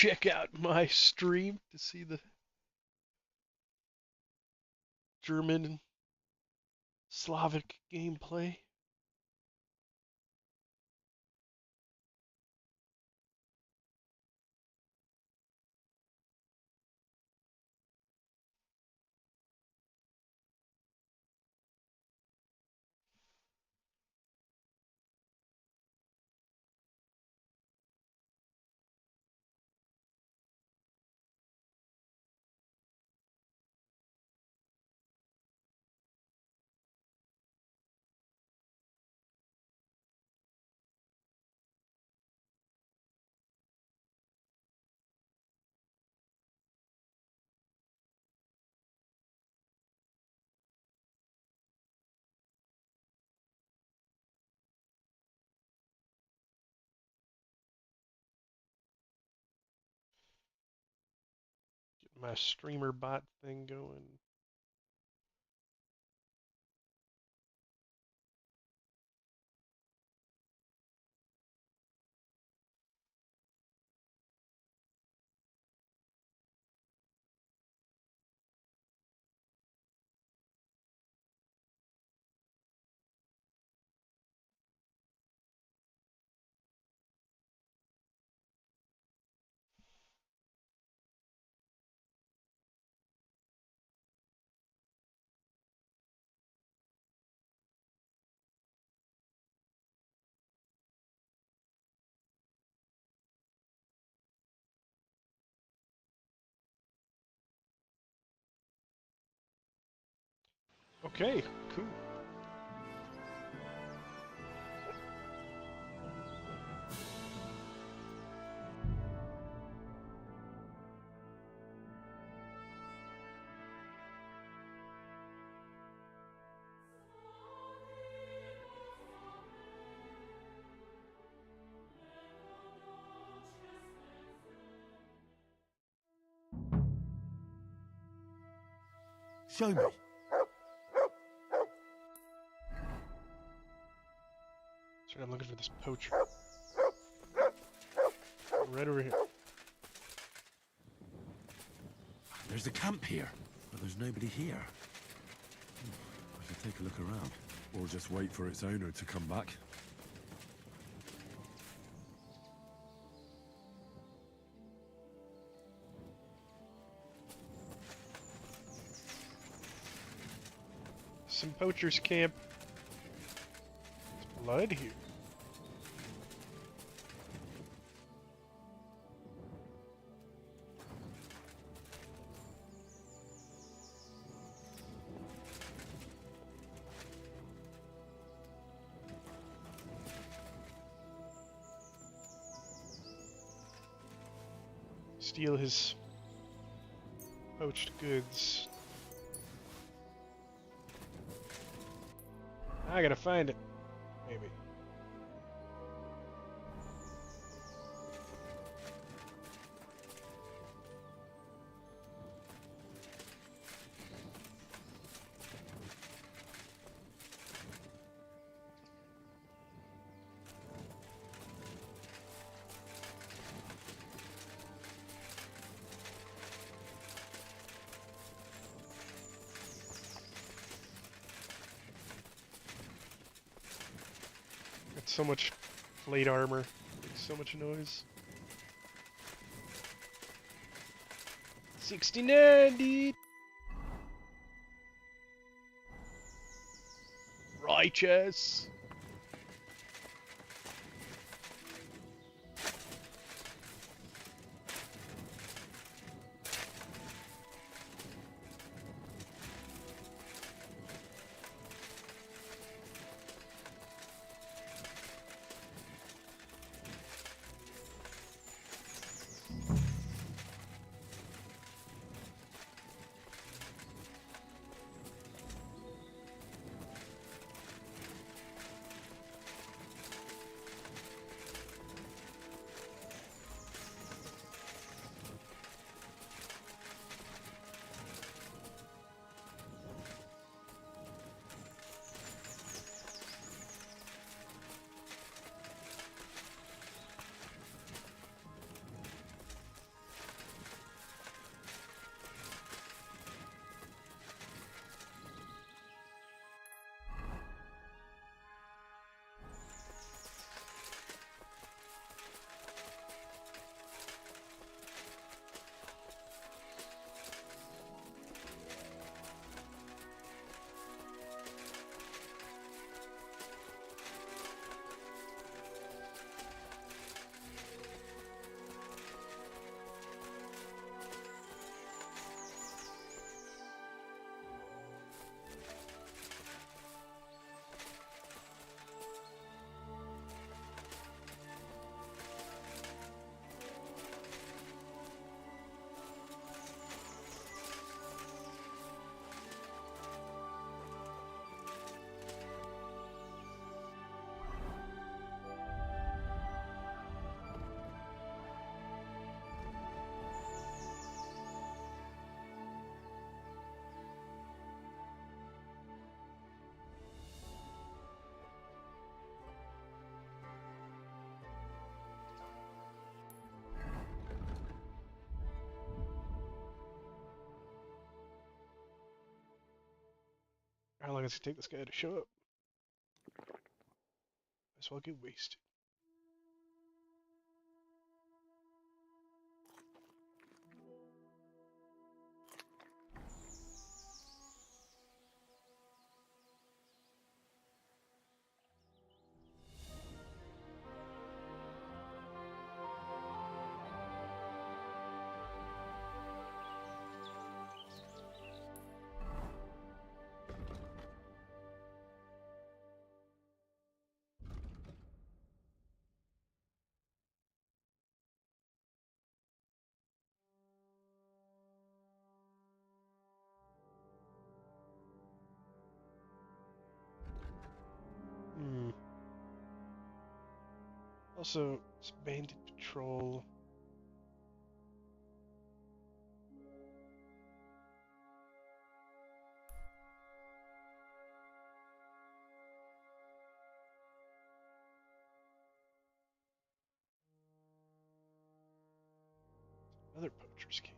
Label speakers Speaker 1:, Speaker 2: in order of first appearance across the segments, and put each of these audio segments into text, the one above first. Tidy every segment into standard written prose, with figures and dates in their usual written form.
Speaker 1: check out my stream to see the German and Slavic gameplay. Get my streamer bot thing going. Okay, cool.
Speaker 2: Show me.
Speaker 1: Sorry, I'm looking for this poacher. Right over here.
Speaker 2: There's a camp here, but there's nobody here. I should take a look around, or just wait for its owner to come back.
Speaker 1: Some poachers camp. There's blood here. Steal his poached goods. I gotta find it. Maybe. Got so much plate armor. Makes so much noise. 69, dude. Righteous. How long does it take this guy to show up? Might as well get wasted. Hmm. Also, it's bandit patrol. Another poacher's camp.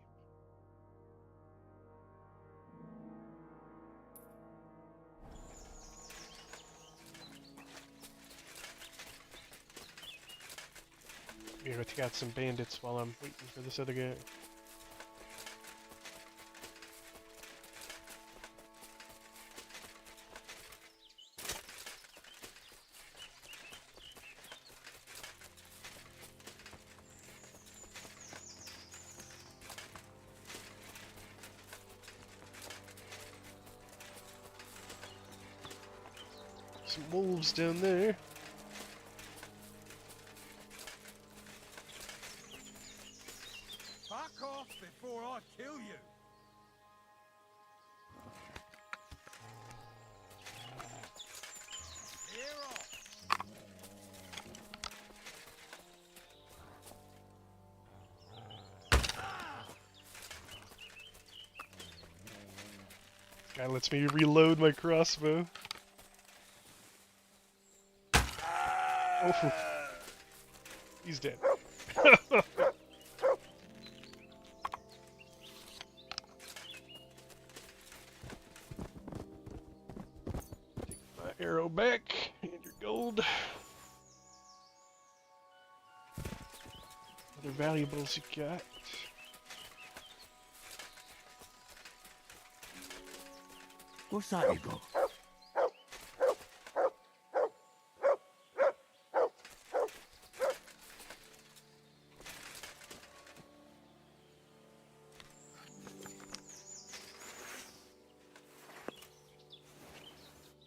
Speaker 1: Here, I got some bandits while I'm waiting for this other guy. Some wolves down there.
Speaker 2: Fuck off before I kill you! Clear off!
Speaker 1: Guy lets me reload my crossbow. Oh, he's dead. Take my arrow back and your gold. Other valuables you got.
Speaker 2: What's that you got?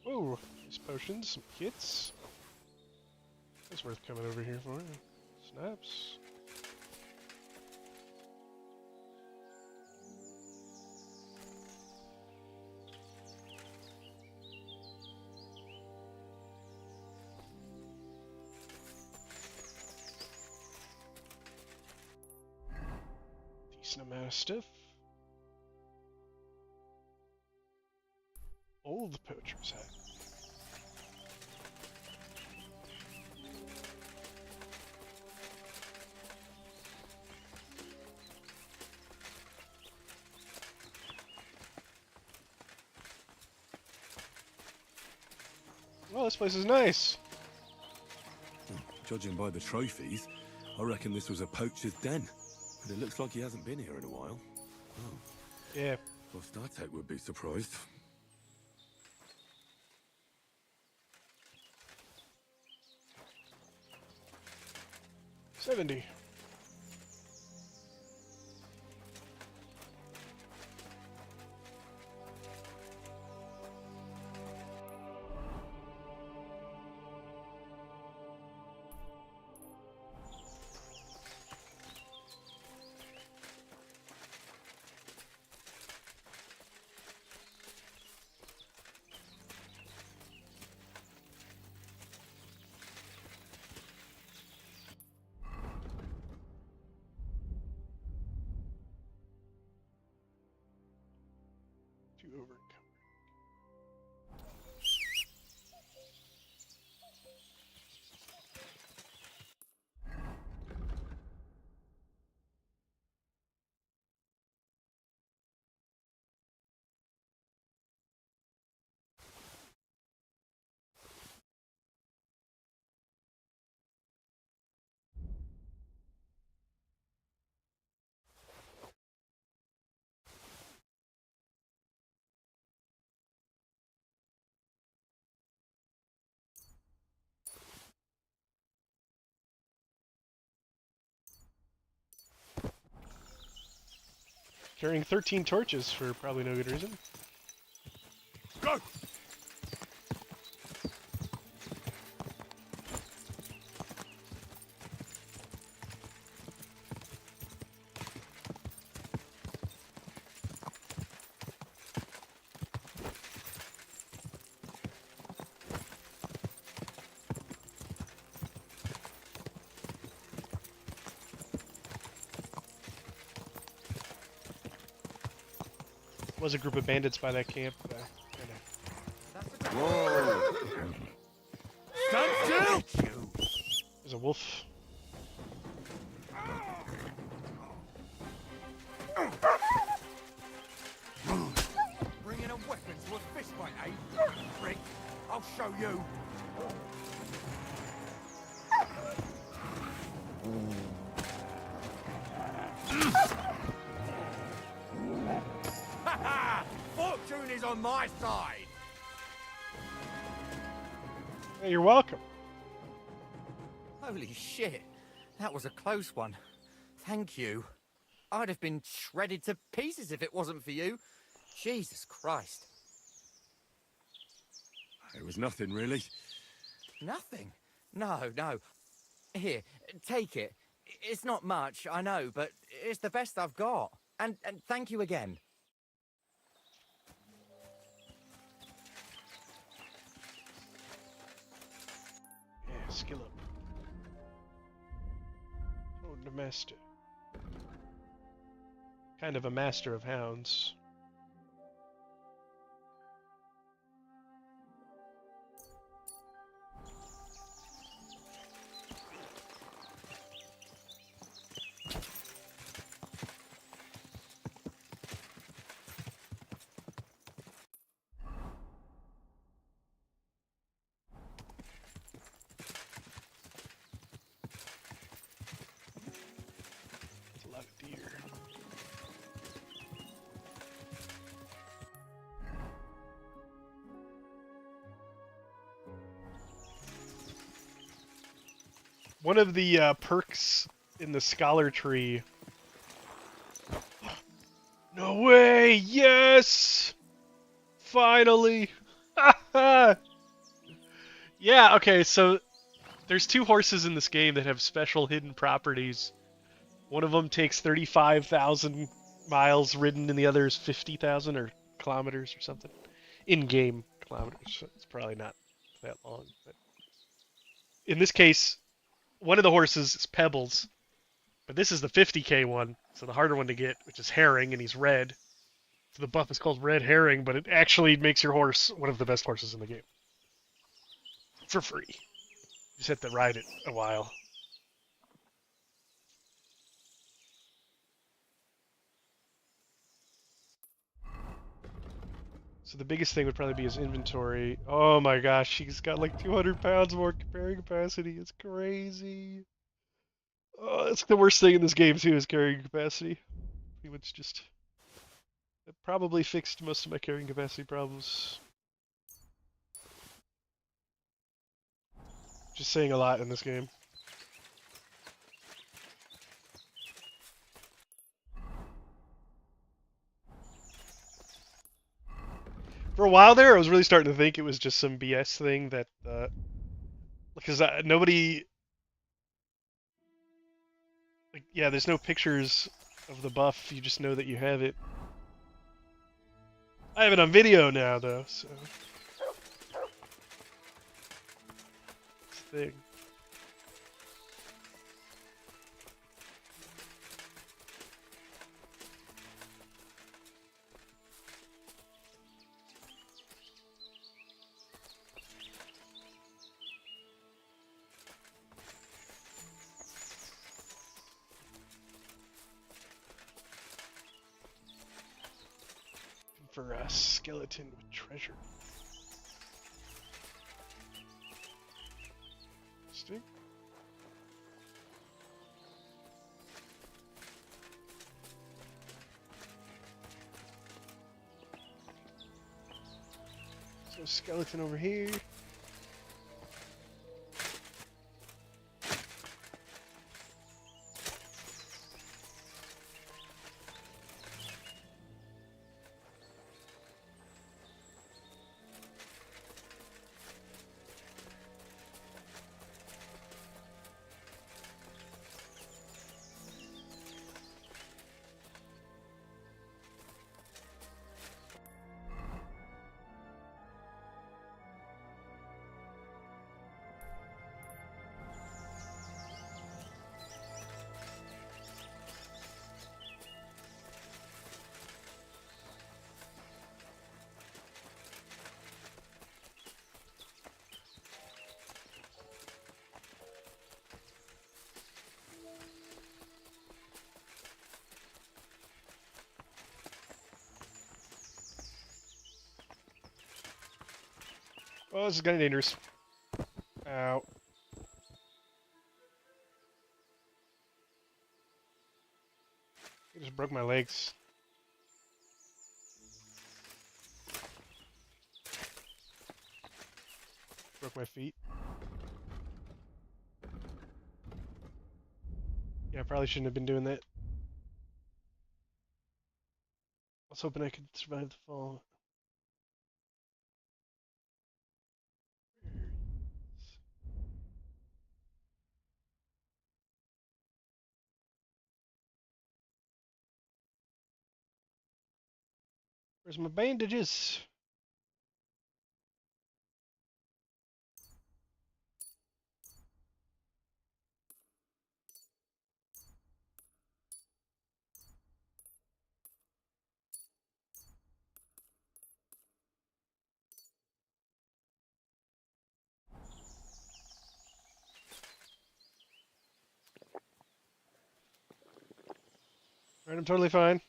Speaker 1: Whoa, these potions, some kits. That's worth coming over here for. Snaps. Decent amount of stuff. Old poacher's hat. Well, this place is nice.
Speaker 2: Judging by the trophies, I reckon this was a poacher's den. But it looks like he hasn't been here in a while. Oh.
Speaker 1: Yeah.
Speaker 2: Well, StarTech would be surprised.
Speaker 1: $70. Too over encumbered. Carrying 13 torches for probably no good reason.
Speaker 2: Go!
Speaker 1: Was a group of bandits by that camp.
Speaker 2: Whoa! Stand still!
Speaker 1: There's a wolf.
Speaker 3: Bringing a weapon to a fist fight, eh? Prick, I'll show you. Ha ha! Fortune is on my side.
Speaker 1: Hey, you're welcome.
Speaker 3: Holy shit, that was a close one. Thank you. I'd have been shredded to pieces if it wasn't for you. Jesus Christ.
Speaker 2: It was nothing, really.
Speaker 3: Nothing? No, no. Here, take it. It's not much, I know, but it's the best I've got. And thank you again.
Speaker 1: Yeah, skill up. Oh, the master. Kind of a master of hounds. That's a lot of deer. One of the perks in the scholar tree. No way! Yes! Finally! Yeah, okay, so there's two horses in this game that have special hidden properties. One of them takes 35,000 miles ridden and the other is 50,000 or kilometers or something. In-game kilometers. So it's probably not that long. But in this case, one of the horses is Pebbles, but this is the 50k one, so the harder one to get, which is Herring, and he's red. So the buff is called Red Herring, but it actually makes your horse one of the best horses in the game. For free. You just have to ride it a while. So the biggest thing would probably be his inventory. Oh my gosh, he's got like 200 pounds more carrying capacity. It's crazy. Oh, that's the worst thing in this game too, is carrying capacity. It's just... It probably fixed most of my carrying capacity problems. Just saying a lot in this game. For a while there, I was really starting to think it was just some BS thing that, because nobody, like, yeah, there's no pictures of the buff. You just know that you have it. I have it on video now, though, so it's the thing. For a skeleton with treasure. Interesting. So skeleton over here. Oh, this is kind of dangerous. Ow. I just broke my legs. Broke my feet. Yeah, I probably shouldn't have been doing that. I was hoping I could survive the fall. Where's my bandages? Alright, I'm totally fine.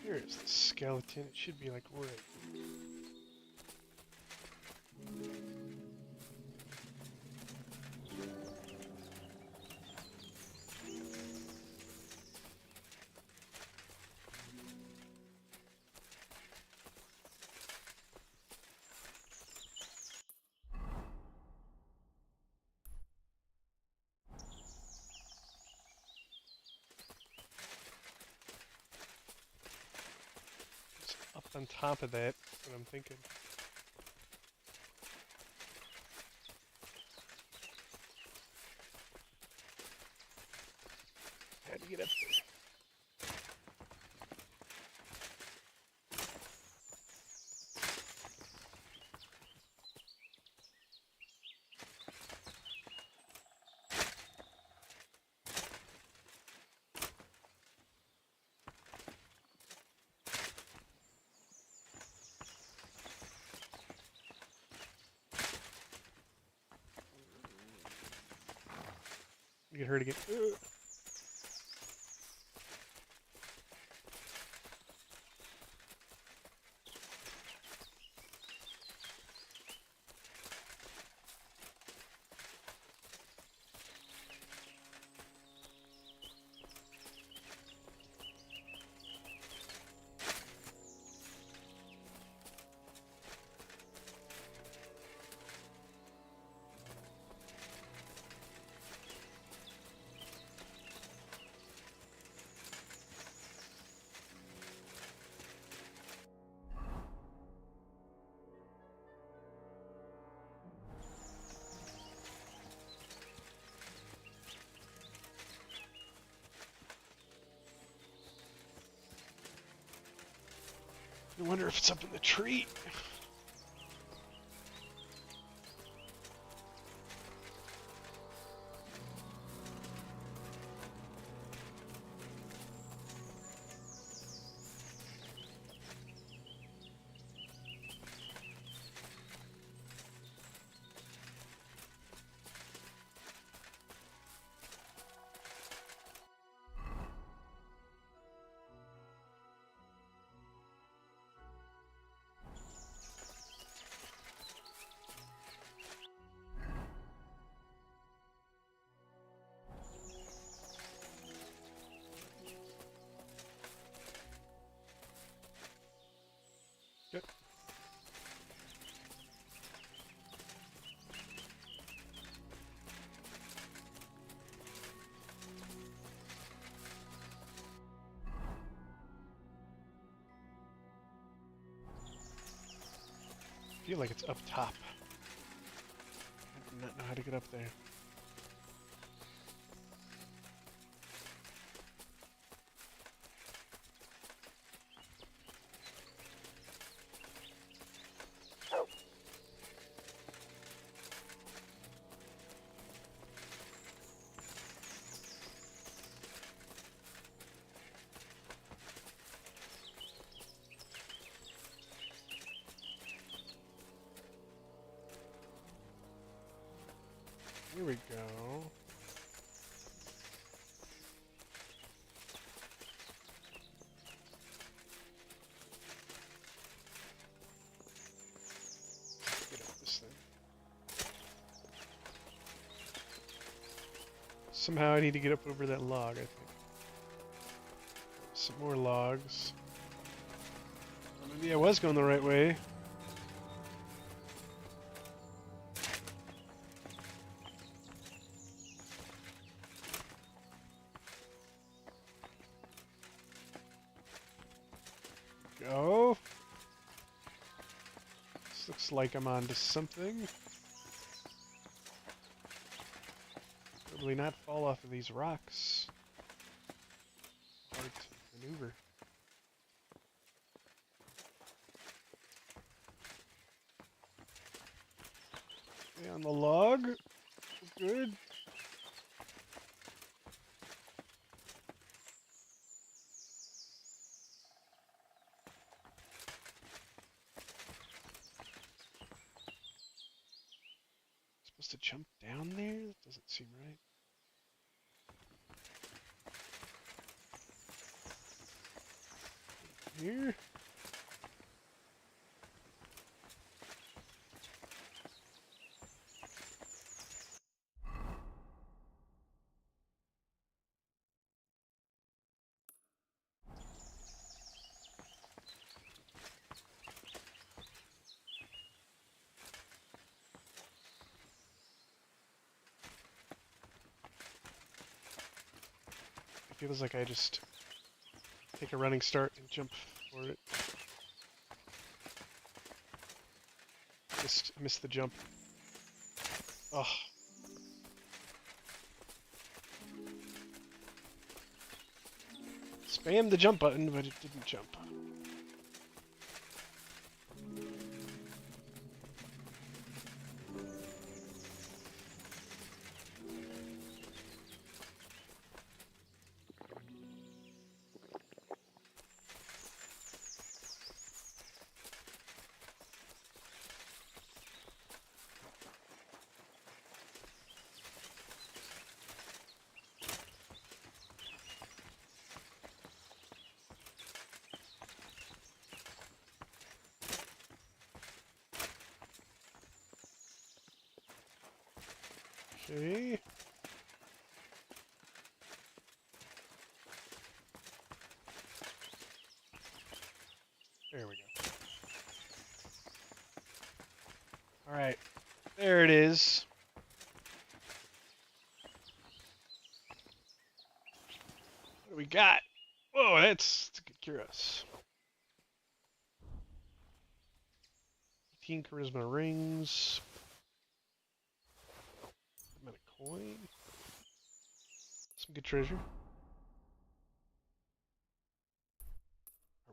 Speaker 1: Here's the skeleton. It should be like right. Just up on top of that. That's what I'm thinking. Had to get up there. Get hurt again. I wonder if it's up in the tree. Yep. I feel like it's up top. I do not know how to get up there. we go. Get up this thing. Somehow I need to get up over that log, I think. Some more logs. Maybe I was going the right way. Go. This looks like I'm onto something. Probably not fall off of these rocks. Hard to maneuver. Okay, on the log. Good. Supposed to jump down there? That doesn't seem right. Here. It feels like I just take a running start and jump for it. Missed the jump. Oh. Spam the jump button, but it didn't jump. Okay. There we go. Alright. There it is. What do we got? Whoa, that's curious. 18 charisma rings. I'm at a coin. Some good treasure.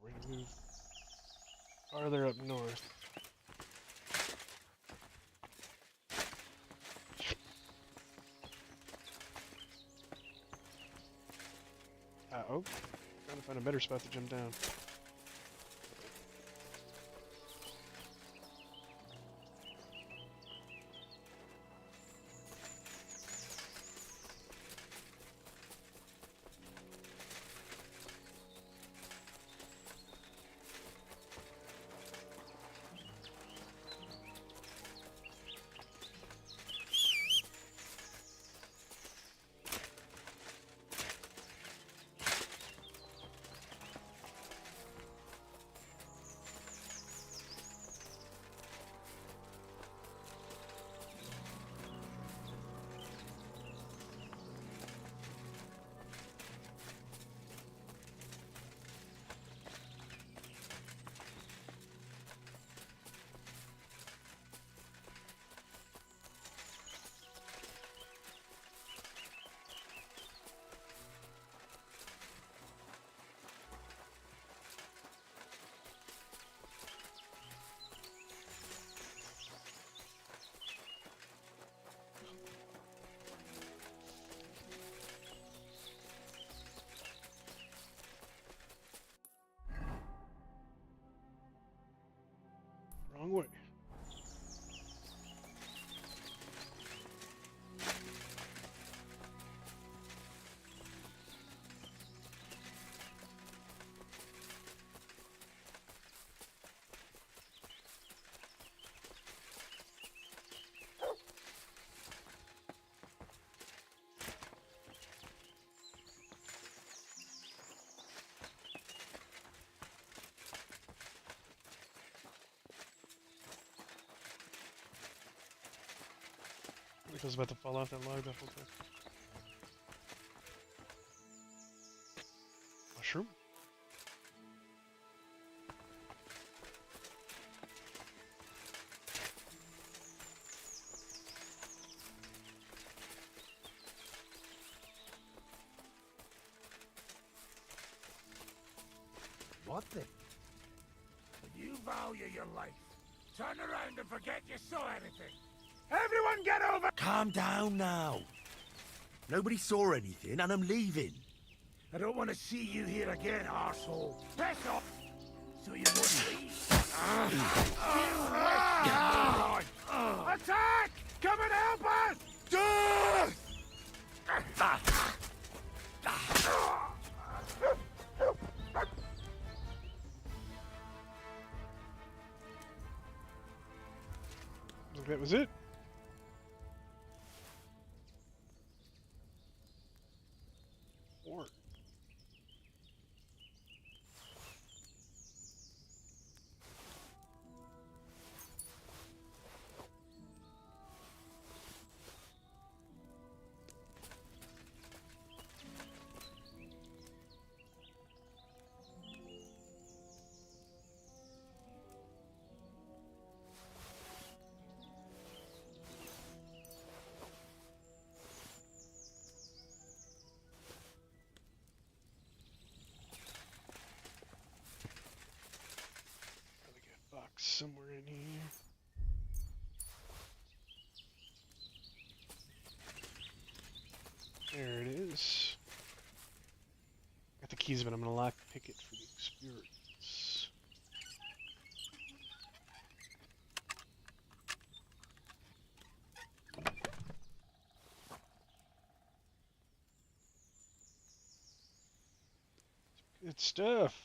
Speaker 1: We're gonna move farther up north. Oh, trying to find a better spot to jump down. Like I was about to fall off that log that whole time. Mushroom?
Speaker 4: What the?
Speaker 5: When you value your life, turn around and forget you saw anything. Everyone get over!
Speaker 4: Calm down now. Nobody saw anything, and I'm leaving.
Speaker 5: I don't want to see you here again, arsehole. Press off! So you won't leave. Attack! Come and help us!
Speaker 1: That was it. Four. Gotta get a box somewhere in here. There it is. Got the keys, but I'm gonna lockpick it for the experience. Good stuff.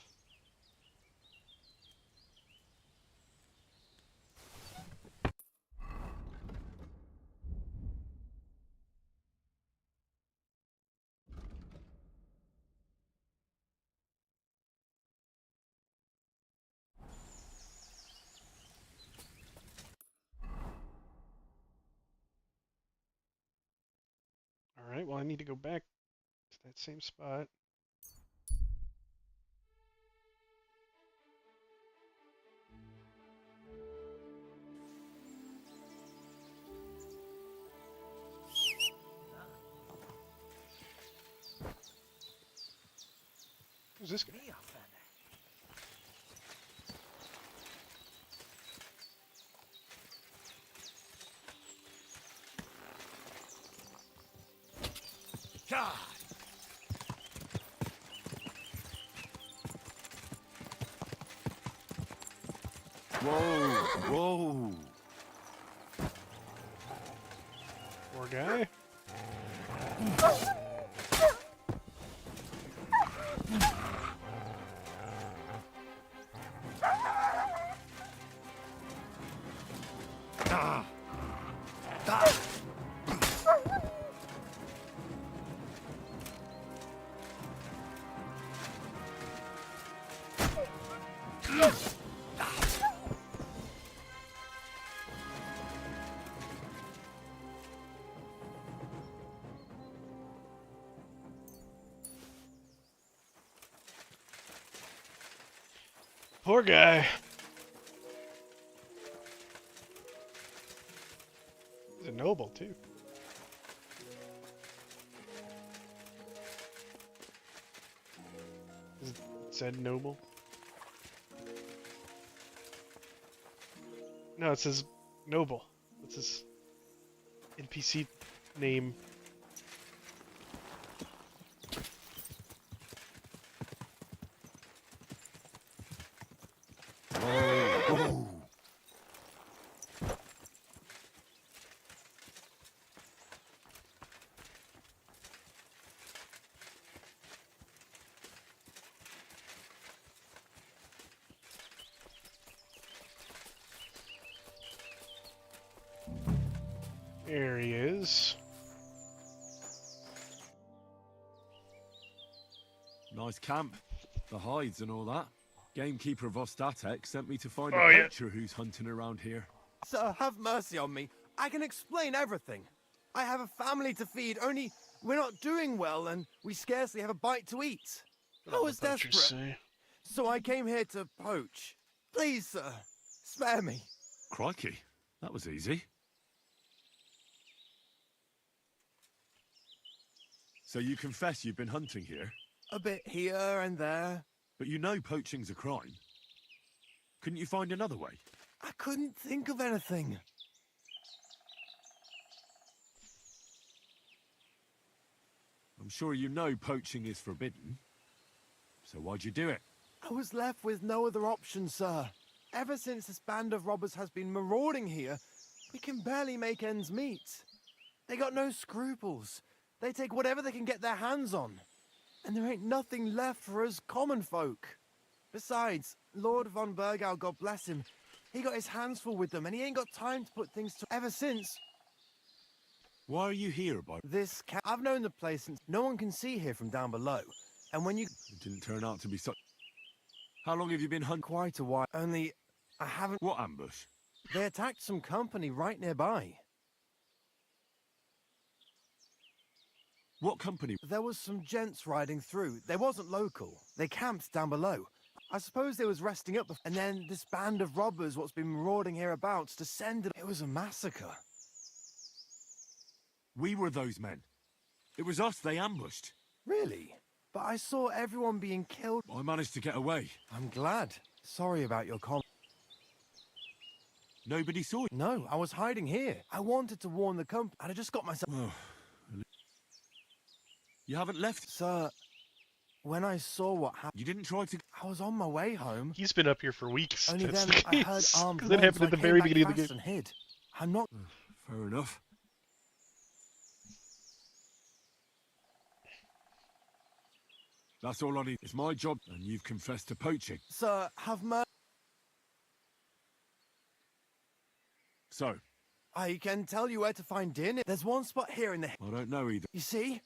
Speaker 1: Alright, well I need to go back to that same spot. Who's this guy?
Speaker 5: God!
Speaker 2: Whoa, whoa.
Speaker 1: Poor guy. Poor guy. He's a noble, too. Is it said noble? No, it says noble. It's his NPC name.
Speaker 2: Whoa.
Speaker 1: There he is.
Speaker 2: Nice camp. The hides and all that. Gamekeeper Vostatek sent me to find
Speaker 1: Oh,
Speaker 2: a
Speaker 1: yeah.
Speaker 2: poacher who's hunting around here.
Speaker 3: Sir, have mercy on me. I can explain everything. I have a family to feed, only we're not doing well and we scarcely have a bite to eat.
Speaker 1: What
Speaker 3: I
Speaker 1: all
Speaker 3: was
Speaker 1: the poachers
Speaker 3: desperate,
Speaker 1: say.
Speaker 3: so I came here to poach. Please, sir, spare me.
Speaker 2: Crikey, that was easy. So you confess you've been hunting here,
Speaker 3: A bit here and there.
Speaker 2: but you know poaching's a crime. Couldn't you find another way?
Speaker 3: I couldn't think of anything.
Speaker 2: I'm sure you know poaching is forbidden. So why'd you do it?
Speaker 3: I was left with no other option, sir. Ever since this band of robbers has been marauding here, we can barely make ends meet. They got no scruples. They take whatever they can get their hands on. And there ain't nothing left for us common folk. Besides, Lord von Burgau, God bless him, he got his hands full with them and he ain't got time to put things to ever since.
Speaker 2: Why are you here, by...
Speaker 3: I've known the place since no one can see here from down below. And when you...
Speaker 2: It didn't turn out to be such... How long have you been hunting?
Speaker 3: Quite a while. Only, I haven't...
Speaker 2: What ambush?
Speaker 3: They attacked some company right nearby.
Speaker 2: What company?
Speaker 3: There was some gents riding through. They wasn't local. They camped down below. I suppose they was resting up, and then this band of robbers what's been marauding hereabouts descended. It was a massacre.
Speaker 2: We were those men. It was us they ambushed.
Speaker 3: Really? But I saw everyone being killed.
Speaker 2: I managed to get away.
Speaker 3: I'm glad. Sorry about your comment.
Speaker 2: Nobody saw you.
Speaker 3: No, I was hiding here. I wanted to warn the company, and I just got myself...
Speaker 2: Oh. You haven't left.
Speaker 3: Sir, when I saw what happened,
Speaker 2: You didn't try to...
Speaker 3: I was on my way home.
Speaker 1: He's been up here for weeks.
Speaker 3: Only
Speaker 1: That's
Speaker 3: then
Speaker 1: the
Speaker 3: I heard
Speaker 1: case.
Speaker 3: armed
Speaker 1: 'Cause
Speaker 3: men,
Speaker 1: that happened
Speaker 3: so
Speaker 1: at the
Speaker 3: I
Speaker 1: very
Speaker 3: came back
Speaker 1: beginning of the
Speaker 3: fast
Speaker 1: game.
Speaker 3: and hid. I'm not...
Speaker 2: Fair enough. That's all I need. It's my job, and you've confessed to poaching.
Speaker 3: Sir, have mercy.
Speaker 2: So,
Speaker 3: I can tell you where to find dinner. There's one spot here in the...
Speaker 2: I don't know either.
Speaker 3: You see?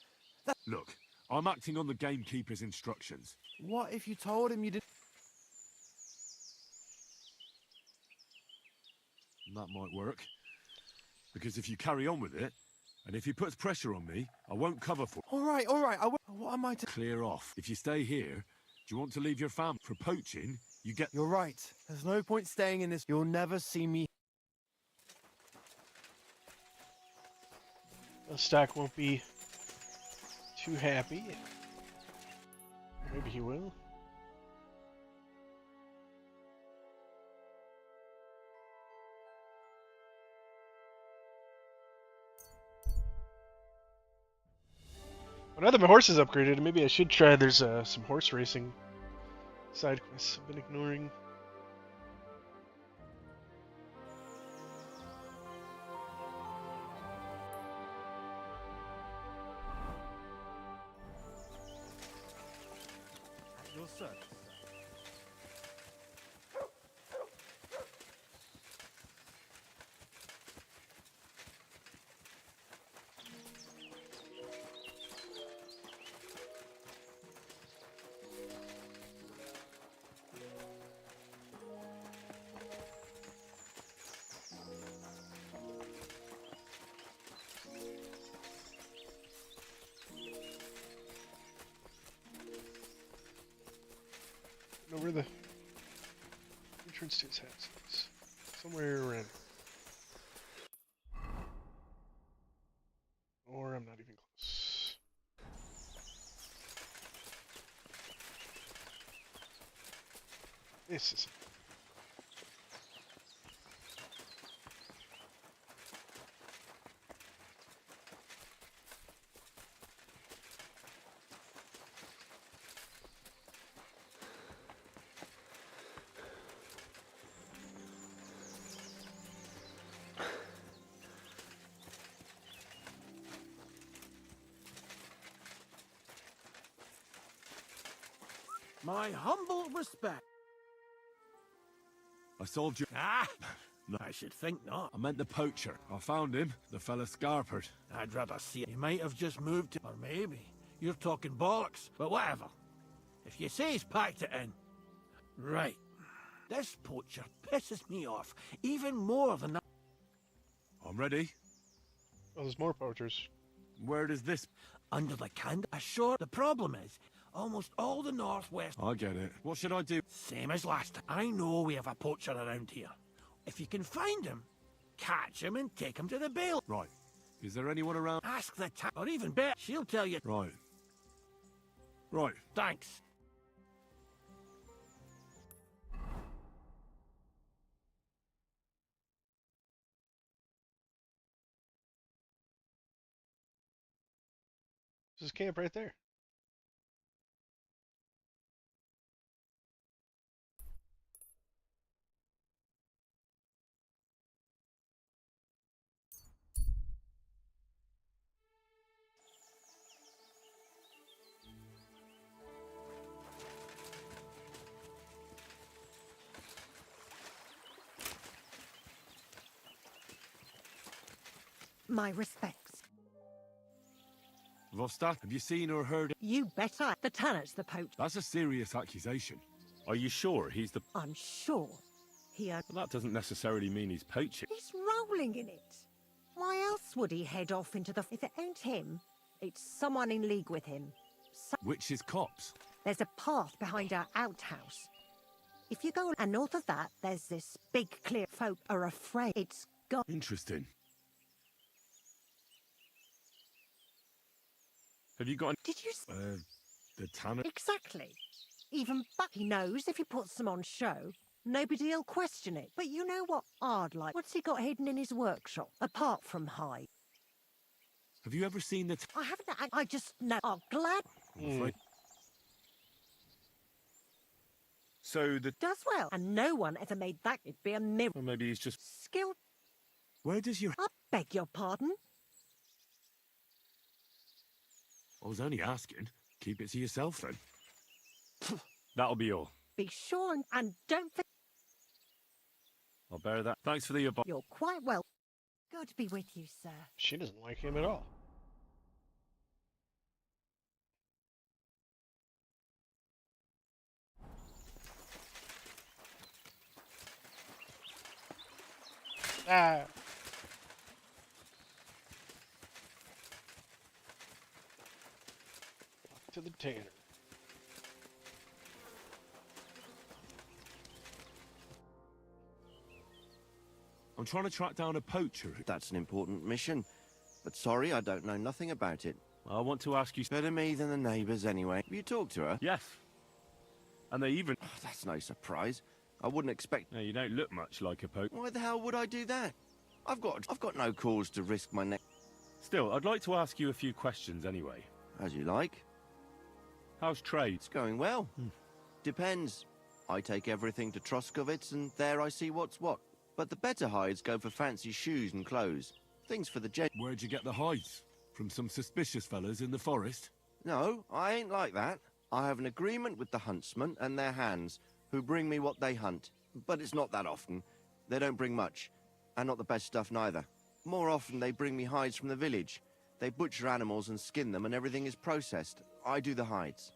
Speaker 2: Look, I'm acting on the gamekeeper's instructions.
Speaker 3: What if you told him you didn't...
Speaker 2: And that might work. Because if you carry on with it, and if he puts pressure on me, I won't cover for...
Speaker 3: All right, I will... What am I to...
Speaker 2: Clear off. If you stay here, do you want to leave your family? For poaching, you get...
Speaker 3: You're right. There's no point staying in this. You'll never see me...
Speaker 1: The stack won't be too happy. Maybe he will. Well, now that my horse is upgraded, maybe I should try. There's some horse racing side quests I've been ignoring.
Speaker 3: Your service, sir.
Speaker 1: Know where the entrance to his house is. Somewhere around. Or I'm not even close. This is...
Speaker 4: My humble respect.
Speaker 2: I solved your...
Speaker 4: Ah! No, I should think not.
Speaker 2: I meant the poacher. I found him, the fella scarpered.
Speaker 4: I'd rather see it. He might have just moved to... Or maybe. You're talking bollocks. But whatever. If you say he's packed it in. Right. This poacher pisses me off even more than that.
Speaker 2: I'm ready.
Speaker 1: Oh, there's more poachers.
Speaker 2: Where does this...
Speaker 4: Under the candy ashore. The problem is, almost all the northwest...
Speaker 2: I get it. What should I do?
Speaker 4: Same as last time. I know we have a poacher around here. If you can find him, catch him and take him to the bail.
Speaker 2: Right. Is there anyone around?
Speaker 4: Ask the or even better, she'll tell you.
Speaker 2: Right. Right.
Speaker 4: Thanks.
Speaker 1: There's a camp right there.
Speaker 6: My respects.
Speaker 2: Vostad, have you seen or heard...
Speaker 6: You better. The Tanner's the poach.
Speaker 2: That's a serious accusation.
Speaker 7: Are you sure he's the...
Speaker 6: I'm sure.
Speaker 7: Well, that doesn't necessarily mean he's poaching.
Speaker 6: He's rolling in it. Why else would he head off into the... If it ain't him, it's someone in league with him.
Speaker 2: Which is cops?
Speaker 6: There's a path behind our outhouse. If you go and north of that, there's this big clear. Folk are afraid it's gone.
Speaker 2: Interesting.
Speaker 7: Have you got an...
Speaker 6: Did you...
Speaker 2: The Tanner...
Speaker 6: Exactly. Even Bucky knows if he puts them on show, nobody'll question it. But you know what I'd like? What's he got hidden in his workshop, apart from hide?
Speaker 2: Have you ever seen the...
Speaker 6: I haven't... I just know... Oh, glad...
Speaker 2: I'm afraid...
Speaker 7: So the...
Speaker 6: Does well. And no one ever made that. It'd be a miracle.
Speaker 7: Well, maybe he's just...
Speaker 6: Skill...
Speaker 2: Where does your...
Speaker 6: I beg your pardon?
Speaker 2: I was only asking. Keep it to yourself, then.
Speaker 7: That'll be all.
Speaker 6: Be sure and don't forget...
Speaker 7: I'll bear that. Thanks for the advice.
Speaker 6: You're quite well. Good to be with you, sir.
Speaker 1: She doesn't like him at all. Ah. To the tanner.
Speaker 2: I'm trying to track down a poacher.
Speaker 8: That's an important mission. But sorry, I don't know nothing about it.
Speaker 7: I want to ask you...
Speaker 8: Better me than the neighbours, anyway. Have you talked to her?
Speaker 7: Yes. And they even...
Speaker 8: Oh, that's no surprise. I wouldn't expect...
Speaker 7: No, you don't look much like a poacher.
Speaker 8: Why the hell would I do that? I've got no cause to risk my neck.
Speaker 7: Still, I'd like to ask you a few questions anyway.
Speaker 8: As you like.
Speaker 7: How's trade?
Speaker 8: It's going well. Depends. I take everything to Troskovitz, and there I see what's what. But the better hides go for fancy shoes and clothes. Things for the gent.
Speaker 2: Where'd you get the hides? From some suspicious fellas in the forest?
Speaker 8: No, I ain't like that. I have an agreement with the huntsmen and their hands, who bring me what they hunt. But it's not that often. They don't bring much. And not the best stuff neither. More often they bring me hides from the village. They butcher animals and skin them, and everything is processed. I do the hides.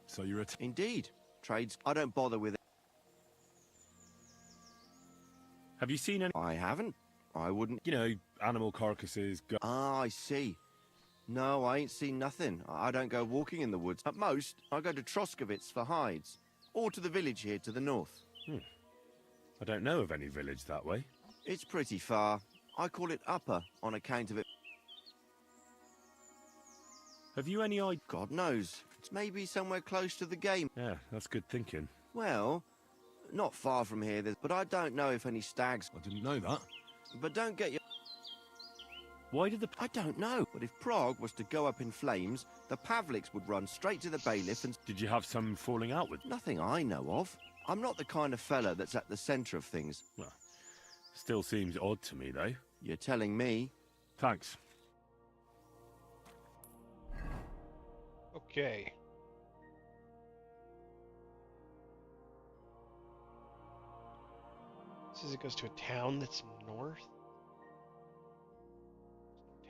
Speaker 2: So you're a...
Speaker 8: Indeed. Trades... I don't bother with it.
Speaker 7: Have you seen any...
Speaker 8: I haven't. I wouldn't...
Speaker 7: You know, animal carcasses...
Speaker 8: Ah, I see. No, I ain't seen nothing. I don't go walking in the woods. At most, I go to Troskovitz for hides. Or to the village here to the north.
Speaker 7: I don't know of any village that way.
Speaker 8: It's pretty far. I call it Upper on account of it.
Speaker 7: Have you any idea?
Speaker 8: God knows. It's maybe somewhere close to the game.
Speaker 7: Yeah, that's good thinking.
Speaker 8: Well, not far from here, but I don't know if any stags...
Speaker 2: I didn't know that.
Speaker 8: But don't get your...
Speaker 7: Why did the...
Speaker 8: I don't know. But if Prague was to go up in flames, the Pavliks would run straight to the bailiff and...
Speaker 7: Did you have some falling out with...
Speaker 8: Nothing I know of. I'm not the kind of fella that's at the centre of things.
Speaker 7: Well, still seems odd to me, though.
Speaker 8: You're telling me.
Speaker 7: Thanks.
Speaker 1: Okay. Says it goes to a town that's north.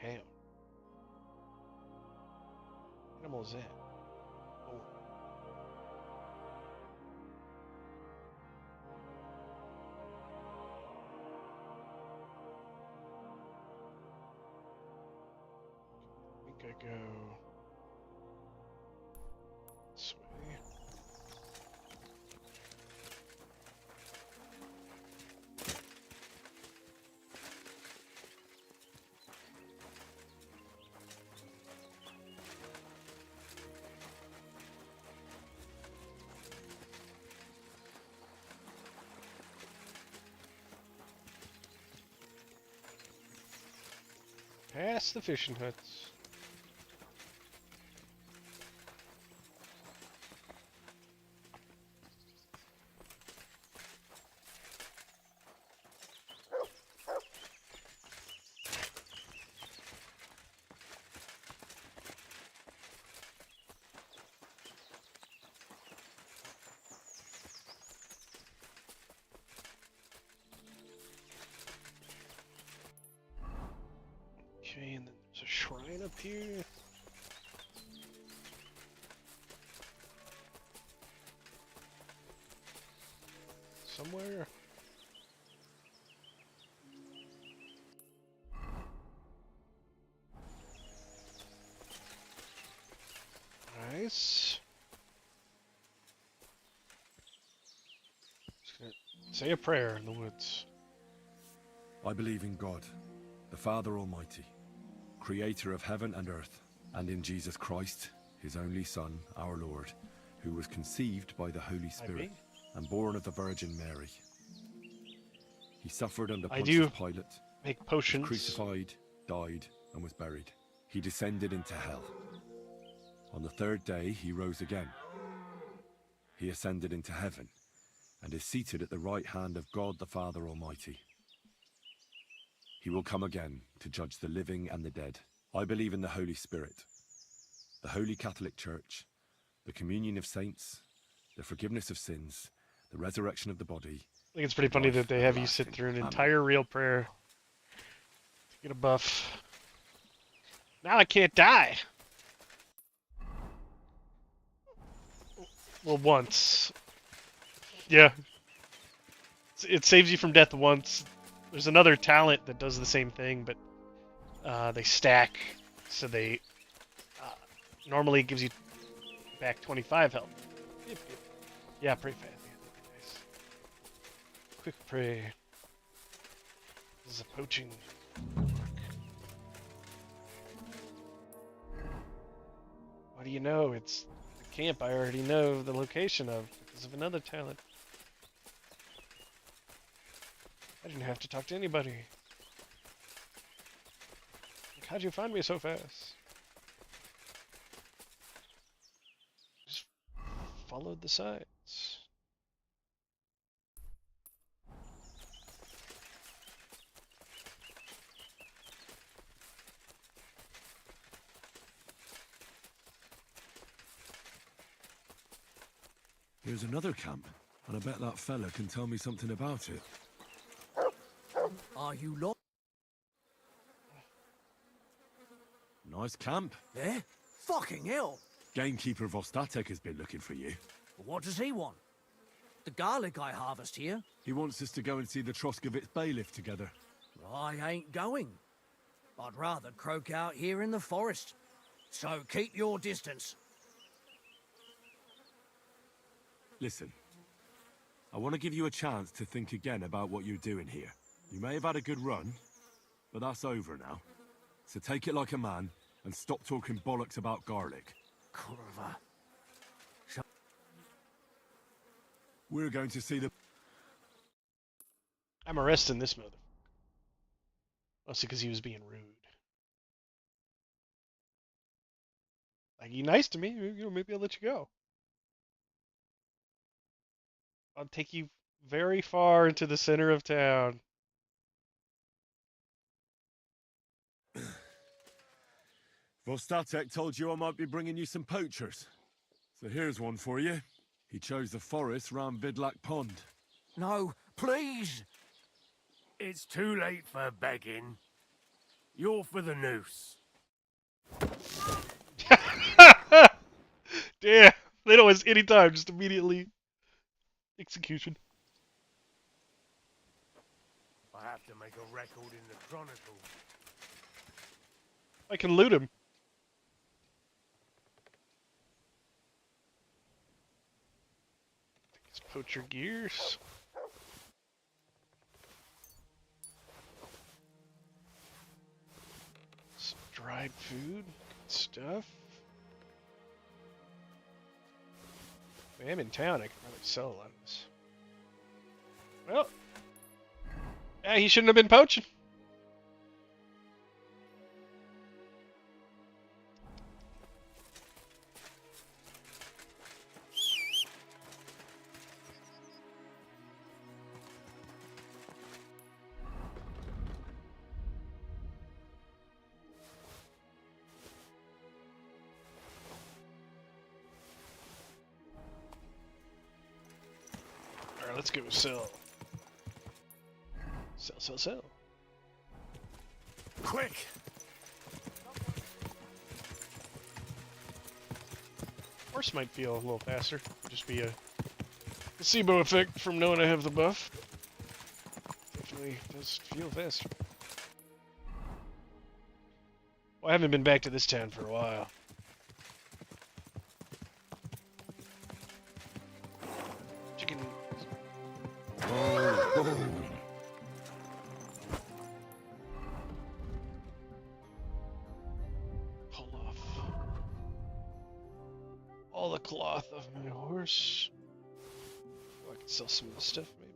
Speaker 1: Town. What animal is that? Oh. I go this way. Past the fishing huts. Okay, and then there's a shrine up here. Somewhere. Nice. Just gonna say a prayer in the woods.
Speaker 2: I believe in God, the Father Almighty, creator of heaven and earth, and in Jesus Christ, his only Son, our Lord, who was conceived by the Holy Spirit and born of the Virgin Mary. He suffered under Pontius Pilate,
Speaker 1: Make
Speaker 2: was
Speaker 1: potions.
Speaker 2: crucified, died, and was buried. He descended into hell. On the third day, he rose again. He ascended into heaven and is seated at the right hand of God the Father Almighty. He will come again to judge the living and the dead. I believe in the Holy Spirit, the Holy Catholic Church, the communion of saints, the forgiveness of sins, the resurrection of the body.
Speaker 1: I think it's pretty funny that they have you sit through an entire real prayer to get a buff. Now I can't die. Well, once. Yeah. It saves you from death once. There's another talent that does the same thing, but they stack, so they normally gives you back 25 health. Yeah, pray fast. Nice. Quick pray. This is a poaching. What do you know? It's the camp I already know the location of because of another talent. I didn't have to talk to anybody. Like, how'd you find me so fast? Just followed the signs.
Speaker 2: Here's another camp, and I bet that fella can tell me something about it.
Speaker 9: Are you lot?
Speaker 2: Nice camp.
Speaker 9: Eh? Fucking hell!
Speaker 2: Gamekeeper Vostatek has been looking for you.
Speaker 9: What does he want? The garlic I harvest here?
Speaker 2: He wants us to go and see the Troskovitz bailiff together.
Speaker 9: I ain't going. I'd rather croak out here in the forest. So keep your distance.
Speaker 2: Listen, I want to give you a chance to think again about what you're doing here. You may have had a good run, but that's over now. So take it like a man and stop talking bollocks about garlic.
Speaker 9: Kurva.
Speaker 2: We're going to see the...
Speaker 1: I'm arresting this mother. Mostly because he was being rude. Like, you nice to me, you know, maybe I'll let you go. I'll take you very far into the center of town.
Speaker 2: Vostatek told you I might be bringing you some poachers. So here's one for you. He chose the forest round Vidlak Pond.
Speaker 9: No, please!
Speaker 5: It's too late for begging. You're for the noose.
Speaker 1: Damn, they don't waste any time, just immediately execution.
Speaker 5: I have to make a record in the Chronicle.
Speaker 1: I can loot him. Poacher gears. Some dried food. Good stuff. I am in town. I can probably sell a lot of this. Well, yeah, he shouldn't have been poaching. Alright, let's go sell. Sell.
Speaker 5: Quick!
Speaker 1: Horse might feel a little faster. Just be a placebo effect from knowing I have the buff. Definitely does feel faster. Well, I haven't been back to this town for a while. Chicken. Pull off all the cloth of my horse. Oh, I can sell some of this stuff, maybe.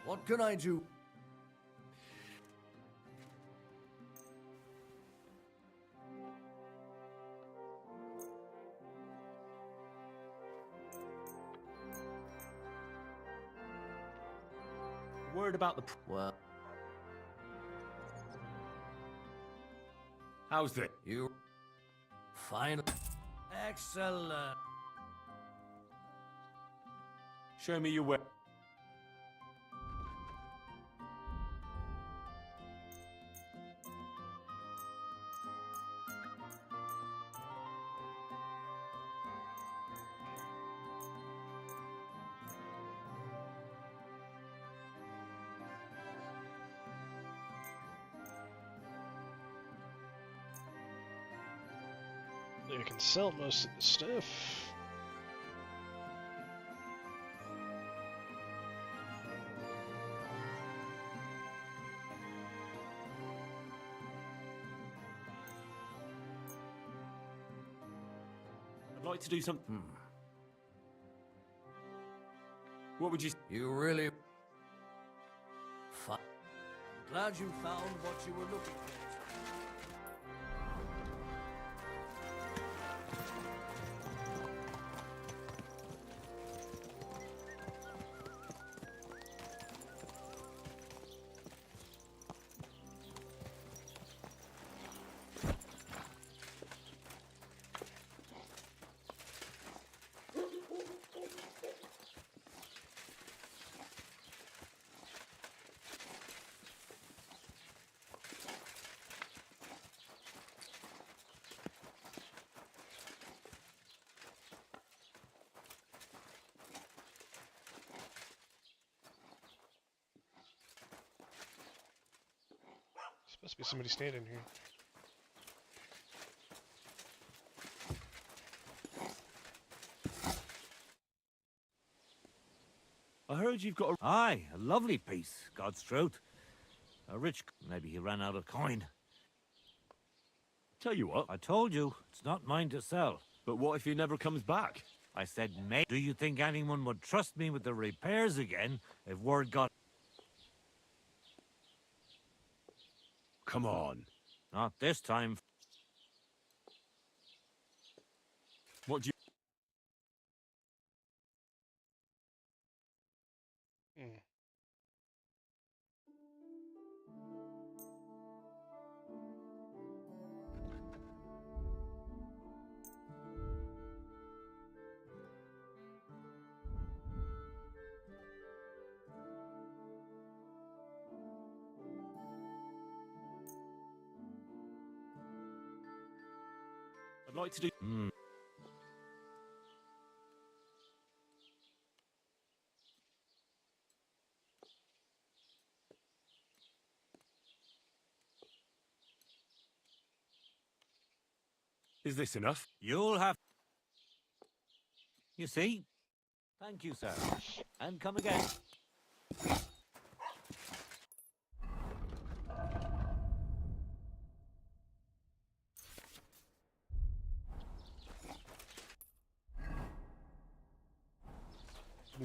Speaker 9: What can I do?
Speaker 7: Word about the...
Speaker 9: Well,
Speaker 7: How's it?
Speaker 9: you... Fine. Excellent.
Speaker 7: Show me your way.
Speaker 1: I can sell most of the stuff.
Speaker 7: I'd like to do something. What would you...
Speaker 9: You really... Fine. Glad you found what you were looking for.
Speaker 1: Supposed to be somebody standing here.
Speaker 7: I heard you've got a...
Speaker 4: Aye, a lovely piece, God's truth. A rich... Maybe he ran out of coin.
Speaker 7: Tell you what,
Speaker 4: I told you, it's not mine to sell.
Speaker 7: but what if he never comes back?
Speaker 4: I said, mate, do you think anyone would trust me with the repairs again if word got...
Speaker 7: Come on.
Speaker 4: Not this time.
Speaker 7: What do you... like to do.
Speaker 2: Is this enough?
Speaker 10: You'll have... You see? Thank you, sir. And come again.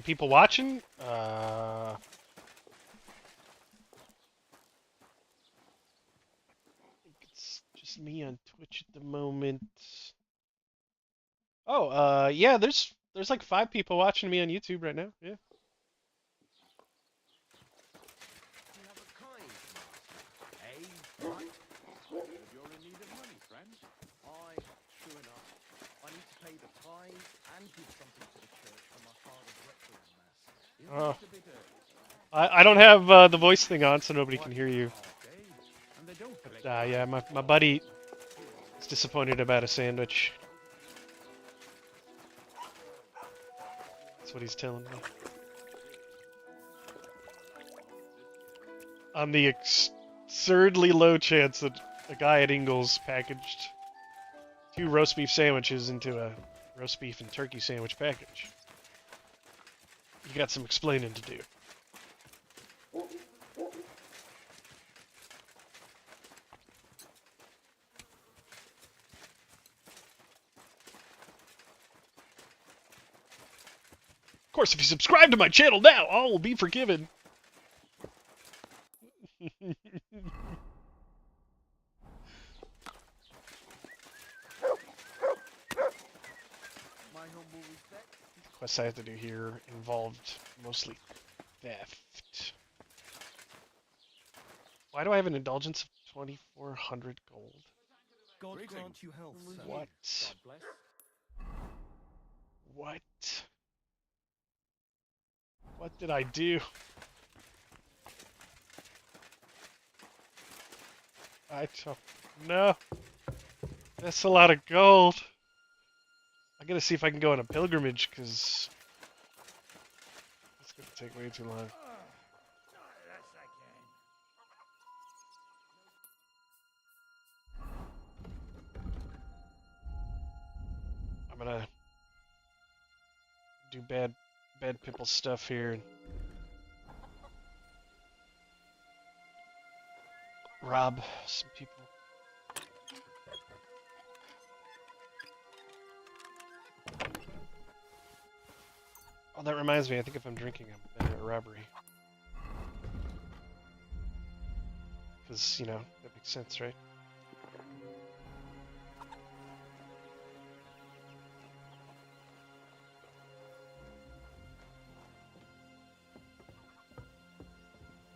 Speaker 1: People watching? It's just me on Twitch at the moment. Oh, yeah, there's like 5 people watching me on YouTube right now. Yeah.
Speaker 8: You have a kind master, eh? Right?
Speaker 7: You're in need of money, friend.
Speaker 8: Aye, true enough. I need to pay the tithe and give something to the church for my father's requiem mass.
Speaker 1: Oh.
Speaker 7: It's a bit early.
Speaker 1: I don't have the voice thing on, so nobody can hear you.
Speaker 7: Okay. And they don't collect.
Speaker 1: Yeah, my buddy is disappointed about a sandwich. That's what he's telling me. On the absurdly low chance that a guy at Ingles packaged 2 roast beef sandwiches into a roast beef and turkey sandwich package. You got some explaining to do. Of course, if you subscribe to my channel now, all will be forgiven.
Speaker 8: My humble respect.
Speaker 1: The quests I have to do here involved mostly theft. Why do I have an indulgence of 2,400 gold?
Speaker 8: God
Speaker 7: Greetings.
Speaker 8: grant you health, sir.
Speaker 1: What?
Speaker 7: God bless.
Speaker 1: What? What did I do? I don't know. That's a lot of gold. I gotta see if I can go on a pilgrimage, because it's gonna take way too long.
Speaker 5: Not unless I can.
Speaker 1: I'm gonna do bad people stuff here and rob some people. Oh, that reminds me, I think if I'm drinking, I'm better at robbery. Because, you know, that makes sense, right?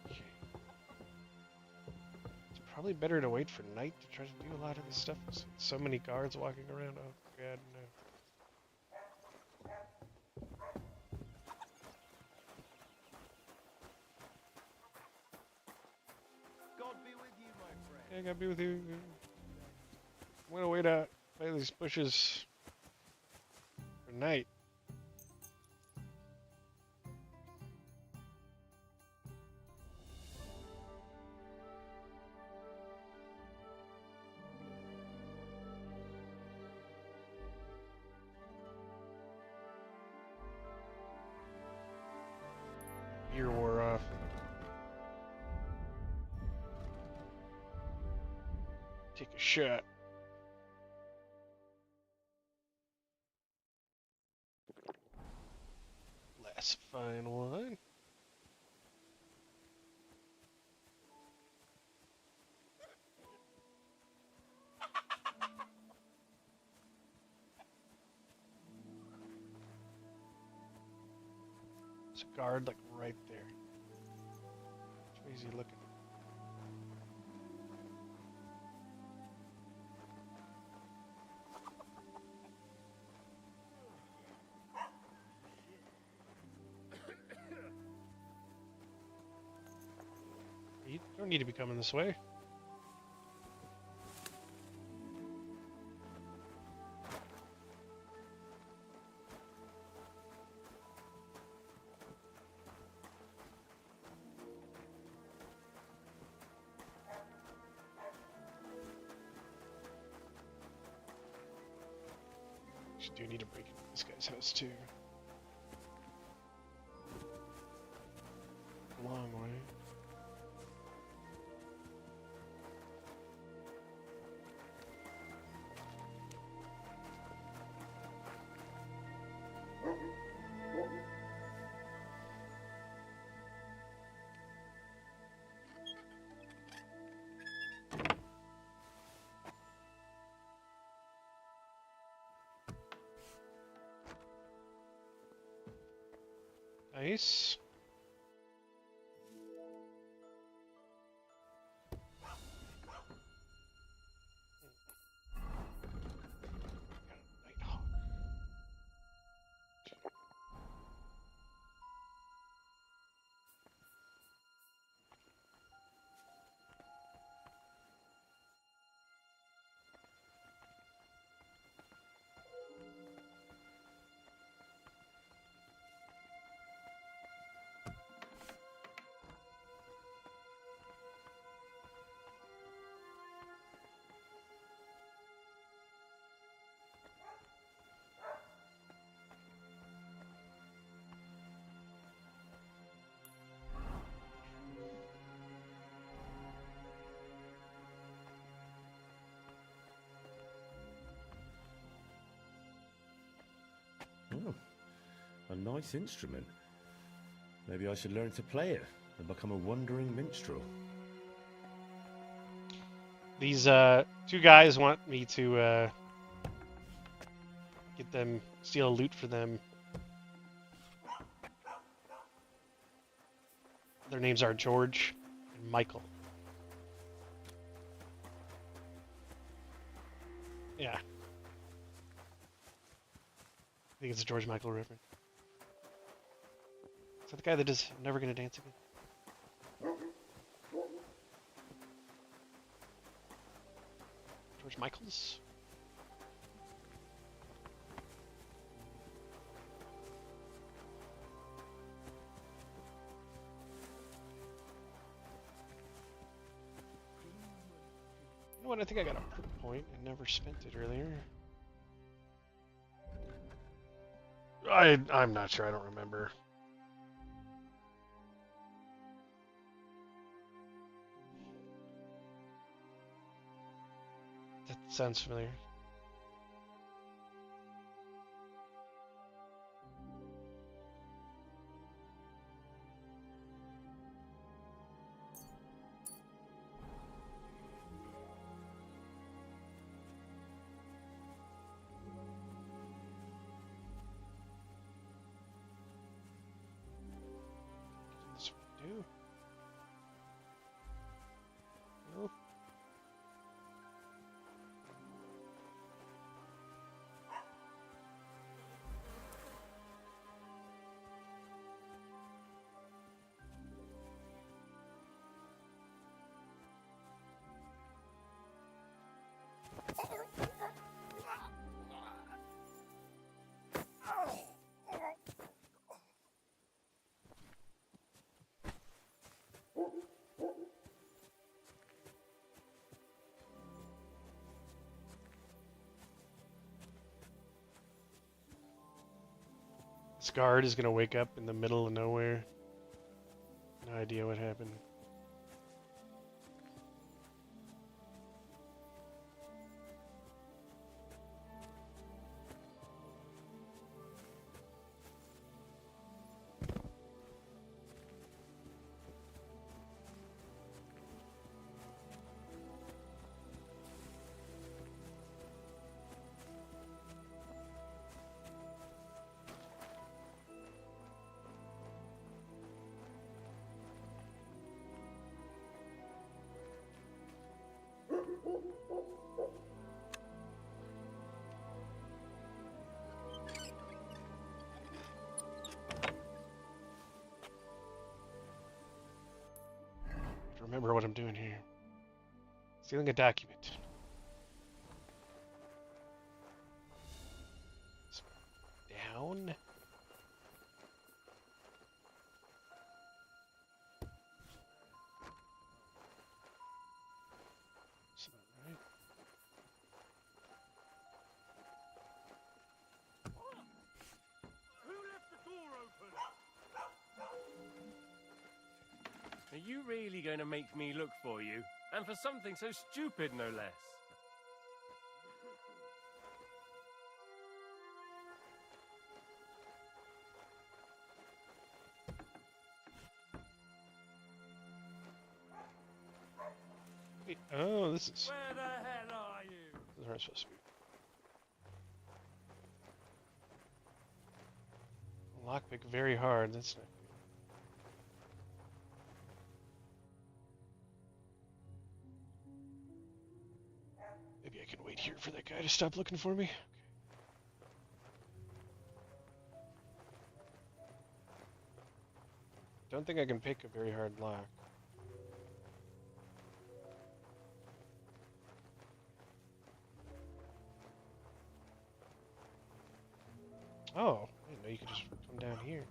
Speaker 1: Okay. It's probably better to wait for night to try to do a lot of this stuff. So many guards walking around. Oh, God, no.
Speaker 8: God be with you, my friend.
Speaker 1: Yeah, I gotta be with you. I'm gonna wait out by these bushes for night. Beer wore off. Take a shot. Last fine one. There's a guard like right there. Which way is he looking? You don't need to be coming this way. do need to break into this guy's house too. A long way. Nice.
Speaker 2: Oh, a nice instrument. Maybe I should learn to play it and become a wandering minstrel.
Speaker 1: These two guys want me to get them, steal loot for them. Their names are George and Michael. Yeah. I think it's a George Michael reference. Is that the guy that is Never Gonna Dance Again? George Michaels? You know what? I think I got a perk point and never spent it earlier. I'm not sure. I don't remember. That sounds familiar. This would do. No. This guard is gonna wake up in the middle of nowhere. No idea what happened. Remember what I'm doing here. Stealing a document. Down. Is that right?
Speaker 11: Are you really going to make me look for you? And for something so stupid, no less.
Speaker 1: Wait, oh, this is...
Speaker 11: Where the hell are you?
Speaker 1: This is where I'm supposed to be. Lockpick very hard, that's not good. Maybe I can wait here for that guy to stop looking for me. Okay. Don't think I can pick a very hard lock. Oh, I didn't know you could just come down here.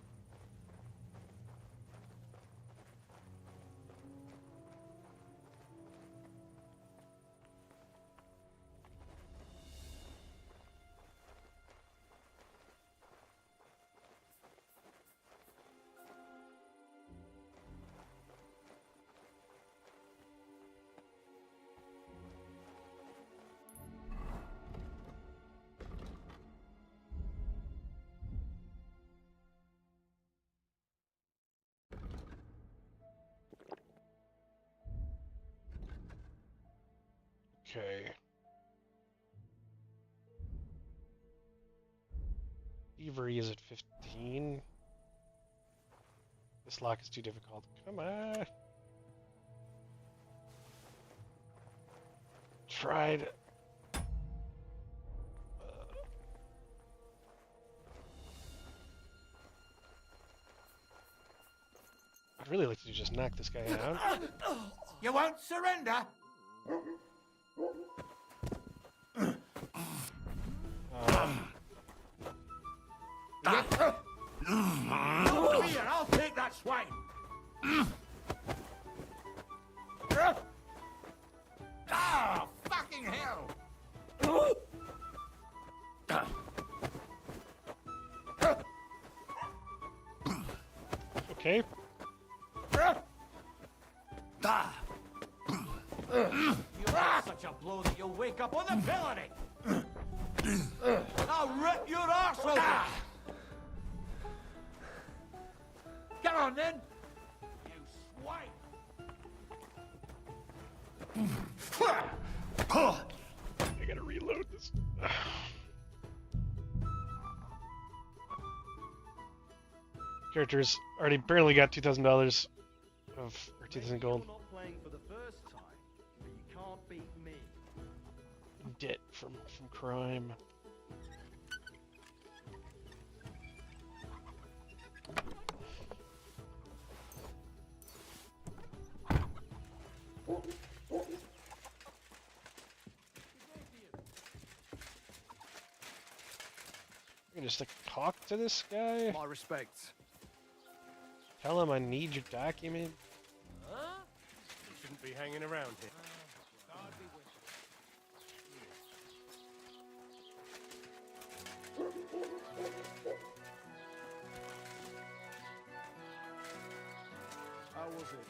Speaker 1: Okay. Thievery is at 15. This lock is too difficult. Come on. Tried. I'd really like to just knock this guy out.
Speaker 5: You won't surrender? Here, I'll take that swine. Ah, fucking hell!
Speaker 1: Okay.
Speaker 9: You are such a blow that you'll wake up on the pillory. I'll rip your arse open.
Speaker 5: Come on then, you swine!
Speaker 1: I gotta reload this. Characters already barely got $2,000 of or 2,000 gold.
Speaker 3: You're not playing for the first time, but you can't beat me.
Speaker 1: Debt from crime. You can just like talk to this guy.
Speaker 3: My respects.
Speaker 1: Tell him I need your document.
Speaker 11: Huh? You shouldn't be hanging around here.
Speaker 3: How was it?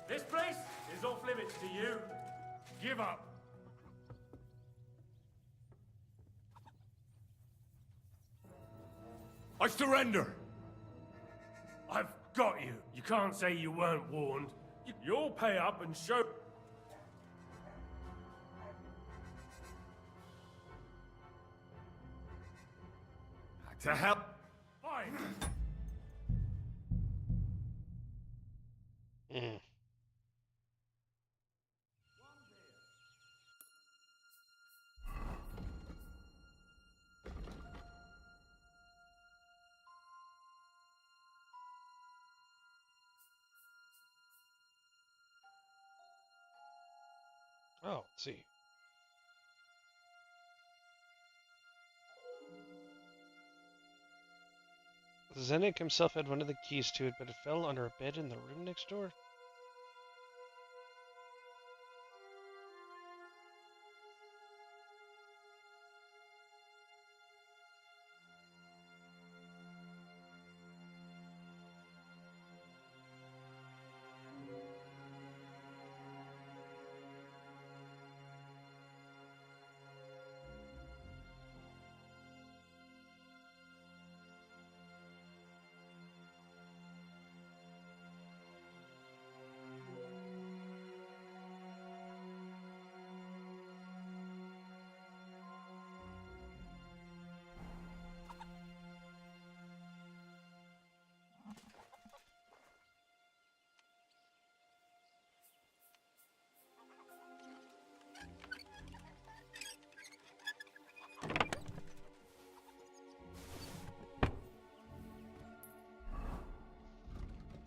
Speaker 11: This place is off limits to you. Give up. I surrender. I've got you. You can't say you weren't warned. You'll pay up and show... To help. Fine.
Speaker 1: Mm. Oh, let's see. Zenek himself had one of the keys to it, but it fell under a bed in the room next door.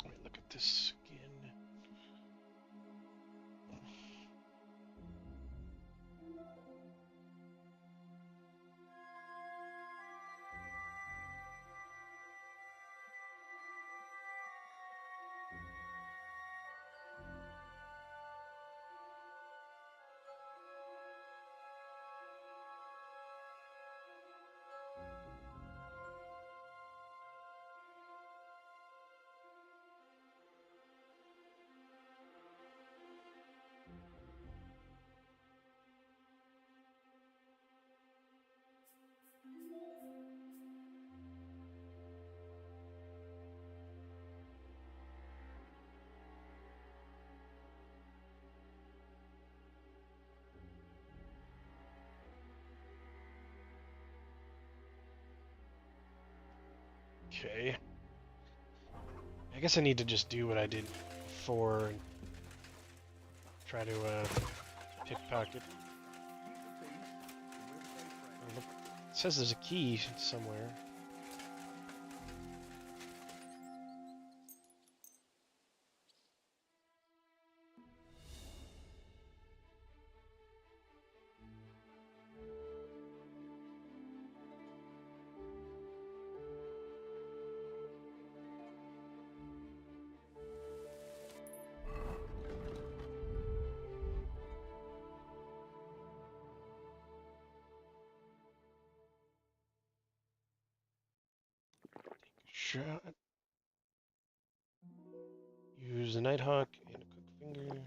Speaker 1: Wait, look at this skin. Okay. I guess I need to just do what I did before and try to pickpocket. Oh, look, it says there's a key somewhere. Shot. Use the Nighthawk and a quick finger.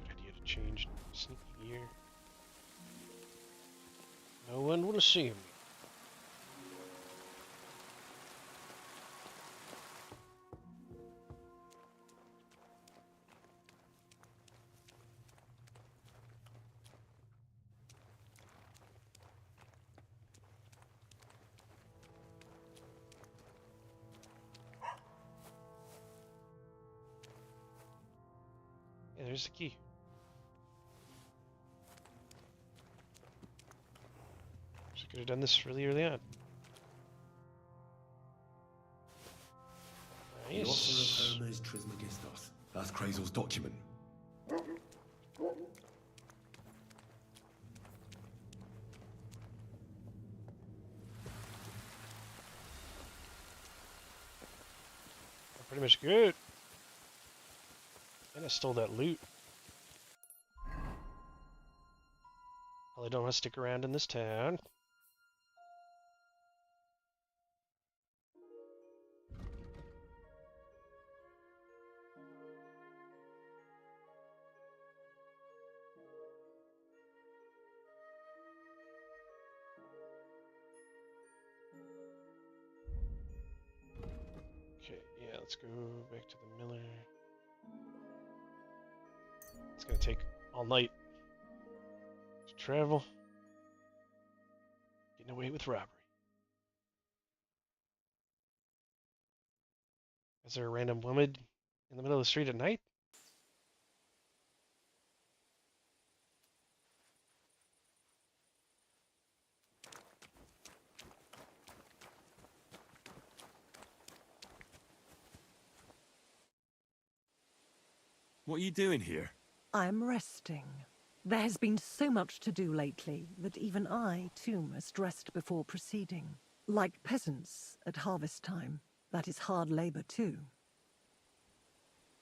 Speaker 1: Good idea to change sneaky gear. No one will see me. Yeah, there's the key. Just could have done this really early on.
Speaker 2: The offer
Speaker 1: Nice.
Speaker 2: of Hermes Trismegistos. That's Krazel's document.
Speaker 1: Pretty much good. And I stole that loot. Probably don't want to stick around in this town. Okay, yeah, let's go back to the miller. It's gonna take all night to travel. Getting away with robbery. Is there a random woman in the middle of the street at night?
Speaker 2: What are you doing here?
Speaker 6: I'm resting. There has been so much to do lately that even I, too, must rest before proceeding. Like peasants at harvest time, that is hard labor too.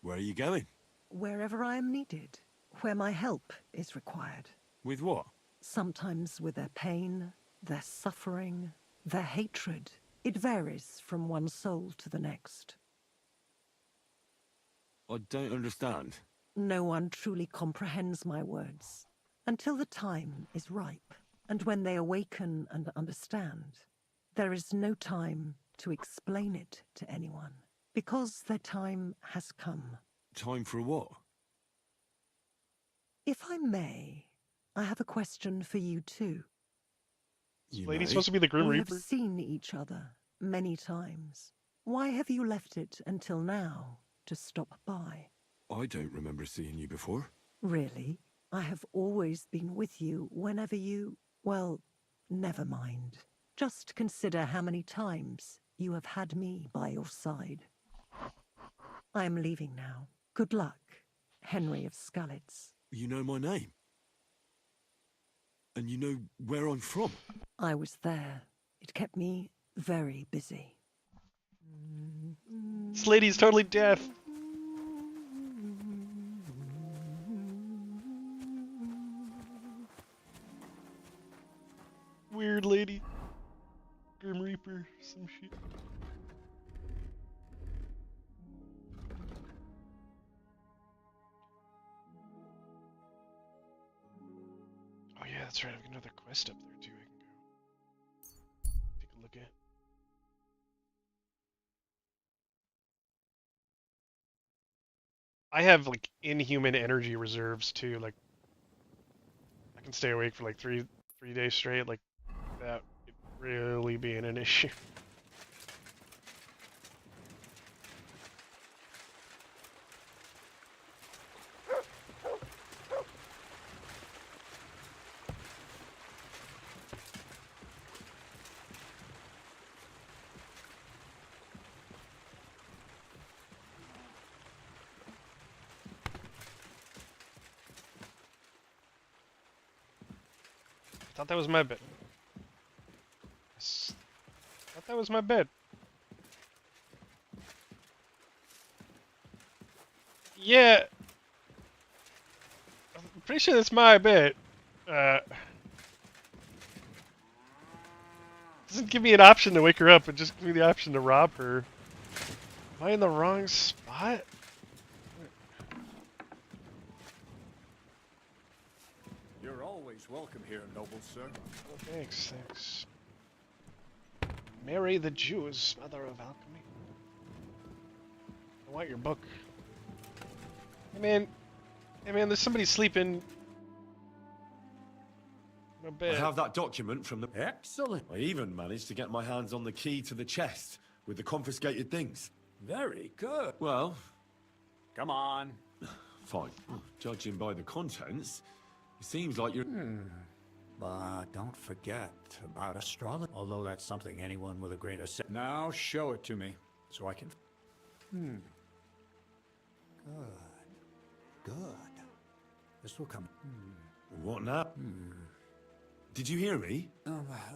Speaker 2: Where are you going?
Speaker 6: Wherever I am needed, where my help is required.
Speaker 2: With what?
Speaker 6: Sometimes with their pain, their suffering, their hatred. It varies from one soul to the next.
Speaker 2: I don't understand.
Speaker 6: No one truly comprehends my words until the time is ripe, and when they awaken and understand. There is no time to explain it to anyone, because their time has come.
Speaker 2: Time for what?
Speaker 6: If I may, I have a question for you too.
Speaker 2: You
Speaker 1: Lady's
Speaker 2: may.
Speaker 1: supposed to be the Grim
Speaker 6: We
Speaker 1: Reaper?
Speaker 6: have seen each other many times. Why have you left it until now to stop by?
Speaker 2: I don't remember seeing you before.
Speaker 6: Really? I have always been with you whenever you... Well, never mind. Just consider how many times you have had me by your side. I am leaving now. Good luck, Henry of Skalitz.
Speaker 2: You know my name. And you know where I'm from.
Speaker 6: I was there. It kept me very busy.
Speaker 1: This lady's totally deaf. Weird lady. Grim Reaper, some shit. Oh yeah, that's right, I've got another quest up there too I can go take a look at. I have like inhuman energy reserves too, like I can stay awake for like three days straight, like that would really being an issue. I thought that was my bed. I thought that was my bed. Yeah. I'm pretty sure that's my bed. Doesn't give me an option to wake her up, it just gives me the option to rob her. Am I in the wrong spot?
Speaker 7: You're always welcome here, noble sir.
Speaker 1: Oh, thanks. Mary the Jews, mother of alchemy. I want your book. Hey man, there's somebody sleeping in my bed.
Speaker 2: I have that document from the...
Speaker 4: Excellent.
Speaker 2: I even managed to get my hands on the key to the chest with the confiscated things.
Speaker 4: Very good.
Speaker 2: Well,
Speaker 10: Come on.
Speaker 2: fine. Judging by the contents, it seems like you're...
Speaker 9: But don't forget about astrology.
Speaker 10: Although that's something anyone with a grain of salt. Now show it to me, so I can.
Speaker 9: Good. This will come.
Speaker 2: What now? Did you hear me?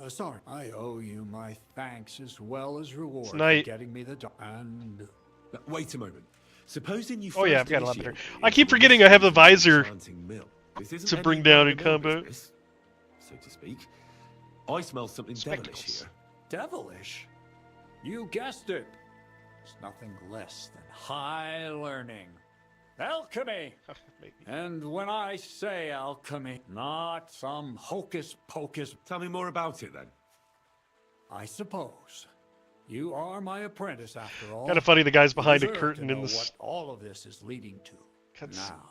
Speaker 9: Sorry.
Speaker 10: I owe you my thanks as well as reward for
Speaker 1: Tonight.
Speaker 10: getting me the and
Speaker 2: Wait a moment. Supposing you
Speaker 1: Oh yeah, I've
Speaker 2: first
Speaker 1: got a lot better.
Speaker 2: initiate
Speaker 1: I keep forgetting I have the visor
Speaker 2: enchanting mill. This isn't
Speaker 1: to
Speaker 2: any
Speaker 1: bring down in
Speaker 2: run-of-the-mill
Speaker 1: combat.
Speaker 2: business, so to speak. I smell something devilish
Speaker 1: Spectacles.
Speaker 2: here.
Speaker 10: devilish. You guessed it. It's nothing less than high learning. Alchemy!
Speaker 1: Maybe.
Speaker 10: And when I say alchemy, not some hocus pocus,
Speaker 2: Tell me more about it then.
Speaker 10: I suppose. You are my apprentice after all.
Speaker 1: Kind of funny the guy's behind a
Speaker 10: You deserve
Speaker 1: curtain
Speaker 10: to
Speaker 1: in
Speaker 10: know
Speaker 1: this.
Speaker 10: what all of this is leading to.
Speaker 1: Cuts-
Speaker 10: Now,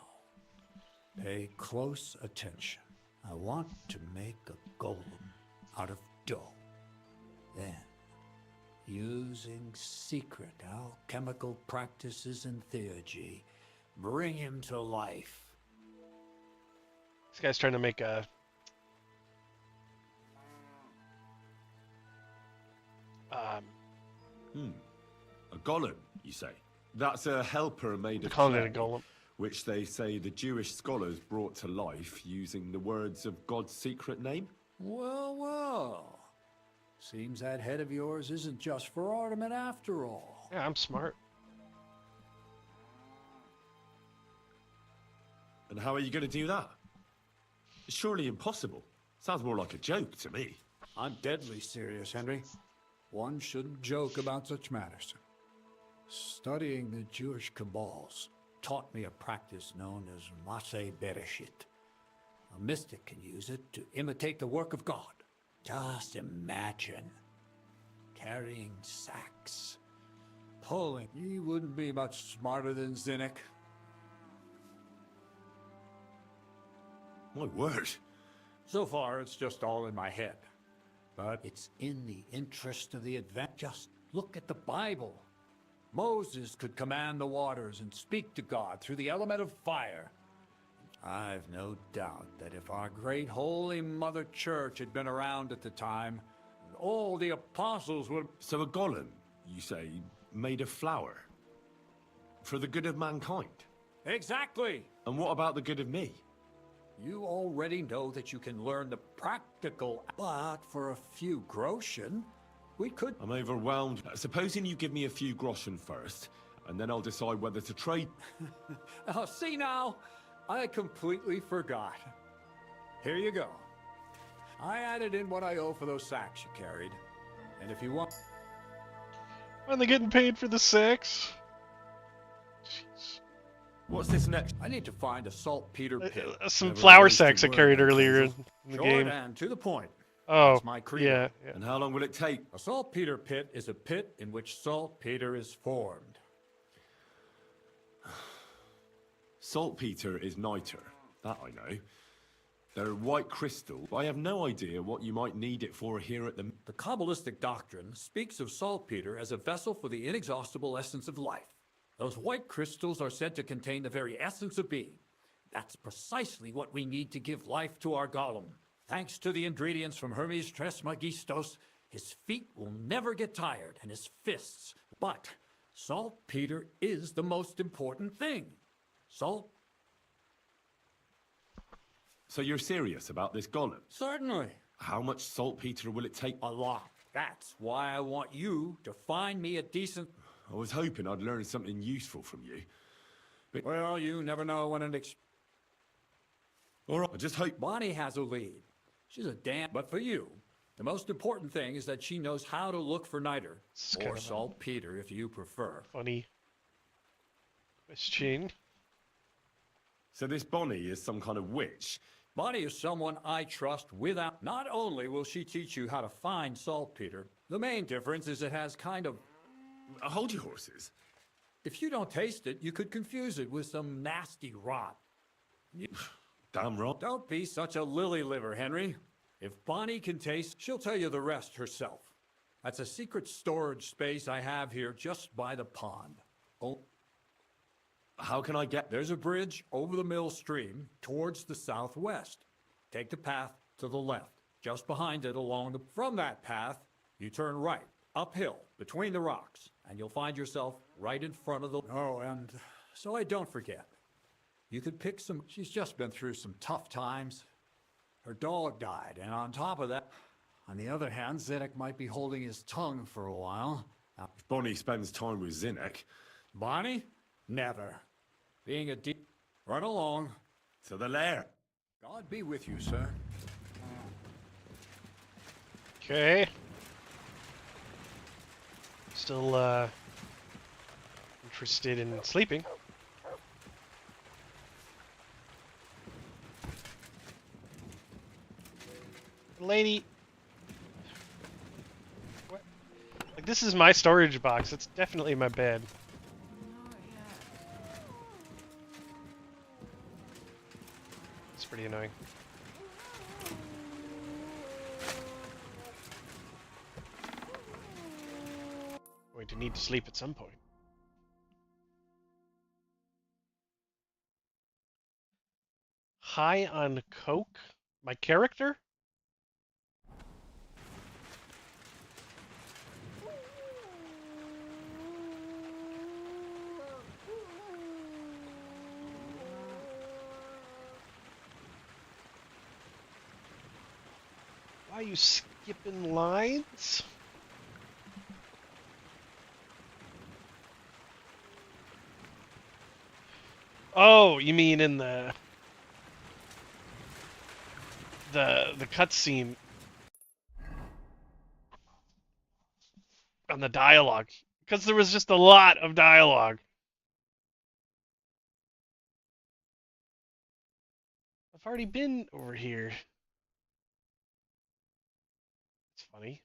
Speaker 10: pay close attention. I want to make a golem out of dough. Then, using secret alchemical practices and theurgy, bring him to life.
Speaker 1: This guy's trying to make a.
Speaker 2: A golem, you say? That's a helper made
Speaker 1: They're
Speaker 2: of
Speaker 1: calling it a
Speaker 2: clay.
Speaker 1: golem.
Speaker 2: which they say the Jewish scholars brought to life using the words of God's secret name?
Speaker 10: Well, well. Seems that head of yours isn't just for ornament after all.
Speaker 1: Yeah, I'm smart.
Speaker 2: And how are you going to do that? It's surely impossible. Sounds more like a joke to me.
Speaker 10: I'm deadly serious, Henry. One shouldn't joke about such matters. Studying the Jewish Kabbals taught me a practice known as Maseh Bereshit. A mystic can use it to imitate the work of God. Just imagine carrying sacks, pulling. He wouldn't be much smarter than Zinnik.
Speaker 2: My word.
Speaker 10: So far, it's just all in my head. But it's in the interest of the event. Just look at the Bible. Moses could command the waters and speak to God through the element of fire. I've no doubt that if our great Holy Mother Church had been around at the time, all the apostles would...
Speaker 2: So a golem, you say, made of flour? For the good of mankind?
Speaker 10: Exactly!
Speaker 2: And what about the good of me?
Speaker 10: You already know that you can learn the practical, but for a few groschen, we could...
Speaker 2: I'm overwhelmed. Supposing you give me a few groschen first, and then I'll decide whether to trade...
Speaker 10: Oh, see now? I completely forgot. Here you go. I added in what I owe for those sacks you carried. And if you want...
Speaker 1: When they getting paid for the sex? Jeez.
Speaker 2: What's this next?
Speaker 10: I need to find a saltpeter pit.
Speaker 1: Some flower sacks I carried earlier in the
Speaker 10: Short
Speaker 1: game.
Speaker 10: and to the point.
Speaker 1: Oh,
Speaker 10: That's my credo.
Speaker 1: yeah.
Speaker 2: And how long will it take?
Speaker 10: A saltpeter pit is a pit in which saltpeter is formed.
Speaker 2: Saltpeter is niter. That I know. They're white crystal. I have no idea what you might need it for here at the...
Speaker 10: The Kabbalistic doctrine speaks of saltpeter as a vessel for the inexhaustible essence of life. Those white crystals are said to contain the very essence of being. That's precisely what we need to give life to our golem. Thanks to the ingredients from Hermes Trismegistos, his feet will never get tired, and his fists. But saltpeter is the most important thing. Salt.
Speaker 2: So you're serious about this golem?
Speaker 10: Certainly.
Speaker 2: How much saltpeter will it take?
Speaker 10: A lot. That's why I want you to find me a decent...
Speaker 2: I was hoping I'd learn something useful from you. But...
Speaker 10: Well, you never know when an
Speaker 2: All right, I just hope...
Speaker 10: Bonnie has a lead. She's a damn... But for you, the most important thing is that she knows how to look for niter. Or saltpeter, if you prefer.
Speaker 1: Funny question.
Speaker 2: So this Bonnie is some kind of witch?
Speaker 10: Bonnie is someone I trust without... Not only will she teach you how to find saltpeter, the main difference is it has kind of...
Speaker 2: Hold your horses.
Speaker 10: If you don't taste it, you could confuse it with some nasty rot.
Speaker 2: Damn right.
Speaker 10: Don't be such a lily liver, Henry. If Bonnie can taste, she'll tell you the rest herself. That's a secret storage space I have here just by the pond. Oh.
Speaker 2: How can I get...
Speaker 10: There's a bridge over the mill stream towards the southwest. Take the path to the left. Just behind it along the... From that path, you turn right, uphill, between the rocks, and you'll find yourself right in front of the... Oh, and so I don't forget. You could pick some... She's just been through some tough times. Her dog died, and on top of that... On the other hand, Zinnik might be holding his tongue for a while. Now,
Speaker 2: if Bonnie spends time with Zinnik...
Speaker 10: Bonnie? Never. Being a deep... Run along.
Speaker 2: To the lair.
Speaker 10: God be with you, sir.
Speaker 1: Okay. Still, interested in sleeping. Lady. What? Like, this is my storage box. It's definitely my bed. It's pretty annoying. Going to need to sleep at some point. High on coke? My character? Why are you skipping lines? Oh, you mean in the cutscene on the dialogue? Because there was just a lot of dialogue. I've already been over here. It's funny.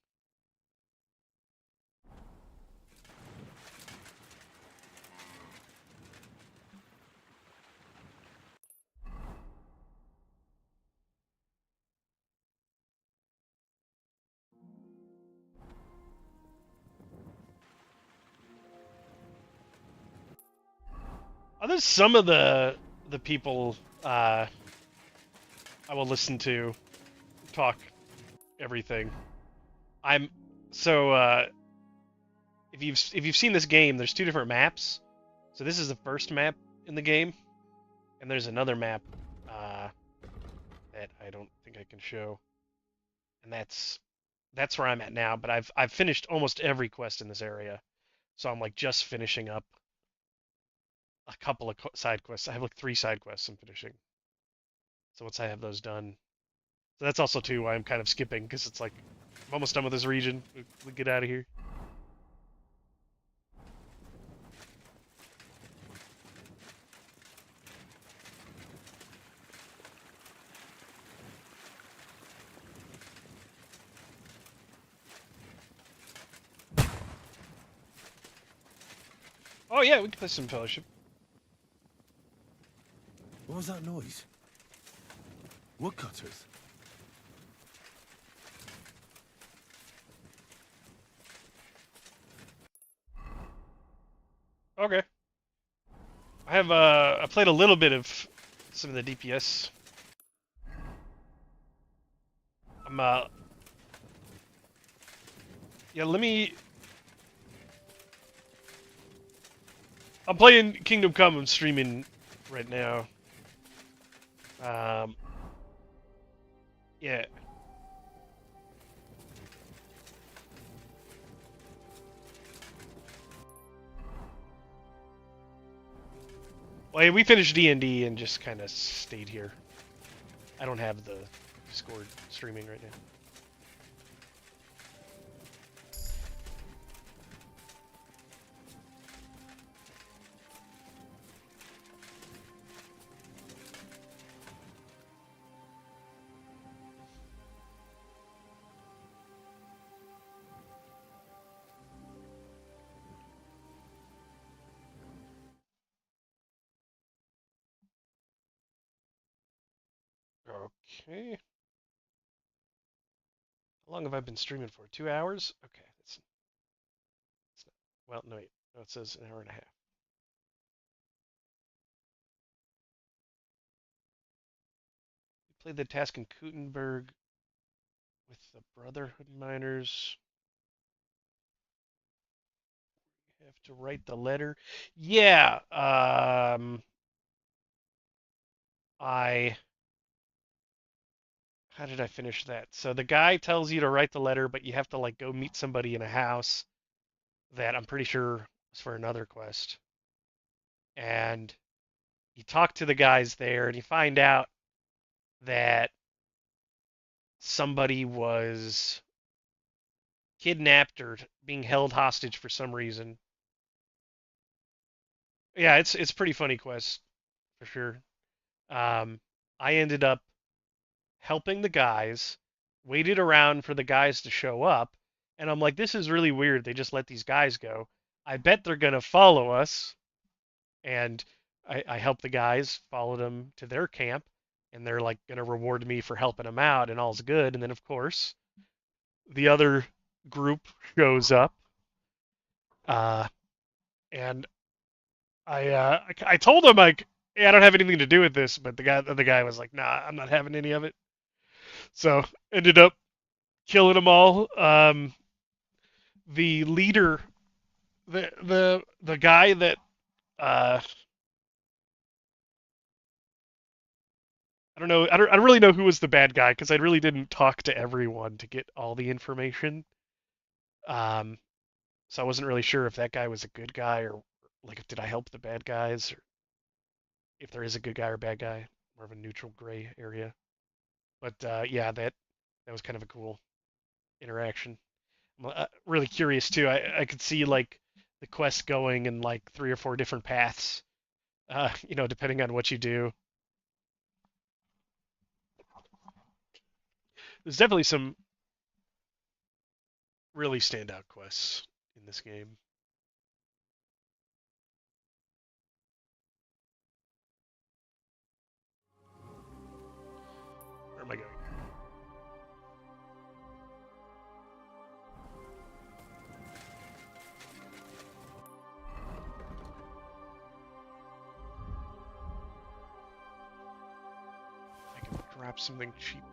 Speaker 1: Oh, there's some of the people I will listen to talk everything. I'm so if you've seen this game, there's two different maps. So this is the first map in the game, and there's another map that I don't think I can show, and that's where I'm at now. But I've finished almost every quest in this area, so I'm like just finishing up a couple of side quests. I have like 3 side quests I'm finishing. So once I have those done, so that's also too why I'm kind of skipping, because it's like I'm almost done with this region. We get out of here. Oh yeah, we can play some Fellowship.
Speaker 2: What was that noise? Woodcutters?
Speaker 1: Okay. I played a little bit of some of the DPS. Yeah, I'm playing Kingdom Come. I'm streaming right now. Yeah. Well, yeah, we finished D&D and just kind of stayed here. I don't have the Discord streaming right now. Okay. How long have I been streaming for? 2 hours? Okay. That's not, well, no, wait. No, it says an hour and a half. We played the task in Kutenberg with the Brotherhood Miners. You have to write the letter. Yeah. I How did I finish that? So the guy tells you to write the letter, but you have to like go meet somebody in a house that I'm pretty sure was for another quest. And you talk to the guys there and you find out that somebody was kidnapped or being held hostage for some reason. Yeah, it's pretty funny quest for sure. I ended up helping the guys, waited around for the guys to show up, and I'm like, this is really weird. They just let these guys go. I bet they're gonna follow us, and I helped the guys, followed them to their camp, and they're like gonna reward me for helping them out, and all's good. And then of course, the other group shows up, uh, and I told him like, hey, I don't have anything to do with this, but the other guy was like, nah, I'm not having any of it. So ended up killing them all. The leader, the guy that uh, I don't know. I don't really know who was the bad guy because I really didn't talk to everyone to get all the information. Um, so I wasn't really sure if that guy was a good guy or like did I help the bad guys or if there is a good guy or bad guy, more of a neutral gray area. But yeah, that was kind of a cool interaction. I'm really curious too. I could see like the quest going in like 3 or 4 different paths. Depending on what you do. There's definitely some really standout quests in this game. Where am I going? I can drop something cheap.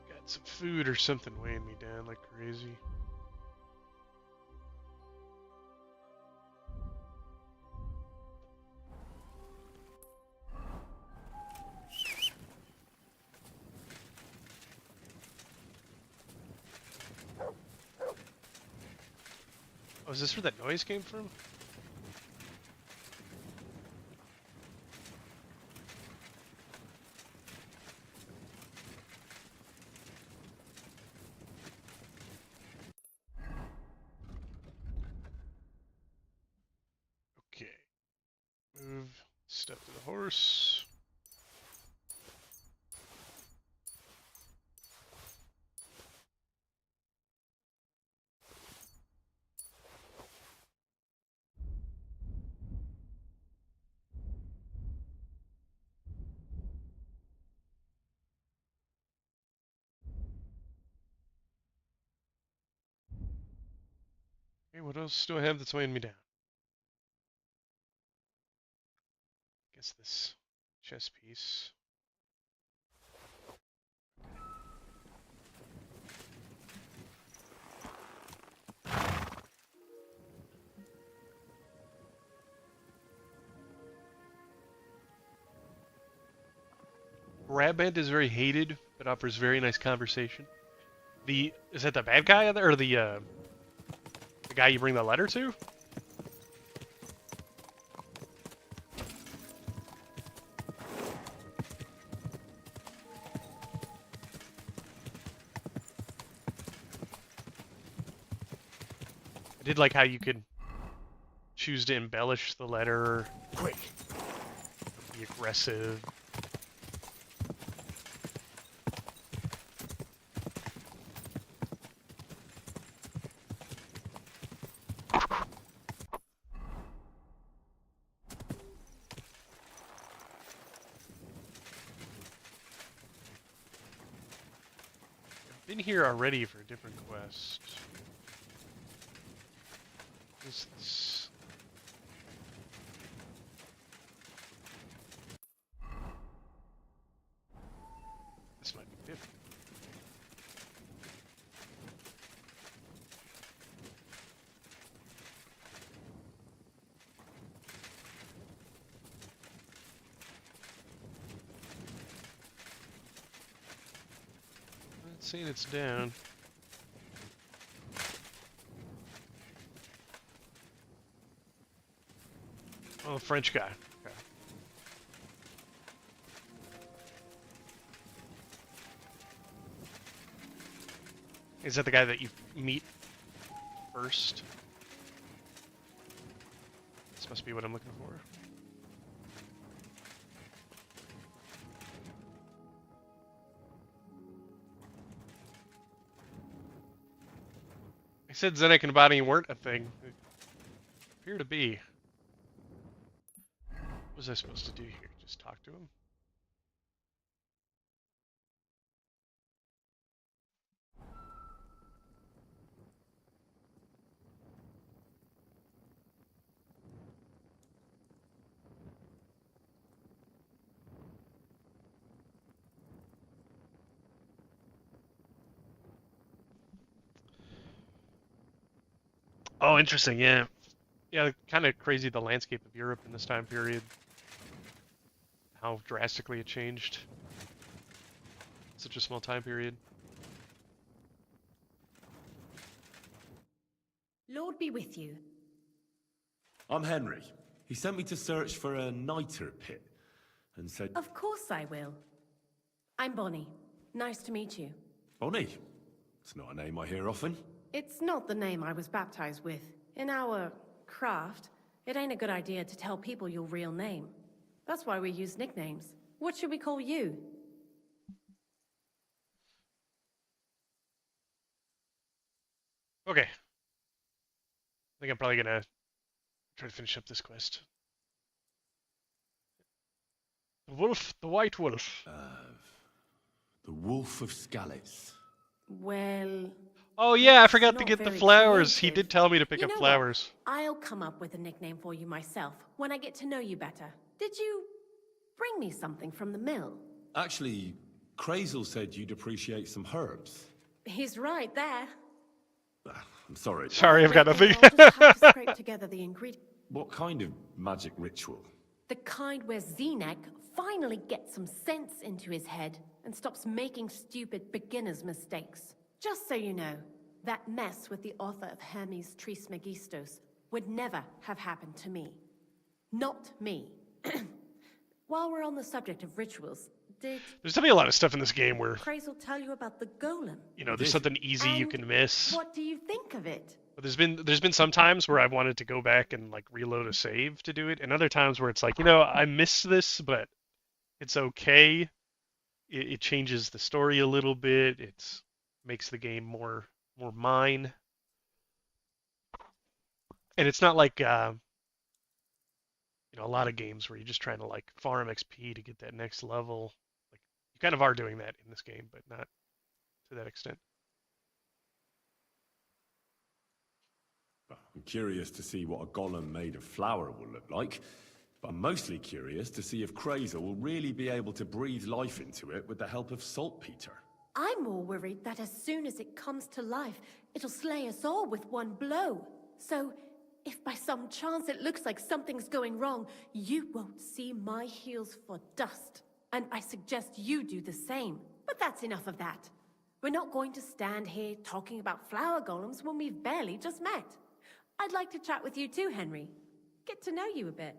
Speaker 1: Got some food or something weighing me down like crazy. Oh, is this where that noise came from? Okay. Move stuff to the horse. Okay, what else do I have that's weighing me down? Guess this chess piece. Rabbit is very hated, but offers very nice conversation. Is that the bad guy or the guy you bring the letter to? I did like how you could choose to embellish the letter,
Speaker 5: Quick!
Speaker 1: be aggressive. I've been here already for a different quest. What is this? This might be different. Not saying it's down. Oh, the French guy. Okay. Is that the guy that you meet first? This must be what I'm looking for. I said Zenek and Bonnie weren't a thing. They appear to be. What was I supposed to do here? Just talk to him? Oh, interesting. Yeah, yeah. Kind of crazy the landscape of Europe in this time period. How drastically it changed. Such a small time period.
Speaker 12: Lord be with you.
Speaker 2: I'm Henry. He sent me to search for a niter pit and said...
Speaker 12: Of course I will. I'm Bonnie. Nice to meet you.
Speaker 2: Bonnie? It's not a name I hear often.
Speaker 12: It's not the name I was baptized with. In our craft, it ain't a good idea to tell people your real name. That's why we use nicknames. What should we call you?
Speaker 1: Okay. I think I'm probably gonna try to finish up this quest. The wolf, the white wolf.
Speaker 2: The Wolf of Skalitz.
Speaker 12: Well...
Speaker 1: Oh yeah, I
Speaker 12: that's
Speaker 1: forgot to
Speaker 12: not
Speaker 1: get the
Speaker 12: very
Speaker 1: flowers. He
Speaker 12: creative.
Speaker 1: did tell me to pick
Speaker 12: You
Speaker 1: up
Speaker 12: know
Speaker 1: flowers.
Speaker 12: what? I'll come up with a nickname for you myself when I get to know you better. Did you bring me something from the mill?
Speaker 2: Actually, Krazel said you'd appreciate some herbs.
Speaker 12: He's right there.
Speaker 2: I'm sorry.
Speaker 1: Sorry, I've got nothing.
Speaker 12: I'll just have to scrape together the ingredients.
Speaker 2: What kind of magic ritual?
Speaker 12: The kind where Zenek finally gets some sense into his head and stops making stupid beginner's mistakes. Just so you know, that mess with the author of Hermes Trismegistos would never have happened to me. Not me. While we're on the subject of rituals, did
Speaker 1: There's definitely a lot of stuff in this game where,
Speaker 12: Krazel tell you about the golem?
Speaker 1: you know, there's something easy you
Speaker 12: And
Speaker 1: can miss.
Speaker 12: what do you think of it?
Speaker 1: But there's been some times where I've wanted to go back and like reload a save to do it, and other times where it's like, you know, I missed this, but it's okay. It changes the story a little bit. It makes the game more mine. And it's not like you know, a lot of games where you're just trying to like farm XP to get that next level. Like you kind of are doing that in this game, but not to that extent.
Speaker 2: I'm curious to see what a golem made of flour will look like, but I'm mostly curious to see if Krazel will really be able to breathe life into it with the help of saltpeter.
Speaker 12: I'm more worried that as soon as it comes to life, it'll slay us all with one blow. So, if by some chance it looks like something's going wrong, you won't see my heels for dust. And I suggest you do the same. But that's enough of that. We're not going to stand here talking about flower golems when we've barely just met. I'd like to chat with you too, Henry. Get to know you a bit.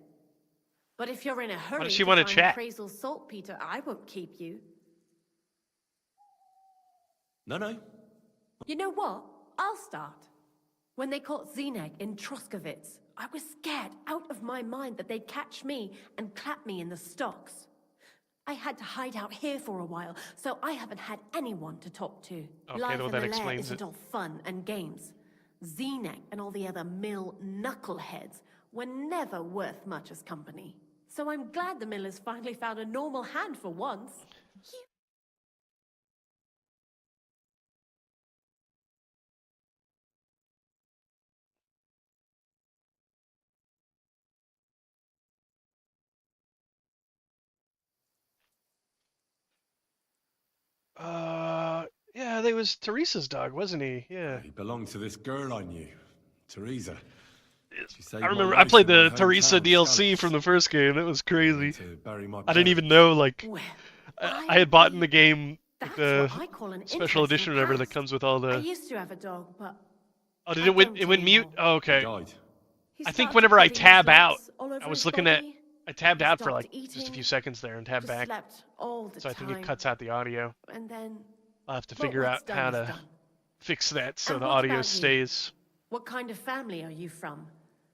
Speaker 12: But if you're in a hurry
Speaker 1: does she want to
Speaker 12: find
Speaker 1: chat?
Speaker 12: Krazel's saltpeter, I won't keep you.
Speaker 2: No.
Speaker 12: You know what? I'll start. When they caught Zenek in Troskovitz, I was scared out of my mind that they'd catch me and clap me in the stocks. I had to hide out here for a while, so I haven't had anyone to talk to.
Speaker 1: Okay,
Speaker 12: Life
Speaker 1: well,
Speaker 12: in
Speaker 1: that
Speaker 12: the lair
Speaker 1: explains
Speaker 12: isn't
Speaker 1: it.
Speaker 12: all fun and games. Zenek and all the other mill knuckleheads were never worth much as company. So I'm glad the millers finally found a normal hand for once.
Speaker 1: Yeah, that was Teresa's dog, wasn't he? Yeah.
Speaker 2: He belonged to this girl I knew, Teresa. She saved
Speaker 1: I
Speaker 2: my
Speaker 1: remember I
Speaker 2: life
Speaker 1: played
Speaker 2: in my
Speaker 1: the Teresa
Speaker 2: hometown,
Speaker 1: DLC
Speaker 2: Skalitz.
Speaker 1: from the first game. That was crazy.
Speaker 2: To bury my
Speaker 1: I didn't even
Speaker 2: parents.
Speaker 1: know, like,
Speaker 12: Well,
Speaker 1: I had bought in the game like,
Speaker 12: That's
Speaker 1: the
Speaker 12: what I call an
Speaker 1: special edition or
Speaker 12: interesting
Speaker 1: whatever that
Speaker 12: past.
Speaker 1: comes with all
Speaker 12: I
Speaker 1: the.
Speaker 12: used to have a dog, but
Speaker 1: Oh, did
Speaker 12: I
Speaker 1: it went
Speaker 12: don't
Speaker 1: mute?
Speaker 12: anymore.
Speaker 1: Oh, okay.
Speaker 2: He died.
Speaker 12: He
Speaker 1: I think
Speaker 12: started
Speaker 1: whenever I
Speaker 12: putting his
Speaker 1: tab out,
Speaker 12: legs all over
Speaker 1: I was
Speaker 12: his
Speaker 1: looking at.
Speaker 12: body.
Speaker 1: I tabbed
Speaker 12: He
Speaker 1: out for
Speaker 12: stopped
Speaker 1: like just a
Speaker 12: eating,
Speaker 1: few seconds there and tabbed
Speaker 12: just
Speaker 1: back,
Speaker 12: slept all the
Speaker 1: so I think
Speaker 12: time.
Speaker 1: it cuts out the audio.
Speaker 12: And then
Speaker 1: I'll have to
Speaker 12: but
Speaker 1: figure
Speaker 12: what's
Speaker 1: out
Speaker 12: done
Speaker 1: how
Speaker 12: is
Speaker 1: to
Speaker 12: done.
Speaker 1: fix that so
Speaker 12: And
Speaker 1: the
Speaker 12: what
Speaker 1: audio
Speaker 12: about you?
Speaker 1: stays.
Speaker 12: What kind of family are you from?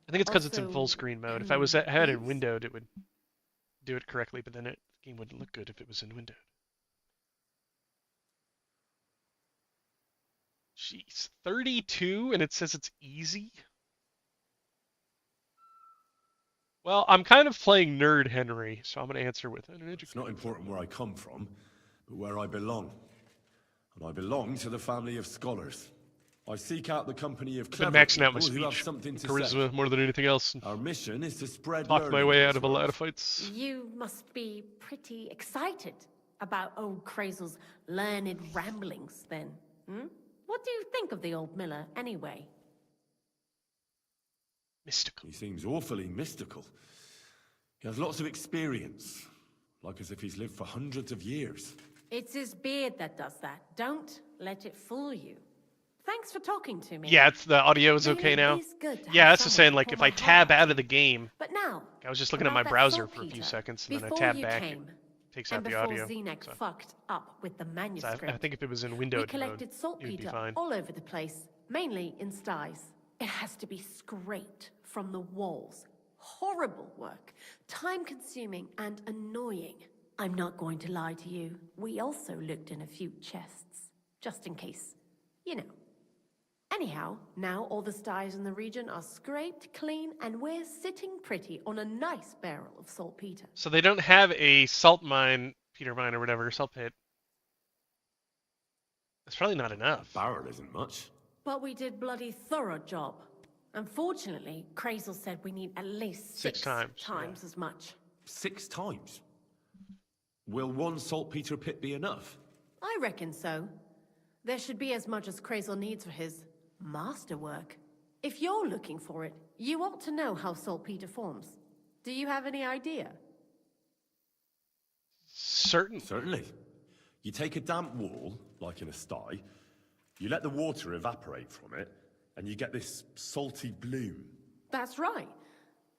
Speaker 1: I think it's because it's in
Speaker 12: Also,
Speaker 1: full screen mode. If I had it in
Speaker 12: thieves?
Speaker 1: windowed, it would do it correctly, but then the game wouldn't look good if it was in windowed. Jeez, 32 and it says it's easy? Well, I'm kind of playing Nerd Henry, so I'm going to answer with an educated.
Speaker 2: It's not important where I come from, but where I belong. And I belong to the family of scholars. I seek out the company of
Speaker 1: I've been
Speaker 2: clever
Speaker 1: maxing out my
Speaker 2: people who have
Speaker 1: speech,
Speaker 2: something to
Speaker 1: charisma
Speaker 2: say.
Speaker 1: more than anything else, and
Speaker 2: Our mission is to spread
Speaker 1: talk my
Speaker 2: learning
Speaker 1: way
Speaker 2: in
Speaker 1: out
Speaker 2: this
Speaker 1: of a lot
Speaker 2: world.
Speaker 1: of fights.
Speaker 12: You must be pretty excited about old Krazel's learned ramblings, then. Hmm? What do you think of the old miller, anyway?
Speaker 1: Mystical.
Speaker 2: He seems awfully mystical. He has lots of experience, like as if he's lived for hundreds of years.
Speaker 12: It's his beard that does that. Don't let it fool you. Thanks for talking to me.
Speaker 1: Yeah, it's the audio is okay
Speaker 12: Really
Speaker 1: now.
Speaker 12: is good to
Speaker 1: Yeah,
Speaker 12: have
Speaker 1: that's just
Speaker 12: someone
Speaker 1: saying,
Speaker 12: to
Speaker 1: like,
Speaker 12: pour
Speaker 1: if
Speaker 12: my
Speaker 1: I
Speaker 12: heart
Speaker 1: tab
Speaker 12: out
Speaker 1: out
Speaker 12: to.
Speaker 1: of the game,
Speaker 12: But now,
Speaker 1: I was just looking at
Speaker 12: about
Speaker 1: my
Speaker 12: that
Speaker 1: browser for a
Speaker 12: saltpeter.
Speaker 1: few seconds, and then I
Speaker 12: Before
Speaker 1: tab
Speaker 12: you
Speaker 1: back,
Speaker 12: came,
Speaker 1: it takes
Speaker 12: and
Speaker 1: out the
Speaker 12: before
Speaker 1: audio.
Speaker 12: Zenek
Speaker 1: So,
Speaker 12: fucked up with the
Speaker 1: I
Speaker 12: manuscript,
Speaker 1: think if it was in
Speaker 12: we
Speaker 1: windowed mode,
Speaker 12: collected
Speaker 1: it would be
Speaker 12: saltpeter
Speaker 1: fine.
Speaker 12: all over the place, mainly in styes. It has to be scraped from the walls. Horrible work, time-consuming and annoying. I'm not going to lie to you. We also looked in a few chests, just in case. You know. Anyhow, now all the styes in the region are scraped clean and we're sitting pretty on a nice barrel of saltpeter.
Speaker 1: So they don't have a salt mine, Peter mine or whatever, salt pit. That's probably not enough.
Speaker 2: Barrel isn't much.
Speaker 12: But we did bloody thorough job. Unfortunately, Crazel said we need at least
Speaker 1: Six times,
Speaker 12: as much.
Speaker 2: 6 times? Will one saltpeter pit be enough?
Speaker 12: I reckon so. There should be as much as Crazel needs for his masterwork. If you're looking for it, you ought to know how saltpeter forms. Do you have any idea?
Speaker 2: Certainly. You take a damp wall, like in a sty, you let the water evaporate from it, and you get this salty bloom.
Speaker 12: That's right.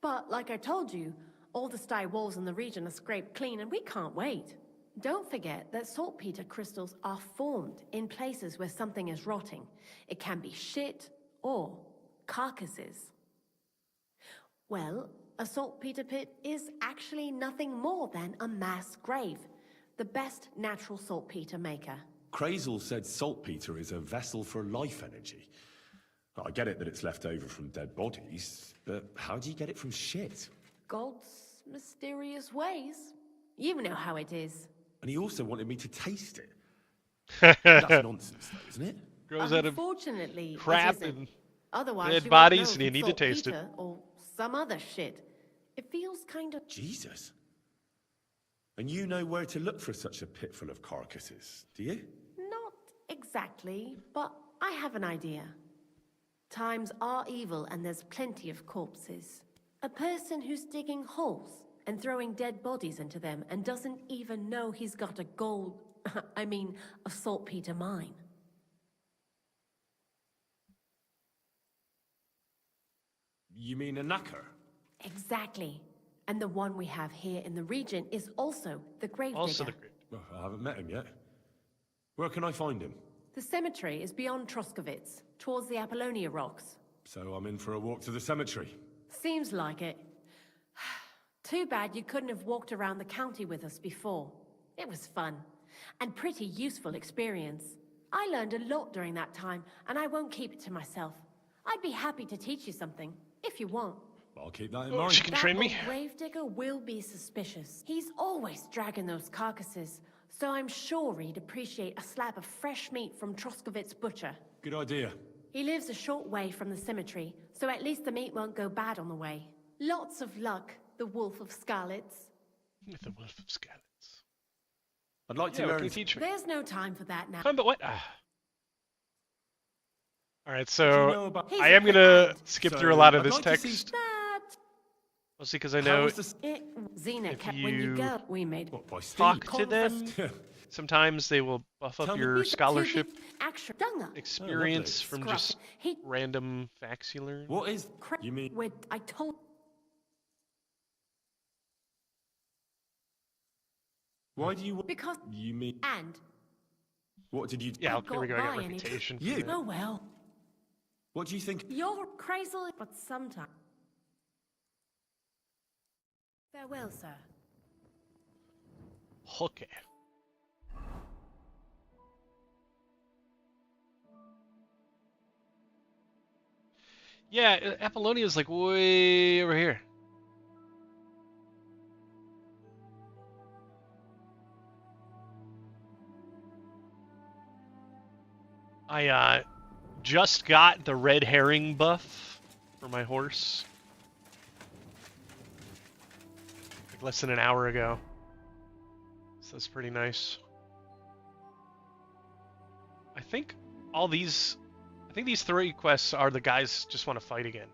Speaker 12: But like I told you, all the sty walls in the region are scraped clean and we can't wait. Don't forget that saltpeter crystals are formed in places where something is rotting. It can be shit or carcasses. Well, a saltpeter pit is actually nothing more than a mass grave. The best natural saltpeter maker.
Speaker 2: Crazel said saltpeter is a vessel for life energy. I get it that it's left over from dead bodies, but how do you get it from shit?
Speaker 12: God's mysterious ways. You know how it is.
Speaker 2: And he also wanted me to taste it. That's nonsense, though, isn't it?
Speaker 1: Grows out of
Speaker 12: Unfortunately,
Speaker 1: crap
Speaker 12: it isn't.
Speaker 1: and
Speaker 12: Otherwise,
Speaker 1: dead
Speaker 12: you
Speaker 1: bodies,
Speaker 12: won't know
Speaker 1: and you
Speaker 12: if
Speaker 1: need to taste it.
Speaker 12: saltpeter or some other shit. It feels kind of...
Speaker 2: Jesus. And you know where to look for such a pit full of carcasses, do you?
Speaker 12: Not exactly, but I have an idea. Times are evil and there's plenty of corpses. A person who's digging holes and throwing dead bodies into them and doesn't even know he's got a a saltpeter mine.
Speaker 2: You mean a knacker?
Speaker 12: Exactly. And the one we have here in the region is also the gravedigger.
Speaker 2: Well, I haven't met him yet. Where can I find him?
Speaker 12: The cemetery is beyond Troskovitz, towards the Apollonia rocks.
Speaker 2: So I'm in for a walk to the cemetery.
Speaker 12: Seems like it. Too bad you couldn't have walked around the county with us before. It was fun, and pretty useful experience. I learned a lot during that time, and I won't keep it to myself. I'd be happy to teach you something, if you want.
Speaker 2: I'll keep that in mind.
Speaker 1: She can train me.
Speaker 12: That gravedigger will be suspicious. He's always dragging those carcasses, so I'm sure he'd appreciate a slab of fresh meat from Troskovitz butcher.
Speaker 2: Good idea.
Speaker 12: He lives a short way from the cemetery, so at least the meat won't go bad on the way. Lots of luck, the Wolf of Scarlets.
Speaker 1: The Wolf of Scarlets.
Speaker 2: I'd like to
Speaker 1: What
Speaker 2: learn.
Speaker 1: can you teach me?
Speaker 12: There's no time for that now.
Speaker 1: But what? Alright, so
Speaker 2: know about-
Speaker 12: He's
Speaker 1: I
Speaker 12: a
Speaker 1: am
Speaker 12: good
Speaker 1: gonna
Speaker 12: lad.
Speaker 1: skip
Speaker 2: So,
Speaker 1: through a lot of
Speaker 2: I'd
Speaker 1: this
Speaker 2: like to see-
Speaker 1: text.
Speaker 12: That
Speaker 1: Mostly because I know
Speaker 12: Xena
Speaker 1: If
Speaker 12: kept when you
Speaker 1: you-
Speaker 12: go. We made
Speaker 2: What, by Steve?
Speaker 1: talk to them.
Speaker 2: Yeah.
Speaker 1: Sometimes they will buff up
Speaker 2: Tell me-
Speaker 1: your
Speaker 12: He's a
Speaker 1: scholarship
Speaker 12: two-bit action dunger.
Speaker 1: experience from
Speaker 12: Scrap.
Speaker 1: just
Speaker 12: He
Speaker 1: random facts you learn.
Speaker 2: What is...
Speaker 12: cra-
Speaker 2: You mean...
Speaker 12: with I told
Speaker 2: Why do you...
Speaker 12: because
Speaker 2: You mean...
Speaker 12: and
Speaker 2: What did you...
Speaker 1: Yeah,
Speaker 12: I
Speaker 1: there we go. I
Speaker 12: got
Speaker 1: got
Speaker 12: by any-
Speaker 1: reputation. for
Speaker 2: You?
Speaker 1: that.
Speaker 12: oh well.
Speaker 2: What do you think...
Speaker 12: You're crazy, but sometimes. Farewell, sir.
Speaker 1: Okay. Yeah, Apollonia is like way over here. I just got the red herring buff for my horse. Like less than an hour ago. So that's pretty nice. I think these 3 quests are the guys just want to fight again.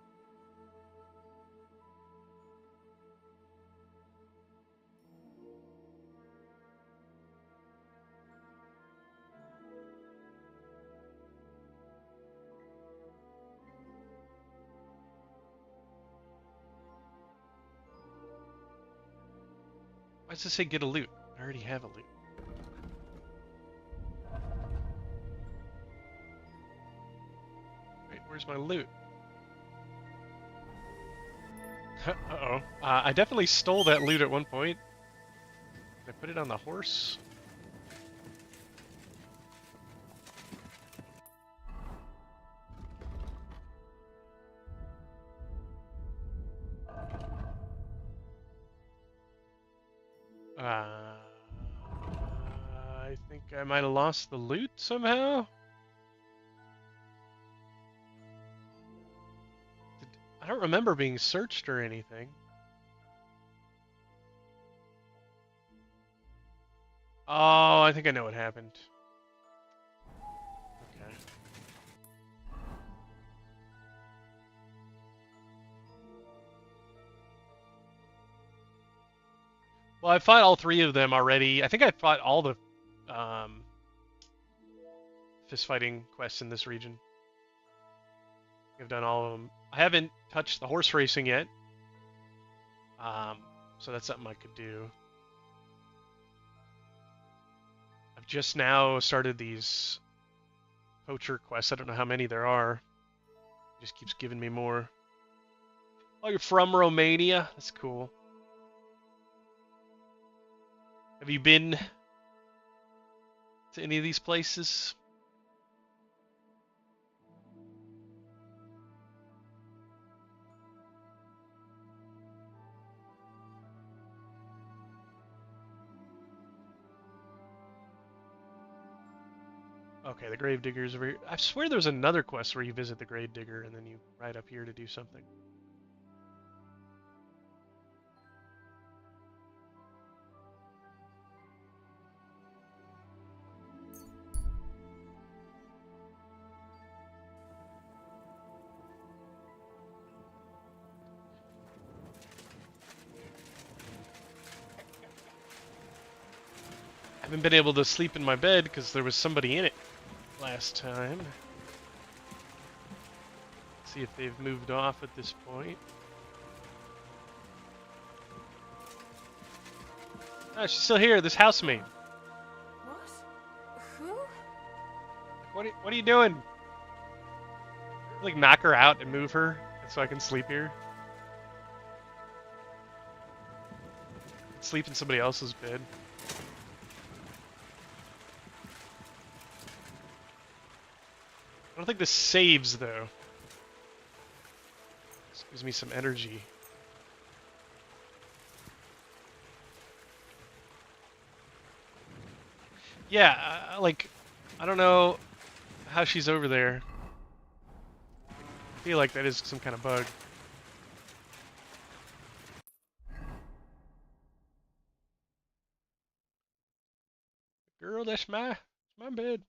Speaker 1: does it say get a loot? I already have a loot. Wait, where's my loot? Uh-oh. I definitely stole that loot at one point. Did I put it on the horse? I think I might have lost the loot somehow. I don't remember being searched or anything. Oh, I think I know what happened. Okay. Well, I fought all 3 of them already. I think I fought all the fist fighting quests in this region. I've done all of them. I haven't touched the horse racing yet. So that's something I could do. I've just now started these poacher quests. I don't know how many there are. It just keeps giving me more. Oh, you're from Romania? That's cool. Have you been to any of these places? Okay, the Gravedigger's over here. I swear there's another quest where you visit the Gravedigger and then you ride up here to do something. I haven't been able to sleep in my bed because there was somebody in it last time. See if they've moved off at this point. Oh, she's still here, this housemaid.
Speaker 13: What? Who?
Speaker 1: What are you doing? Like knock her out and move her so I can sleep here? Sleep in somebody else's bed. I don't think this saves though. This gives me some energy. Yeah, like, I don't know how she's over there. I feel like that is some kind of bug. Girl, that's my bed.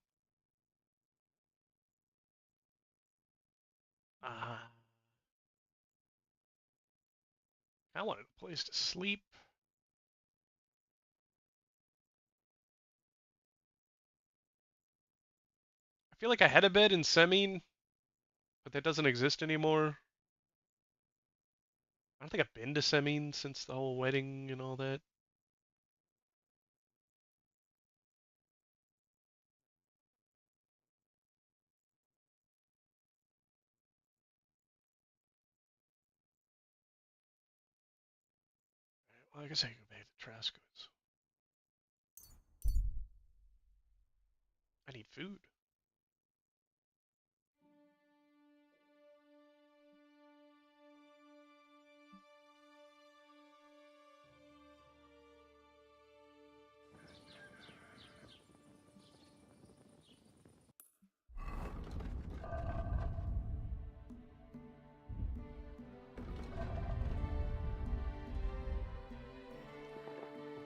Speaker 1: I wanted a place to sleep. I feel like I had a bed in Semine, but that doesn't exist anymore. I don't think I've been to Semine since the whole wedding and all that. Well, I guess I can go back to Trasco's. I need food.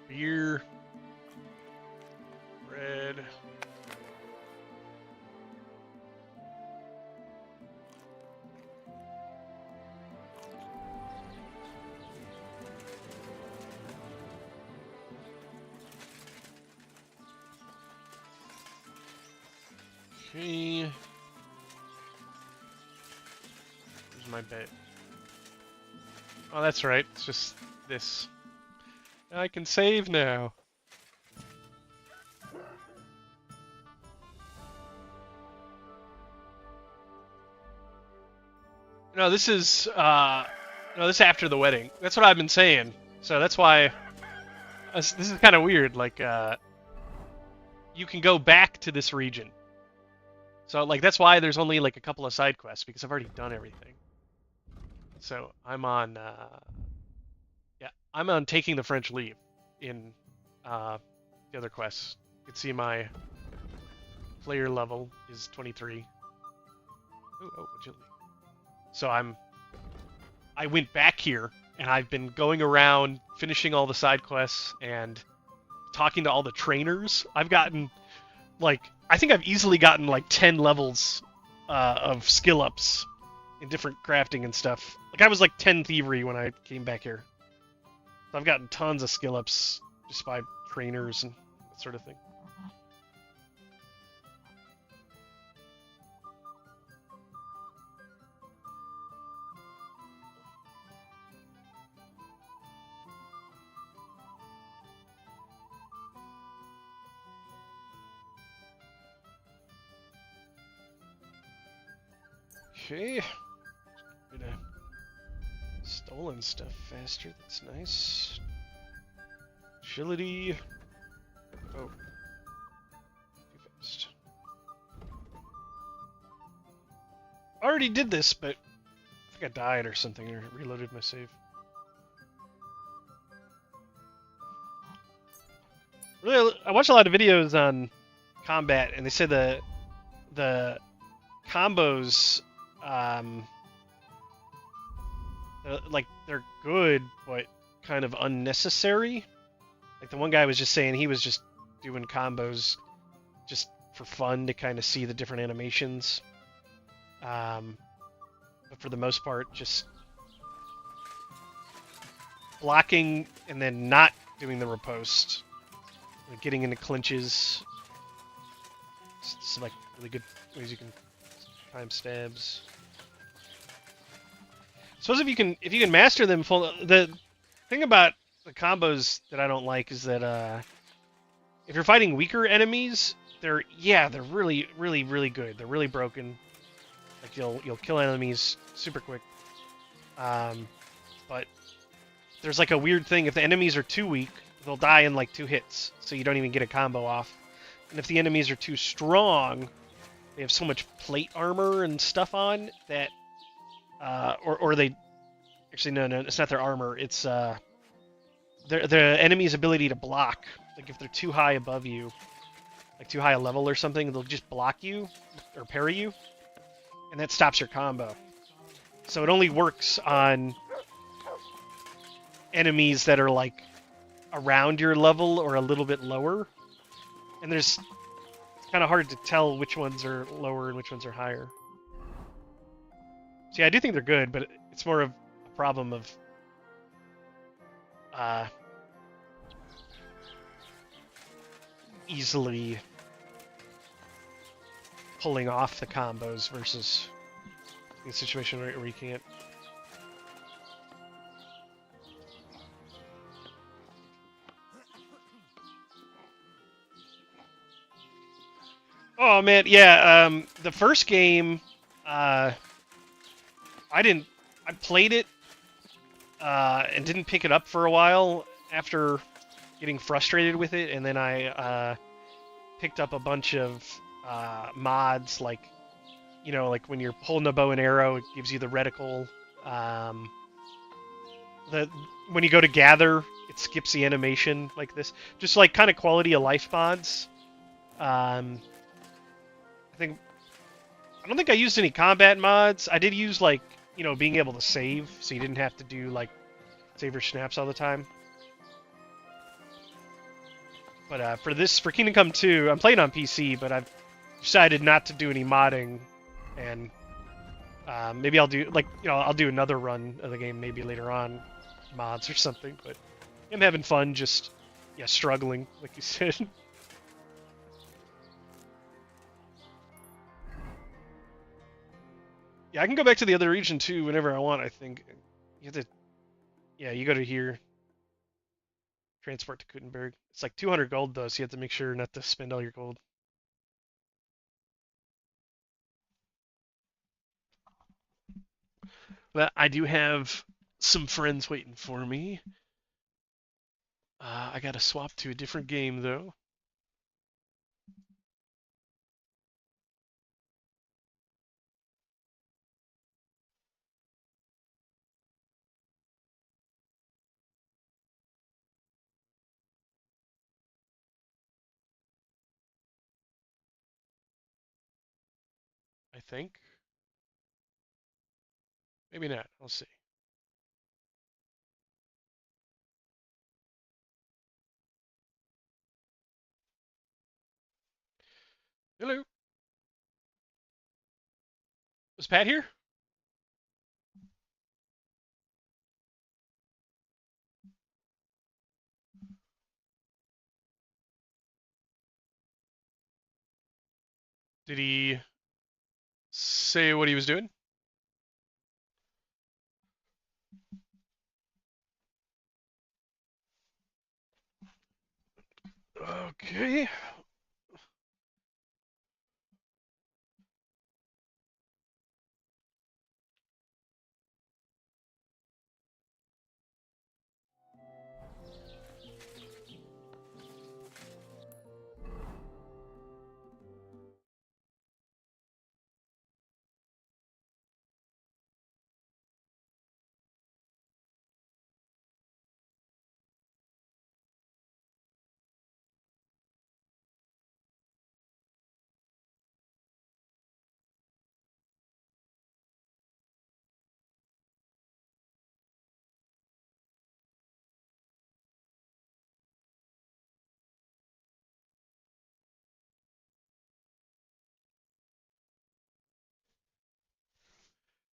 Speaker 1: Beer. Bread. Okay. Where's my bed? Oh, that's right. It's just this. I can save now. No, this is no, this is after the wedding. That's what I've been saying. So that's why this is kind of weird. Like, you can go back to this region. So like that's why there's only like a couple of side quests because I've already done everything. So I'm on, yeah, I'm on taking the French leave in the other quests. You can see my player level is 23. Oh, agility. So I went back here, and I've been going around finishing all the side quests and talking to all the trainers. I've gotten, like, I think I've easily gotten like 10 levels of skill ups in different crafting and stuff. Like I was like 10 thievery when I came back here. So I've gotten tons of skill ups just by trainers and that sort of thing. Okay. Bit of stolen stuff faster. That's nice. Agility. Oh. Too fast. I already did this, but I think I died or something, or reloaded my save. Really, I watch a lot of videos on combat, and they say the combos, like they're good, but kind of unnecessary. Like the one guy was just saying he was just doing combos just for fun to kind of see the different animations. But for the most part, just blocking and then not doing the riposte, like getting into clinches. It's like really good ways you can time stabs. I suppose if you can master them full. The thing about the combos that I don't like is that if you're fighting weaker enemies, they're really good. They're really broken. Like you'll kill enemies super quick. But there's like a weird thing. If the enemies are too weak, they'll die in like 2 hits, so you don't even get a combo off. And if the enemies are too strong, they have so much plate armor and stuff on that, or they, actually no, it's not their armor. It's the enemy's ability to block. Like if they're too high above you, like too high a level or something, they'll just block you or parry you, and that stops your combo. So it only works on enemies that are like around your level or a little bit lower, and it's kind of hard to tell which ones are lower and which ones are higher. So yeah, I do think they're good, but it's more of a problem of easily pulling off the combos versus in a situation where you can't. Oh man, yeah. The first game, I played it and didn't pick it up for a while after getting frustrated with it, and then I picked up a bunch of mods, like, you know, like when you're holding a bow and arrow, it gives you the reticle. When you go to gather, it skips the animation like this. Just like kind of quality of life mods. I don't think I used any combat mods. I did use, like, you know, being able to save, so you didn't have to do, like, save or snaps all the time. But for Kingdom Come 2, I'm playing on PC, but I've decided not to do any modding, and maybe I'll do, like, you know, I'll do another run of the game maybe later on, mods or something, but I'm having fun just, yeah, struggling, like you said. Yeah, I can go back to the other region too whenever I want, I think. You have to... Yeah, you go to here. Transport to Gutenberg. It's like 200 gold though, so you have to make sure not to spend all your gold. But I do have some friends waiting for me. I gotta swap to a different game though. I think. Maybe not. I'll see. Hello. Was Pat here? Did he say what he was doing? Okay.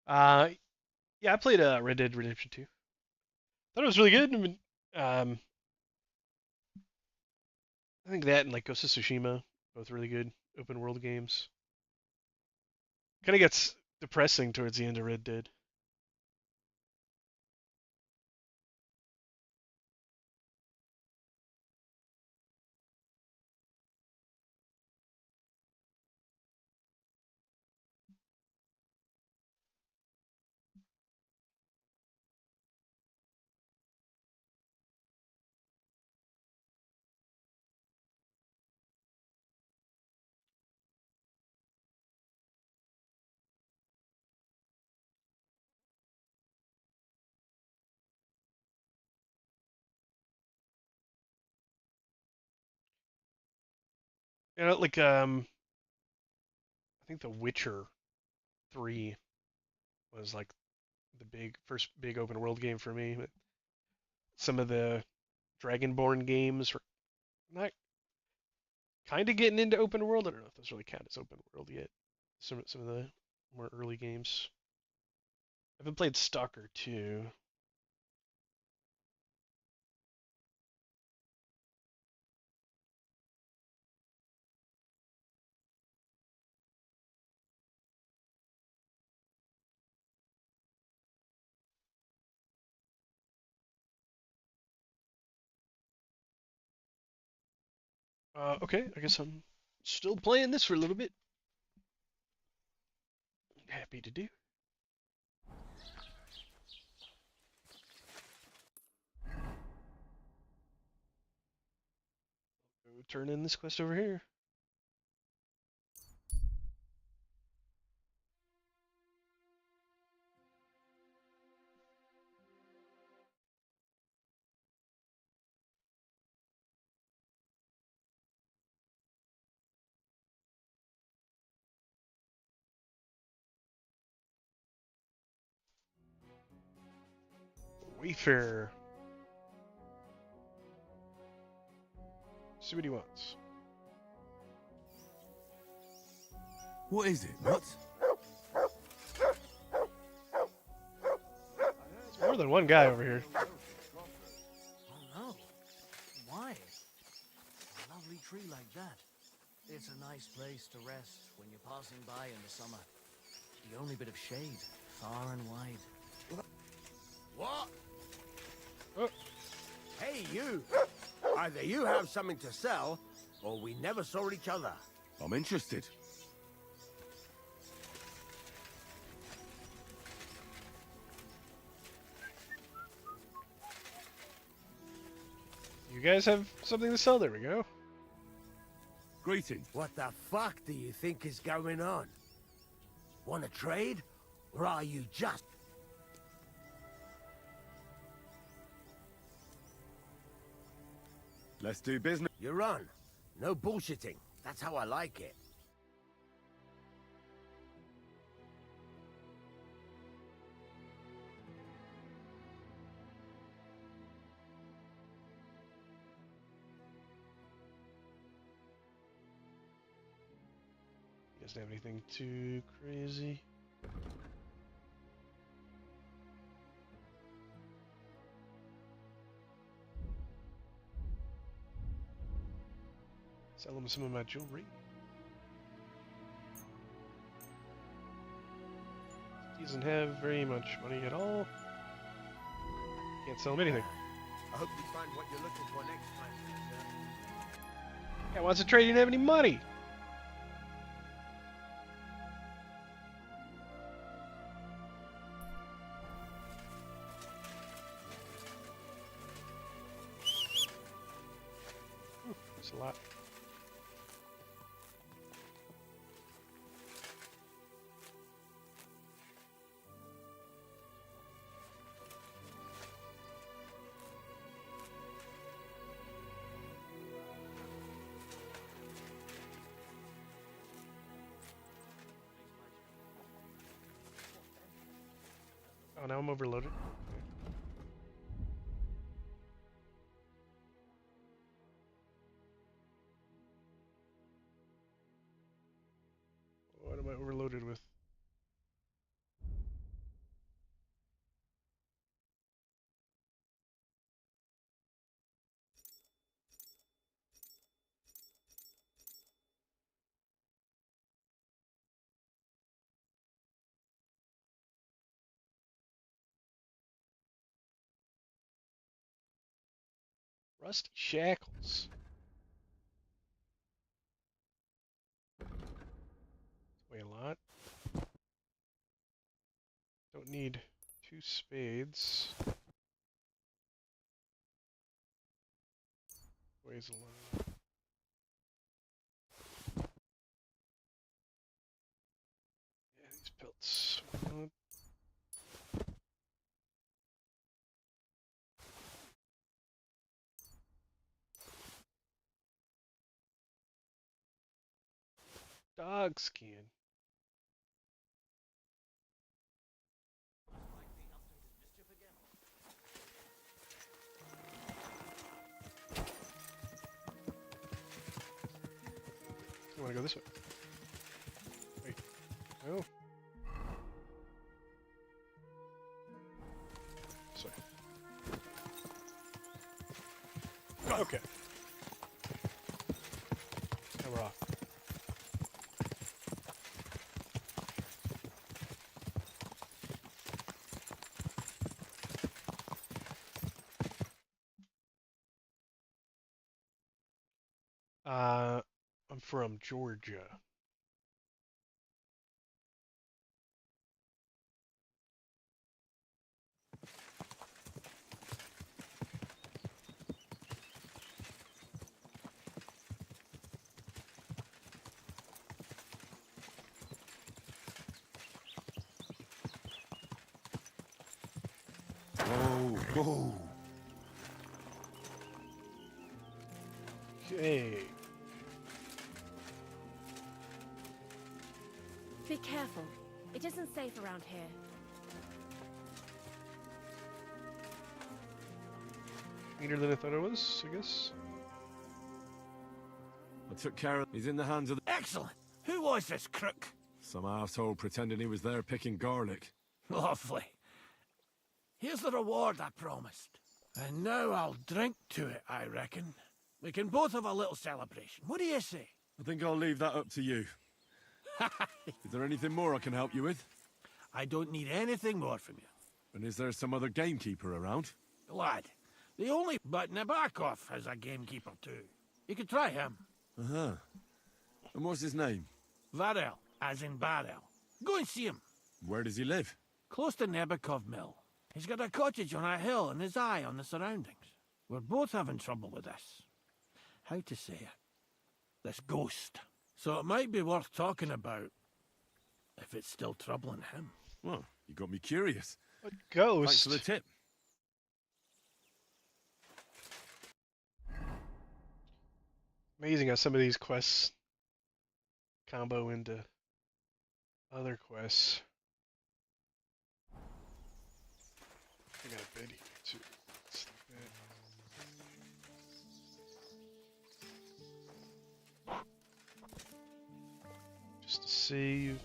Speaker 1: Uh, yeah, I played Red Dead Redemption 2. Thought it was really good. I mean, um, I think that and like Ghost of Tsushima, both really good open world games. Kind of gets depressing towards the end of Red Dead. You know, like I think The Witcher 3 was like the first big open world game for me. But some of the Dragonborn games were not kind of getting into open world. I don't know if those really count as open world yet. Some of the more early games. I haven't played Stalker 2. Okay, I guess I'm still playing this for a little bit. Happy to do. Go turn in this quest over here. Wayfarer. See what he wants.
Speaker 3: What is it? What?
Speaker 1: There's more than one guy over here.
Speaker 9: Oh no. Why? A lovely tree like that. It's a nice place to rest when you're passing by in the summer. The only bit of shade, far and wide.
Speaker 5: What?
Speaker 1: Oh.
Speaker 9: Hey, you!
Speaker 5: Either you have something to sell, or we never saw each other.
Speaker 2: I'm interested.
Speaker 1: You guys have something to sell. There we go.
Speaker 2: Greetings.
Speaker 5: What the fuck do you think is going on? Want to trade? Or are you just...
Speaker 2: Let's do business.
Speaker 5: You're on. No bullshitting. That's how I like it.
Speaker 1: He doesn't have anything too crazy. Sell him some of my jewelry. He doesn't have very much money at all. Can't sell him anything.
Speaker 5: I hope you find what you're looking for next time.
Speaker 1: Guy wants to trade, he didn't have any money. That's a lot. Oh, now I'm overloaded. What am I overloaded with? Rusty shackles. Weigh a lot. Don't need 2 spades. Weighs a lot. Yeah, these pelts. Dog skin. You want to go this way? Wait. No. This way. Okay. Now we're off. I'm from Georgia.
Speaker 2: Whoa.
Speaker 1: Okay.
Speaker 12: Be careful. It isn't safe around here.
Speaker 1: Cleaner than I thought it was, I guess.
Speaker 2: I took care of... He's in the hands of the...
Speaker 5: Excellent. Who was this crook?
Speaker 2: Some arsehole pretending he was there picking garlic.
Speaker 5: Lovely. Here's the reward I promised. And now I'll drink to it, I reckon. We can both have a little celebration. What do you say?
Speaker 2: I think I'll leave that up to you. Is there anything more I can help you with?
Speaker 5: I don't need anything more from you.
Speaker 2: And is there some other gamekeeper around?
Speaker 5: Lad,
Speaker 4: The only but Nabokov has a gamekeeper too. You could try him.
Speaker 2: Uh-huh. And what's his name?
Speaker 4: Varel, as in Barrel. Go and see him.
Speaker 2: Where does he live?
Speaker 4: Close to Nabokov Mill. He's got a cottage on a hill and his eye on the surroundings. We're both having trouble with this. How to say it? This ghost. So it might be worth talking about if it's still troubling him.
Speaker 2: Well, you got me curious.
Speaker 1: What ghost?
Speaker 2: Thanks for the tip.
Speaker 1: Amazing how some of these quests combo into other quests. I got a bed here too. It's like that. Just to save.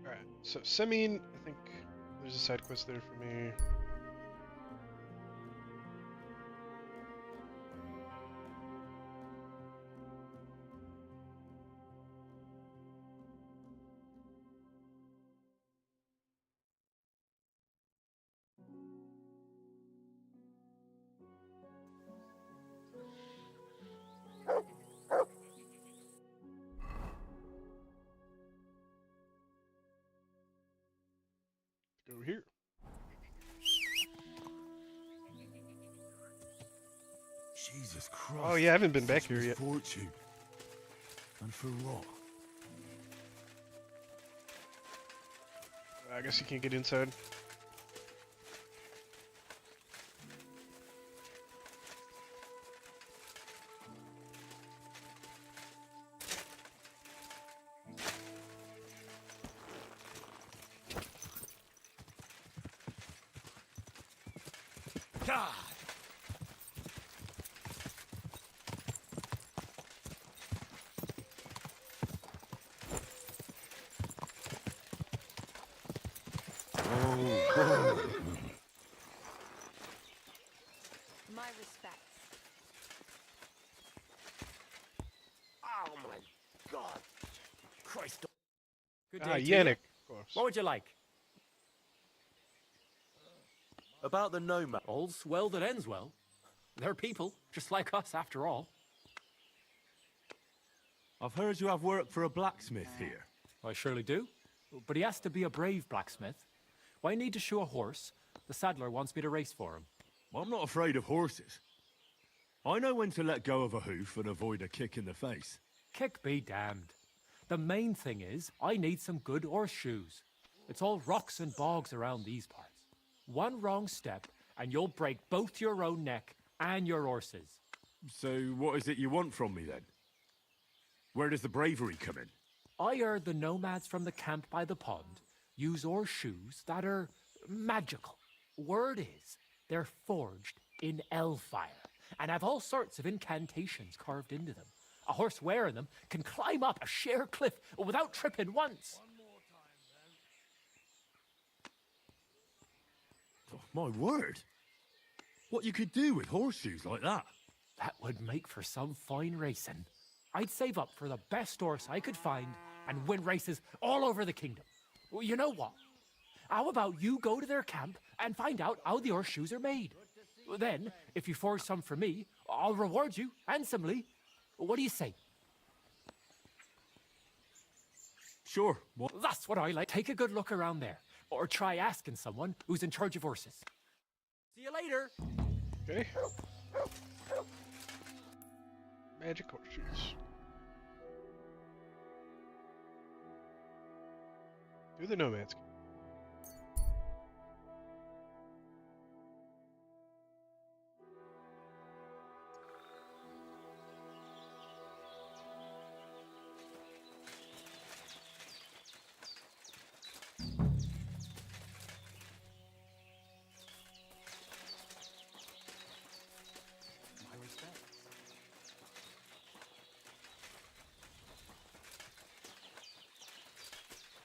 Speaker 1: Alright, so Semine, I think there's a side quest there for me. Go here.
Speaker 2: Jesus Christ.
Speaker 1: Oh yeah, I haven't been back
Speaker 2: Such
Speaker 1: here yet.
Speaker 2: misfortune. And for what?
Speaker 1: I guess you can't get inside.
Speaker 4: God!
Speaker 13: My respects.
Speaker 5: Oh my God! Christ!
Speaker 14: Good
Speaker 1: Ah,
Speaker 14: day to
Speaker 1: Yannick,
Speaker 14: you.
Speaker 1: of course.
Speaker 14: What would you like?
Speaker 15: About the nomad.
Speaker 14: All's well that ends well. They're people, just like us after all.
Speaker 7: I've heard you have work for a blacksmith here.
Speaker 14: I surely do. But he has to be a brave blacksmith. Why need to shoe a horse? The saddler wants me to race for him.
Speaker 2: Well, I'm not afraid of horses. I know when to let go of a hoof and avoid a kick in the face.
Speaker 14: Kick be damned. The main thing is, I need some good horseshoes. It's all rocks and bogs around these parts. One wrong step, and you'll break both your own neck and your horse's.
Speaker 2: So what is it you want from me then? Where does the bravery come in?
Speaker 14: I heard the nomads from the camp by the pond use horseshoes that are magical. Word is, they're forged in hellfire and have all sorts of incantations carved into them. A horse wearing them can climb up a sheer cliff without tripping once.
Speaker 2: Oh, my word! What you could do with horseshoes like that?
Speaker 14: That would make for some fine racing. I'd save up for the best horse I could find and win races all over the kingdom. Well, you know what? How about you go to their camp and find out how the horseshoes are made? Then, if you forge some for me, I'll reward you handsomely. What do you say?
Speaker 2: Sure. What?
Speaker 14: That's what I like. Take a good look around there. Or try asking someone who's in charge of horses. See you later.
Speaker 1: Okay. Magic horseshoes. Do the nomads.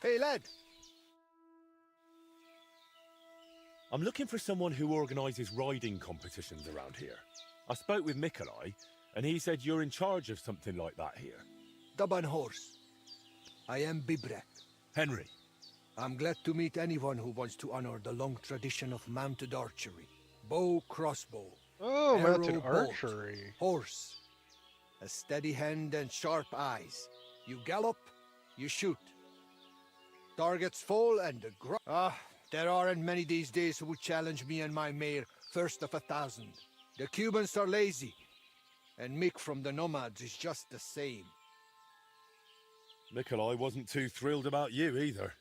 Speaker 3: Hey, lad!
Speaker 2: I'm looking for someone who organises riding competitions around here. I spoke with Mikolai, and he said you're in charge of something like that here.
Speaker 16: Daban horse. I am Bibrek.
Speaker 2: Henry.
Speaker 16: I'm glad to meet anyone who wants to honor the long tradition of mounted archery. Bow, crossbow.
Speaker 1: Oh,
Speaker 16: arrow,
Speaker 1: mounted
Speaker 16: bolt,
Speaker 1: archery.
Speaker 16: Horse. A steady hand and sharp eyes. You gallop, you shoot. Targets fall and the there aren't many these days who would challenge me and my mare, first of 1,000. The Cubans are lazy, and Mick from the Nomads is just the same.
Speaker 2: Mikolai wasn't too thrilled about you either.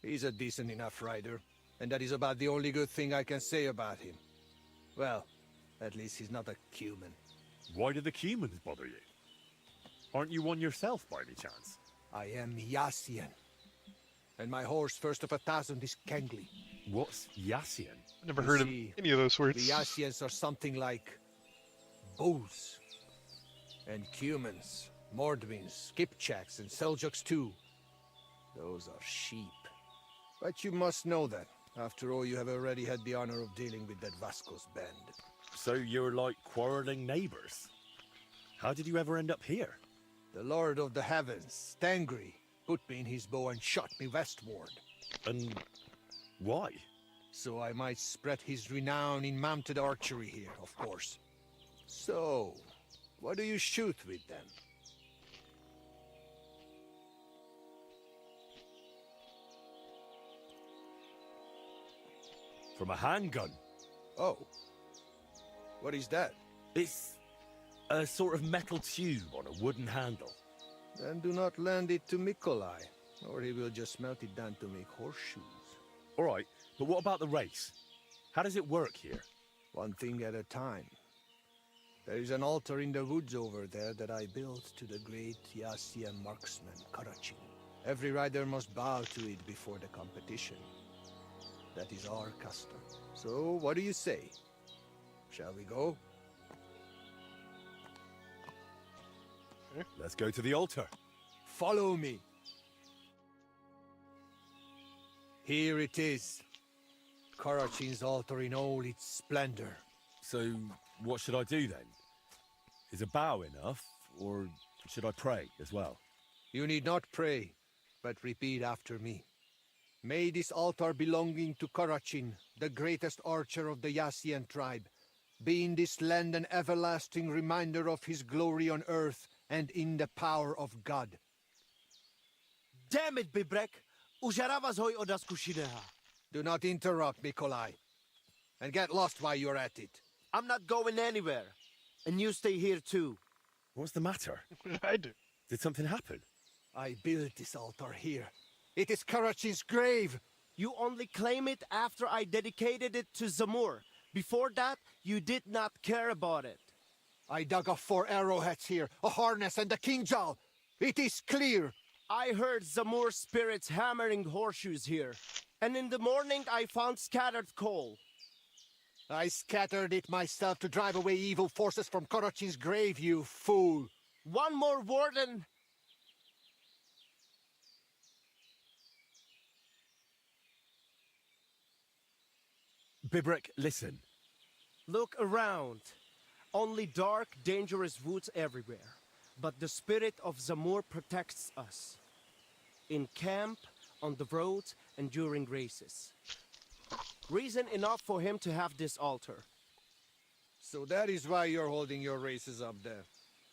Speaker 16: He's a decent enough rider, and that is about the only good thing I can say about him. Well, at least he's not a Cuman.
Speaker 2: Why do the Cumans bother you? Aren't you one yourself by any chance?
Speaker 16: I am Yassian. And my horse, first of 1,000, is Kengli.
Speaker 2: What's Yassian?
Speaker 1: Never heard of any of those words.
Speaker 16: The Yassians are something like bulls. And Cumans, Mordvins, Skipchaks, and Seljuks too. Those are sheep. But you must know that. After all, you have already had the honor of dealing with that Vasco's band.
Speaker 2: So you're like quarreling neighbours. How did you ever end up here?
Speaker 16: The Lord of the Heavens, Stangri, put me in his bow and shot me westward.
Speaker 2: And why?
Speaker 16: So I might spread his renown in mounted archery here, of course. So, what do you shoot with then?
Speaker 2: From a handgun.
Speaker 16: Oh. What is that?
Speaker 2: It's a sort of metal tube on a wooden handle.
Speaker 16: Then do not lend it to Mikolai, or he will just melt it down to make horseshoes.
Speaker 2: All right, but what about the race? How does it work here?
Speaker 16: One thing at a time. There is an altar in the woods over there that I built to the great Yassian marksman, Karachin. Every rider must bow to it before the competition. That is our custom. So, what do you say? Shall we go?
Speaker 2: Let's go to the altar.
Speaker 16: Follow me. Here it is. Karachin's altar in all its splendor.
Speaker 2: So, what should I do then? Is a bow enough, or should I pray as well?
Speaker 16: You need not pray, but repeat after me. May this altar belonging to Karachin, the greatest archer of the Yassian tribe, be in this land an everlasting reminder of his glory on earth and in the power of God.
Speaker 15: Damn it, Bibrek! Užarava zhoj od Askushineha.
Speaker 16: Do not interrupt, Mikolai. And get lost while you're at it.
Speaker 15: I'm not going anywhere. And you stay here too.
Speaker 2: What's the matter?
Speaker 1: What did I do?
Speaker 2: Did something happen?
Speaker 16: I built this altar here. It is Karachin's grave!
Speaker 15: You only claim it after I dedicated it to Zamur. Before that, you did not care about it.
Speaker 16: I dug up 4 arrowheads here, a harness and a kingjal. It is clear.
Speaker 15: I heard Zamur spirits hammering horseshoes here. And in the morning, I found scattered coal.
Speaker 16: I scattered it myself to drive away evil forces from Karachin's grave, you fool.
Speaker 15: One more word and...
Speaker 2: Bibrek, listen.
Speaker 15: Look around. Only dark, dangerous woods everywhere. But the spirit of Zamur protects us. In camp, on the road, and during races. Reason enough for him to have this altar.
Speaker 16: So that is why you're holding your races up there.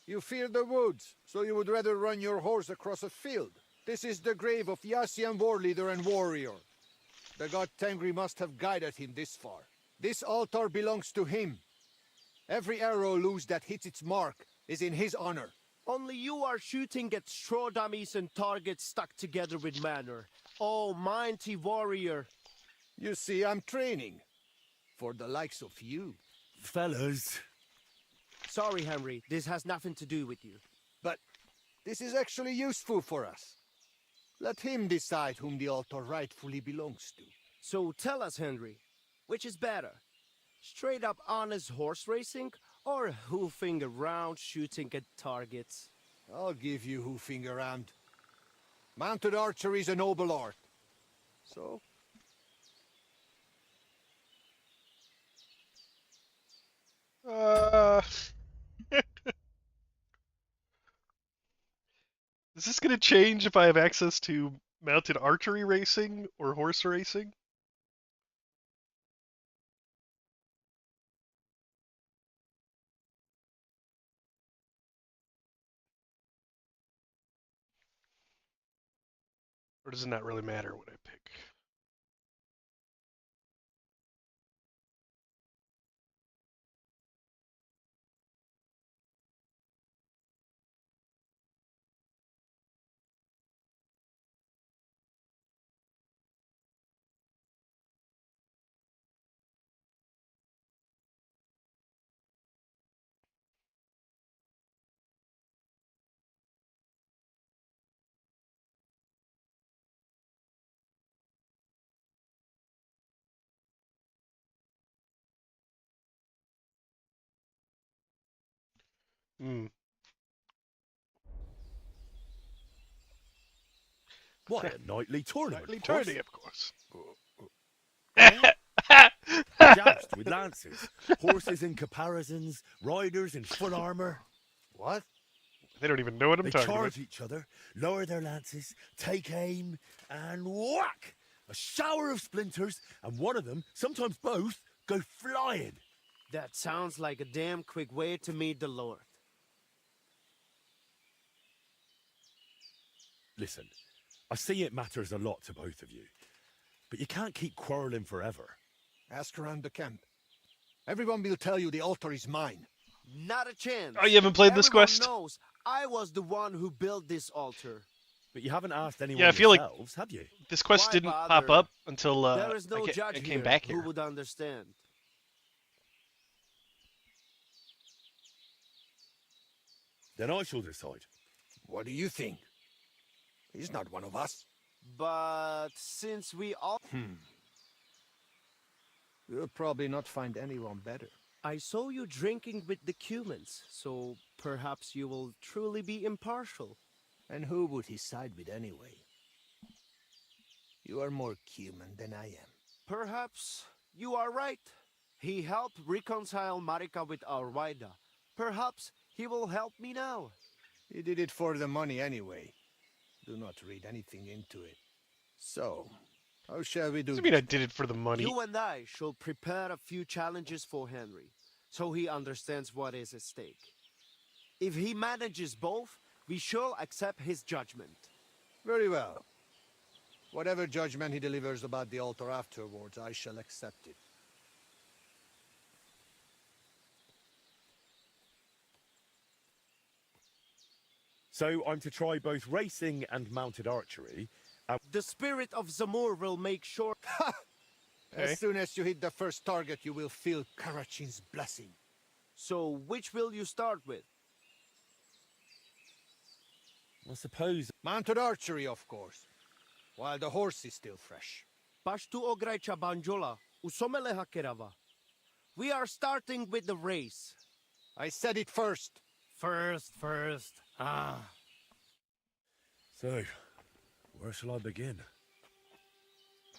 Speaker 16: You fear the woods, so you would rather run your horse across a field. This is the grave of Yassian war leader and warrior. The god Tengri must have guided him this far. This altar belongs to him. Every arrow loose that hits its mark is in his honor.
Speaker 15: Only you are shooting at straw dummies and targets stuck together with manner. Oh, mighty warrior.
Speaker 16: You see, I'm training. For the likes of you.
Speaker 2: Fellas.
Speaker 15: Sorry, Henry. This has nothing to do with you.
Speaker 16: But this is actually useful for us. Let him decide whom the altar rightfully belongs to.
Speaker 15: So tell us, Henry, which is better? Straight up honest horse racing, or hoofing around shooting at targets?
Speaker 16: I'll give you hoofing around. Mounted archery is a noble art. So?
Speaker 1: Is this going to change if I have access to mounted archery racing or horse racing? Or does it not really matter what I pick? Hmm.
Speaker 2: What a knightly tournament.
Speaker 1: Knightly
Speaker 2: of course.
Speaker 1: tourney, of course.
Speaker 2: Joust with lances, horses in caparisons, riders in full armor.
Speaker 16: What?
Speaker 1: They don't even know what I'm
Speaker 2: They
Speaker 1: talking
Speaker 2: charge
Speaker 1: about.
Speaker 2: each other, lower their lances, take aim, and whack! A shower of splinters, and one of them, sometimes both, go flying.
Speaker 15: That sounds like a damn quick way to meet the Lord.
Speaker 2: Listen, I see it matters a lot to both of you, but you can't keep quarreling forever.
Speaker 16: Ask around the camp. Everyone will tell you the altar is mine.
Speaker 15: Not a chance.
Speaker 1: Oh, you haven't played this
Speaker 15: Everyone
Speaker 1: quest?
Speaker 15: knows I was the one who built this altar.
Speaker 2: But you haven't asked anyone
Speaker 1: Yeah, I feel
Speaker 2: yourselves, have you?
Speaker 1: This quest
Speaker 15: Why
Speaker 1: didn't pop
Speaker 15: bother?
Speaker 1: up until
Speaker 15: There is no
Speaker 1: I
Speaker 15: judge
Speaker 1: came
Speaker 15: here
Speaker 1: back
Speaker 15: who
Speaker 1: here.
Speaker 15: would understand.
Speaker 2: Then I shall decide.
Speaker 16: What do you think? He's not one of us.
Speaker 15: But since we all...
Speaker 16: You'll probably not find anyone better.
Speaker 15: I saw you drinking with the Cumans, so perhaps you will truly be impartial.
Speaker 16: And who would he side with anyway? You are more Cuman than I am.
Speaker 15: Perhaps you are right. He helped reconcile Marika with Arwaida. Perhaps he will help me now.
Speaker 16: He did it for the money anyway. Do not read anything into it. So, how shall we do
Speaker 1: What do you mean I did it for the money?
Speaker 15: You and I shall prepare a few challenges for Henry, so he understands what is at stake. If he manages both, we shall accept his judgment.
Speaker 16: Very well. Whatever judgment he delivers about the altar afterwards, I shall accept it.
Speaker 2: So I'm to try both racing and mounted archery.
Speaker 15: The spirit of Zamur will make sure...
Speaker 16: As soon as you hit the first target, you will feel Karachin's blessing.
Speaker 15: So, which will you start with?
Speaker 2: I suppose...
Speaker 16: Mounted archery, of course. While the horse is still fresh.
Speaker 15: Pashtu ograjcha banjola, usomele hakerava. We are starting with the race.
Speaker 16: I said it first.
Speaker 4: First. Ah.
Speaker 2: So, where shall I begin?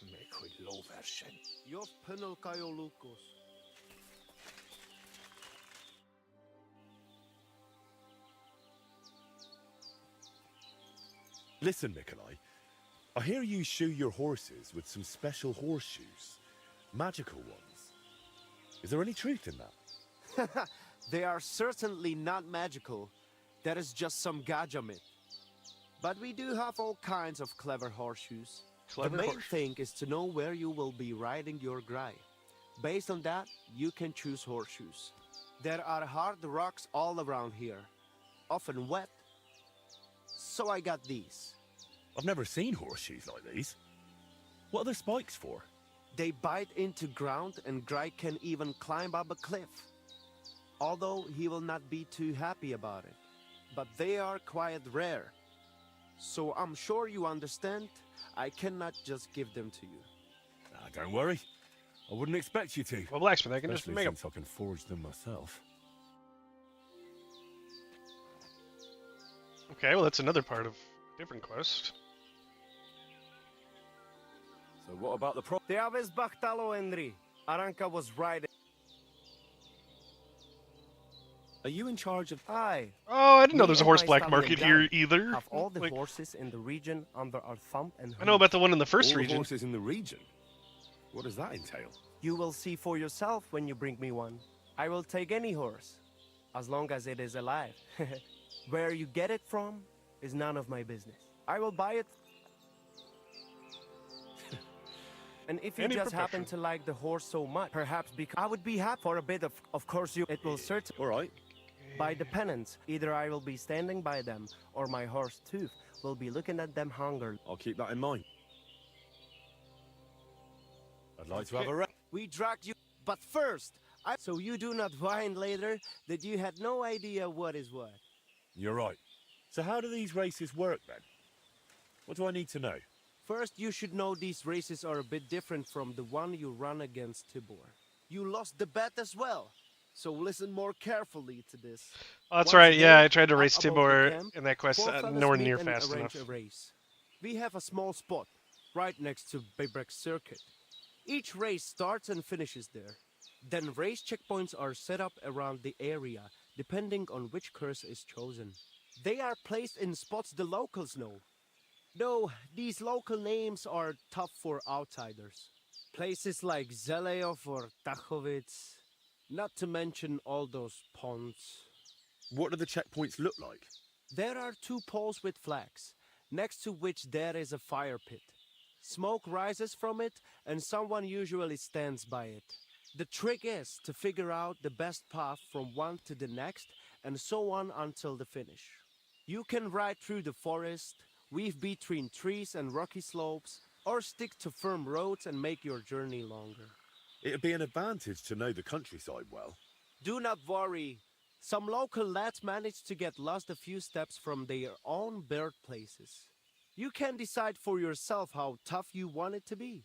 Speaker 16: Make with low version.
Speaker 15: Yos penel kayo lukos.
Speaker 2: Listen, Nikolai. I hear you shoe your horses with some special horseshoes. Magical ones. Is there any truth in that?
Speaker 15: They are certainly not magical. That is just some Gaja myth. But we do have all kinds of clever horseshoes. The main thing is to know where you will be riding your Grai. Based on that, you can choose horseshoes. There are hard rocks all around here, often wet. So I got these.
Speaker 2: I've never seen horseshoes like these. What are the spikes for?
Speaker 15: They bite into ground and Grai can even climb up a cliff. Although he will not be too happy about it. But they are quite rare. So I'm sure you understand, I cannot just give them to you.
Speaker 2: Don't worry. I wouldn't expect you to.
Speaker 1: Well, blacksmith, I can just
Speaker 2: Especially
Speaker 1: make them.
Speaker 2: since I can forge them myself.
Speaker 1: Okay, well that's another part of a different quest.
Speaker 2: So what about the pro...
Speaker 15: Te aves bachtalo Henry. Aranka was right.
Speaker 2: Are you in charge of...
Speaker 15: Aye.
Speaker 1: Oh, I didn't know
Speaker 15: Me
Speaker 1: there's a
Speaker 15: and
Speaker 1: horse
Speaker 15: my
Speaker 1: black
Speaker 15: stallion
Speaker 1: market
Speaker 15: Dan
Speaker 1: here either.
Speaker 15: Have all the
Speaker 1: Like,
Speaker 15: horses in the region under our thumb and
Speaker 1: I know about the one in the first
Speaker 2: All the
Speaker 1: region.
Speaker 2: horses in the region? What does that entail?
Speaker 15: You will see for yourself when you bring me one. I will take any horse, as long as it is alive. Where you get it from is none of my business. I will buy it. And if you
Speaker 1: Any
Speaker 15: just
Speaker 1: profession.
Speaker 15: happen to like the horse so much, perhaps because I would be happy for a bit of course it will certainly.
Speaker 2: All right.
Speaker 15: By the penance, either I will be standing by them, or my horse Tooth will be looking at them hungrily.
Speaker 2: I'll keep that in mind. I'd like to have a rest.
Speaker 15: We dragged you, but first, so you do not whine later that you had no idea what is what.
Speaker 2: You're right. So how do these races work then? What do I need to know?
Speaker 15: First, you should know these races are a bit different from the one you run against Tibor. You lost the bet as well, so listen more carefully to this.
Speaker 1: Oh, that's
Speaker 15: Once
Speaker 1: right. Yeah,
Speaker 15: again,
Speaker 1: I tried to
Speaker 15: up
Speaker 1: race
Speaker 15: above the
Speaker 1: Tibor
Speaker 15: camp,
Speaker 1: in that quest.
Speaker 15: four fellas
Speaker 1: Nowhere
Speaker 15: meet
Speaker 1: near
Speaker 15: and
Speaker 1: fast
Speaker 15: arrange
Speaker 1: enough.
Speaker 15: a race. We have a small spot right next to Baybrek Circuit. Each race starts and finishes there. Then race checkpoints are set up around the area, depending on which curse is chosen. They are placed in spots the locals know. Though these local names are tough for outsiders. Places like Zeleov or Tachovitz, not to mention all those ponds.
Speaker 2: What do the checkpoints look like?
Speaker 15: There are 2 poles with flags, next to which there is a fire pit. Smoke rises from it, and someone usually stands by it. The trick is to figure out the best path from one to the next, and so on until the finish. You can ride through the forest, weave between trees and rocky slopes, or stick to firm roads and make your journey longer.
Speaker 2: It'd be an advantage to know the countryside well.
Speaker 15: Do not worry. Some local lads managed to get lost a few steps from their own birthplaces. You can decide for yourself how tough you want it to be.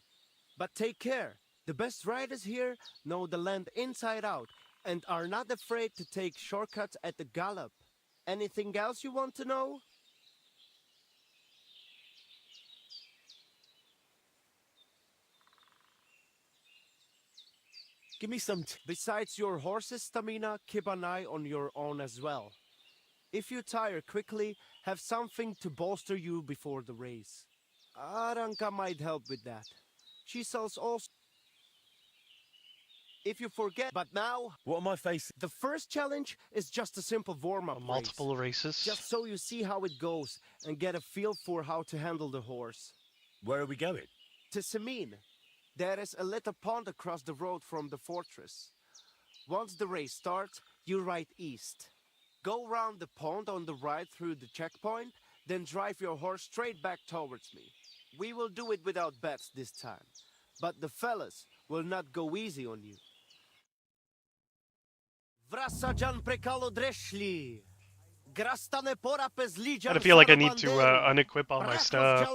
Speaker 15: But take care. The best riders here know the land inside out and are not afraid to take shortcuts at the gallop. Anything else you want to know?
Speaker 2: Give me some...
Speaker 15: Besides your horse's stamina, keep an eye on your own as well. If you tire quickly, have something to bolster you before the race. Aranka might help with that. She sells all... If you forget, but now...
Speaker 2: What am I facing?
Speaker 15: The first challenge is just a simple warm-up race.
Speaker 1: Multiple races.
Speaker 15: Just so you see how it goes and get a feel for how to handle the horse.
Speaker 2: Where are we going?
Speaker 15: To Semin. There is a little pond across the road from the fortress. Once the race starts, you ride east. Go round the pond on the right through the checkpoint, then drive your horse straight back towards me. We will do it without bets this time, but the fellas will not go easy on you. Vrasajan prekalo dreshli. Grastane pora pezlijan.
Speaker 1: I feel like I need to unequip all my stuff.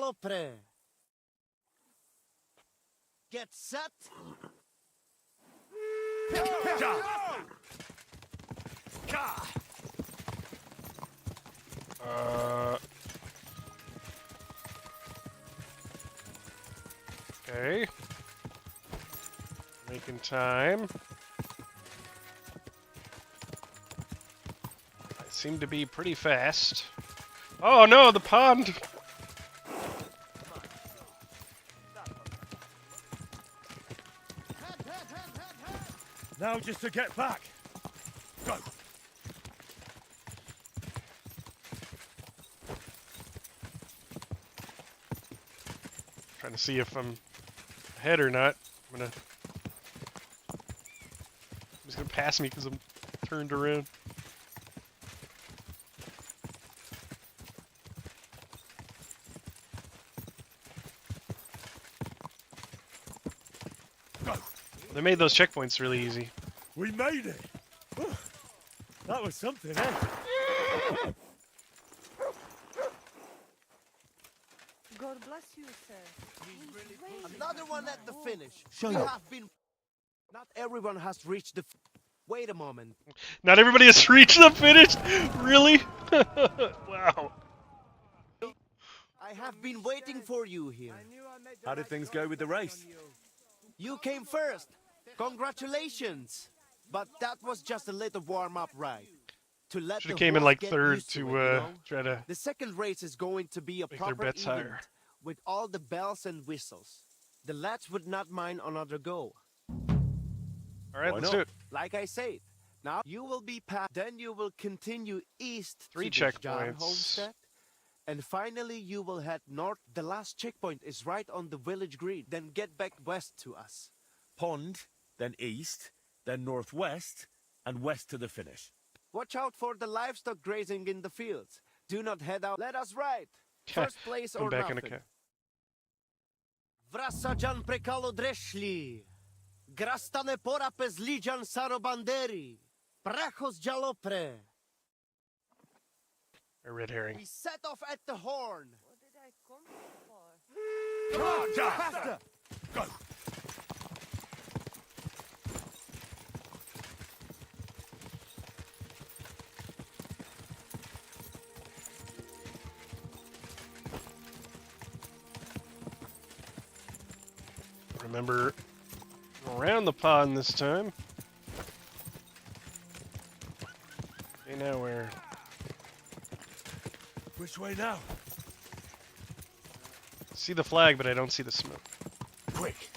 Speaker 15: Get set.
Speaker 1: Okay. Making time. I seem to be pretty fast. Oh no, the pond!
Speaker 11: Now just to get back. Go.
Speaker 1: Trying to see if I'm ahead or not. I'm just gonna pass me because I'm turned around. They made those checkpoints really easy.
Speaker 11: We made it. That was something, eh?
Speaker 6: God bless you, sir.
Speaker 15: Another one at the finish.
Speaker 16: Shut
Speaker 15: We
Speaker 16: up.
Speaker 15: have been... Not everyone has reached the... Wait a moment.
Speaker 1: Not everybody has reached the finish? Really? Wow.
Speaker 15: I have been waiting for you here.
Speaker 2: How did things go with the race?
Speaker 15: You came first. Congratulations. But that was just a little warm-up ride. To let
Speaker 1: Should have
Speaker 15: the
Speaker 1: came in
Speaker 15: horse
Speaker 1: like
Speaker 15: get
Speaker 1: third
Speaker 15: used
Speaker 1: to
Speaker 15: it, you know?
Speaker 1: try to
Speaker 15: The second race is going to be a
Speaker 1: make their
Speaker 15: proper
Speaker 1: bets
Speaker 15: event
Speaker 1: higher.
Speaker 15: with all the bells and whistles. The lads would not mind another go.
Speaker 1: All right, let's do it.
Speaker 15: Like I said, now you will be past, then you will continue east
Speaker 1: 3
Speaker 15: to the Jar
Speaker 1: checkpoints.
Speaker 15: homestead, and finally you will head north. The last checkpoint is right on the village green. Then get back west to us.
Speaker 2: Pond, then east, then northwest, and west to the finish.
Speaker 15: Watch out for the livestock grazing in the fields. Do not head out. Let us ride. First place
Speaker 1: I'm
Speaker 15: or
Speaker 1: back in
Speaker 15: nothing.
Speaker 1: a cab.
Speaker 15: Vrasajan prekalo dreszli. Grastane pora pezlijan sarobanderi. Prachos jalopre.
Speaker 1: A red herring.
Speaker 15: We set off at the horn.
Speaker 13: What did I come for?
Speaker 15: Faster!
Speaker 2: Go!
Speaker 1: Remember, around the pond this time. Okay, now where?
Speaker 2: Which way now?
Speaker 1: See the flag, but I don't see the smoke.
Speaker 2: Quick!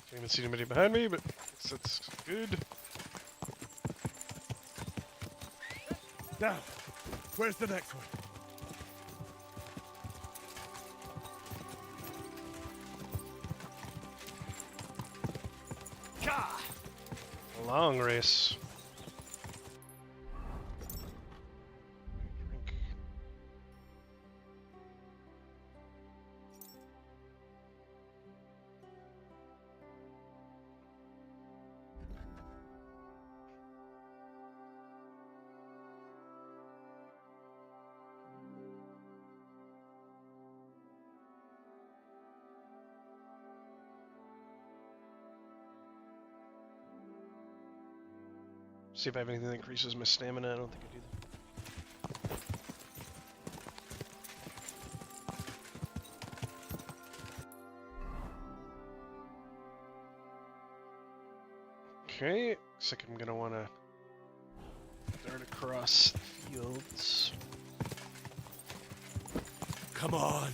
Speaker 1: Can't even see anybody behind me, but that's good.
Speaker 2: Now, where's the next one?
Speaker 1: A long race. See if I have anything that increases my stamina. I don't think I do that. Okay, looks like I'm gonna wanna dart across the fields.
Speaker 2: Come on!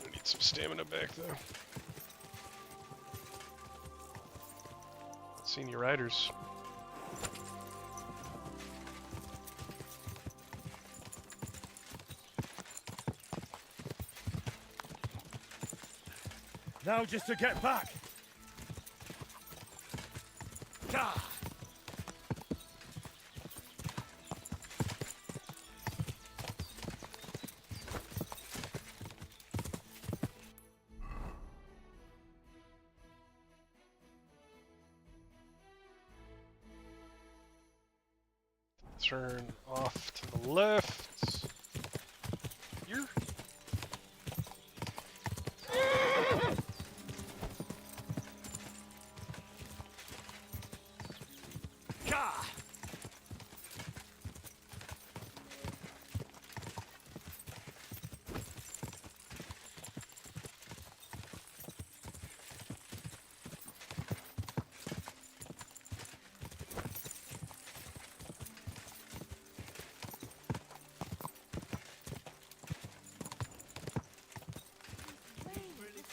Speaker 1: I need some stamina back though. Not seeing any riders.
Speaker 2: Now just to get back!
Speaker 1: Turn off to the left. Here.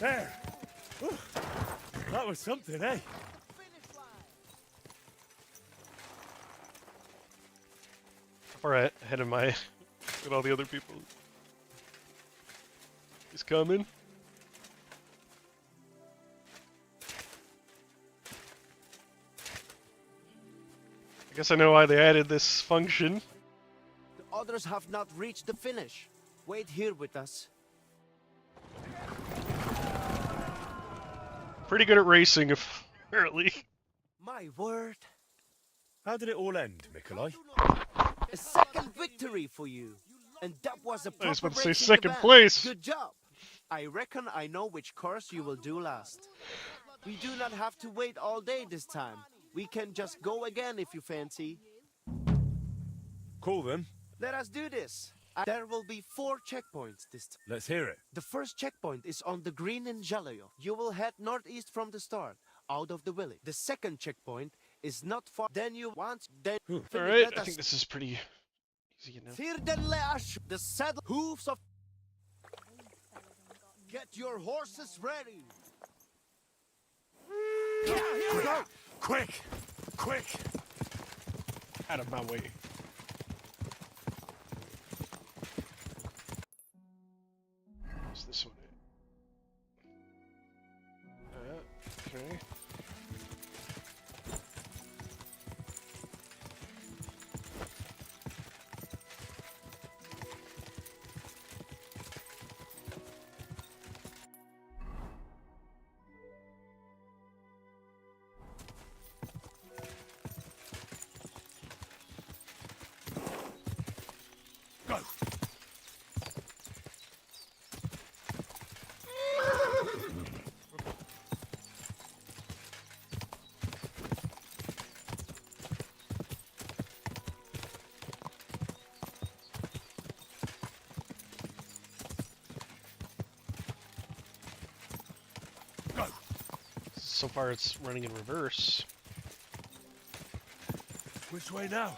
Speaker 2: There! Whew. That was something, eh?
Speaker 1: How far ahead am I with all the other people? He's coming. I guess I know why they added this function.
Speaker 15: The others have not reached the finish. Wait here with us.
Speaker 1: Pretty good at racing, apparently.
Speaker 15: My word.
Speaker 7: How did it all end, Nikolai?
Speaker 15: A second victory for you. And that was a
Speaker 1: I was
Speaker 15: proper
Speaker 1: about to say
Speaker 15: racing
Speaker 1: second
Speaker 15: event.
Speaker 1: place.
Speaker 15: Good job. I reckon I know which course you will do last. We do not have to wait all day this time. We can just go again if you fancy.
Speaker 7: Cool then.
Speaker 15: Let us do this. There will be 4 checkpoints this time.
Speaker 7: Let's hear it.
Speaker 15: The first checkpoint is on the green in Jaleo. You will head northeast from the start, out of the village. The second checkpoint is not far. Then you want...
Speaker 1: Alright, I think this is pretty easy enough.
Speaker 15: The saddle hooves of... Get your horses ready.
Speaker 11: Here we go. Quick! Quick!
Speaker 1: Out of my way. What's this one at? Okay.
Speaker 11: Go! Go!
Speaker 1: So far it's running in reverse.
Speaker 11: Which way now?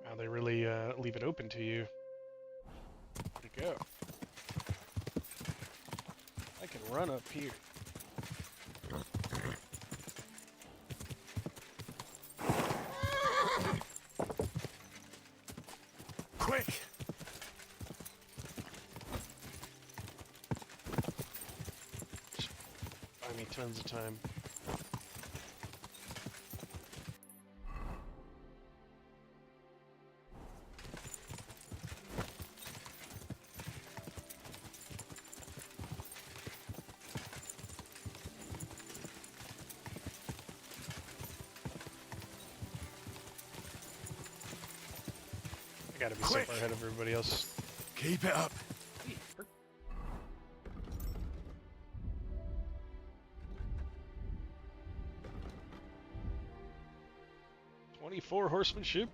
Speaker 1: Wow, they really leave it open to you. Where'd it go? I can run up here.
Speaker 11: Quick!
Speaker 1: Buy me tons of time. I gotta be so
Speaker 11: Quick!
Speaker 1: far ahead of everybody else.
Speaker 11: Keep it up.
Speaker 1: 24 horsemanship.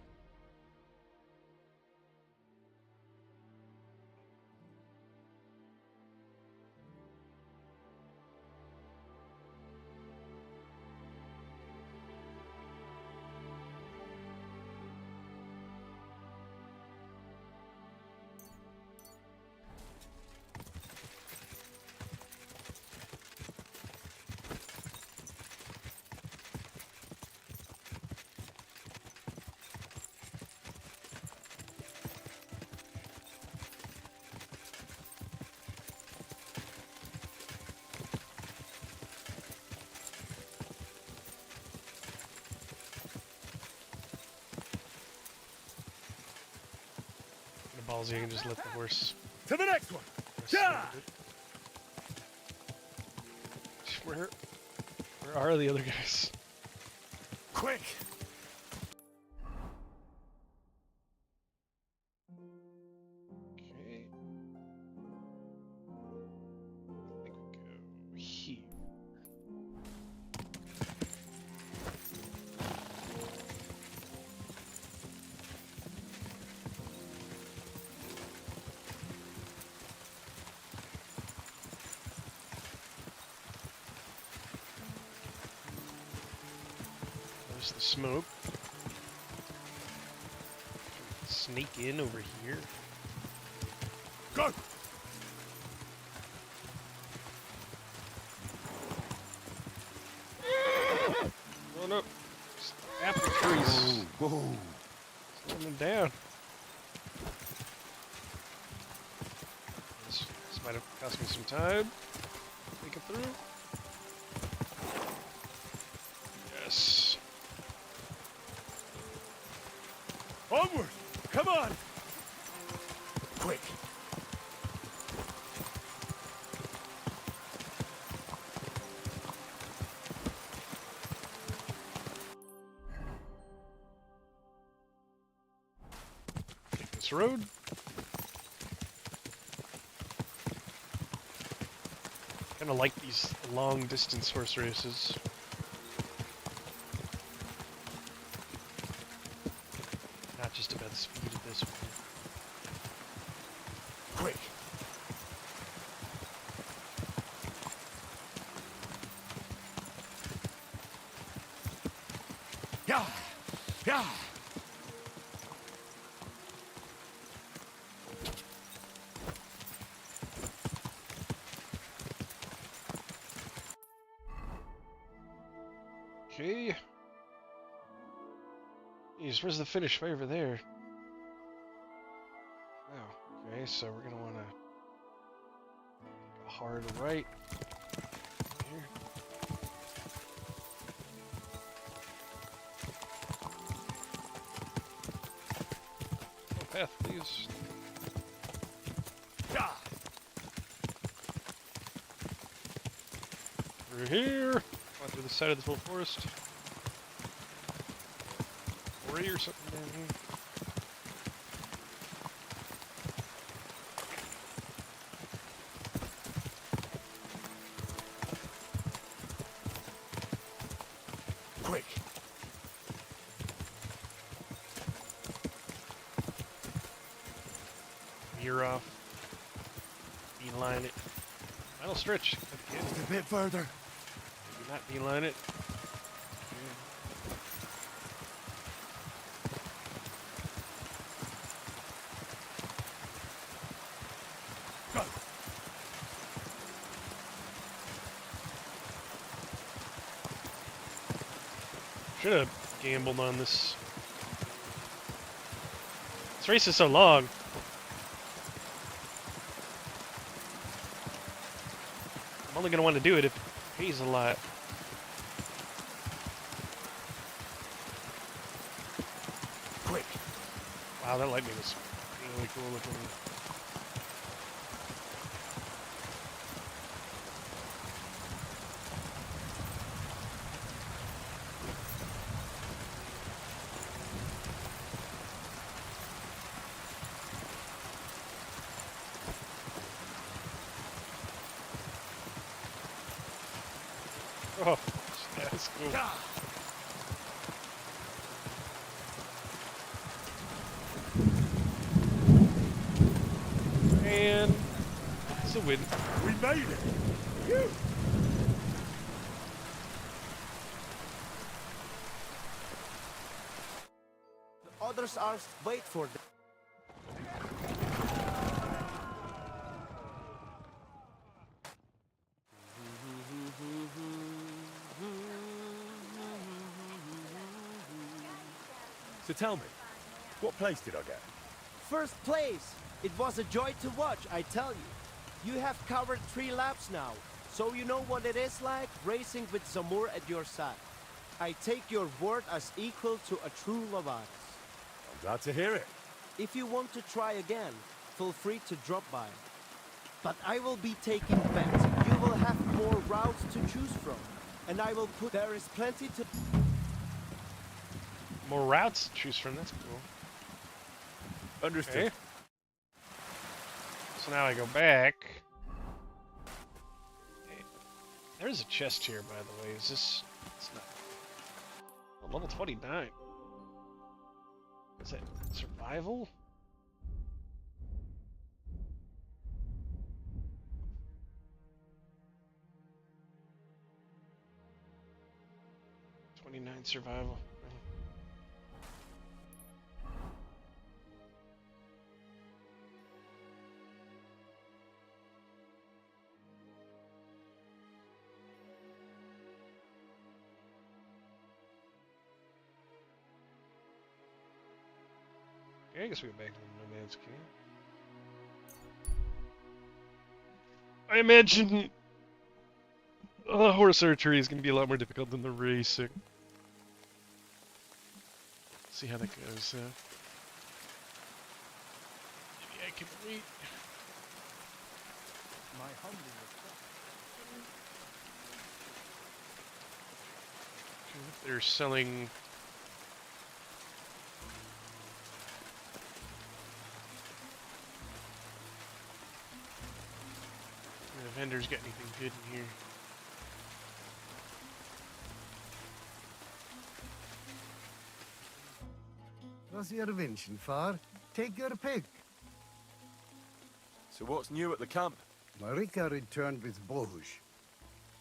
Speaker 1: Ballsy, I can just let the horse.
Speaker 11: To the next one! Yeah!
Speaker 1: Where are the other guys?
Speaker 11: Quick!
Speaker 1: Okay. I think we go here. There's the smoke. Sneak in over here.
Speaker 11: Go!
Speaker 1: Oh no!
Speaker 2: Whoa.
Speaker 1: Slowing them down. This might have cost me some time. Make it through. Yes.
Speaker 11: Onward! Come on!
Speaker 5: Quick!
Speaker 1: Take this road. Kind of like these long distance horse races. Not just about the speed of this one.
Speaker 5: Quick! Yeah! Yeah!
Speaker 1: Okay. Jeez, where's the finish? Way over there. Oh, okay, so we're gonna wanna take a hard right. Here. Oh, path, please.
Speaker 5: Yeah!
Speaker 1: Through here. On through the side of this little forest. Or something down here.
Speaker 5: Quick!
Speaker 1: Veer off. Beeline it. Final stretch. Again.
Speaker 5: A bit further.
Speaker 1: Maybe not beeline it. Should have gambled on this. This race is so long. I'm only going to want to do it if it pays a lot.
Speaker 5: Quick!
Speaker 1: Wow, that lightning was really cool looking. Oh, that's cool. And it's a win.
Speaker 11: We made it! Phew.
Speaker 15: The others are wait for them.
Speaker 7: So tell me, what place did I get?
Speaker 15: First place! It was a joy to watch, I tell you. You have covered 3 laps now, so you know what it is like racing with Zamur at your side. I take your word as equal to a true Lovaris.
Speaker 7: I'm glad to hear it.
Speaker 15: If you want to try again, feel free to drop by. But I will be taking bets. You will have more routes to choose from. And I will put... There is plenty to...
Speaker 1: More routes to choose from, that's cool.
Speaker 7: Understood.
Speaker 1: Okay. So now I go back. Hey, there's a chest here, by the way. Is this... It's not... Oh, level 29. Is that survival? '29 survival. Okay, I guess we go back to the No Man's Camp. I imagine horse archery is going to be a lot more difficult than the racing. See how that goes. Maybe I can wait.
Speaker 9: My humble
Speaker 1: They're selling. The vendors got anything good in here?
Speaker 17: What's your invention for? Take your pick.
Speaker 2: So what's new at the camp?
Speaker 17: Marika returned with Bohush.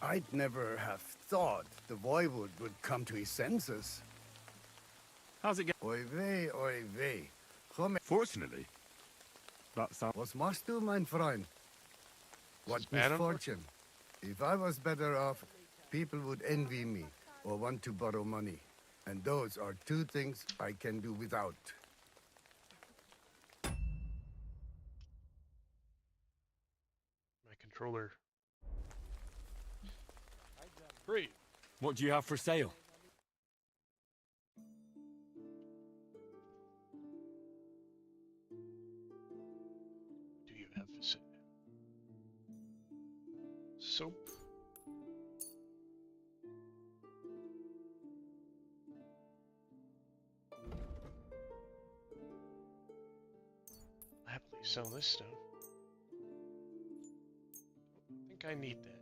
Speaker 17: I'd never have thought the voivode would come to his senses.
Speaker 7: How's it
Speaker 17: going? Oy vey.
Speaker 7: Fortunately, that sounds...
Speaker 17: Was machst du, mein Freund? What
Speaker 1: bad,
Speaker 17: misfortune. If I was better off, people would envy me or want to borrow money. And those are two things I can do without.
Speaker 1: My controller. Great.
Speaker 7: What do you have for sale?
Speaker 1: Do you have for sale? Soap. I'll happily sell this stuff. I think I need that.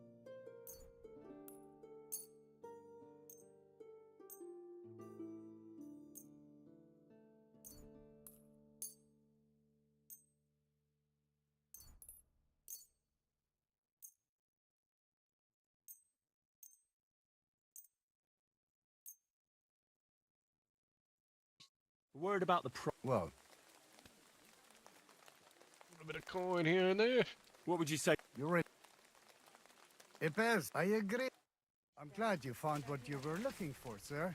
Speaker 7: Word about the
Speaker 17: Well,
Speaker 1: A bit of coin here and there.
Speaker 7: What would you say?
Speaker 17: you're right. Epes, I agree. I'm glad you found what you were looking for, sir.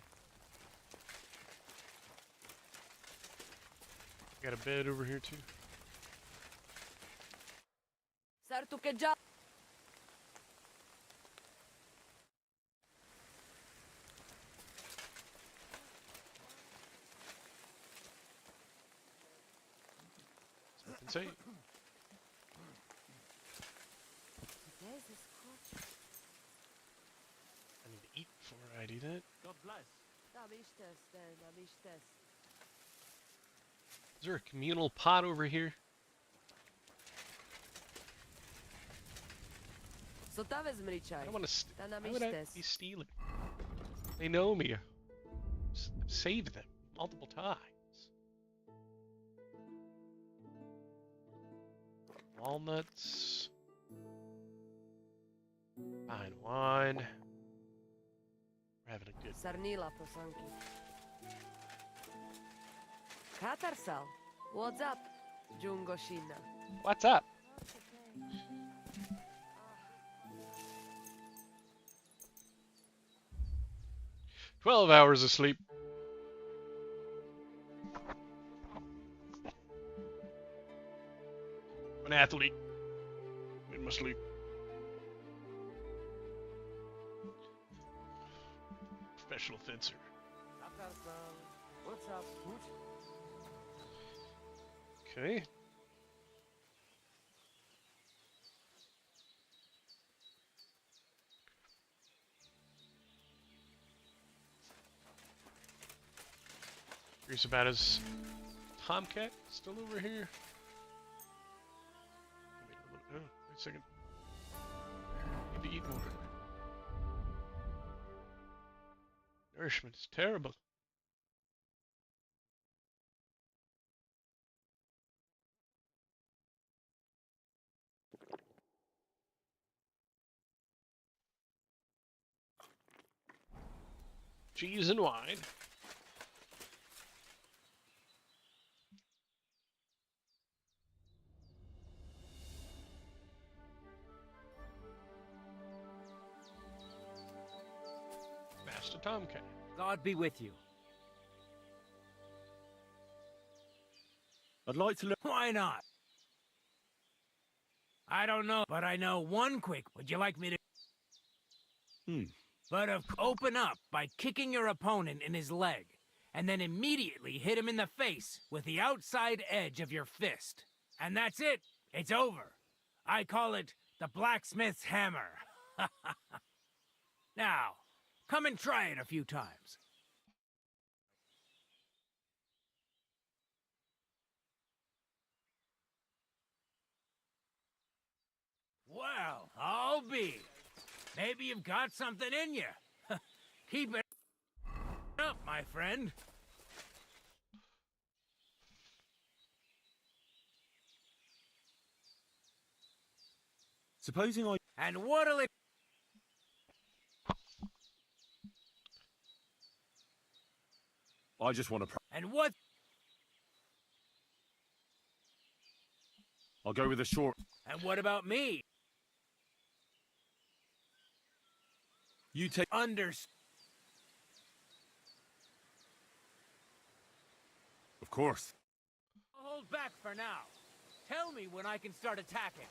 Speaker 1: Got a bed over here too.
Speaker 18: Certo che già...
Speaker 1: Say. I need to eat before I do that.
Speaker 9: God bless.
Speaker 1: Is there a communal pot over here? I don't want to. Why would I be stealing? They know me. I've saved them multiple times. Walnuts. Fine wine. We're having a good
Speaker 18: Sarnila posanki. Katarsal. What's up, Jungoshina?
Speaker 1: What's up? "12 hours of sleep. I'm an athlete. In my sleep. Professional fencer.
Speaker 9: What's up, Hoot?
Speaker 1: Okay. Curious about his tomcat still over here. Oh, wait a second. Need to eat more. Nourishment is terrible. Cheese and wine. Master Tomcat.
Speaker 14: God be with you.
Speaker 7: I'd like to look.
Speaker 5: Why not? I don't know, but I know one quick. Would you like me to? Open up by kicking your opponent in his leg, and then immediately hit him in the face with the outside edge of your fist. And that's it. It's over. I call it the blacksmith's hammer. Now, come and try it a few times. Well, I'll be. Maybe you've got something in you. Keep it up, my friend.
Speaker 7: Supposing I...
Speaker 5: And what'll it...
Speaker 7: I just want to...
Speaker 5: And what...
Speaker 7: I'll go with a short...
Speaker 5: And what about me?
Speaker 7: You take... Of course.
Speaker 5: I'll hold back for now. Tell me when I can start attacking.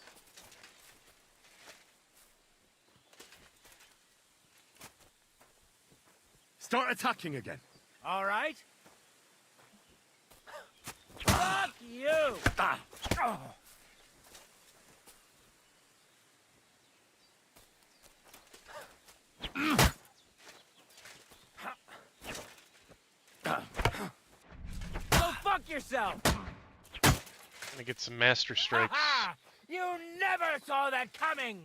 Speaker 7: Start attacking again.
Speaker 5: All right. Fuck you! Oh. Go fuck yourself!
Speaker 1: Gonna get some master strikes.
Speaker 5: You never saw that coming!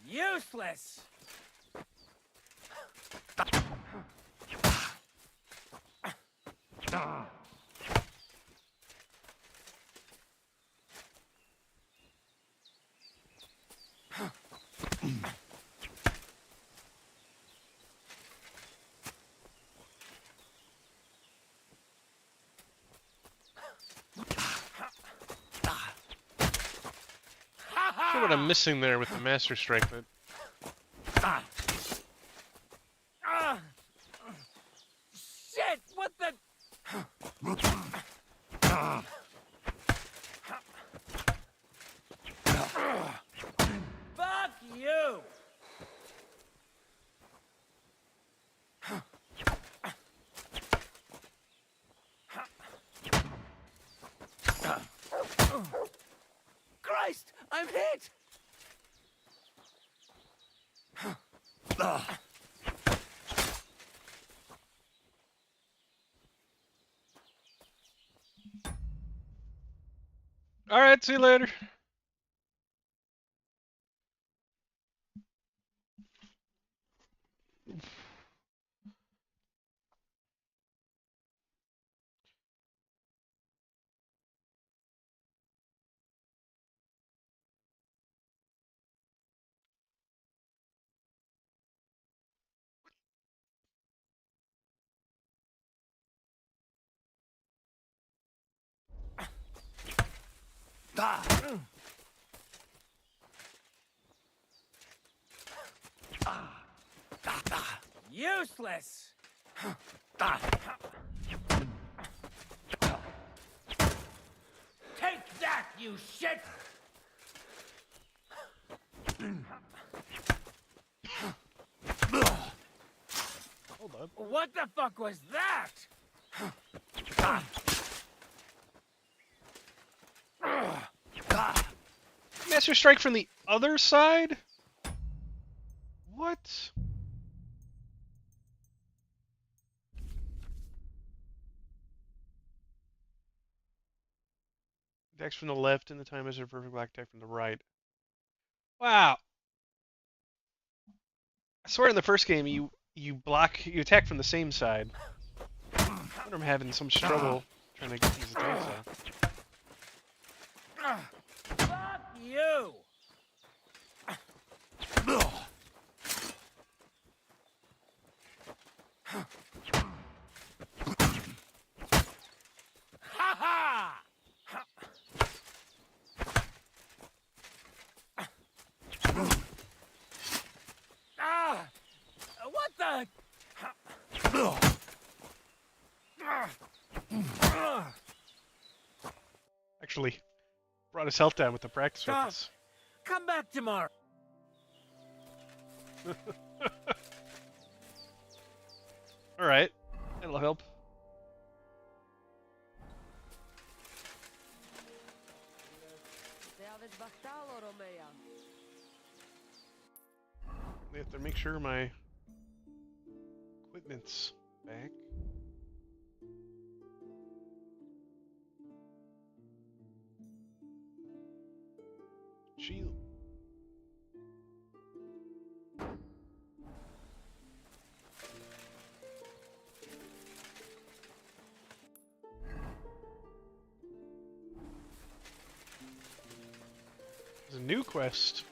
Speaker 5: Useless!
Speaker 1: I wonder what I'm missing there with the master strike, but
Speaker 5: Shit! What the? Fuck you! Christ! I'm hit!
Speaker 1: all right, see you later.
Speaker 5: Useless! Take that, you shit!
Speaker 1: Hold on.
Speaker 5: What the fuck was that?
Speaker 1: Master strike from the other side? What? Attacks from the left and the time is a perfect black attack from the right. Wow. I swear in the first game you attack from the same side. I wonder I'm having so much trouble trying to get these attacks out.
Speaker 5: Fuck you! Ha ha!
Speaker 1: Actually, brought his health down with the practice weapons.
Speaker 4: Come back tomorrow.
Speaker 1: Alright, that'll help. I have to make sure my equipment's back. Shield. There's a new quest.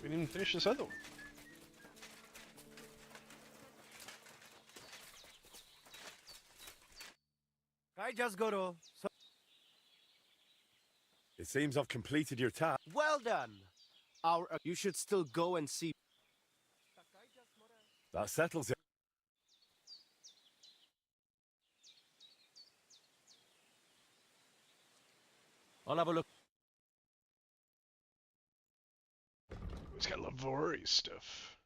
Speaker 1: We didn't even finish this other one.
Speaker 15: I just go to.
Speaker 2: It seems I've completed your task.
Speaker 15: Well done. You should still go and see.
Speaker 2: That settles it.
Speaker 15: I'll have a look.
Speaker 1: It's got Lavori stuff.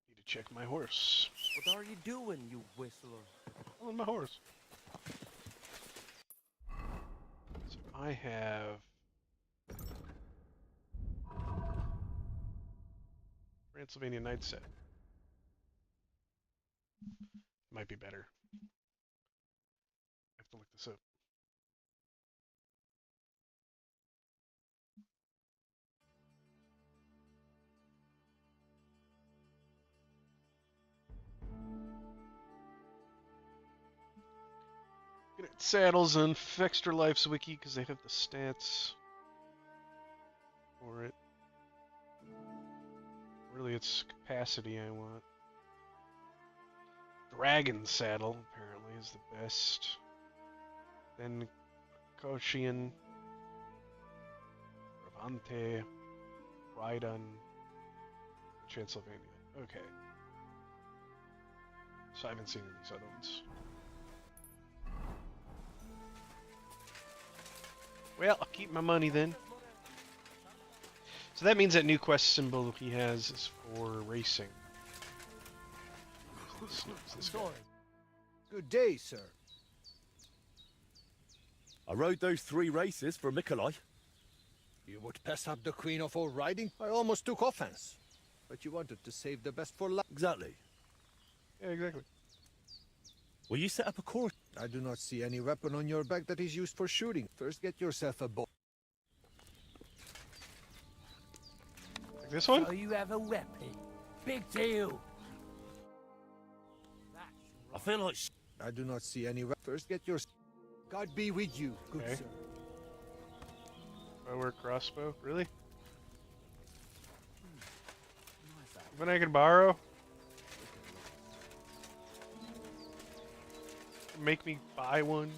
Speaker 1: Need to check my horse.
Speaker 15: What are you doing, you whistler?
Speaker 1: On my horse. So I have Transylvania Night set. Might be better. I have to look this up. Get it saddles on Extra Life's wiki because they have the stats for it. Really, it's capacity I want. Dragon saddle apparently is the best. Then Koshian, Bravante, Rhydon, Transylvania. Okay. So I haven't seen these other ones. Well, I'll keep my money then. So that means that new quest symbol he has is for racing. This guy.
Speaker 16: Good day, sir.
Speaker 2: I rode those 3 races for Mikolai.
Speaker 16: You would pass up the queen of all riding? I almost took offense. But you wanted to save the best for last.
Speaker 2: Exactly.
Speaker 1: Yeah, exactly.
Speaker 2: Will you set up a course?
Speaker 16: I do not see any weapon on your back that is used for shooting. First get yourself a bow.
Speaker 1: Like this one?
Speaker 5: So you have a weapon. Big to you.
Speaker 2: I feel like
Speaker 16: I do not see any weapon. First get your... God be with you, good
Speaker 1: Okay.
Speaker 16: sir.
Speaker 1: Bow or crossbow? Really? When I can borrow? Make me buy one?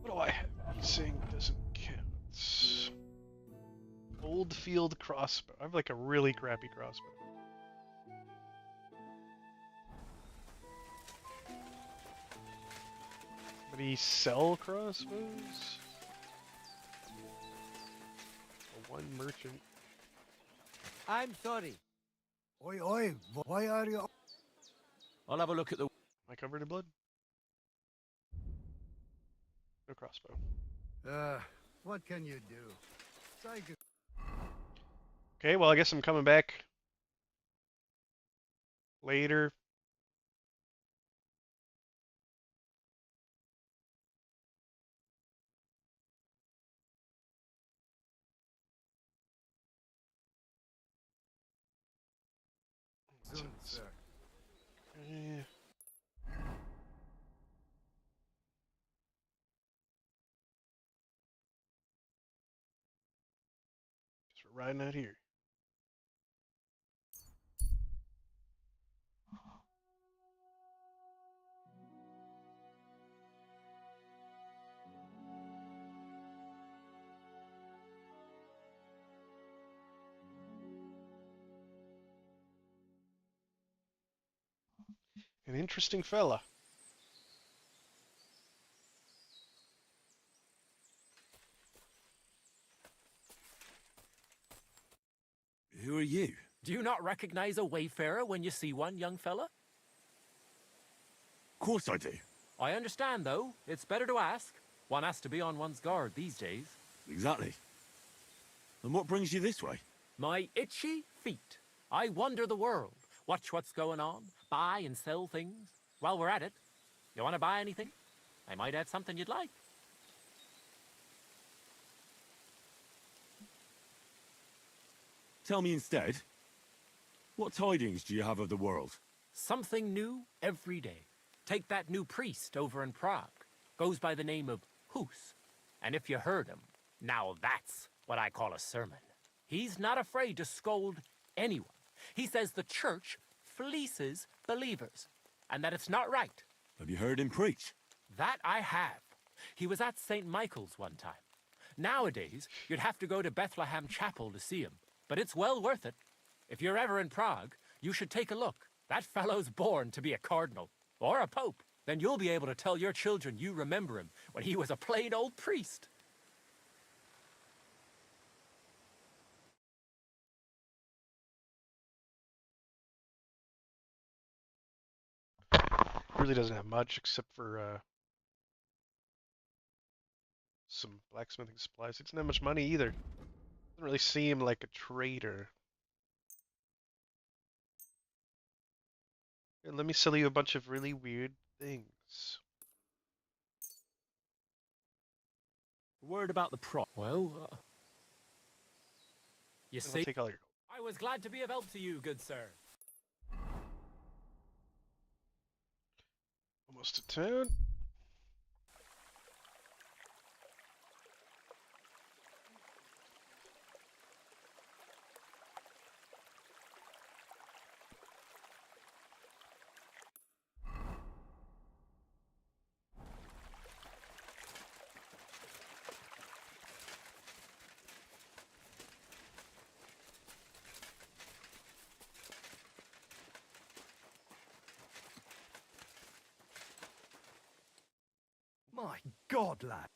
Speaker 1: What do I have? He's saying doesn't count. Old field crossbow. I have like a really crappy crossbow. Somebody sell crossbows? Or one merchant.
Speaker 15: I'm sorry.
Speaker 17: Oi, oi, why are you...
Speaker 15: I'll have a look at the...
Speaker 1: Am I covered in blood? No crossbow.
Speaker 17: What can you do? Psycho...
Speaker 1: Okay, well I guess I'm coming back later.
Speaker 17: Soon, sir.
Speaker 1: Eh. riding out here. An interesting fella.
Speaker 2: Who are you?
Speaker 14: Do you not recognize a wayfarer when you see one, young fella?
Speaker 2: Of course I do.
Speaker 14: I understand, though. It's better to ask. One has to be on one's guard these days.
Speaker 2: Exactly. And what brings you this way?
Speaker 14: My itchy feet. I wander the world, watch what's going on, buy and sell things. While we're at it, you want to buy anything? I might have something you'd like.
Speaker 2: Tell me instead, what tidings do you have of the world?
Speaker 14: Something new every day. Take that new priest over in Prague. Goes by the name of Hus. And if you heard him, now that's what I call a sermon. He's not afraid to scold anyone. He says the church fleeces believers, and that it's not right.
Speaker 2: Have you heard him preach?
Speaker 14: That I have. He was at St. Michael's one time. Nowadays, you'd have to go to Bethlehem Chapel to see him, but it's well worth it. If you're ever in Prague, you should take a look. That fellow's born to be a cardinal, or a pope. Then you'll be able to tell your children you remember him when he was a plain old priest.
Speaker 1: Really doesn't have much except for some blacksmithing supplies. He doesn't have much money either. Doesn't really seem like a trader. Here, let me sell you a bunch of really weird things.
Speaker 7: Word about the prop.
Speaker 14: Well, you
Speaker 1: And
Speaker 14: see,
Speaker 1: I'll take all your
Speaker 14: I was glad to be of help to you, good sir.
Speaker 1: almost to town.
Speaker 19: My God, lad.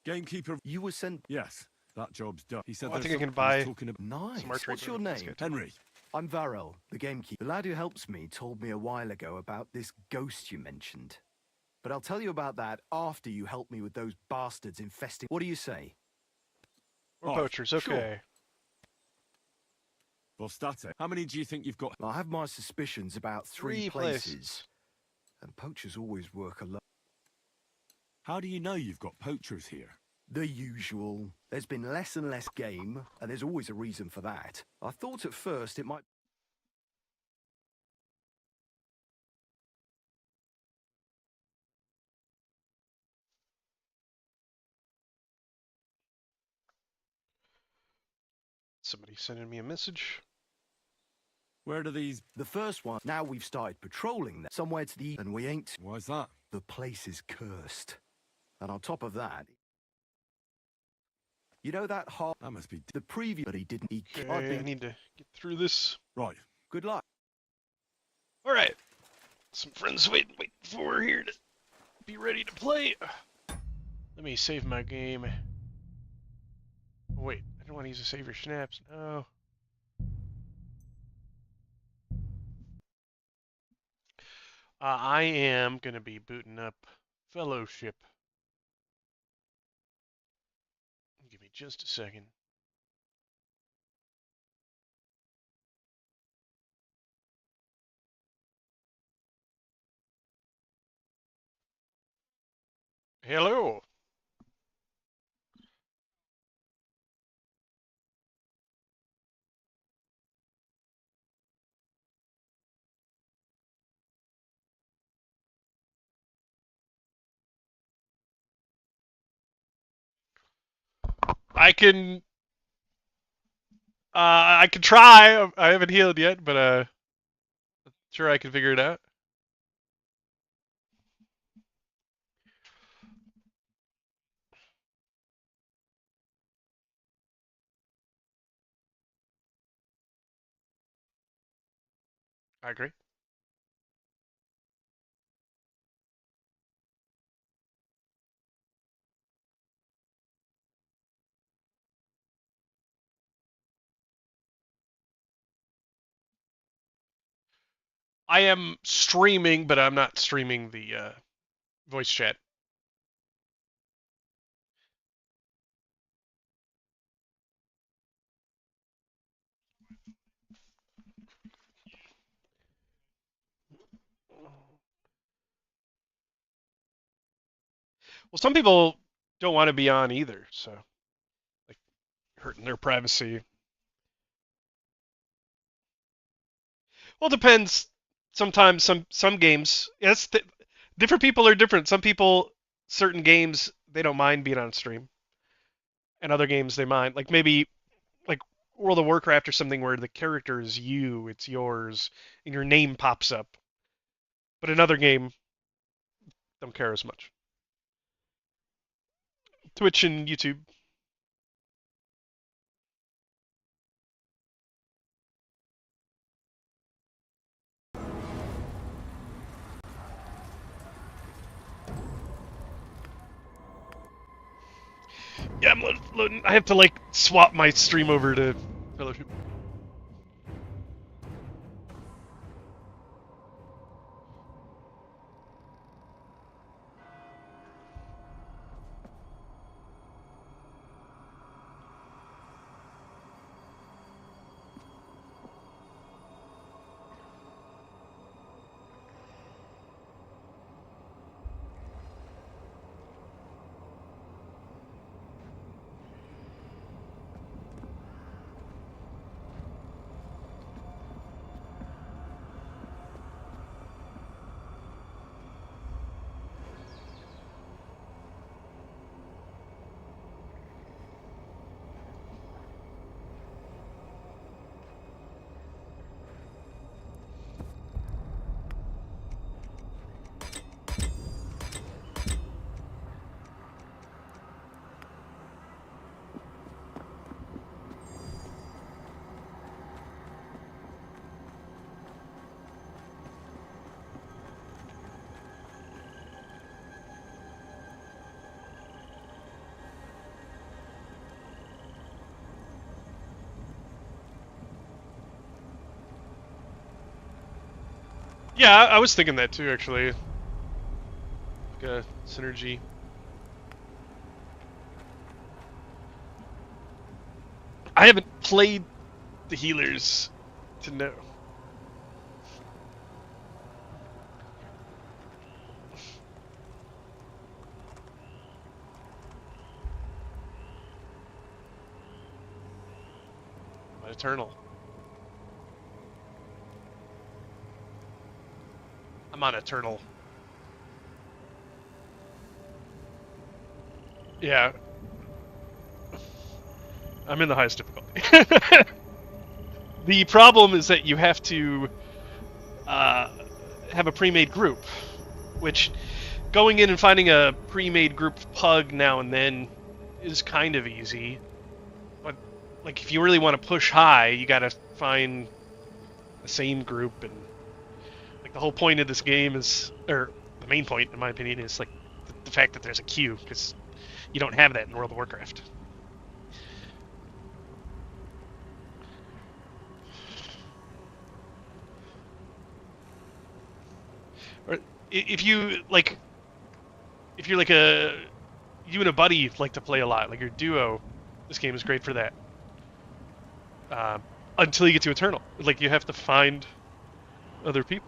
Speaker 2: Gamekeeper.
Speaker 19: You were sent.
Speaker 2: Yes, that job's done. He said
Speaker 1: Oh, I
Speaker 2: there's
Speaker 1: think I can
Speaker 2: some-
Speaker 1: buy
Speaker 2: he's talking about
Speaker 19: Nice.
Speaker 1: some archery
Speaker 19: What's your
Speaker 1: equipment. That's
Speaker 19: name?
Speaker 1: good.
Speaker 2: Henry.
Speaker 19: I'm Varel, the gamekeeper. The lad who helps me told me a while ago about this ghost you mentioned. But I'll tell you about that after you help me with those bastards infesting. What do you say?
Speaker 1: We're
Speaker 2: Oh,
Speaker 1: poachers,
Speaker 2: sure.
Speaker 1: okay.
Speaker 2: Vostate. How many do you think you've got?
Speaker 19: I have my suspicions about three
Speaker 1: Three
Speaker 19: places. And poachers always work alone.
Speaker 2: How do you know you've got poachers here?
Speaker 19: The usual. There's been less and less game, and there's always a reason for that. I thought at first it might...
Speaker 1: Somebody sending me a message.
Speaker 2: Where do these...
Speaker 19: The first one, now we've started patrolling there, somewhere to the east, and we ain't...
Speaker 2: Why's that?
Speaker 19: The place is cursed. And on top of that... You know that hard...
Speaker 2: That must be...
Speaker 19: The preview that he didn't... He...
Speaker 1: Okay, I need to get through this.
Speaker 2: Right.
Speaker 19: Good luck.
Speaker 1: Alright. Some friends waiting for here to be ready to play. Let me save my game. Oh, wait, I don't want to use a save your snaps. No. I am going to be booting up Fellowship. Give me just a second. Hello. I can. I can try. I haven't healed yet, but sure I can figure it out. I agree. I am streaming, but I'm not streaming the voice chat. Well, some people don't want to be on either, so like hurting their privacy. Well, it depends. Sometimes some games, yes, different people are different. Some people, certain games, they don't mind being on stream, and other games they mind. Like maybe like World of Warcraft or something where the character is you, it's yours, and your name pops up. But another game, don't care as much. Twitch and YouTube. Yeah, I'm loading. I have to like swap my stream over to Fellowship. Yeah, I was thinking that too, actually. Like a synergy. I haven't played the healers to know. I'm Eternal. I'm on Eternal. Yeah. I'm in the highest difficulty. The problem is that you have to have a pre-made group, which going in and finding a pre-made group of pug now and then is kind of easy. But like if you really want to push high, you gotta find the same group, and like the whole point of this game is, or the main point in my opinion, is like the fact that there's a queue, because you don't have that in World of Warcraft. Or if you like, if you're like you and a buddy like to play a lot, like your duo, this game is great for that. Until you get to Eternal, like you have to find other people.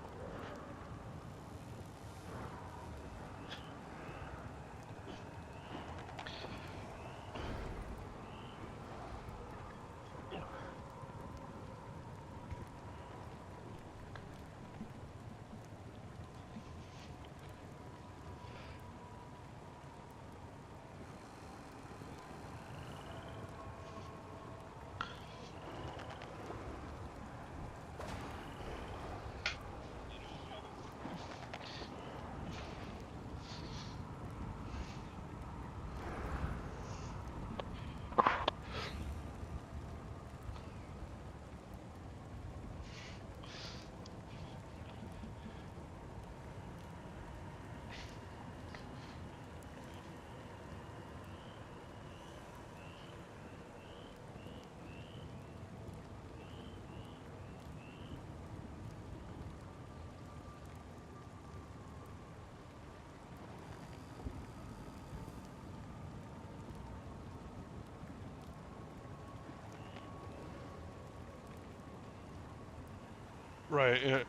Speaker 1: Right. Yeah.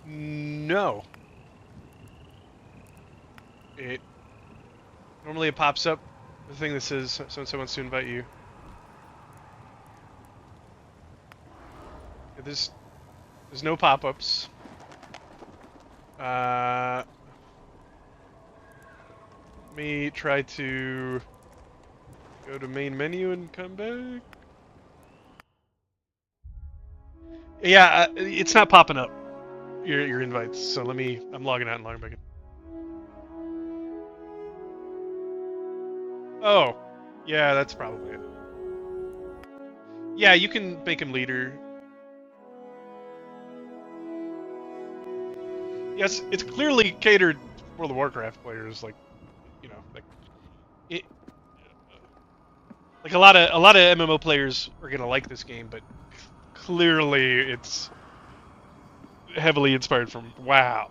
Speaker 1: No. Normally it pops up the thing that says so-and-so wants to invite you. There's no pop-ups. Let me try to go to main menu and come back. Yeah, it's not popping up your invites. So I'm logging out and logging back in. Oh, yeah, that's probably it. Yeah, you can make him leader. Yes, it's clearly catered for World of Warcraft players, like, you know, like a lot of MMO players are gonna like this game, but clearly it's heavily inspired from WoW.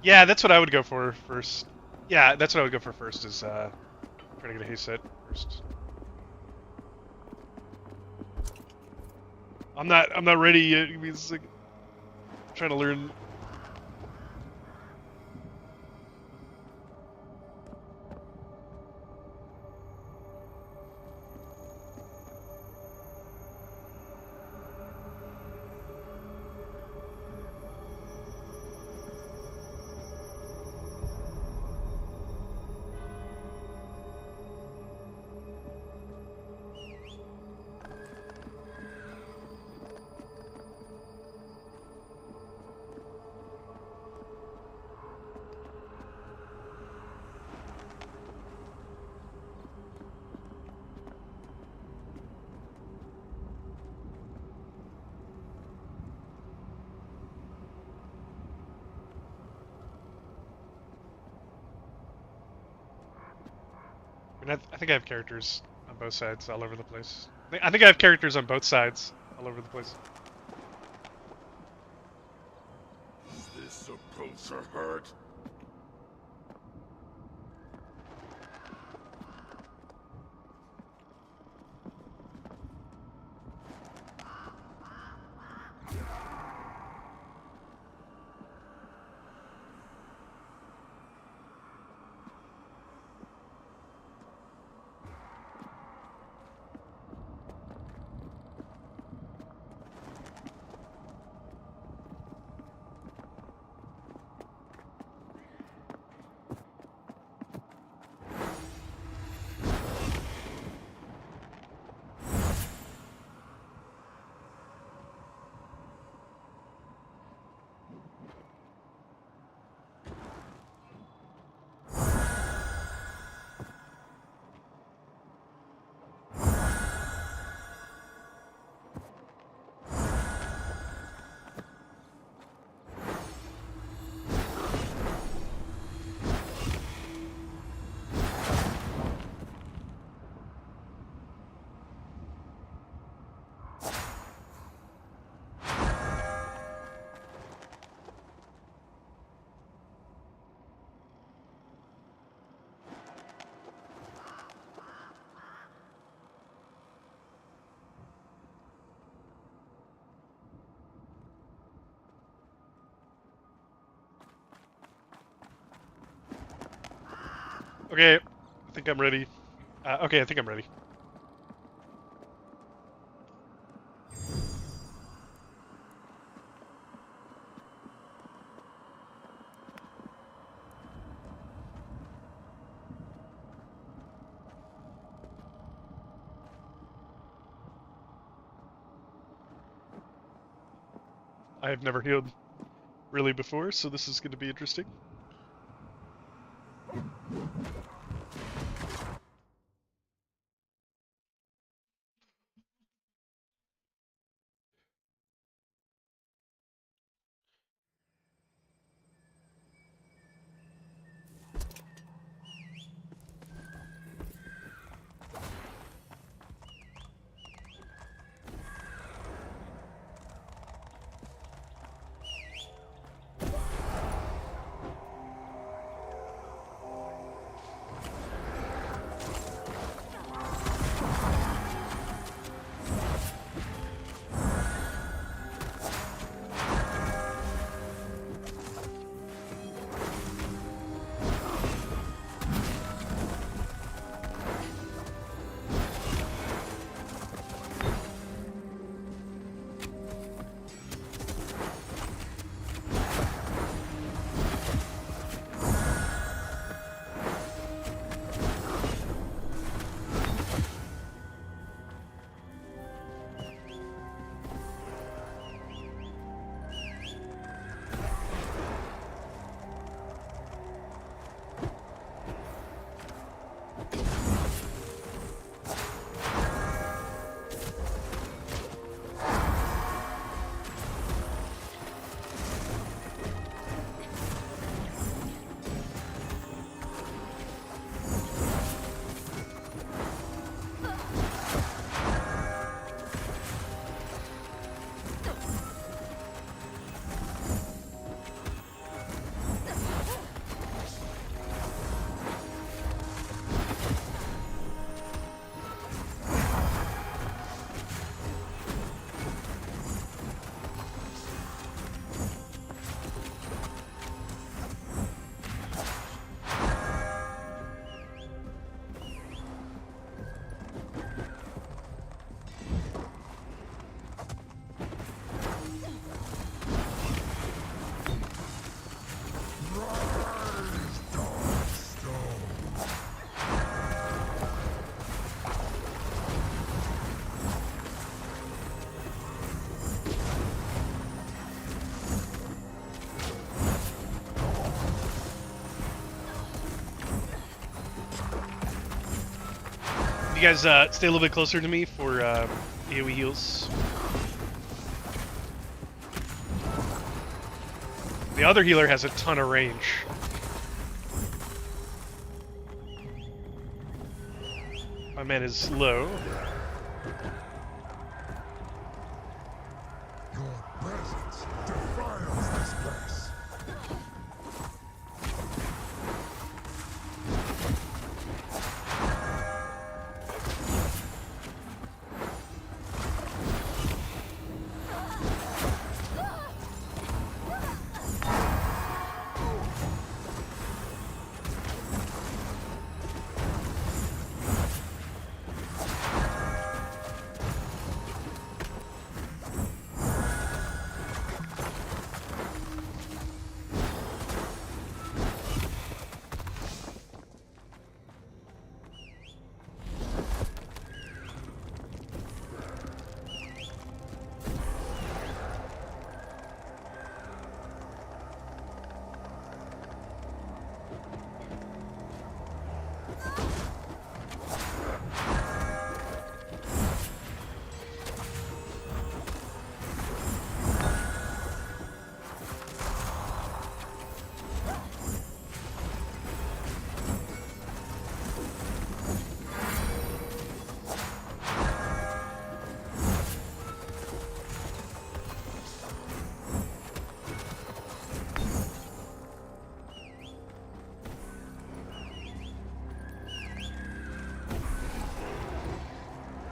Speaker 1: Yeah, that's what I would go for first. Yeah, that's what I would go for first. Is try to get a haste set first. I'm not ready yet. It's like, I'm trying to learn. I mean, I think I have characters on both sides all over the place. I think I have characters on both sides all over the place.
Speaker 11: Is this supposed to hurt?
Speaker 1: Okay, I think I'm ready. Okay, I think I'm ready. I have never healed really before, so this is going to be interesting. You guys stay a little bit closer to me for AoE heals. The other healer has a ton of range. My man is low.
Speaker 20: Your presence defiles this place.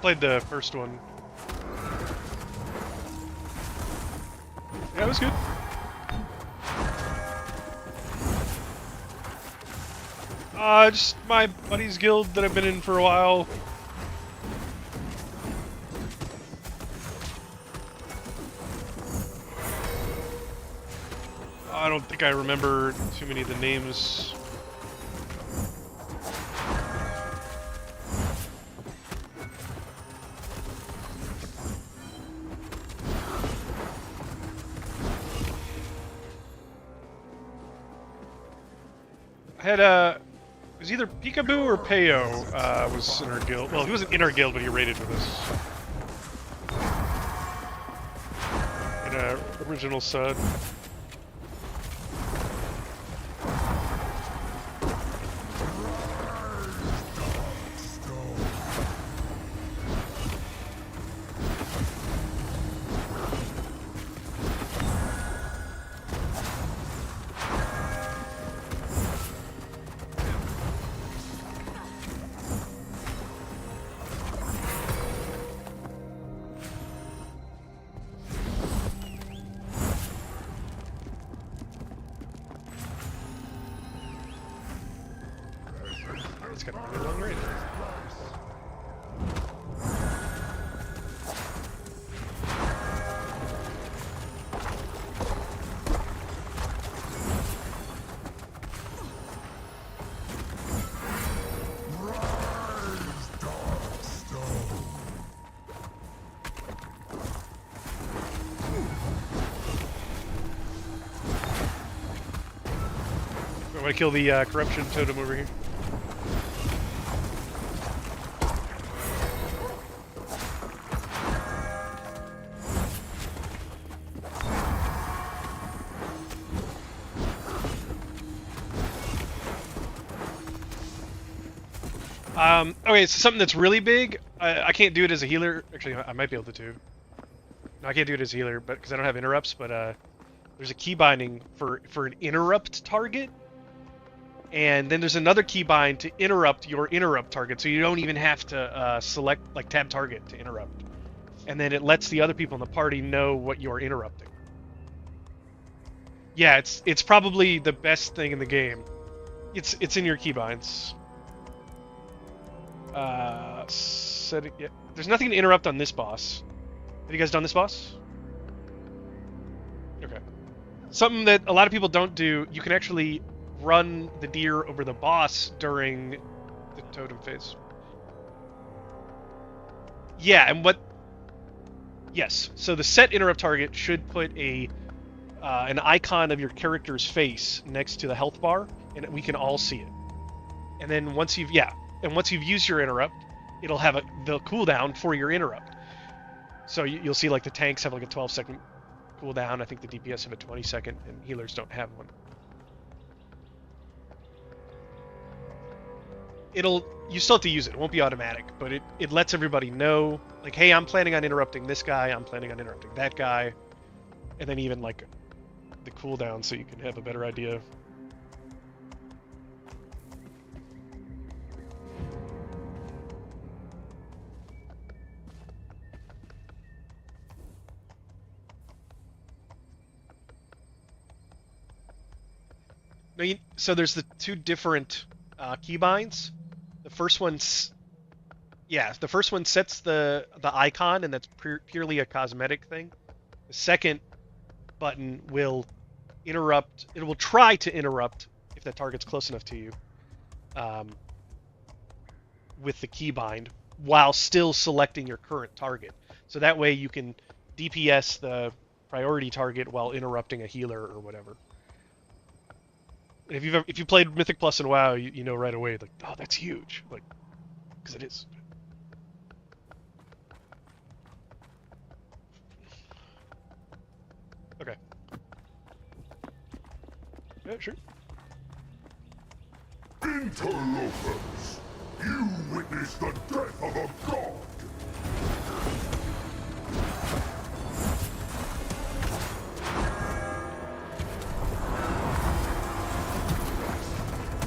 Speaker 1: Played the first one. Yeah, it was good. Just my buddy's guild that I've been in for a while. I don't think I remember too many of the names. I had it was either Peekaboo or Peyo was in our guild. Well, he wasn't in our guild, but he raided with us. In a original sud. It's got a really long range. I'm gonna kill the corruption totem over here. Okay, so something that's really big. I can't do it as a healer. Actually, I might be able to. No, I can't do it as a healer, but because I don't have interrupts. But there's a key binding for an interrupt target, and then there's another key bind to interrupt your interrupt target. So you don't even have to select like tab target to interrupt, and then it lets the other people in the party know what you're interrupting. Yeah, it's probably the best thing in the game. It's in your keybinds. Yeah. There's nothing to interrupt on this boss. Have you guys done this boss? Okay. Something that a lot of people don't do, you can actually run the deer over the boss during the totem phase. Yeah, and yes, so the set interrupt target should put an icon of your character's face next to the health bar, and we can all see it. And then once you've used your interrupt, it'll have the cooldown for your interrupt. So you'll see like the tanks have like a 12-second cooldown. I think the DPS have a 20-second, and healers don't have one. You still have to use it. It won't be automatic, but it lets everybody know, like, hey, I'm planning on interrupting this guy. I'm planning on interrupting that guy, and then even like the cooldown, so you can have a better idea. So there's the two different keybinds. The first one sets the icon, and that's purely a cosmetic thing. The second button will interrupt. It will try to interrupt if that target's close enough to you, with the keybind, while still selecting your current target. So that way you can DPS the priority target while interrupting a healer or whatever. If you played Mythic Plus and WoW, you know right away, like, oh, that's huge, like, because it is. Okay. Yeah, sure.
Speaker 20: Interlopers, you witnessed the death of a god.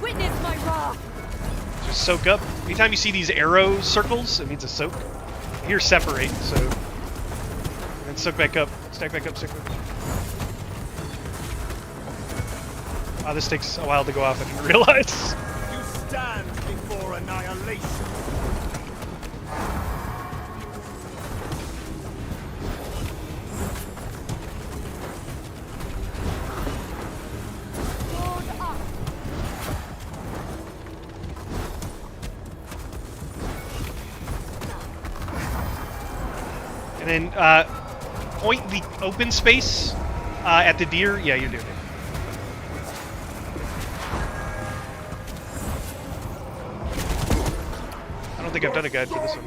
Speaker 18: Witness my wrath!
Speaker 1: Just soak up. Anytime you see these arrow circles, it means a soak. Here, separate, so... And then soak back up. Stack back up, soak back up. Wow, this takes a while to go off, I didn't realize.
Speaker 10: stands before annihilation.
Speaker 1: And then point the open space at the deer. Yeah, you're doing it. I don't think I've done a guide for this one.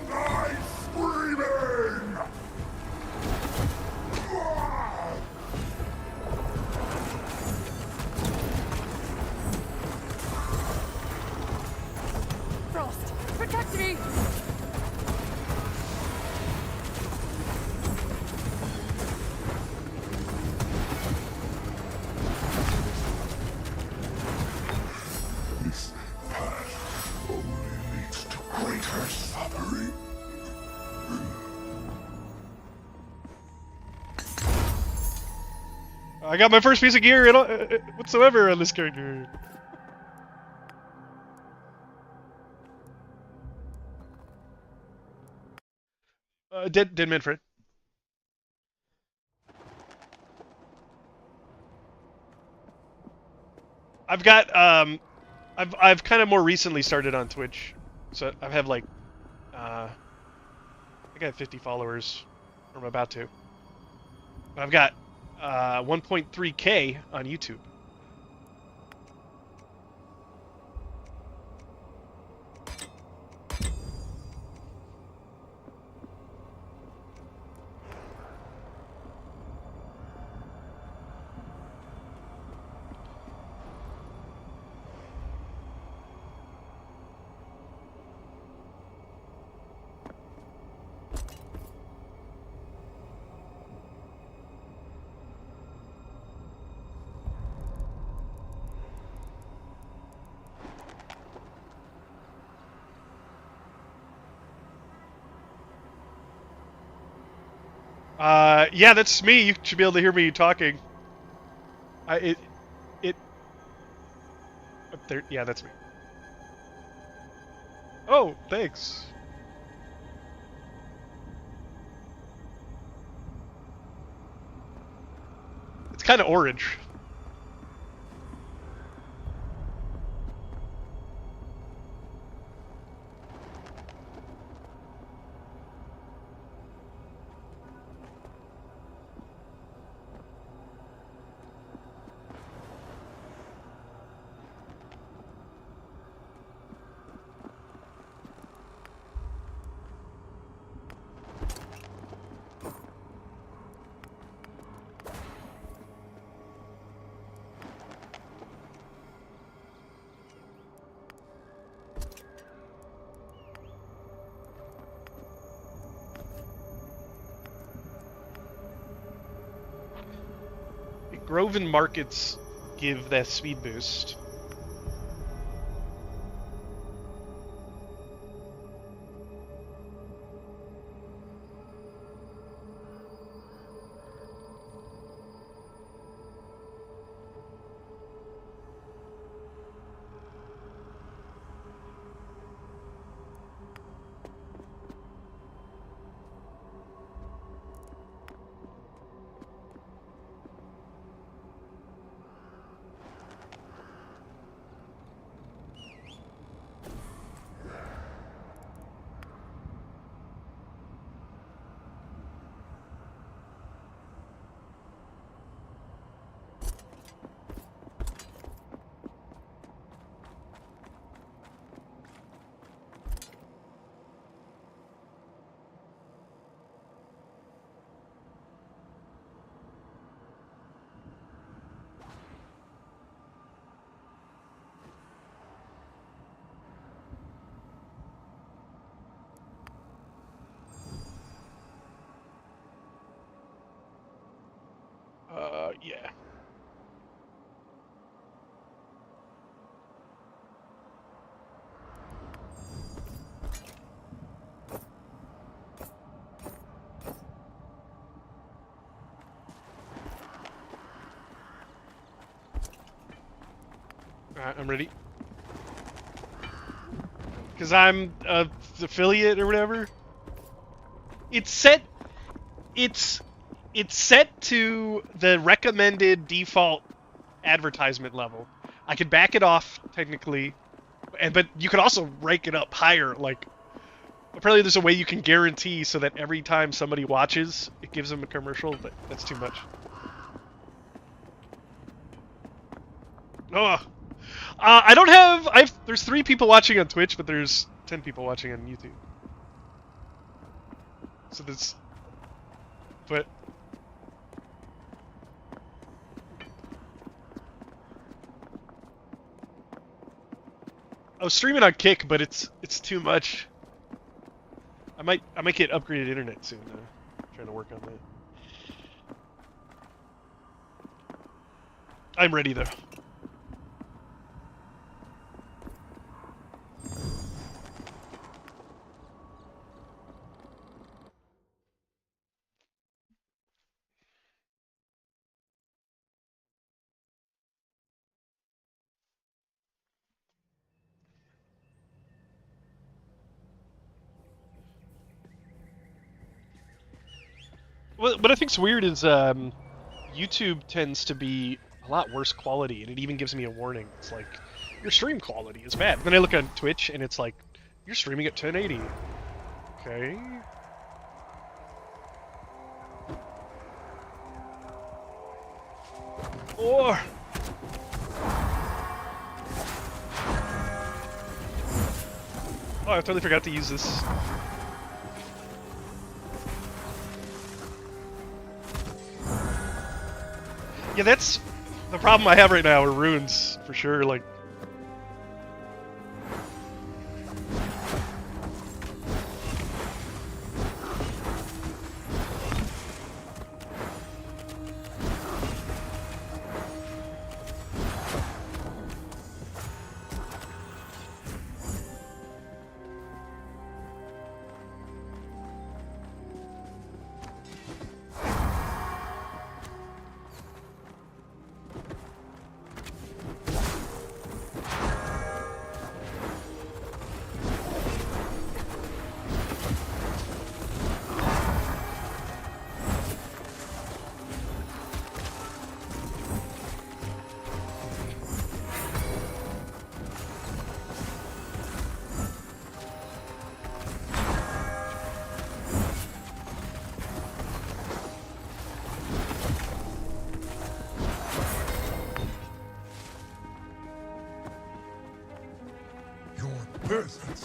Speaker 18: Frost, protect me!
Speaker 20: This path only leads to greater suffering.
Speaker 1: I got my first piece of gear whatsoever on this character. Dead Manfred. I've got I've kind of more recently started on Twitch, so I have like I think I have 50 followers, or I'm about to. I've got 1.3K on YouTube. Yeah, that's me. You should be able to hear me talking. Up there. Yeah, that's me. Oh, thanks. It's kind of orange. Groven markets give that speed boost. Yeah. Alright, I'm ready. because I'm a affiliate or whatever. It's set to the recommended default advertisement level. I could back it off technically, but you could also rank it up higher. Like, apparently there's a way you can guarantee so that every time somebody watches, it gives them a commercial, but that's too much. Oh, I don't have. There's 3 people watching on Twitch, but there's 10 people watching on YouTube. So this, but I was streaming on Kick, but it's too much. I might get upgraded internet soon. Trying to work on that. I'm ready though. What I think's weird is YouTube tends to be a lot worse quality, and it even gives me a warning. It's like, your stream quality is bad. Then I look on Twitch, and it's like, you're streaming at 1080. Okay. Or... Oh, I totally forgot to use this. Yeah, that's the problem I have right now, are runes, for sure, like...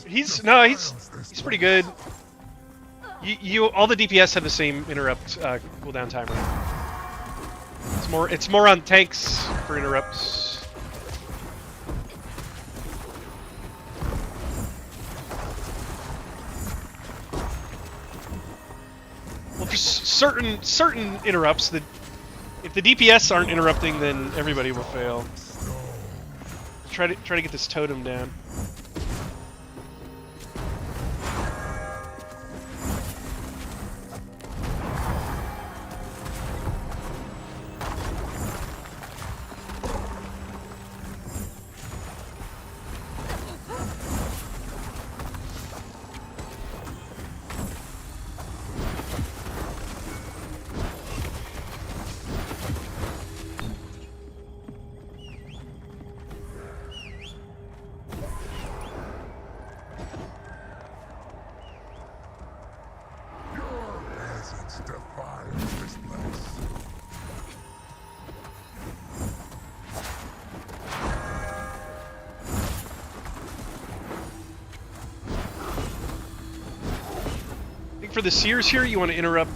Speaker 1: He's pretty good. All the DPS have the same interrupt cooldown timer. It's more on tanks for interrupts. Well, for certain interrupts, if the DPS aren't interrupting, then everybody will fail. Try to get this totem down. For the Seers here, you want to interrupt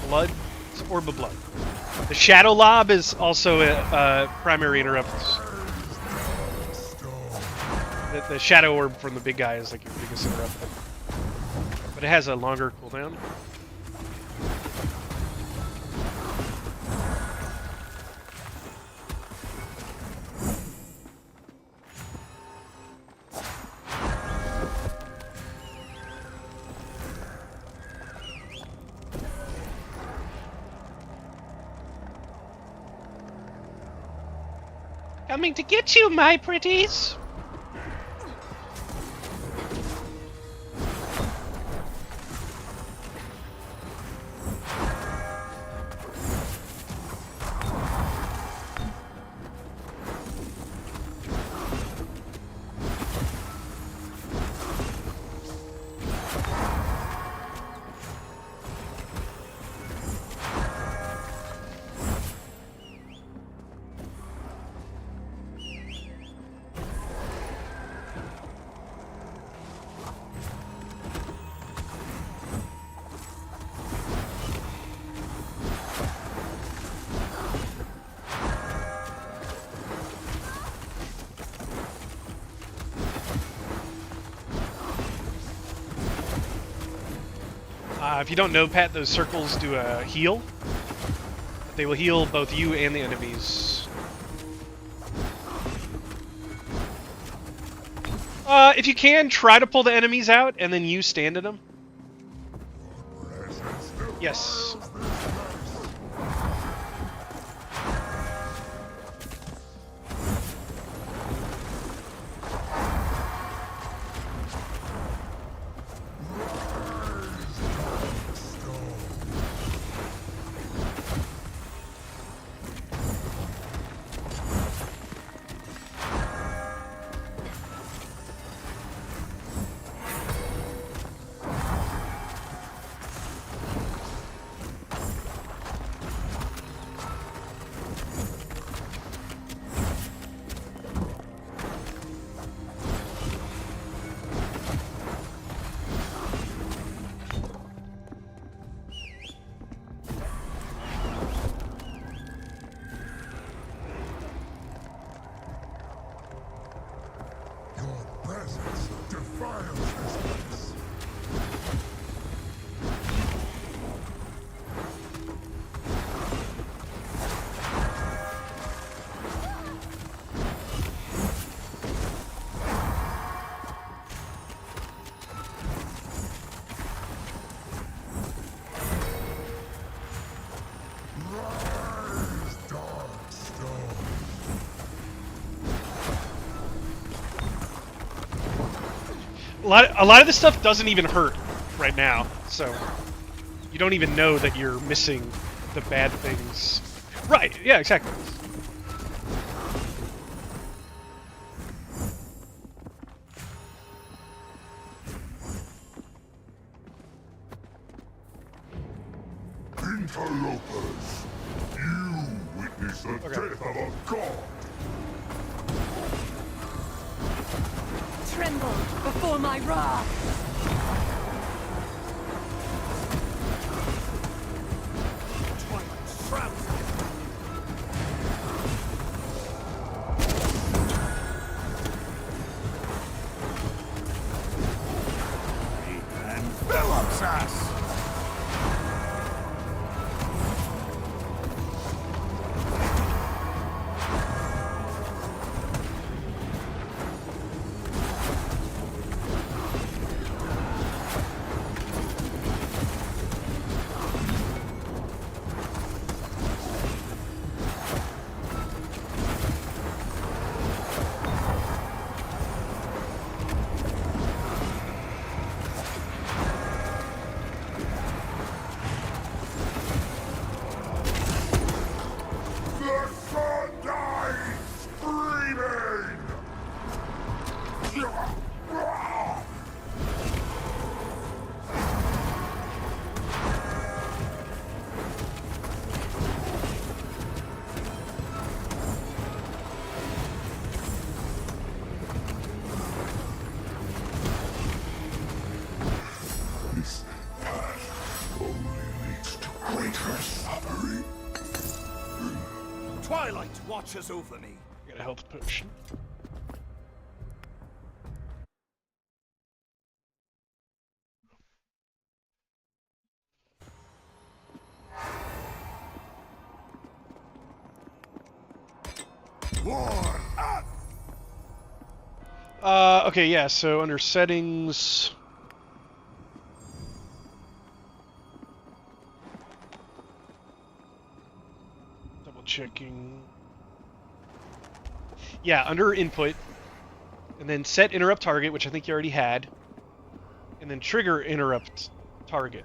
Speaker 1: Blood. It's Orb of Blood. The Shadow Lob is also a primary interrupt. The Shadow Orb from the big guy is like your biggest interrupt. But it has a longer cooldown. Coming to get you, my pretties! If you don't know, Pat, those circles do a heal. They will heal both you and the enemies. If you can, try to pull the enemies out, and then you stand in them. Yes. A lot of this stuff doesn't even hurt right now, so you don't even know that you're missing the bad things. Right, yeah, exactly.
Speaker 20: Interlopers, you witness the death of a god.
Speaker 18: Tremble before my wrath!
Speaker 20: Phillips ass!
Speaker 16: Twilight watches over me.
Speaker 1: Get a health potion.
Speaker 20: War up!
Speaker 1: Okay, yeah, so under settings... Double checking... Yeah, under input, and then set interrupt target, which I think you already had, and then trigger interrupt target.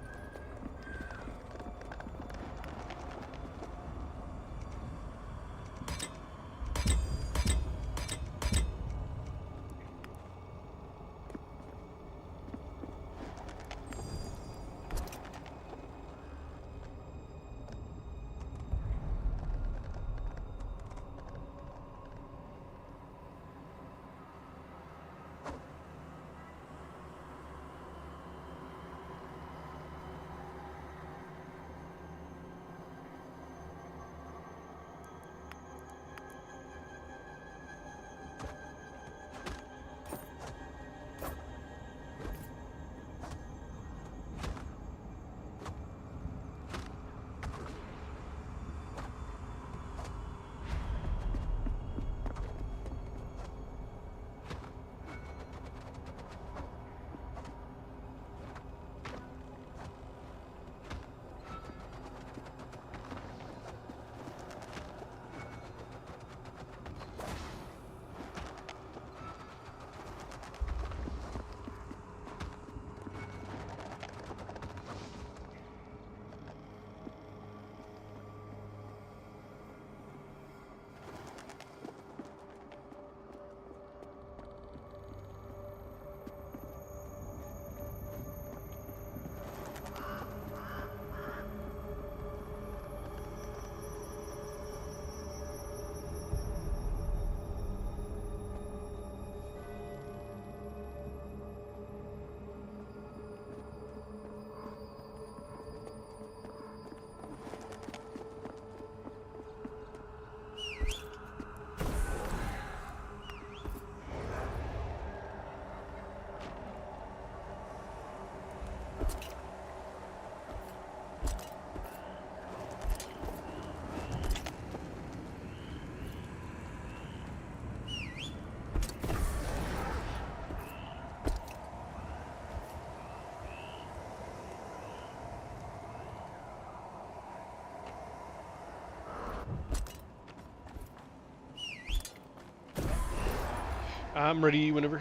Speaker 1: I'm ready whenever.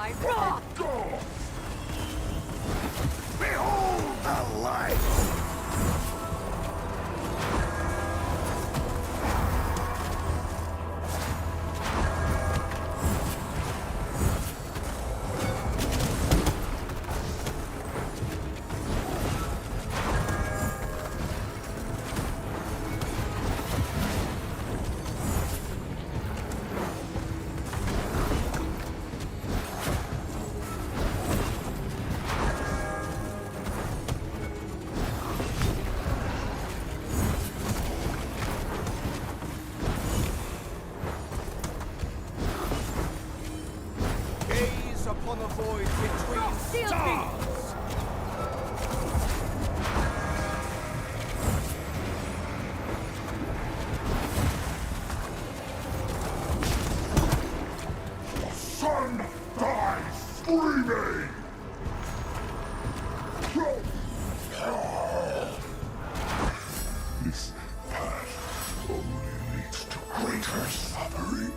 Speaker 18: my wrath!
Speaker 20: Behold the light!
Speaker 15: Gaze upon the void between stars!
Speaker 20: The sun dies screaming! This path only leads to greater suffering.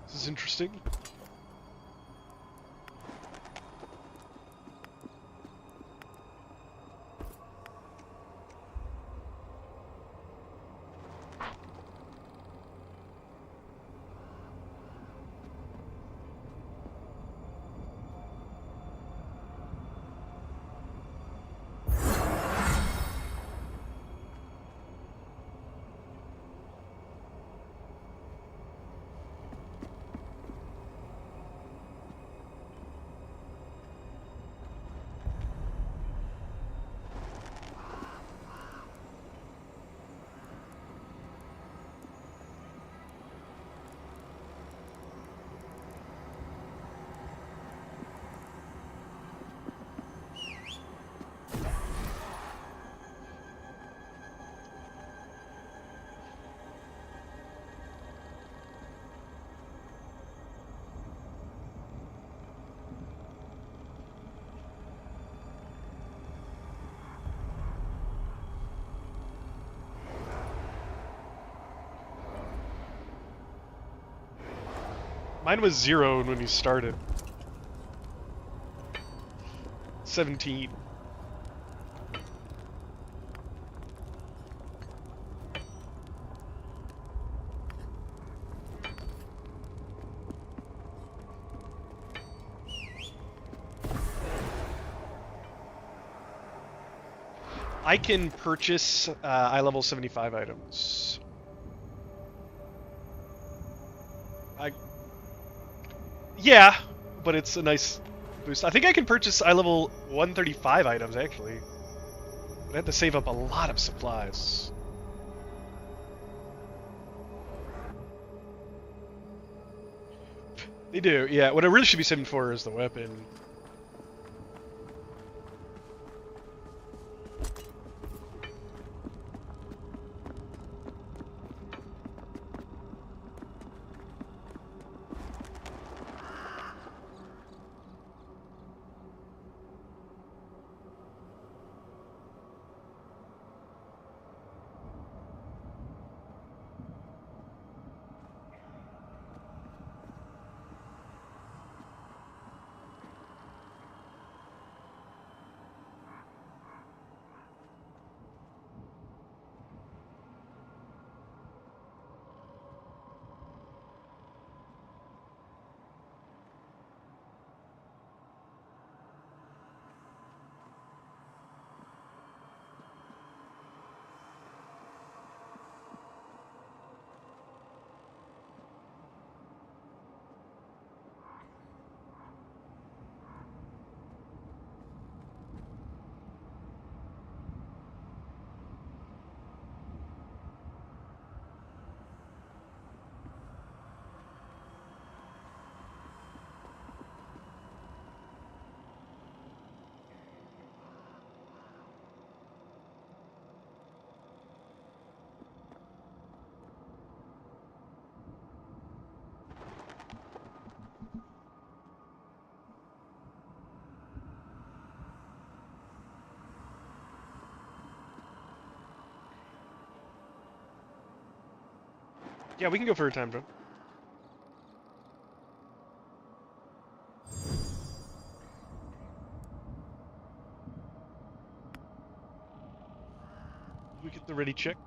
Speaker 1: This is interesting. Mine was 0 when you started. 17. I can purchase eye level 75 items. Yeah, but it's a nice boost. I think I can purchase eye level 135 items actually. But I have to save up a lot of supplies. They do, yeah. What I really should be saving for is the weapon. Yeah, we can go for a time, John. We get the ready check.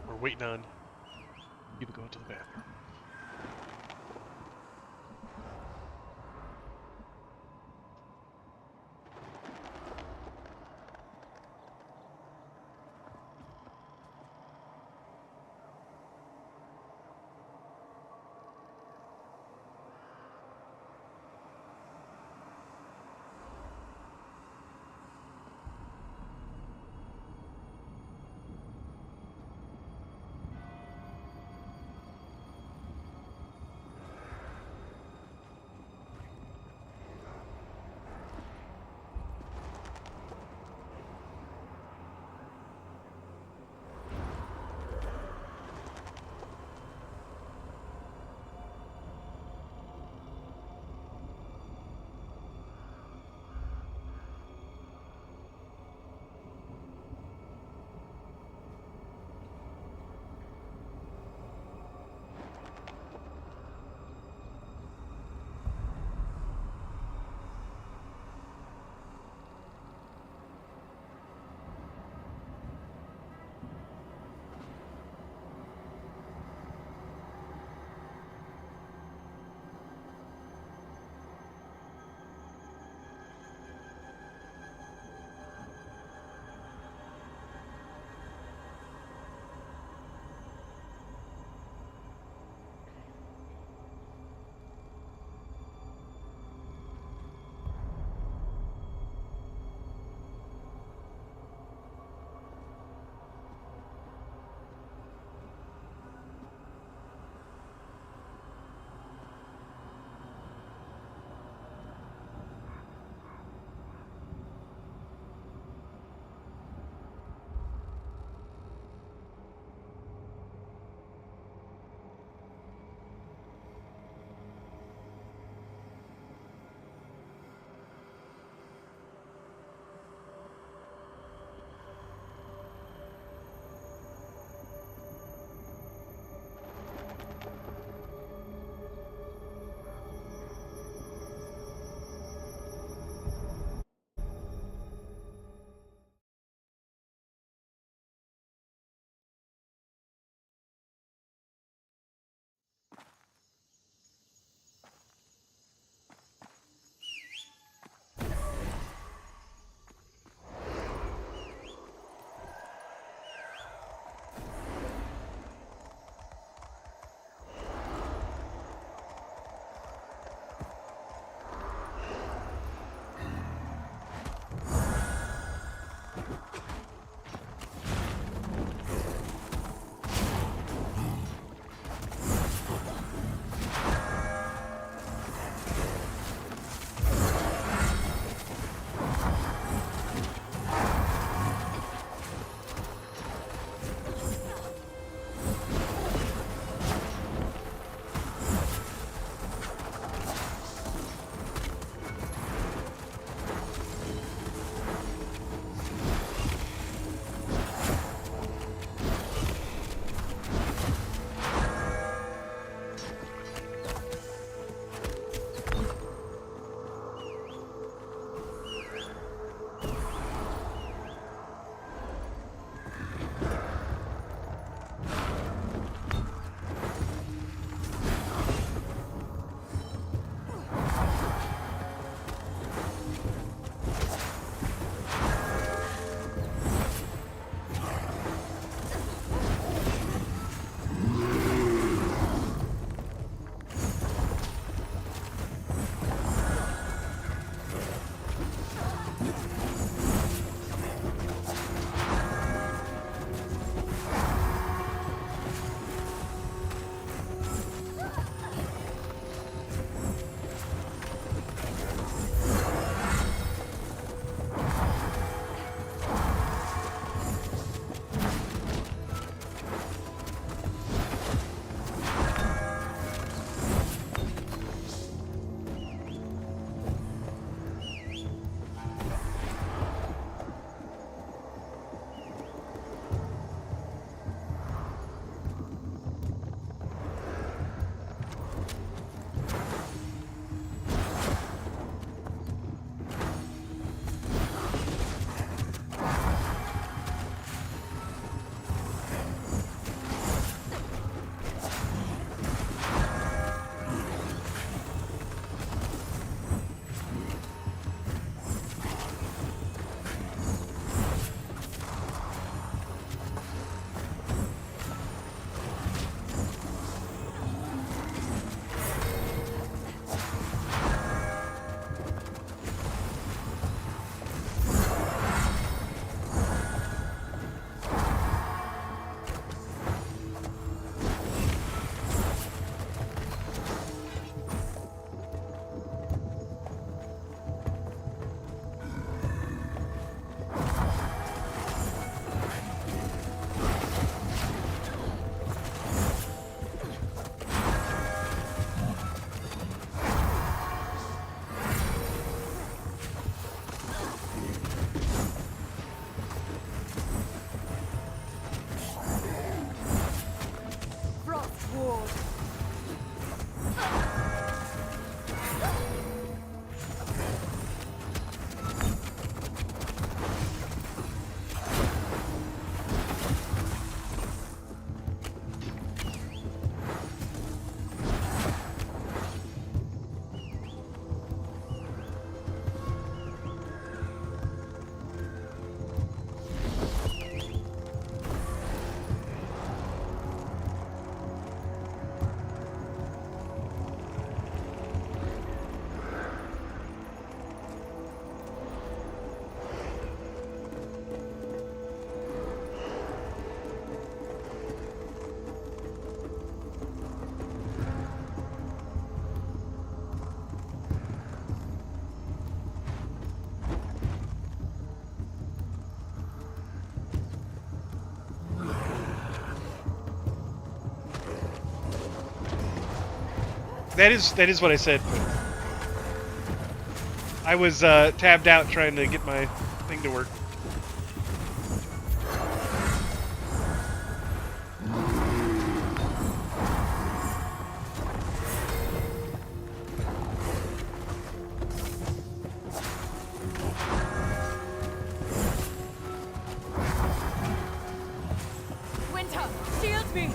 Speaker 1: We're waiting on you to go to the bathroom. That is what I said. But I was tabbed out trying to get my thing to work.
Speaker 18: Winter, shield me!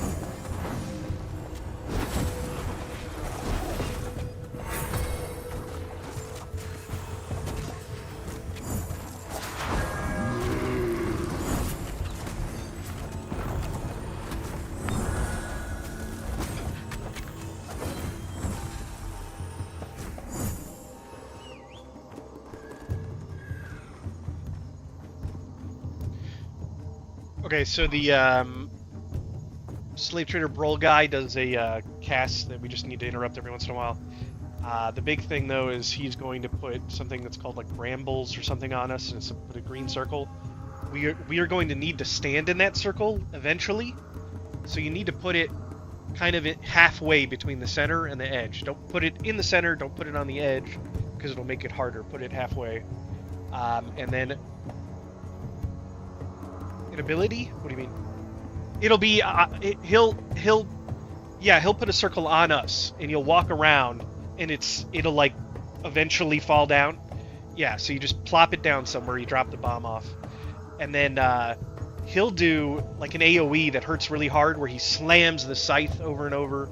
Speaker 1: Okay, so the slave trader Broll guy does a cast that we just need to interrupt every once in a while. The big thing though is he's going to put something that's called like brambles or something on us, and it's put a green circle. We are going to need to stand in that circle eventually, so you need to put it kind of halfway between the center and the edge. Don't put it in the center, don't put it on the edge, because it'll make it harder. Put it halfway, and then an ability. What do you mean? It'll be he'll put a circle on us, and you'll walk around, and it'll like eventually fall down. Yeah, so you just plop it down somewhere, you drop the bomb off, and then he'll do like an AoE that hurts really hard, where he slams the scythe over and over,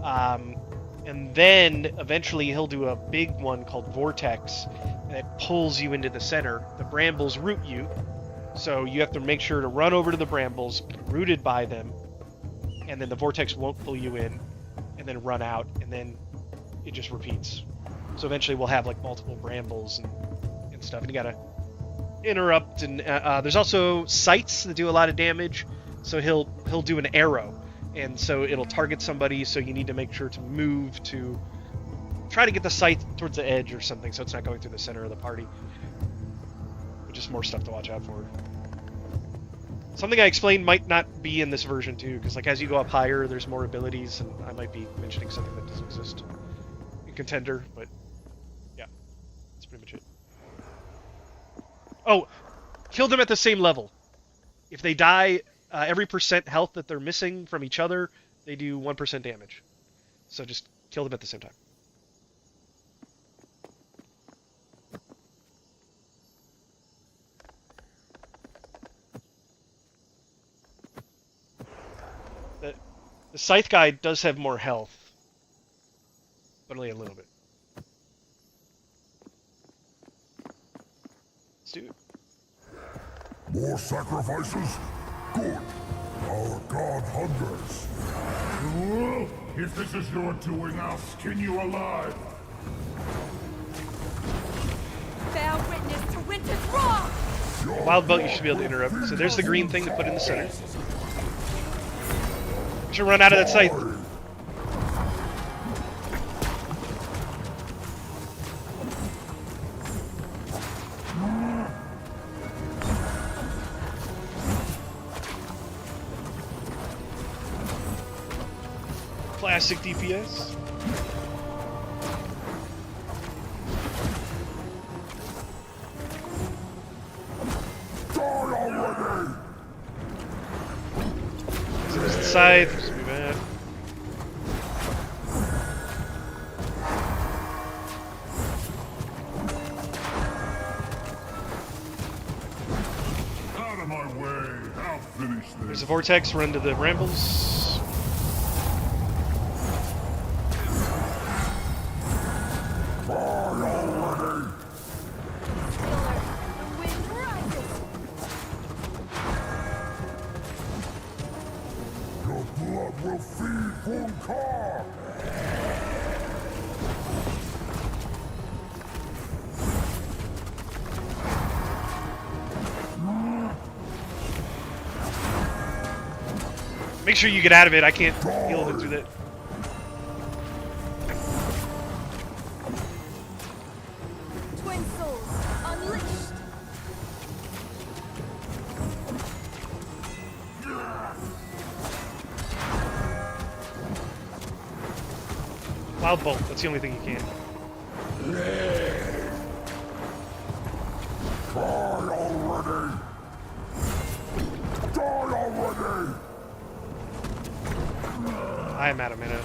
Speaker 1: and then eventually he'll do a big one called Vortex that pulls you into the center. The brambles root you. So you have to make sure to run over to the brambles, be rooted by them, and then the vortex won't pull you in, and then run out, and then it just repeats. So eventually we'll have like multiple brambles and stuff, and you gotta interrupt. And there's also sights that do a lot of damage. So he'll do an arrow, and so it'll target somebody. So you need to make sure to move to try to get the sight towards the edge or something, so it's not going through the center of the party. Just more stuff to watch out for. Something I explained might not be in this version too, because like as you go up higher, there's more abilities, and I might be mentioning something that doesn't exist in Contender, but yeah, that's pretty much it. Oh, kill them at the same level. If they die, every percent health that they're missing from each other, they do 1% damage. So just kill them at the same time. The Scythe guy does have more health, but only a little bit. Let's do it.
Speaker 20: More sacrifices? Good. Our god hungers. If this is your doing, I'll skin you alive.
Speaker 18: Bear witness to winter's wrath!
Speaker 1: Wild Belt you should be able to interrupt. So there's the green thing to put in the center. You should run out of that scythe. Classic DPS. So there's the scythe, which would be bad.
Speaker 20: Out of my way. I'll finish this.
Speaker 1: There's a vortex, run to the brambles.
Speaker 20: Your blood will feed Funkar!
Speaker 1: Make sure you get out of it. I can't heal it through that.
Speaker 18: Twin souls, unleashed!
Speaker 1: Cloud Bolt, that's the only thing you can.
Speaker 20: Die already! Die already!
Speaker 1: I am out of mana.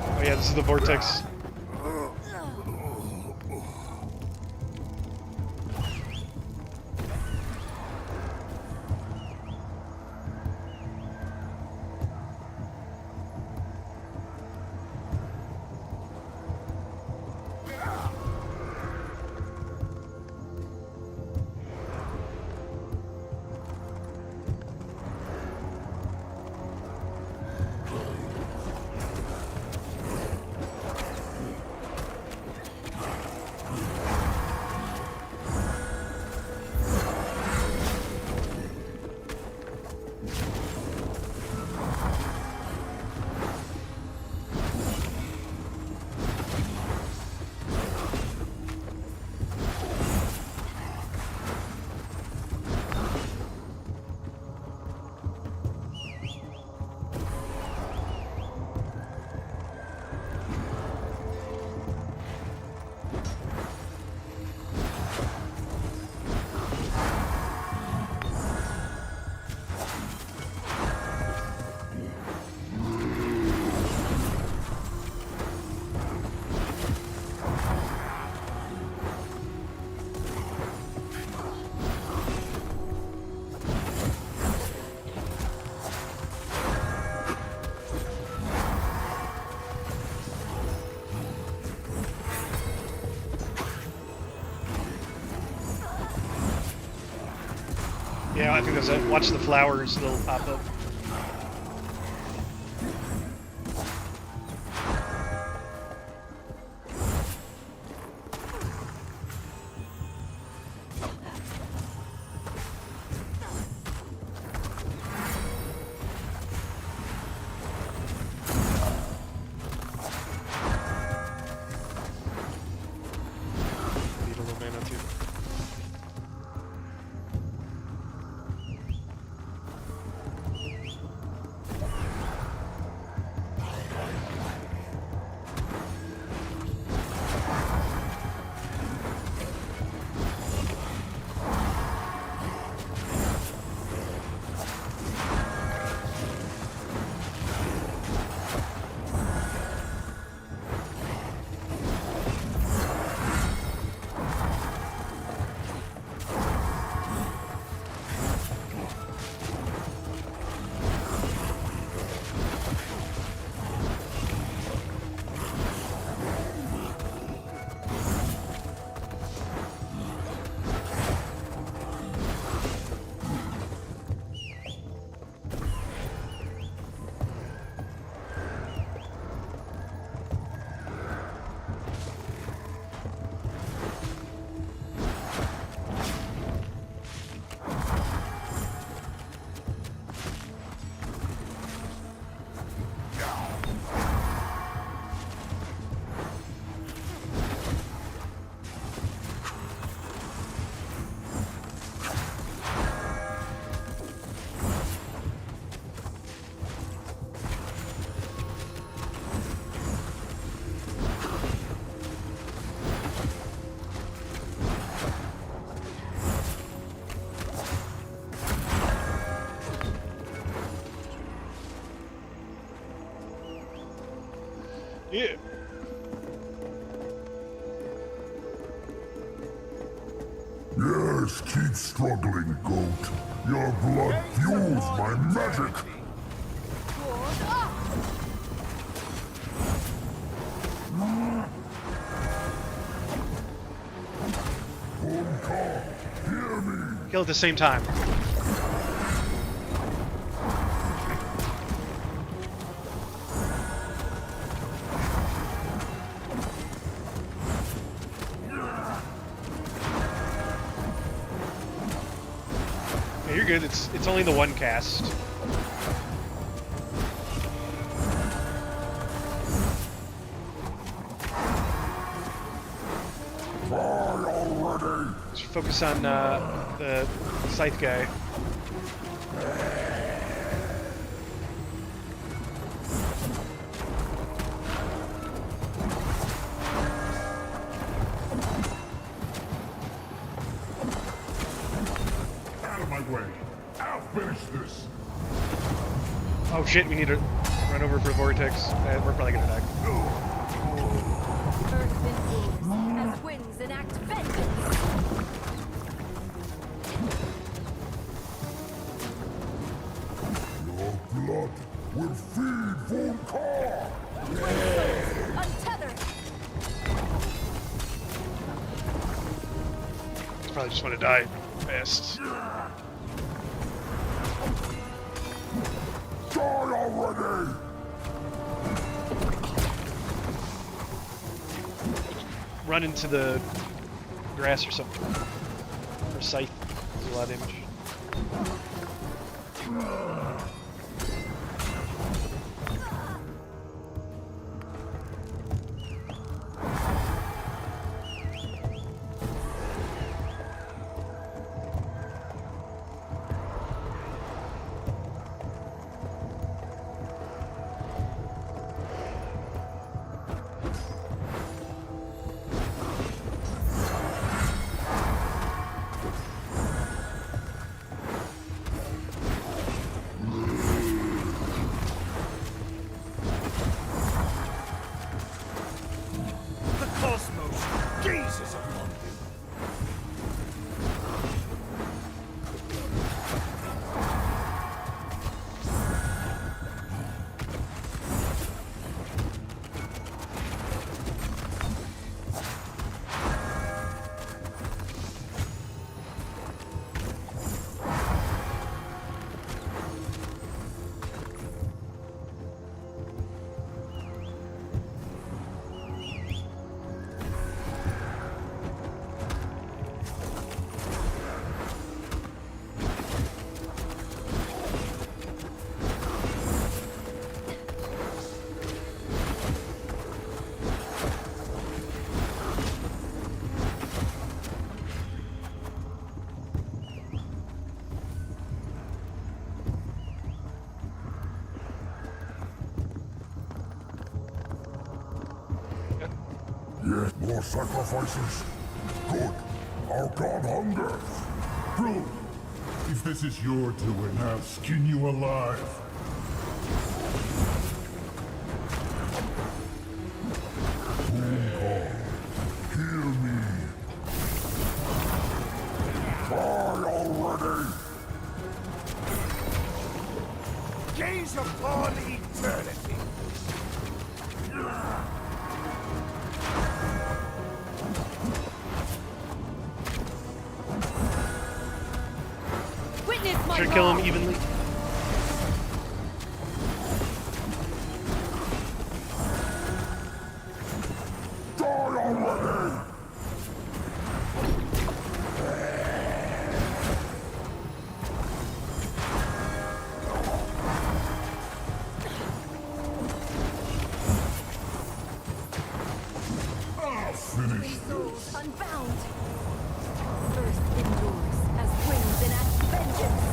Speaker 1: Oh yeah, this is the vortex. Yeah, I think that's it. Watch the flowers, they'll pop up. Need a little mana too. Yeah.
Speaker 20: Yes, keep struggling, goat. Your blood fuels my magic. Hear me.
Speaker 1: Kill at the same time. Yeah, you're good. It's only the one cast.
Speaker 20: Die already.
Speaker 1: Just focus on the scythe guy.
Speaker 20: Out of my way. I'll finish this.
Speaker 1: Oh shit, we need to run over for Vortex. We're probably gonna die.
Speaker 18: Earth endures as winds enact vengeance.
Speaker 20: Your blood will feed Volkar!
Speaker 18: Untethered.
Speaker 1: Probably just want to die fast.
Speaker 20: Die already!
Speaker 1: Run into the grass or something. Or scythe. There's a lot of damage.
Speaker 4: The cosmos gazes upon you.
Speaker 20: Yet more sacrifices. Good. Our god hungers. True. If this is your doing, I'll skin you alive. Volkar, hear me. Die already!
Speaker 4: Gaze upon eternity.
Speaker 18: Witness my
Speaker 1: Should kill him
Speaker 18: wrath.
Speaker 1: evenly.
Speaker 20: Die already! I'll finish
Speaker 18: Souls unbound. Earth endures as winds enact vengeance.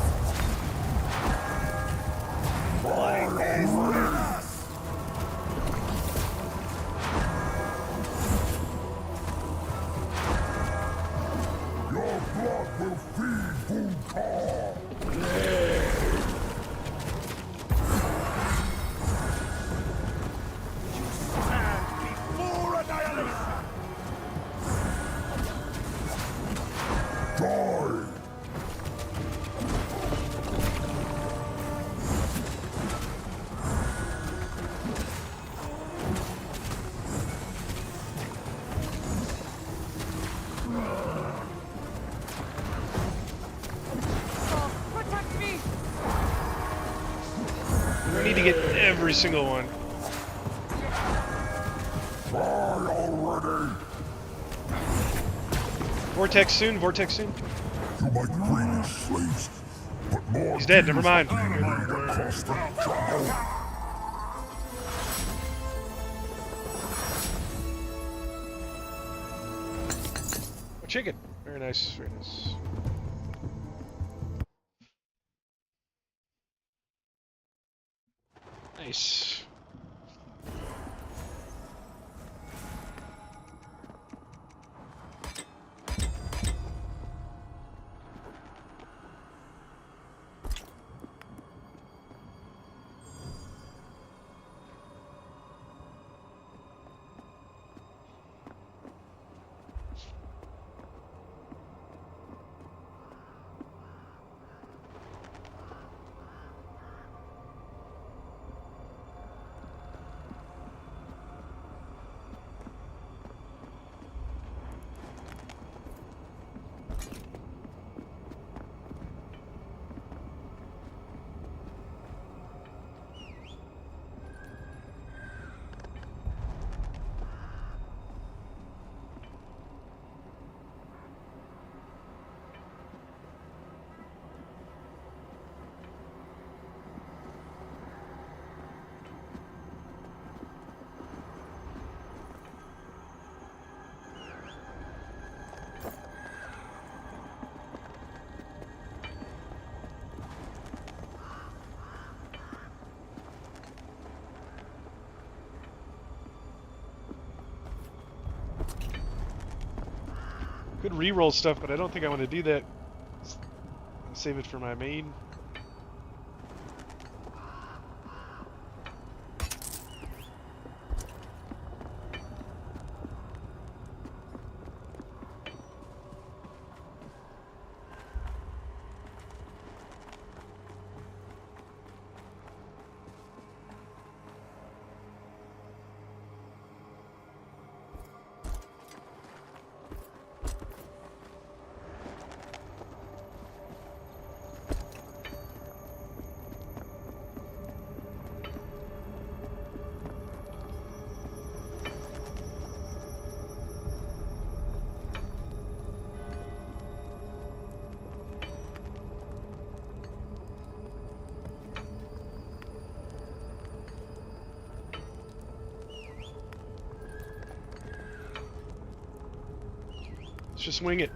Speaker 20: Your blood will feed Volkar!
Speaker 4: Stand before annihilation.
Speaker 20: Die!
Speaker 18: Protect me.
Speaker 1: We need to get every single one.
Speaker 20: Die already!
Speaker 1: Vortex soon, Vortex soon.
Speaker 20: You might bring me slaves, but more
Speaker 1: He's dead, never mind.
Speaker 20: being made across the jungle.
Speaker 1: A chicken. Very nice, very nice. Nice. Could reroll stuff, but I don't think I want to do that. I'll save it for my main. Let's just wing it.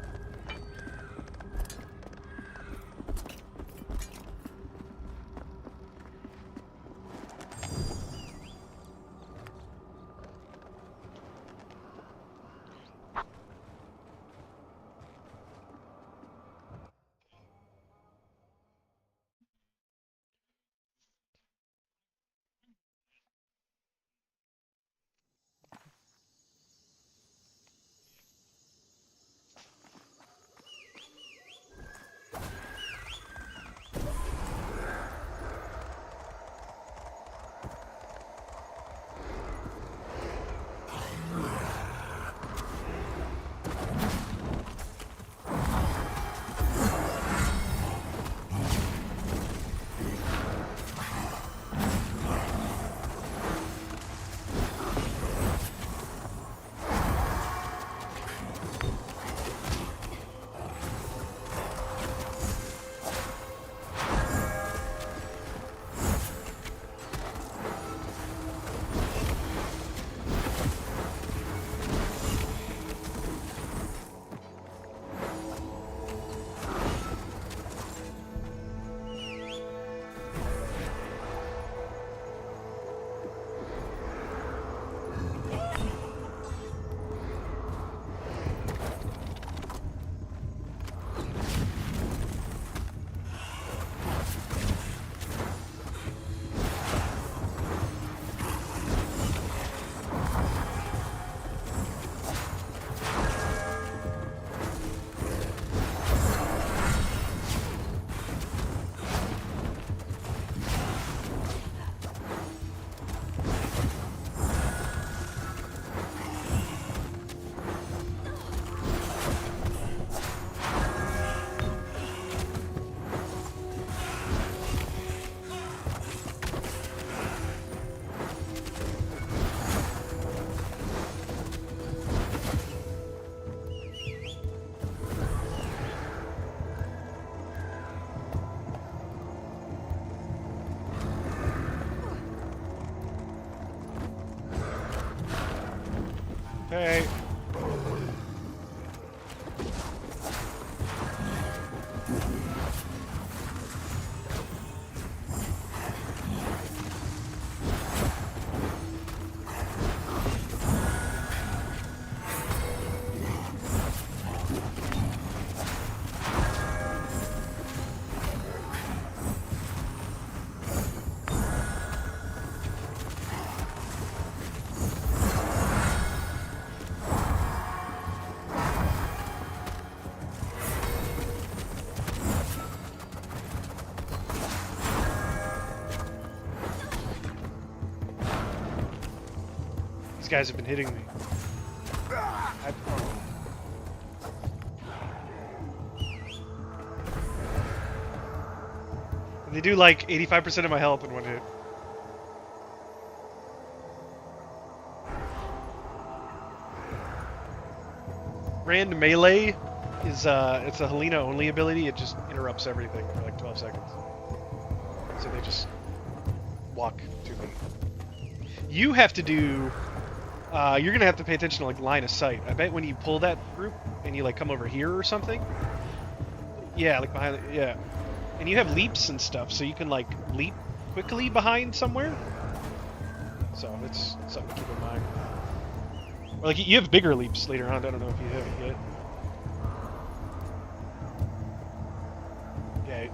Speaker 1: Hey. guys have been hitting me. They do like 85% of my health in one hit. Rand Melee is it's a Helena only ability. It just interrupts everything for like 12 seconds. So they just walk to me. You have to do you're gonna have to pay attention to like line of sight. I bet when you pull that group and you like come over here or something. Yeah, like behind yeah. And you have leaps and stuff, so you can like leap quickly behind somewhere. So it's something to keep in mind. Or like you have bigger leaps later on. I don't know if you have it yet. Okay.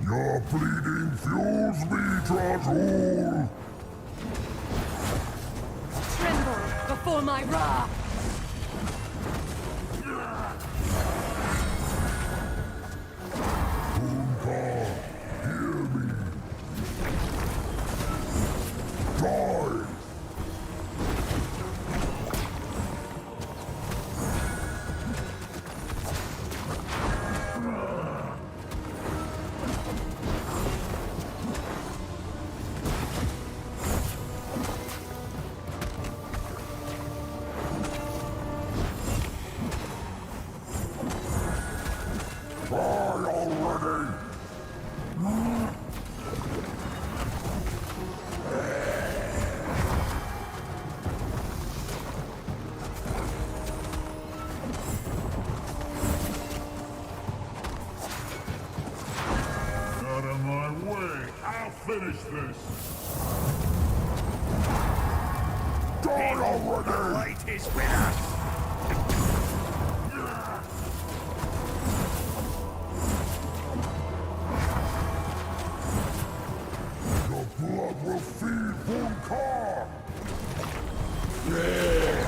Speaker 20: Your bleeding fuels me, Trazul!
Speaker 18: Tremble before my wrath!
Speaker 20: Unka, hear me! Die! Out of my way! I'll finish this! Die already!
Speaker 11: Light is with us!
Speaker 20: Your blood will feed Bunka! Die!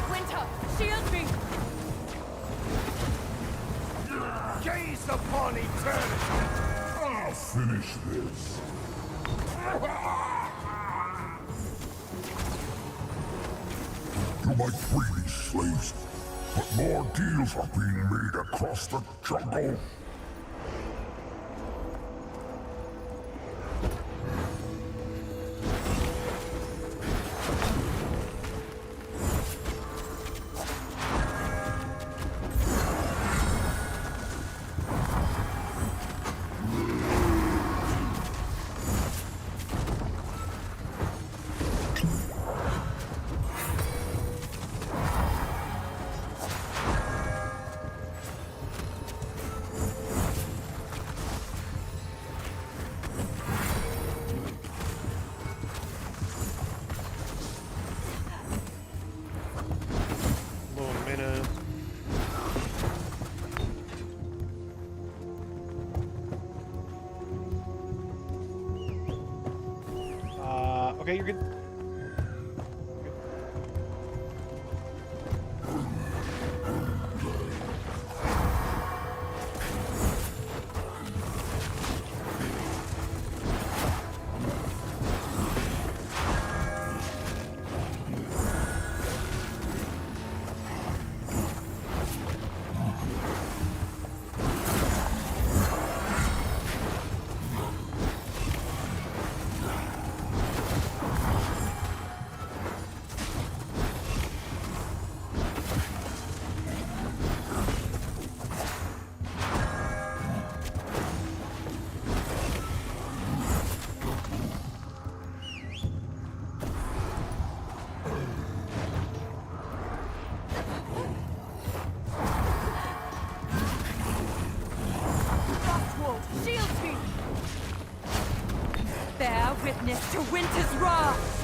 Speaker 18: Winter, shield me!
Speaker 11: Gaze upon eternity!
Speaker 20: I'll finish this! You might free these slaves, but more deals are being made across the jungle.
Speaker 1: Okay, you're good.
Speaker 18: Frostwolf, shield me! Bear witness to winter's wrath!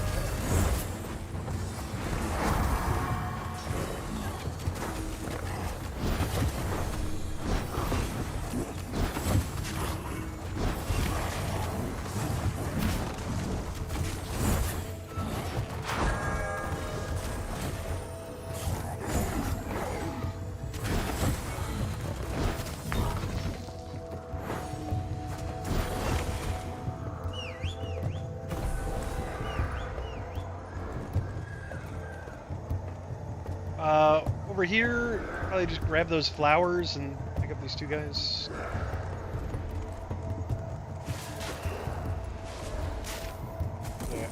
Speaker 1: Over here, probably just grab those flowers and pick up these two guys. Yeah.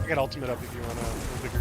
Speaker 1: I got ultimate up if you want a bigger.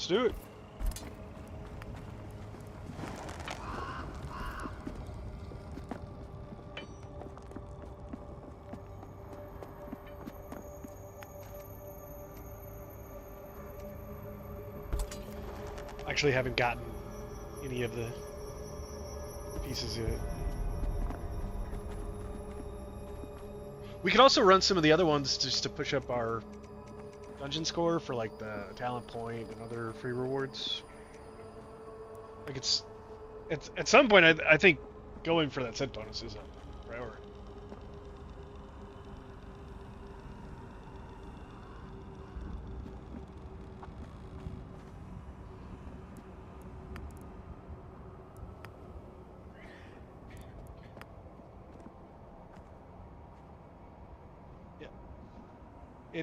Speaker 1: Let's do it. Actually haven't gotten any of the pieces yet. We could also run some of the other ones just to push up our dungeon score for like the talent point and other free rewards. Like it's at some point I think going for that set bonus is a priority.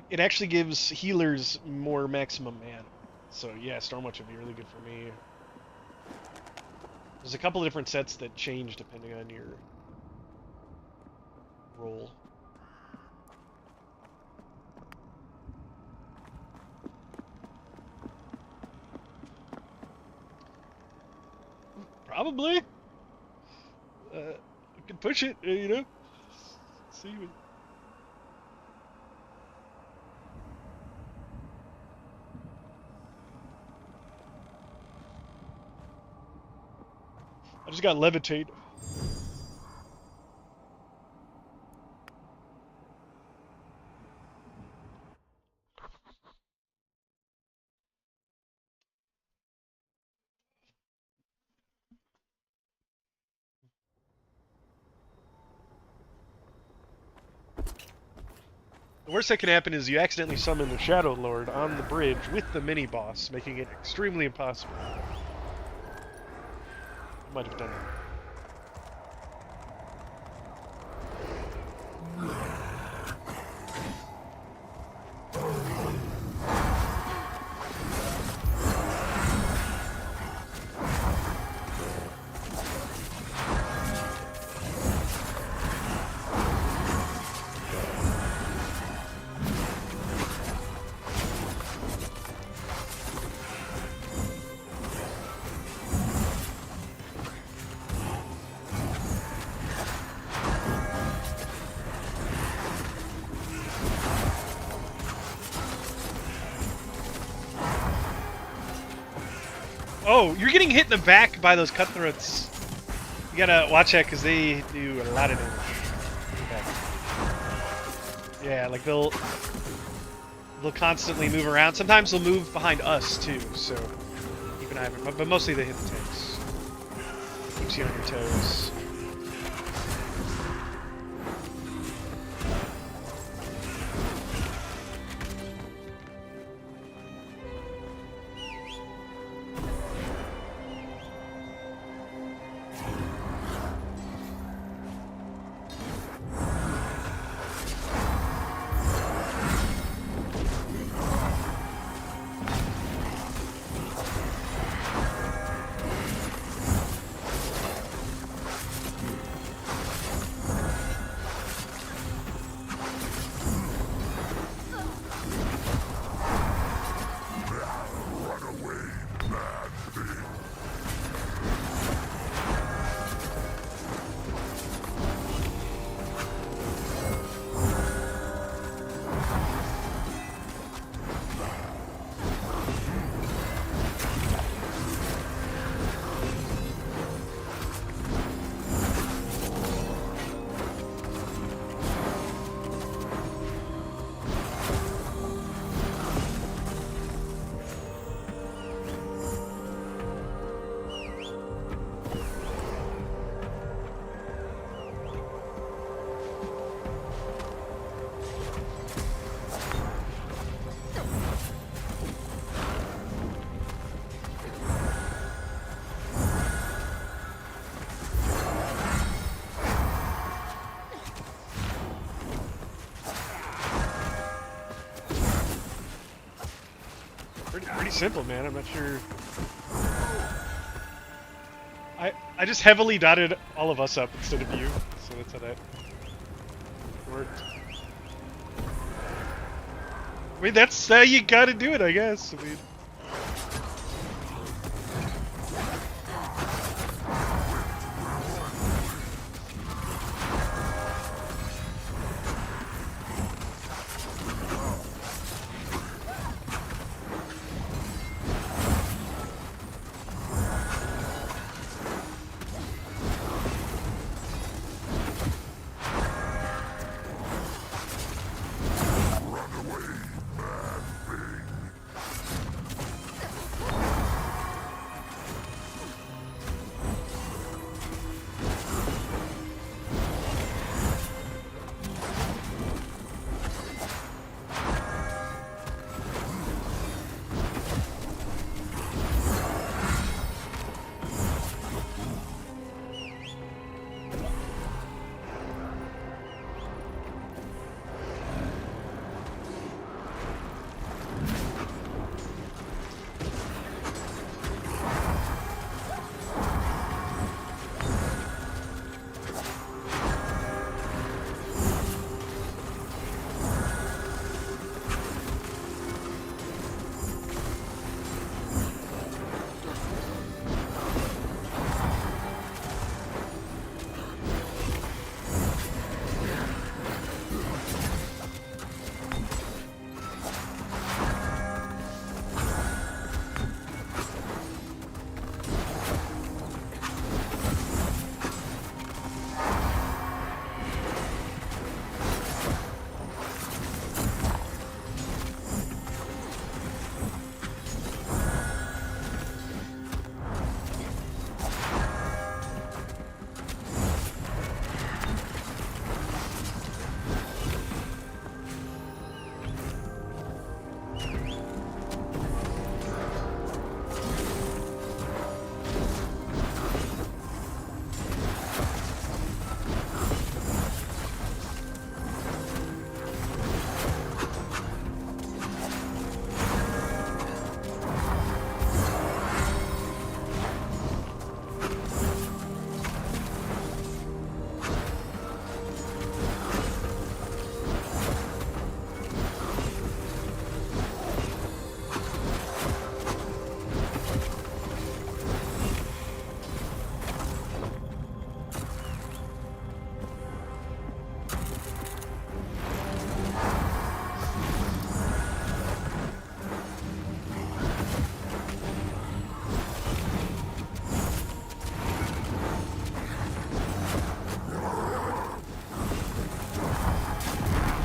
Speaker 1: It actually gives healers more maximum mana. So yeah, Stormwatch would be really good for me. There's a couple of different sets that change depending on your role. Probably. I could push it, you know. See what... I just got levitate. The worst that can happen is you accidentally summon the Shadow Lord on the bridge with the mini-boss, making it extremely impossible. I might have done that. Oh, you're getting hit in the back by those cutthroats. You gotta watch that because they do a lot of damage. Yeah, like they'll constantly move around. Sometimes they'll move behind us too, so keep an eye on it. But mostly they hit the tanks. Keeps you on your toes. Pretty simple, man. I'm not sure. I just heavily dotted all of us up instead of you, so that's how that worked. I mean, that's how you gotta do it, I guess. I mean,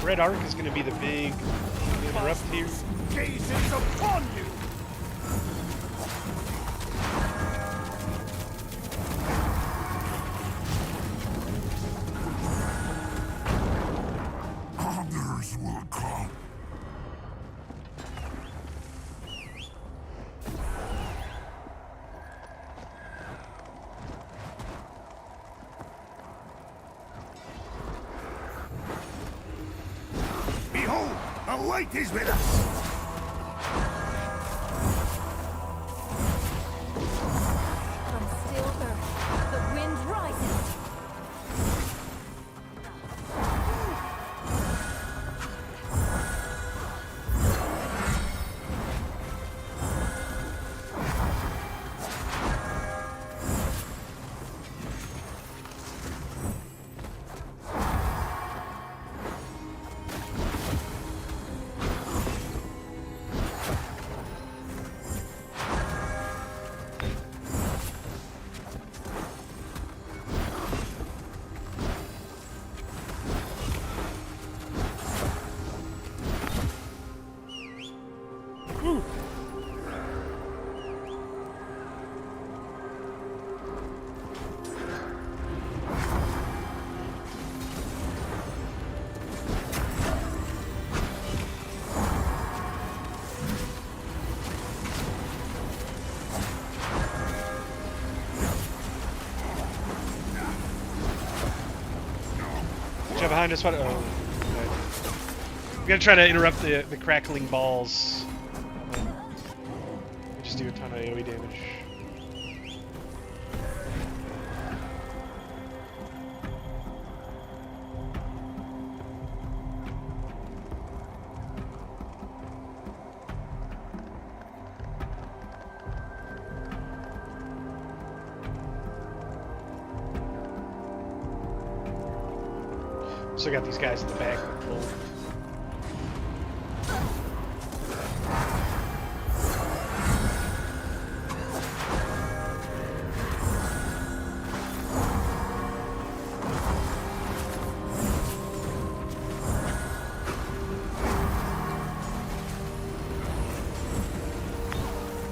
Speaker 1: red arc is going to be the big interrupt here.
Speaker 11: Gazes upon you!
Speaker 20: Others will come. Behold, the light is with us!
Speaker 18: From still earth, the wind rises.
Speaker 1: Behind us, what? Oh, okay. I'm gonna try to interrupt the crackling balls. Just do a ton of AoE damage. So I got these guys in the back control.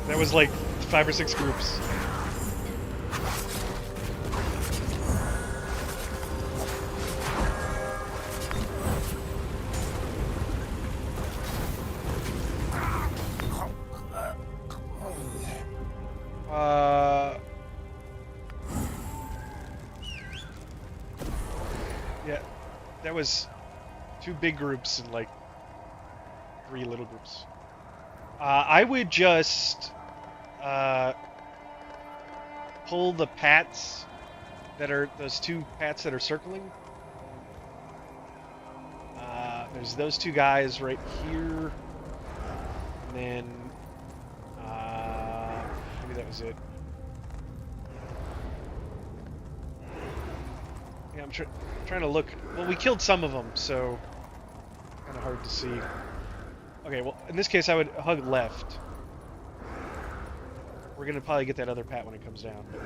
Speaker 1: That was like 5 or 6 groups. Yeah, that was 2 big groups and like 3 little groups. I would just pull the pats that are those 2 pats that are circling. There's those 2 guys right here, and then maybe that was it. Yeah, I'm trying to look. Well, we killed some of them, so kind of hard to see. Okay, well, in this case, I would hug left. We're gonna probably get that other pat when it comes down. But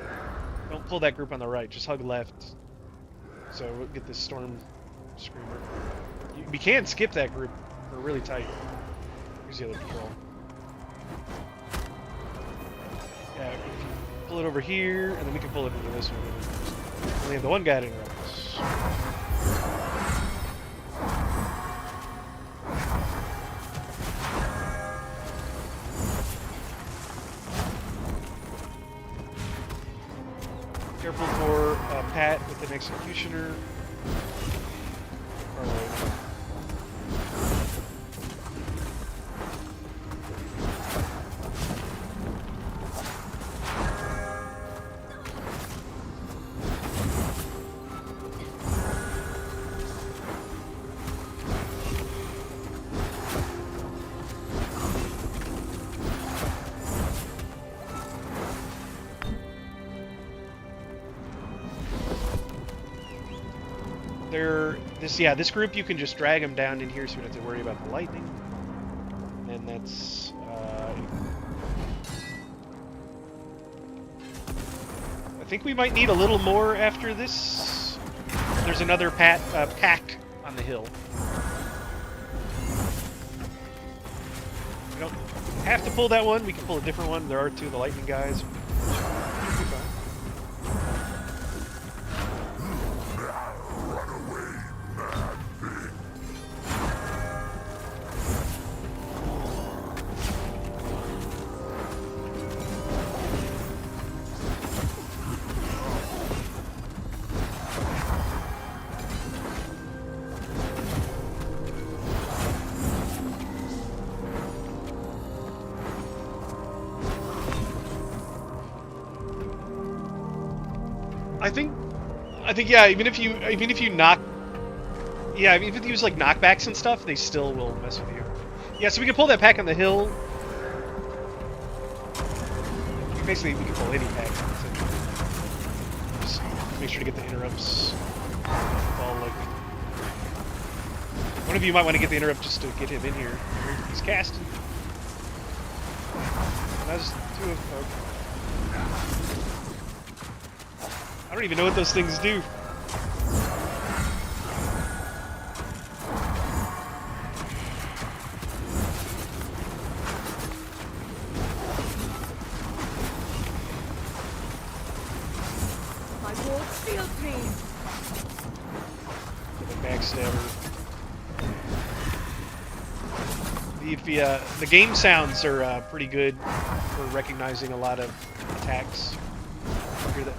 Speaker 1: don't pull that group on the right. Just hug left. So we'll get this storm screamer. We can skip that group. We're really tight. Here's the other patrol. Yeah, pull it over here, and then we can pull it into this one. We have the one guy to interrupt us. Careful for Pat with an executioner. This group you can just drag them down in here so we don't have to worry about the lightning. And that's I think we might need a little more after this. There's another pack on the hill. have to pull that one. We can pull a different one. There are two of the lightning guys. I think yeah. Even if you knock, yeah. Even if you use like knockbacks and stuff, they still will mess with you. Yeah. So we can pull that pack on the hill. Basically, we can pull any pack. Just make sure to get the interrupts. All like one of you might want to get the interrupt just to get him in here. He's casting. That's two of them. I don't even know what those things do.
Speaker 18: My ward shields me.
Speaker 1: Backstabber. The game sounds are pretty good for recognizing a lot of attacks. You hear that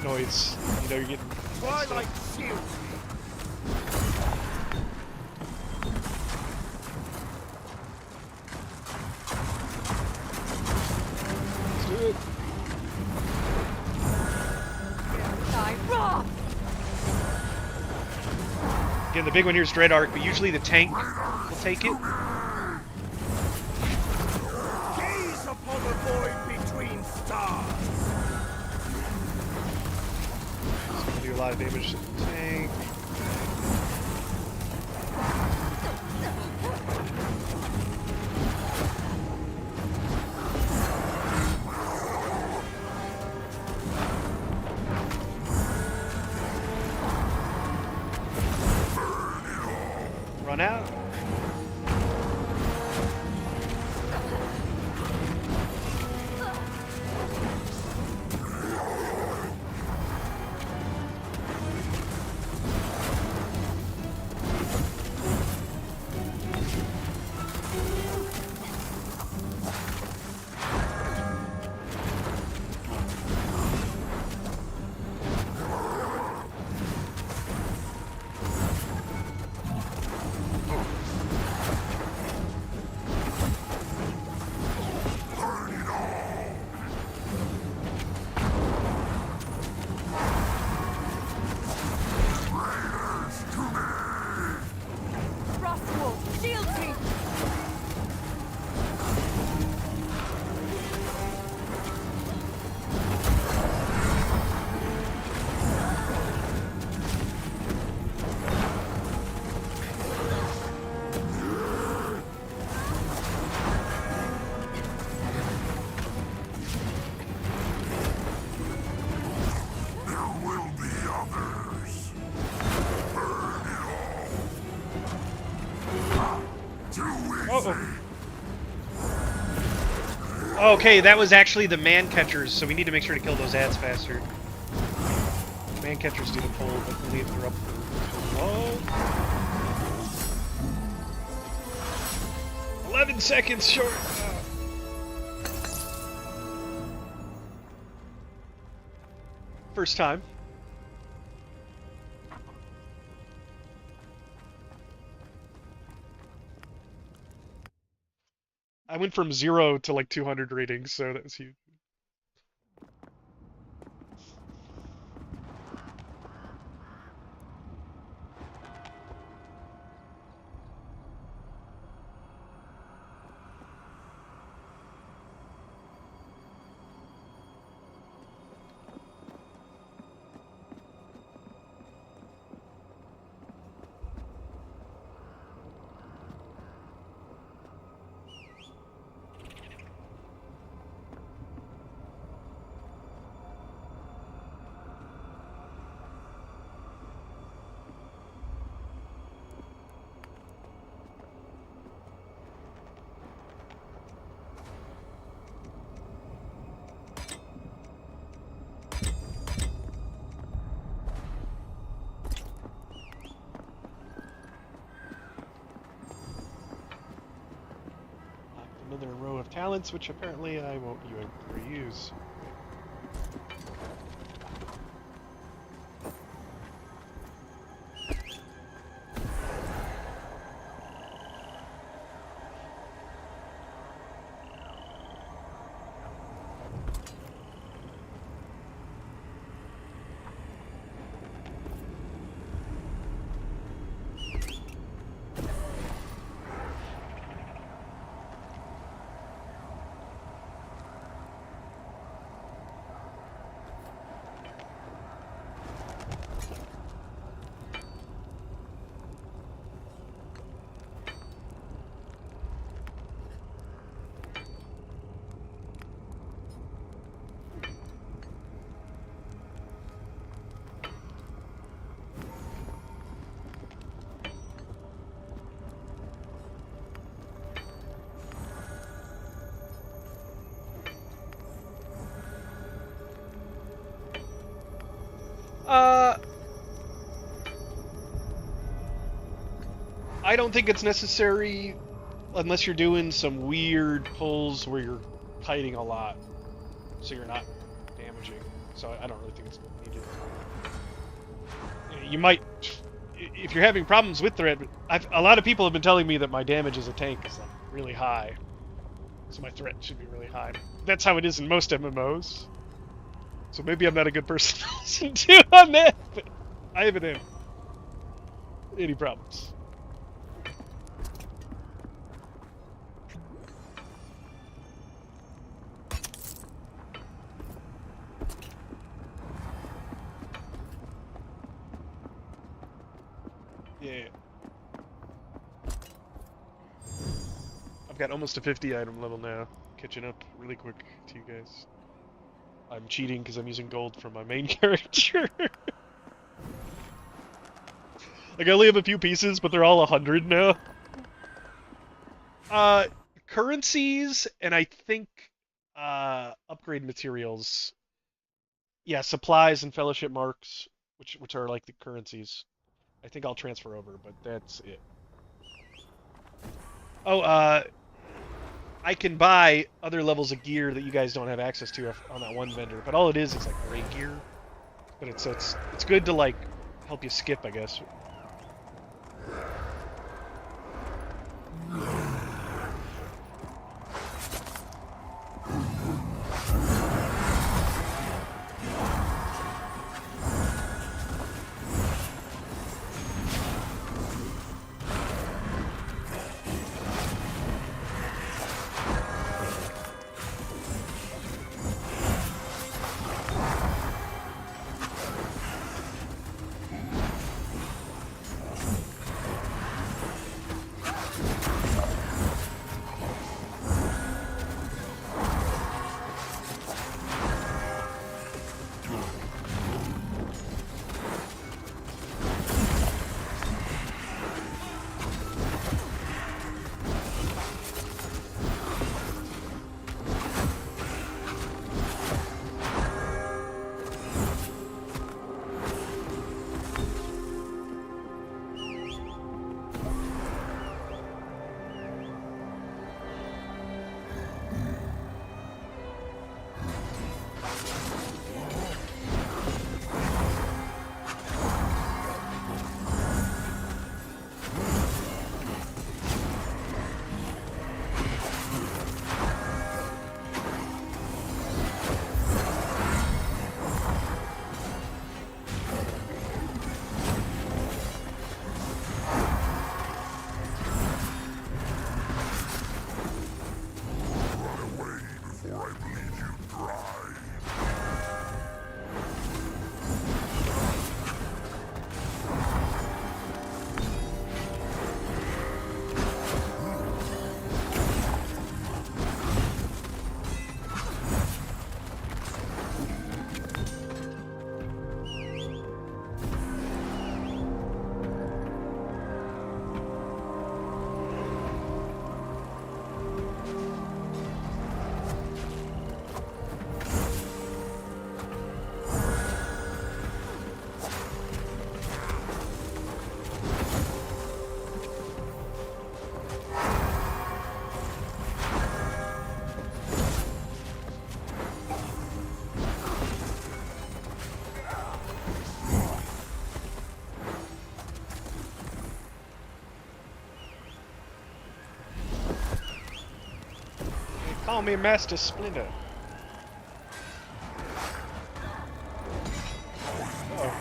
Speaker 1: noise? You know you're getting.
Speaker 15: Twilight shield.
Speaker 1: Let's do it.
Speaker 18: Die raw.
Speaker 1: Again, the big one here is Dread Arc, but usually the tank will take it.
Speaker 15: Gaze upon the void between stars.
Speaker 1: It's gonna do a lot of damage to the tank. Run out.
Speaker 18: Frostwolf shields me.
Speaker 20: There will be others.
Speaker 1: Okay, that was actually the man catchers, so we need to make sure to kill those ads faster. Man catchers do the pull, but only if they're up for 11 seconds short. First time. I went from 0 to like 200 ratings, so that was huge. another row of talents, which apparently I won't ever use. I don't think it's necessary unless you're doing some weird pulls where you're kiting a lot, so you're not damaging. So I don't really think it's needed. You might, if you're having problems with threat, a lot of people have been telling me that my damage as a tank is like really high, so my threat should be really high. That's how it is in most MMOs. So maybe I'm not a good person to listen to on that, but I haven't had any problems. Yeah. I've got almost a 50 item level now. Catching up really quick to you guys. I'm cheating because I'm using gold for my main character. Like, I only have a few pieces, but they're all 100 now. Currencies, and I think, upgrade materials. Yeah, supplies and fellowship marks, which are like the currencies. I think I'll transfer over, but that's it. Oh, I can buy other levels of gear that you guys don't have access to on that one vendor, but all it is like great gear. But it's good to like help you skip, I guess. Call me Master Splinter. Oh.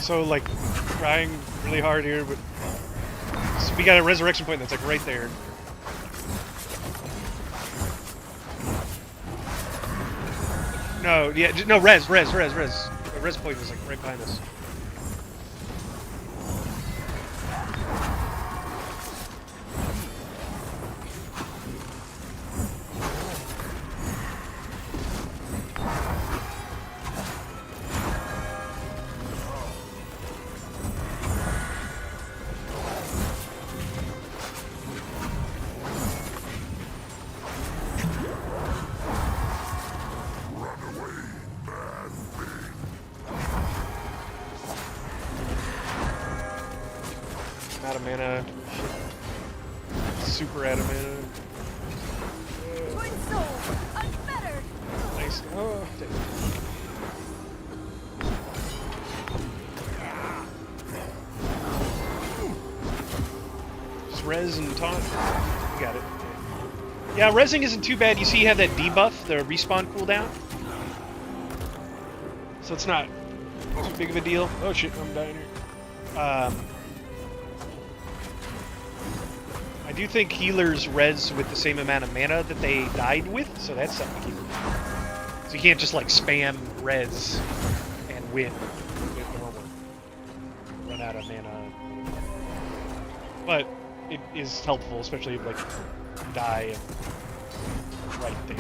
Speaker 1: So like trying really hard here, but so we got a resurrection point that's like right there. No, yeah, no, res point is like right behind us. Out of mana. Super out of mana.
Speaker 18: Twin soul, unfettered.
Speaker 1: Nice. Oh, damn. Just res and taunt. You got it. Yeah, resing isn't too bad. You see you have that debuff, the respawn cooldown. So it's not too big of a deal. Oh shit, I'm dying here. I do think healers res with the same amount of mana that they died with, so that's something to keep in mind. So you can't just like spam res and win with normal. Run out of mana. But it is helpful, especially if like you die and right there.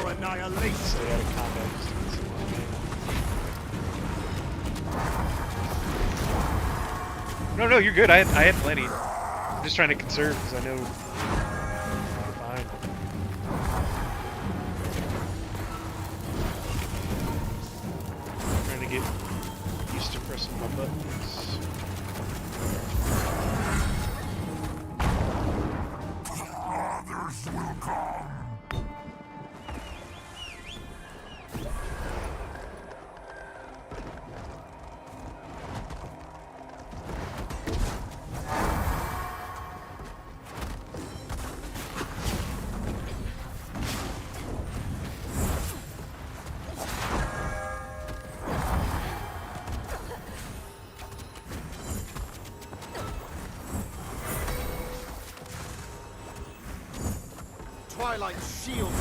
Speaker 15: Annihilation.
Speaker 1: No, you're good. I had plenty. I'm just trying to conserve because I know I'm fine. Trying to get used to pressing my buttons.
Speaker 20: Others will come.
Speaker 15: Twilight shield me.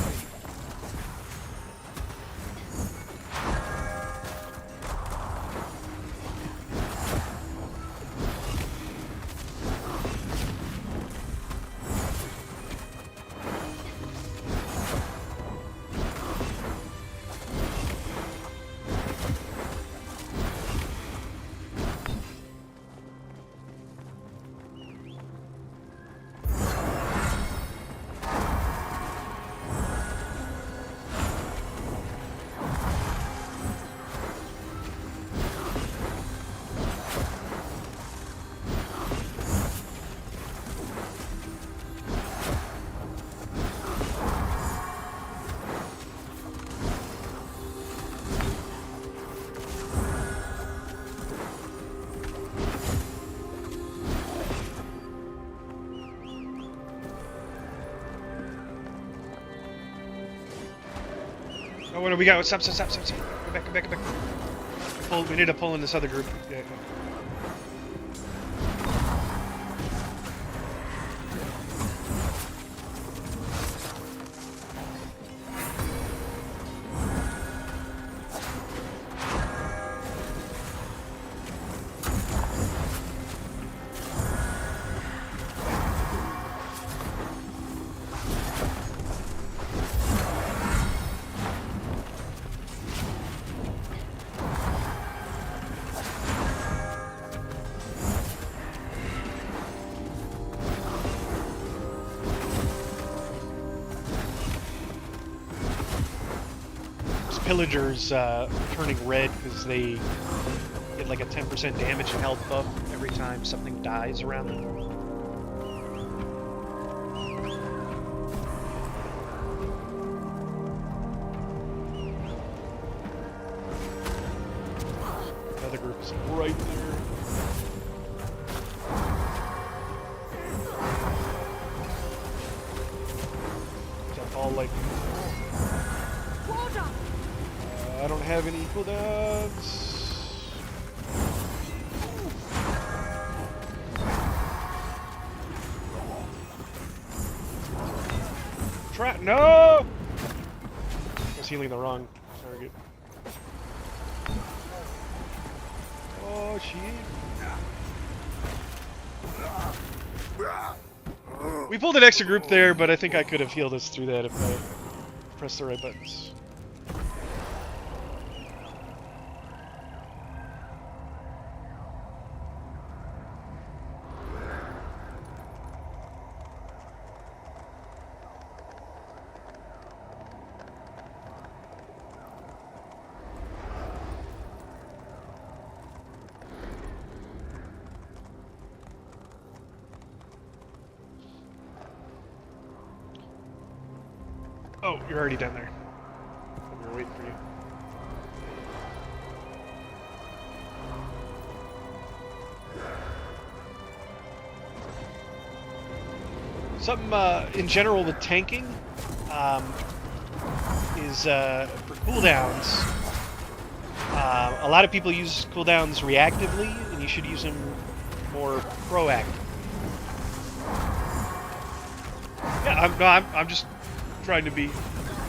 Speaker 1: Oh, what do we got? Stop. Go back. We need to pull in this other group. Yeah. pillagers turning red because they get like a 10% damage and health buff every time something dies around them. Another group is right there. All like I don't have any cooldowns. Try no. I was healing the wrong target. Oh shit. We pulled an extra group there, but I think I could have healed us through that if I pressed the right buttons. Oh, you're already down there. We were waiting for you. Something in general with tanking is for cooldowns. A lot of people use cooldowns reactively, and you should use them more proactively. Yeah, I'm just trying to be,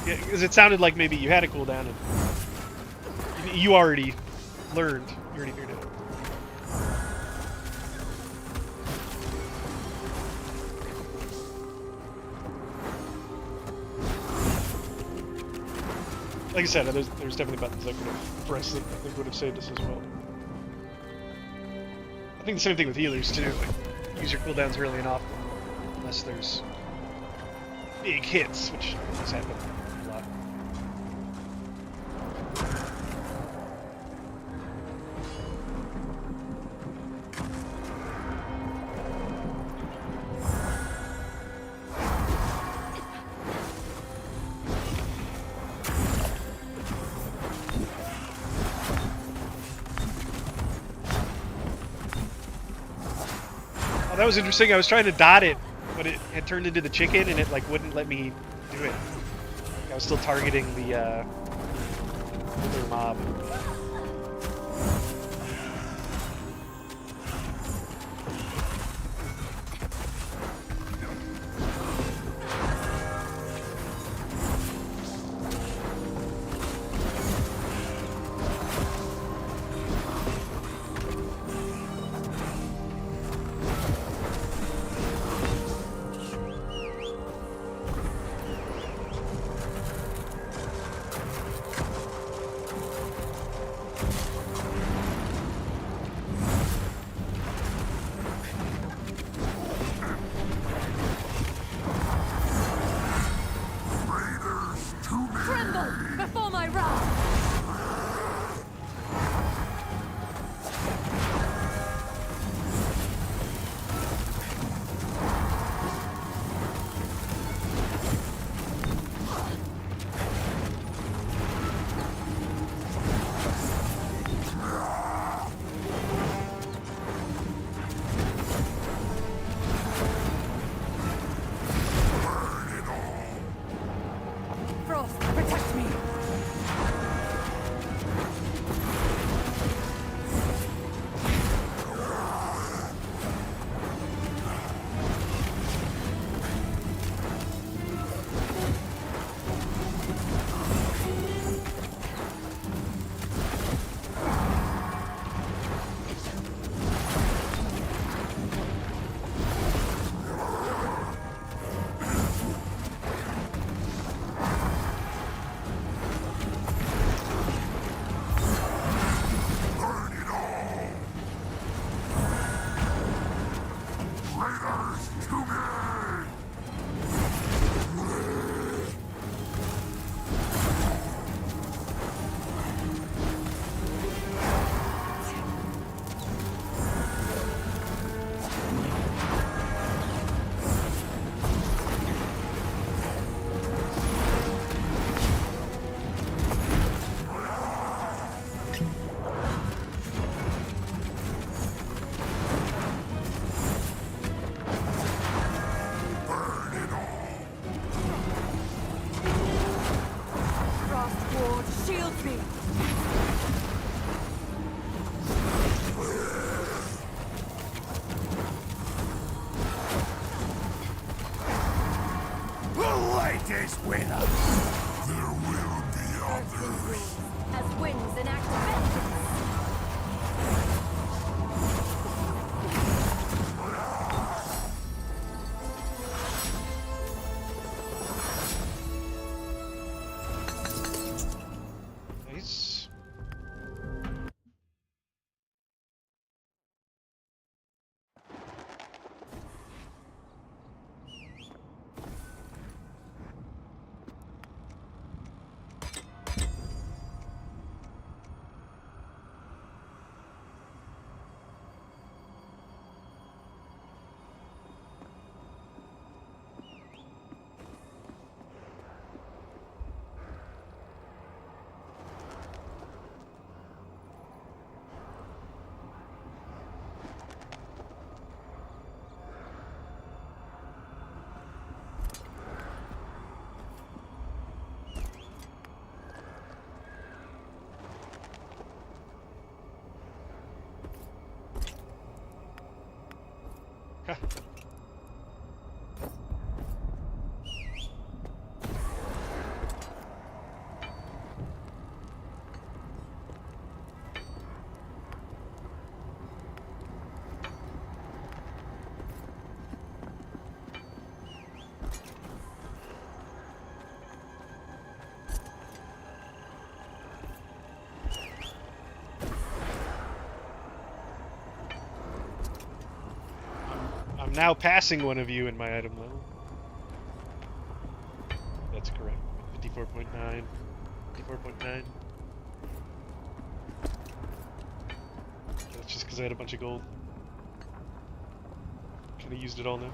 Speaker 1: because it sounded like maybe you had a cooldown and you already learned. You already figured it out. Like I said, there's definitely buttons I could have pressed that I think would have saved us as well. I think the same thing with healers too. Like, use your cooldowns early and often, unless there's big hits, which has happened a lot. Oh, that was interesting. I was trying to dot it, but it had turned into the chicken and it like wouldn't let me do it. I was still targeting the other mob.
Speaker 18: shields me!
Speaker 20: The light is with us. There will be others.
Speaker 12: As winds enact vengeance.
Speaker 1: Nice. I'm now passing one of you in my item level. That's correct. 54.9. 54.9. That's just because I had a bunch of gold. Kind of used it all now.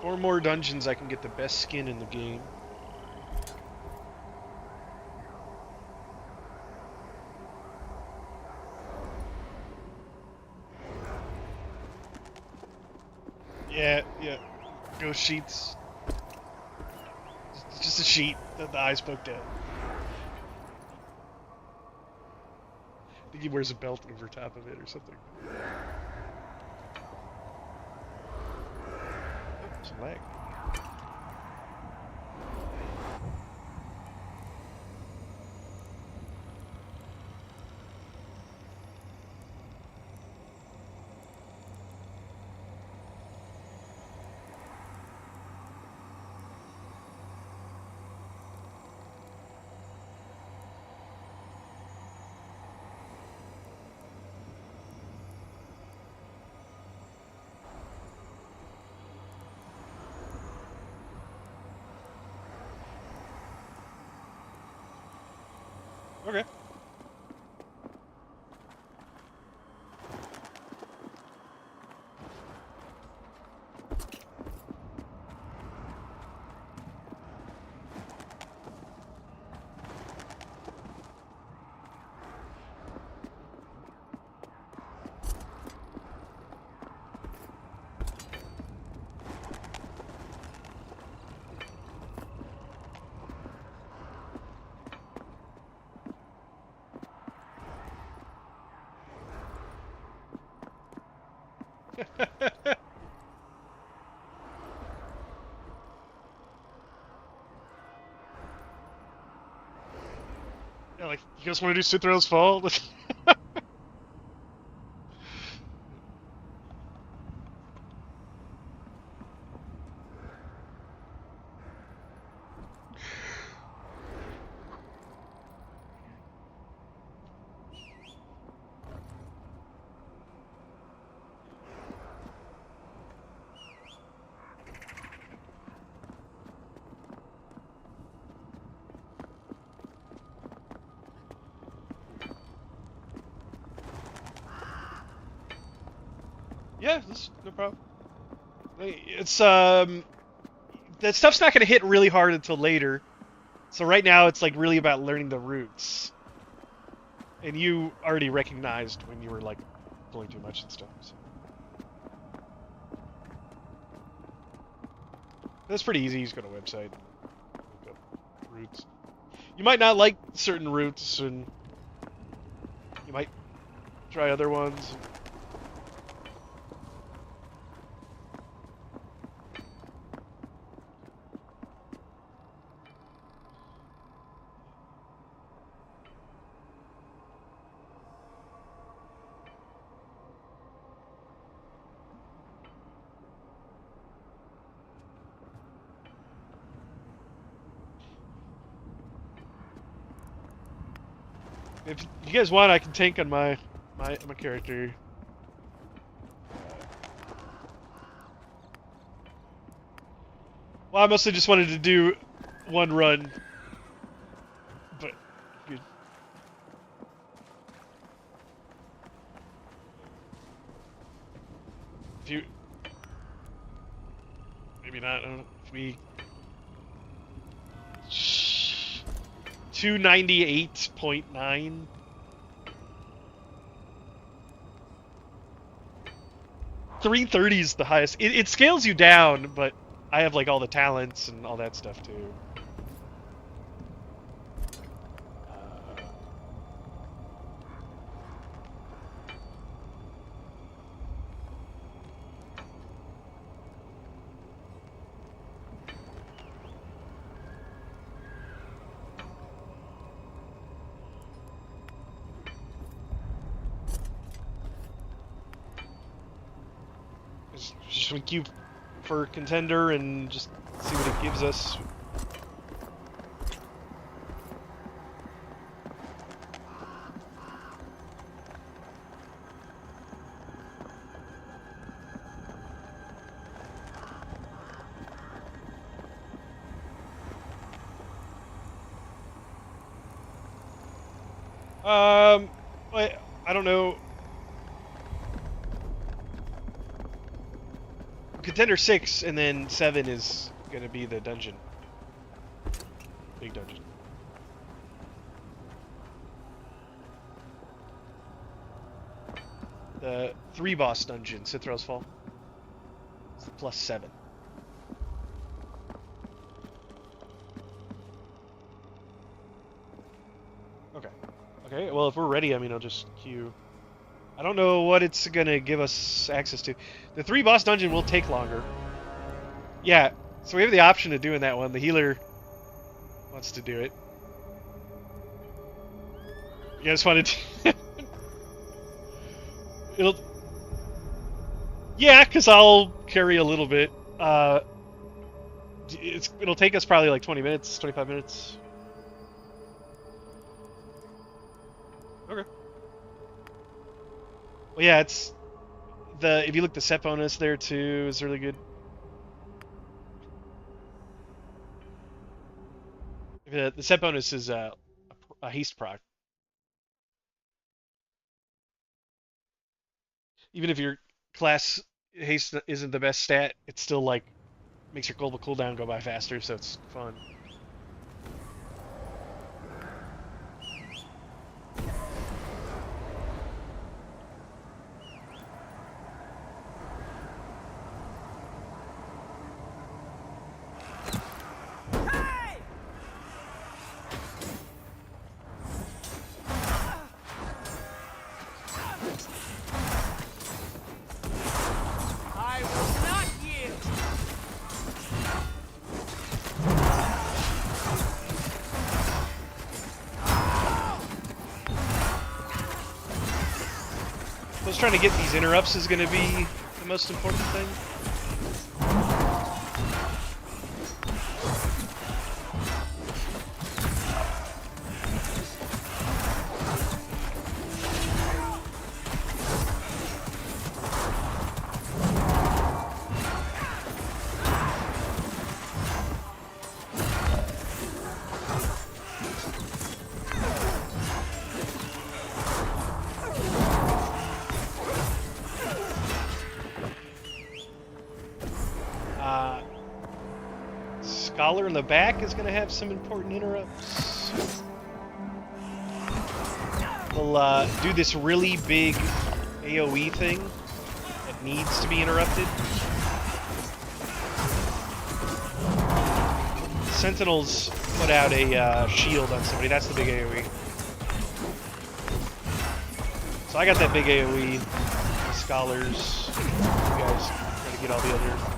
Speaker 1: Four more dungeons, I can get the best skin in the game. Yeah. Ghost sheets. It's just a sheet that the eyes poked out. I think he wears a belt over top of it or something. Oh, some lag. Okay. Yeah, like, you guys want to do Cithral's Fall? Yeah, no problem. It's that stuff's not going to hit really hard until later. So right now it's like really about learning the routes. And you already recognized when you were like pulling too much and stuff. So. That's pretty easy. You just go to a website and look up routes. You might not like certain routes, and you might try other ones. If you guys want, I can tank on my character. Well, I mostly just wanted to do one run, but good. If you maybe not. I don't know if we 298.9. $330 is the highest. It scales you down, but I have like all the talents and all that stuff too. Just we queue for contender and just see what it gives us. I don't know. Contender 6 and then 7 is gonna be the dungeon. Big dungeon. The 3 boss dungeon, Cithral's Fall. It's plus 7. Okay. Okay, well if we're ready, I mean I'll just queue. I don't know what it's gonna give us access to. The 3 boss dungeon will take longer. Yeah, so we have the option of doing that one. The healer wants to do it. You guys want to? Yeah, because I'll carry a little bit. It'll take us probably like 20 minutes, 25 minutes. Okay. Well, yeah, it's if you look the set bonus there too is really good. The set bonus is a haste proc. Even if your class haste isn't the best stat, it still like makes your global cooldown go by faster, so it's fun. I was trying to get these interrupts is going to be the most important thing. Scholar in the back is going to have some important interrupts. We'll do this really big AoE thing that needs to be interrupted. Sentinels put out a shield on somebody. That's the big AoE. So I got that big AoE. The Scholars. You guys try to get all the other interrupts.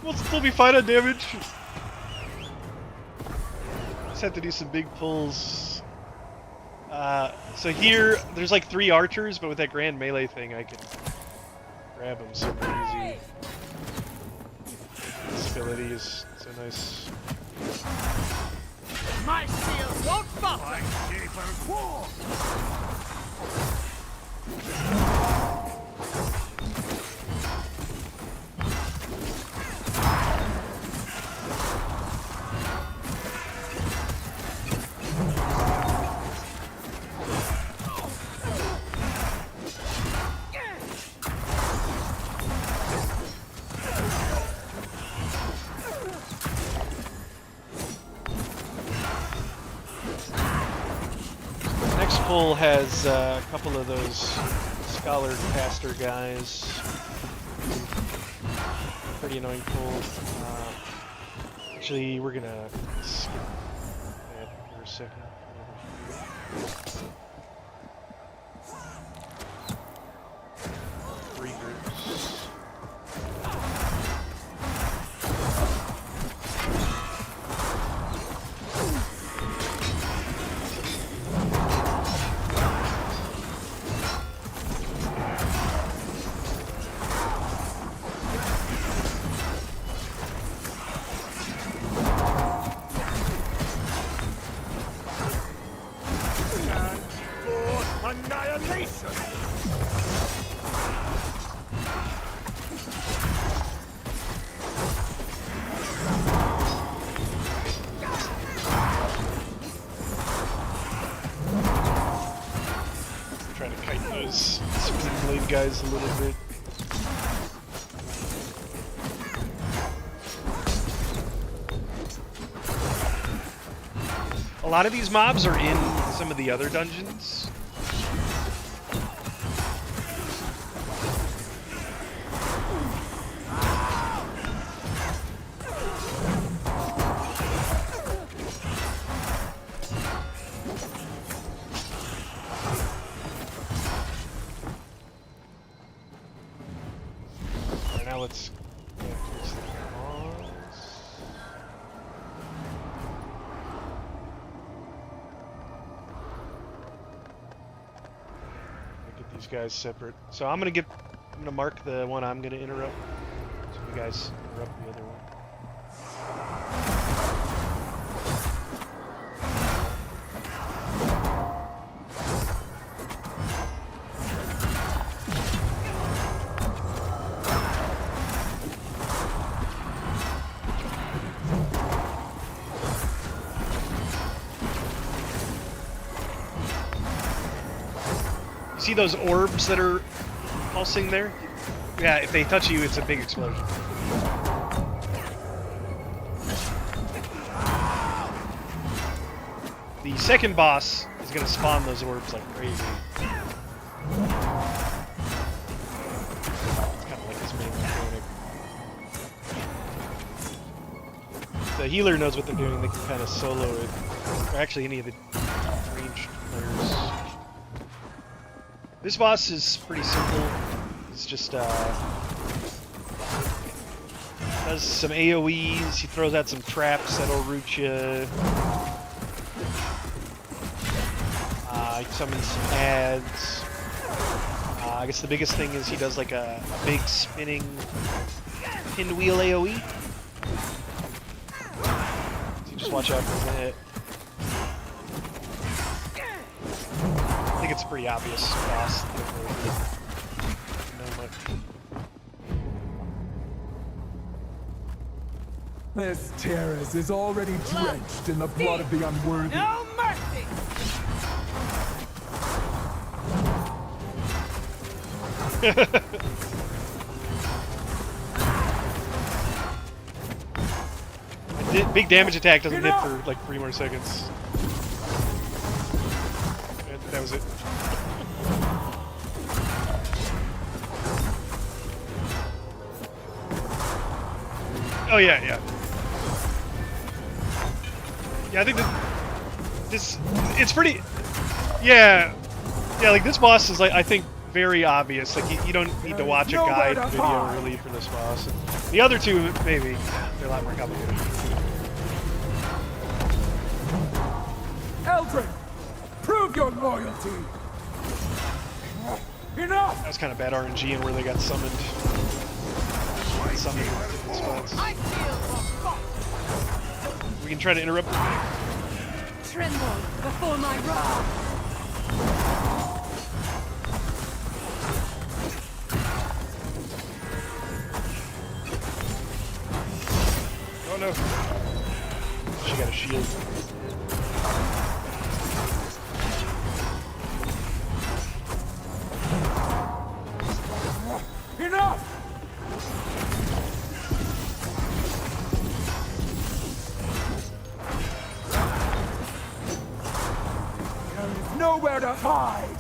Speaker 1: We'll still be fine on damage. Just have to do some big pulls. So here, there's like 3 archers, but with that grand melee thing, I can grab them super easy. This ability is so nice.
Speaker 18: My shield won't falter!
Speaker 1: Pull has a couple of those Scholar caster guys. Pretty annoying pull. Actually, we're gonna skip that for a second. Three groups. Trying to kite those spinning blade guys a little bit. A lot of these mobs are in some of the other dungeons. Alright, now let's get towards the boss. Get these guys separate. So I'm gonna mark the one I'm gonna interrupt. So you guys interrupt the other one. See those orbs that are pulsing there? Yeah, if they touch you, it's a big explosion. The second boss is going to spawn those orbs like crazy. It's kind of like his main mechanic. The healer knows what they're doing, they can kind of solo it. Or actually any of the ranged players. This boss is pretty simple. It's just not Does some AoEs, he throws out some traps that'll root you. He summons some ads. I guess the biggest thing is he does like a big spinning pinwheel AoE. So you just watch out for that. I think it's a pretty obvious boss. They don't really know much.
Speaker 21: This terrace is already drenched in the blood of the unworthy.
Speaker 5: No mercy!
Speaker 1: Big damage attack doesn't hit for like 3 more seconds. And that was it. Oh yeah, yeah. Yeah, I think that this it's pretty. Yeah, yeah. Like this boss is like I think very obvious. Like you don't need to watch a guide video really for this boss. The other two maybe they're a lot more complicated.
Speaker 21: Eldred, prove your loyalty. Enough.
Speaker 1: That was kind of bad RNG and where they got summoned. Summoned in different spots. We can try to interrupt.
Speaker 18: Tremble before my wrath.
Speaker 1: Oh no. She got a shield.
Speaker 21: Enough! There is nowhere to hide!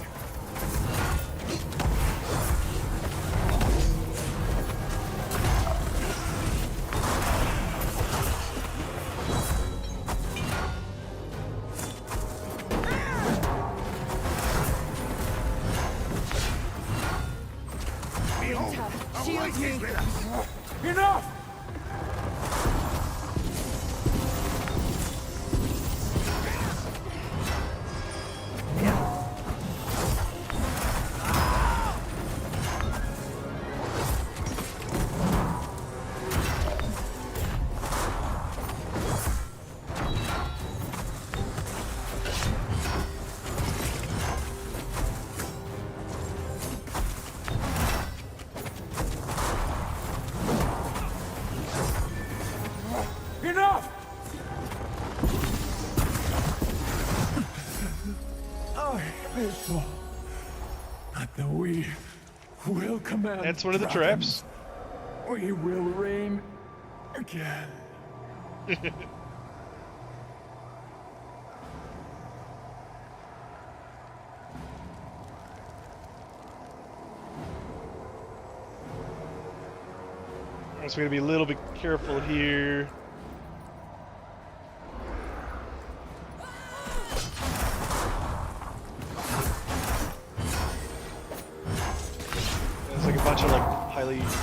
Speaker 18: Shield me!
Speaker 21: Enough! Enough! I faithful. But the we will command.
Speaker 1: That's one of the traps.
Speaker 21: We will reign again.
Speaker 1: So we gotta be a little bit careful here. There's like a bunch of like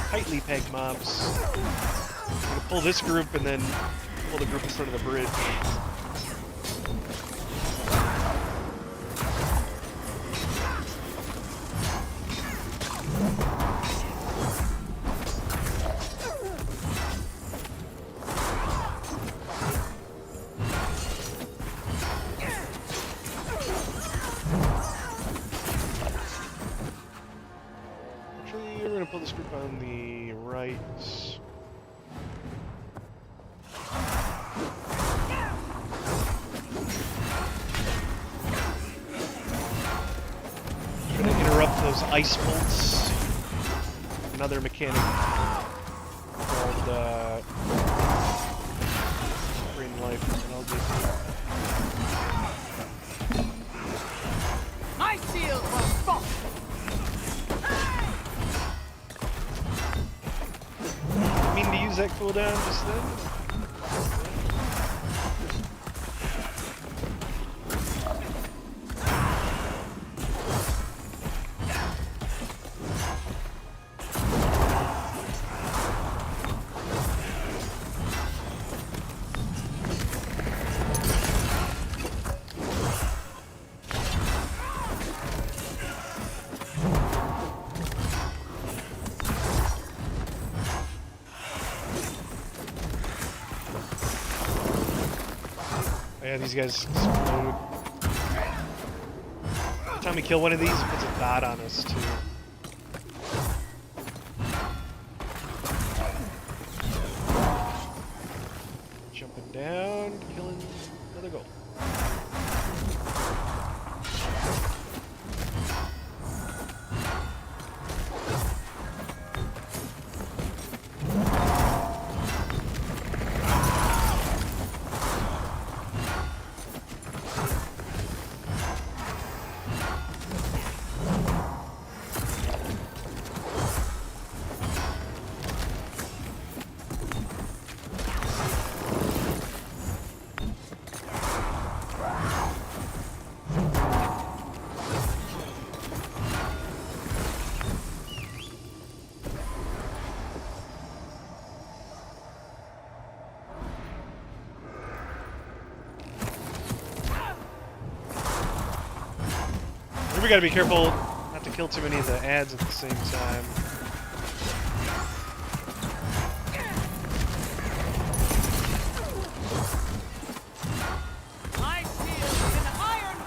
Speaker 1: tightly pegged mobs. I'm gonna pull this group and then pull the group in front of the bridge. Actually, we're gonna pull this group on the right. Gonna interrupt those ice bolts. Another mechanic called Green Life, and I'll just.
Speaker 18: My shield will fall!
Speaker 1: I mean to use that cooldown just then. Yeah, these guys explode. Every time we kill one of these, it puts a dot on us, too. Jumping down, killing another goal. We gotta be careful not to kill too many of the ads at the same time.
Speaker 5: My shield is an iron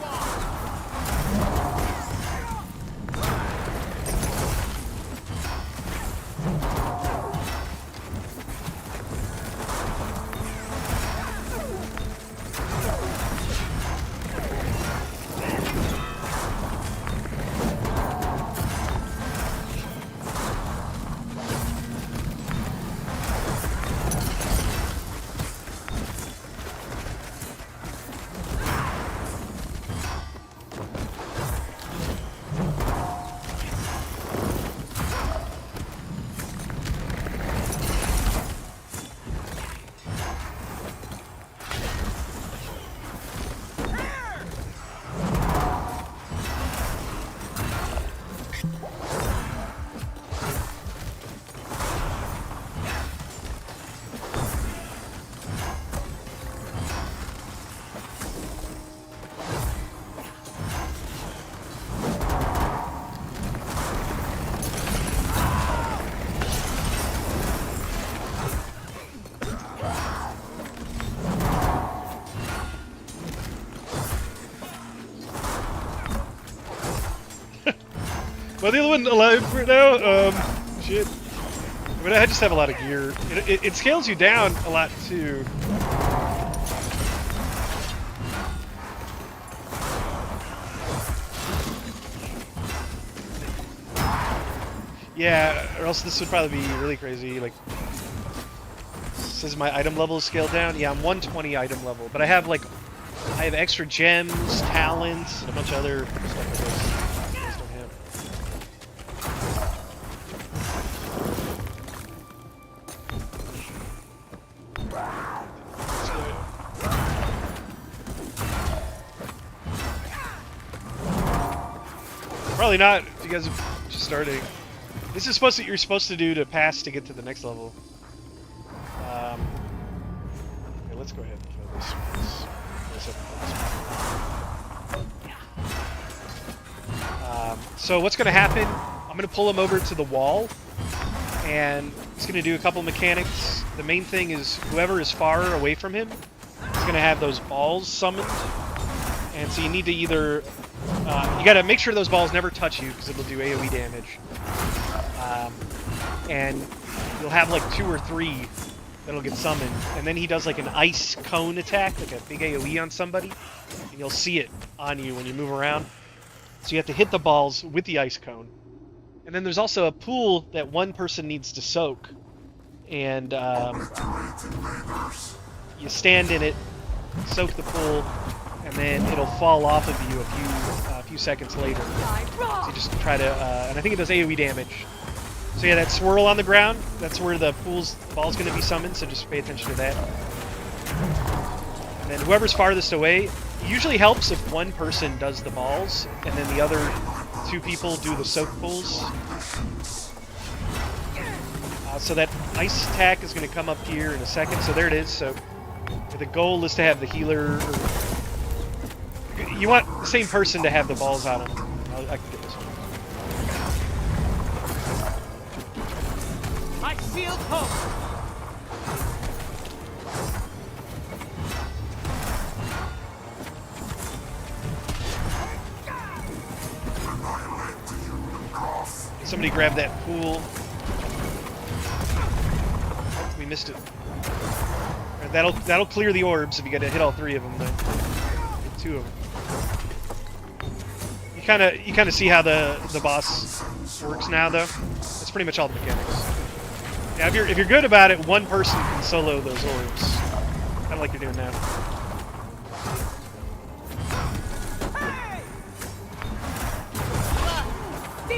Speaker 1: Well, the other one alive for now. Shit. I mean, I just have a lot of gear. It scales you down a lot too. Yeah, or else this would probably be really crazy. Like, says my item level is scaled down. Yeah, I'm 120 item level, but I have extra gems, talents, and a bunch of other stuff like this. Probably not, if you guys are just starting. This is what you're supposed to do to pass to get to the next level. Okay, let's go ahead and kill this one. So what's going to happen, I'm going to pull him over to the wall, and it's going to do a couple mechanics. The main thing is whoever is far away from him is going to have those balls summoned. And so you need to either... you gotta make sure those balls never touch you, because it'll do AoE damage. And you'll have like 2 or 3 that'll get summoned. And then he does like an ice cone attack, like a big AoE on somebody. And you'll see it on you when you move around. So you have to hit the balls with the ice cone. And then there's also a pool that one person needs to soak. And you stand in it, soak the pool, and then it'll fall off of you a few seconds later. So you just try to, and I think it does AoE damage. So yeah, that swirl on the ground, that's where the ball's going to be summoned, so just pay attention to that. And then whoever's farthest away, it usually helps if one person does the balls, and then the other 2 people do the soak pools. So that ice attack is going to come up here in a second, so there it is. So the goal is to have the healer... You want the same person to have the balls on him. I can get this one.
Speaker 5: My shield hook!
Speaker 1: Somebody grab that pool. Oh, we missed it. Right, that'll clear the orbs if you got to hit all 3 of them. Then hit 2 of them. You kind of see how the boss works now, though. That's pretty much all the mechanics. Yeah, if you're good about it, one person can solo those orbs, kind of like you're doing now.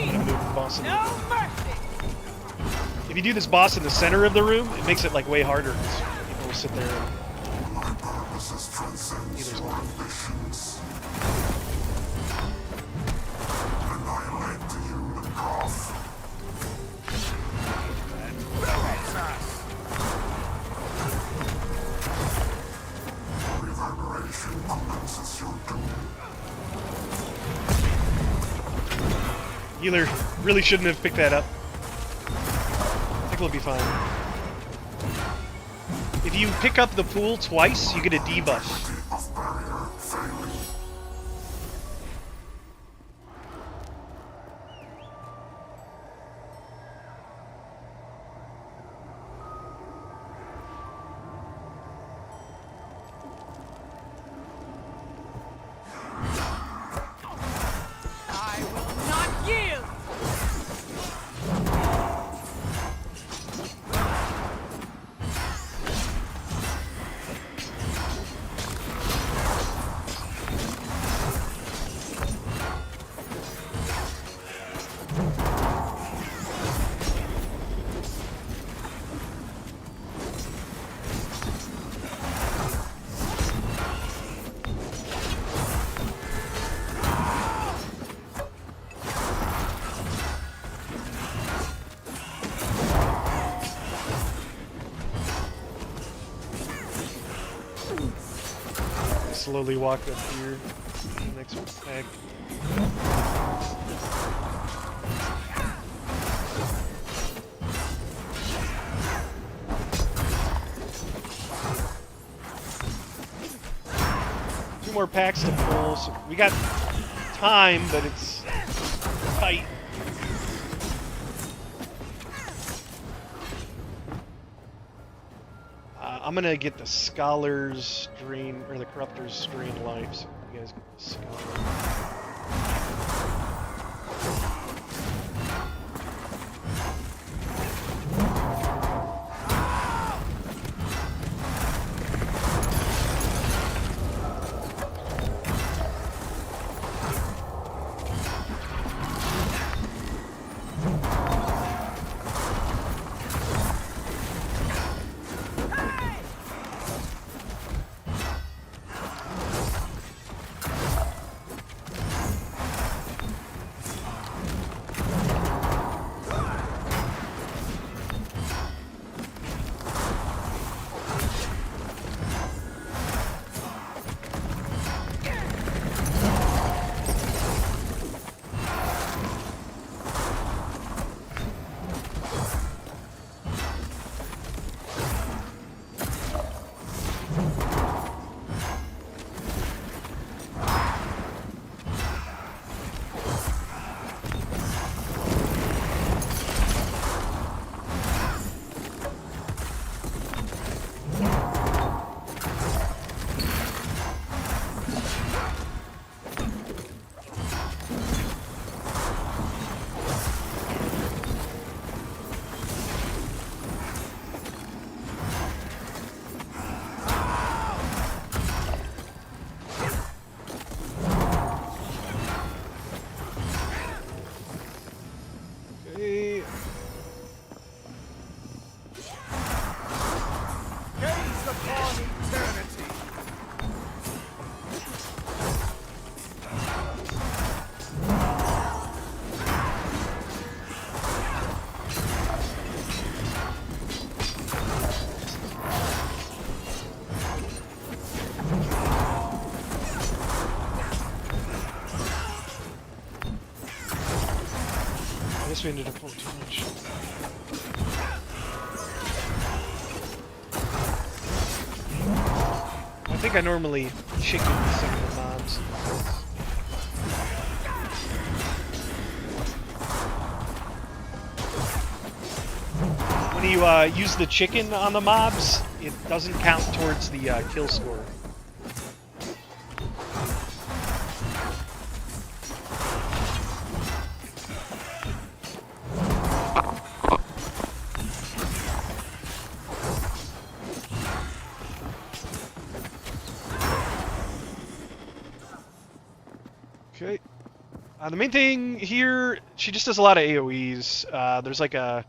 Speaker 1: Move the boss in if you do this boss in the center of the room, it makes it like way harder. People will sit there and either Healer really shouldn't have picked that up. I think we'll be fine. If you pick up the pool twice, you get a debuff. Slowly walk up here. Next bag. Two more packs to pull. So we got time, but it's tight. I'm gonna get the Scholar's Drain, or the Corruptor's Drain Life, so you guys get the Scholar. I guess we ended up pulling too much. I think I normally chicken some of the mobs. when you use the chicken on the mobs, it doesn't count towards the kill score. Okay. The main thing here, she just does a lot of AoEs. There's like a...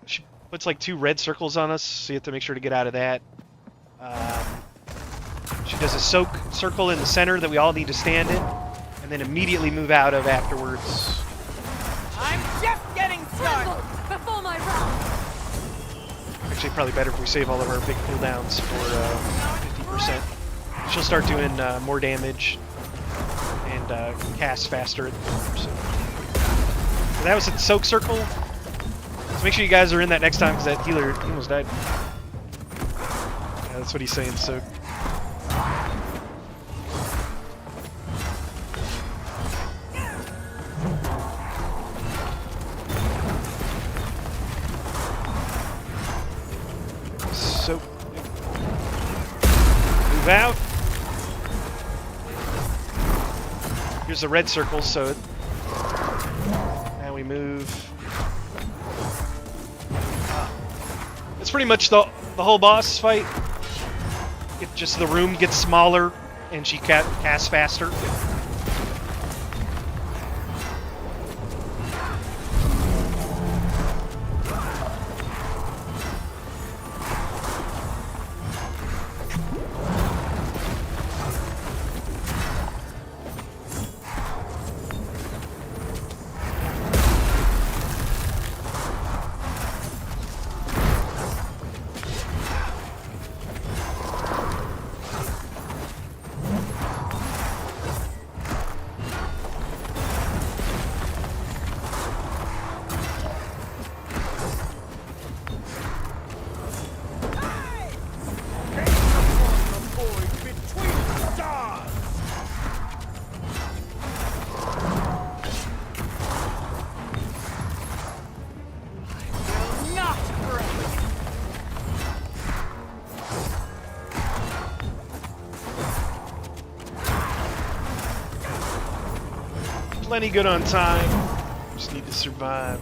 Speaker 1: she puts like 2 red circles on us, so you have to make sure to get out of that. She does a soak circle in the center that we all need to stand in, and then immediately move out of afterwards.
Speaker 18: I'm just getting started before my round.
Speaker 1: Actually, probably better if we save all of our big cooldowns for 50%. She'll start doing more damage and cast faster at 50%. So that was a soak circle. So make sure you guys are in that next time, because that healer, he almost died. Yeah, that's what he's saying, soak. Soak. Move out. Here's the red circle, so now we move. It's pretty much the whole boss fight. It just the room gets smaller and she casts faster. Plenty good on time. Just need to survive.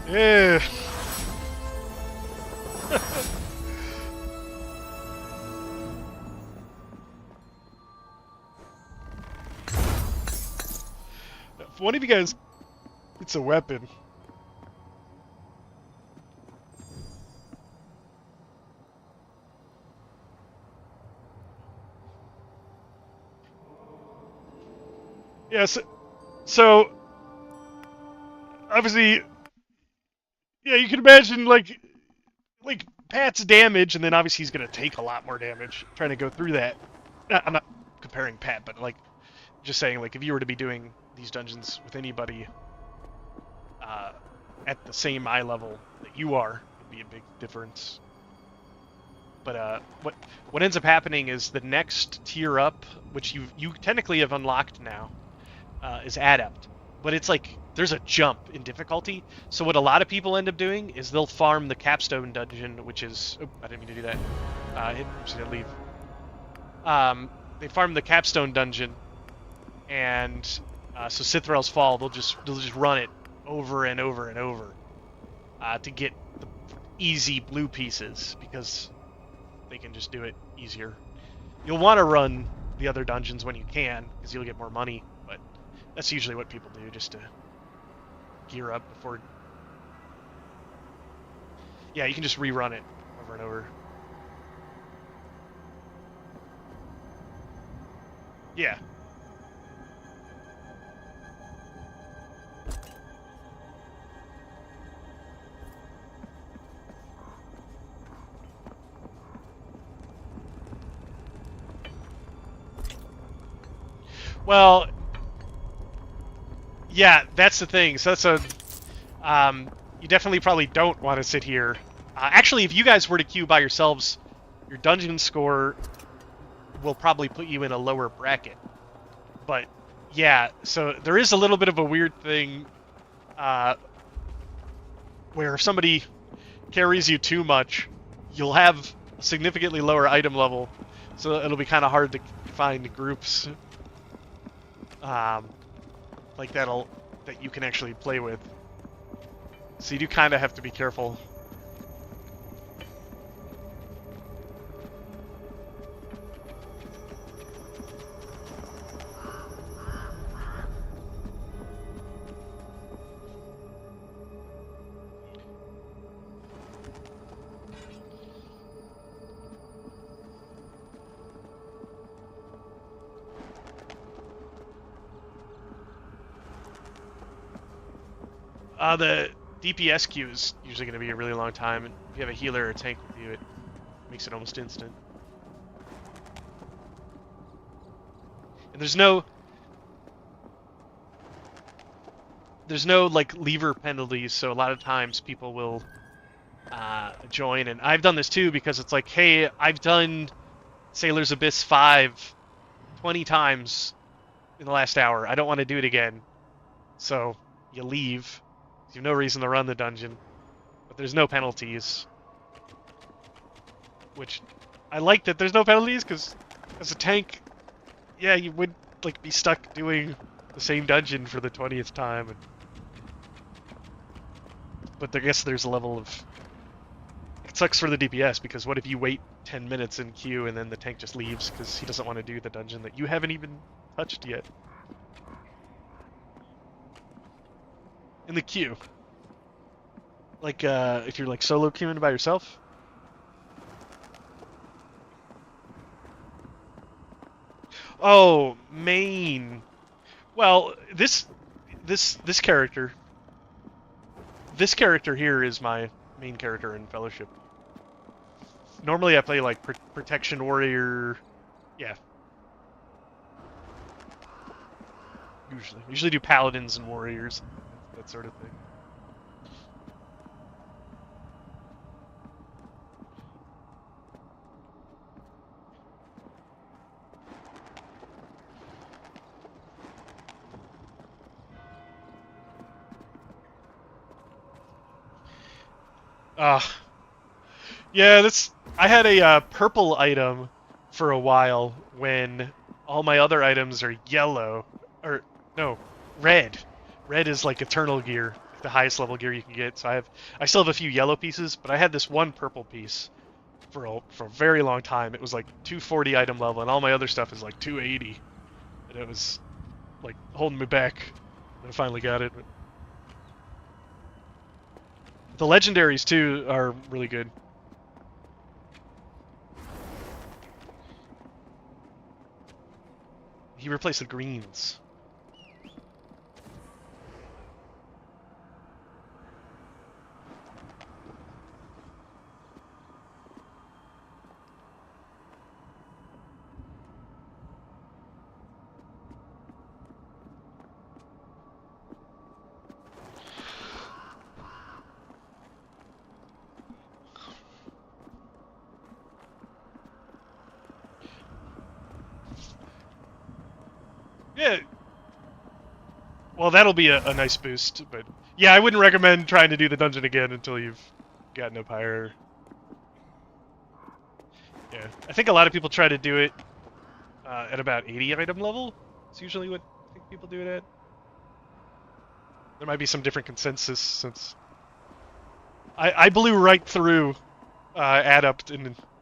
Speaker 1: Yeah. If one of you guys, it's a weapon. Yes. So obviously, yeah, you can imagine like Pat's damage, and then obviously he's gonna take a lot more damage trying to go through that. I'm not comparing Pat, but like just saying, like if you were to be doing these dungeons with anybody at the same eye level that you are, it'd be a big difference. But what ends up happening is the next tier up, which you technically have unlocked now, is Adept. But it's like there's a jump in difficulty. So what a lot of people end up doing is they'll farm the capstone dungeon, which is I didn't mean to do that. I'm just gonna leave. They farm the capstone dungeon, and so Cithral's Fall. They'll just run it over and over and over to get the easy blue pieces, because they can just do it easier. You'll want to run the other dungeons when you can, because you'll get more money, but that's usually what people do, just to gear up before... Yeah, you can just rerun it over and over. Yeah. Well, Yeah, that's the thing. So that's a... you definitely probably don't want to sit here. Actually, if you guys were to queue by yourselves, your dungeon score will probably put you in a lower bracket. But, yeah, so there is a little bit of a weird thing where if somebody carries you too much, you'll have a significantly lower item level. So it'll be kind of hard to find groups like that you can actually play with. So you do kind of have to be careful. The DPS queue is usually going to be a really long time, and if you have a healer or a tank with you, it makes it almost instant. And there's no like lever penalties, so a lot of times people will join, and I've done this too because it's like, hey, I've done Sailor's Abyss 5 20 times in the last hour. I don't want to do it again. So you leave. You have no reason to run the dungeon, but there's no penalties. Which I like that there's no penalties, because as a tank, yeah, you would like be stuck doing the same dungeon for the 20th time. But I guess there's a level of... It sucks for the DPS, because what if you wait 10 minutes in queue and then the tank just leaves because he doesn't want to do the dungeon that you haven't even touched yet? In the queue. Like, if you're like solo queuing by yourself. Oh, main. Well, this character. This character here is my main character in Fellowship. Normally I play like Protection Warrior. Yeah. Usually do Paladins and Warriors. That sort of thing. Yeah, I had a purple item for a while when all my other items are yellow. Or, no, red. Red is like Eternal Gear, the highest level gear you can get. So I still have a few yellow pieces, but I had this one purple piece for a very long time. It was like 240 item level, and all my other stuff is like 280. And it was like holding me back. And I finally got it. But the legendaries too are really good. He replaced the greens. Yeah. Well, that'll be a nice boost, but yeah, I wouldn't recommend trying to do the dungeon again until you've gotten up higher. Yeah, I think a lot of people try to do it at about 80 item level. It's usually what I think people do it at. There might be some different consensus, since I blew right through Adept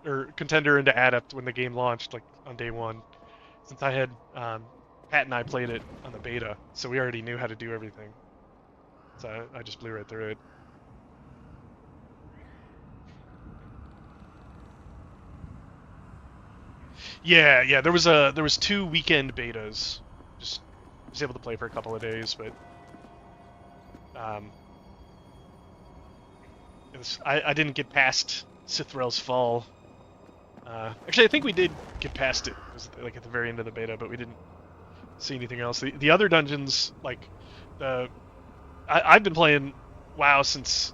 Speaker 1: or Contender into Adept when the game launched, like on day one, since I had Pat and I played it on the beta, so we already knew how to do everything. So I just blew right through it. Yeah, there was 2 weekend betas. Just was able to play for a couple of days, but I didn't get past Sithrel's Fall. Actually, I think we did get past it. It was like at the very end of the beta, but we didn't see anything else. The other dungeons, like I've been playing WoW since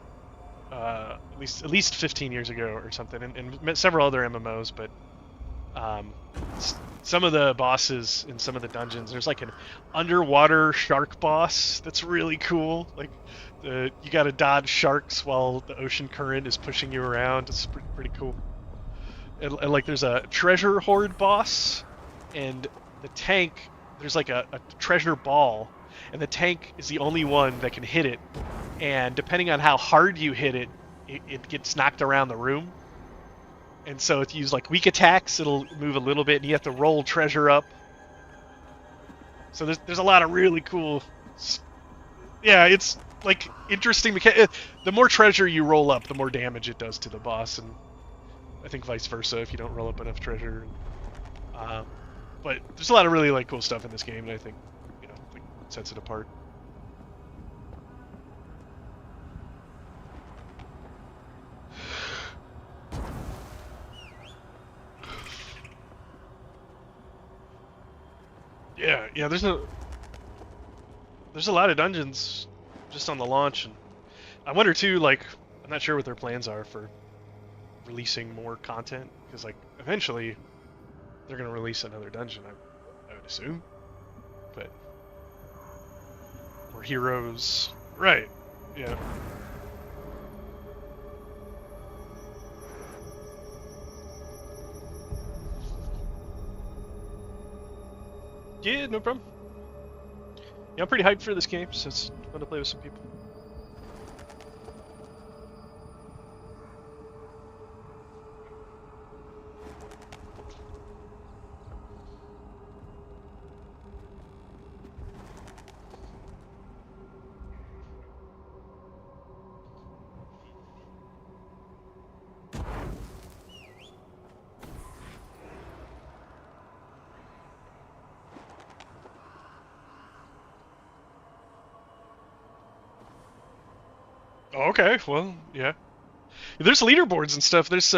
Speaker 1: at least 15 years ago or something, and several other MMOs. But some of the bosses in some of the dungeons, there's like an underwater shark boss that's really cool. Like you got to dodge sharks while the ocean current is pushing you around. It's pretty cool. And like there's a treasure hoard boss, and the tank. There's like a treasure ball, and the tank is the only one that can hit it. And depending on how hard you hit it, it gets knocked around the room. And so if you use like weak attacks, it'll move a little bit, and you have to roll treasure up. So there's a lot of really cool. Yeah, it's like interesting. The more treasure you roll up, the more damage it does to the boss, and I think vice versa if you don't roll up enough treasure. But there's a lot of really like cool stuff in this game, and I think like, sets it apart. Yeah. There's a lot of dungeons just on the launch, and I wonder too. Like, I'm not sure what their plans are for releasing more content, because like eventually they're gonna release another dungeon, I would assume. But more heroes, right? Yeah. Yeah, no problem. Yeah, I'm pretty hyped for this game, so it's fun to play with some people. Okay, well, yeah. There's leaderboards and stuff. There's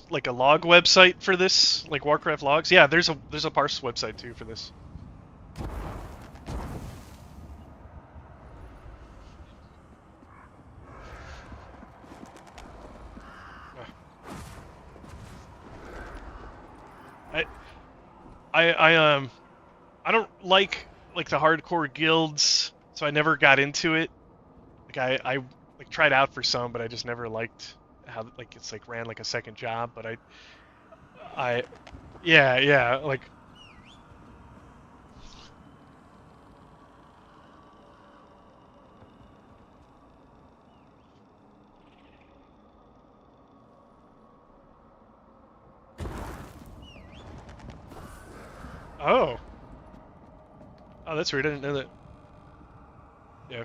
Speaker 1: like a log website for this, like Warcraft logs. Yeah, there's a parse website too for this. I don't like the hardcore guilds, so I never got into it. Like I like tried out for some, but I just never liked how like it's like ran like a second job. But yeah, like. Oh, that's weird. I didn't know that. Yeah.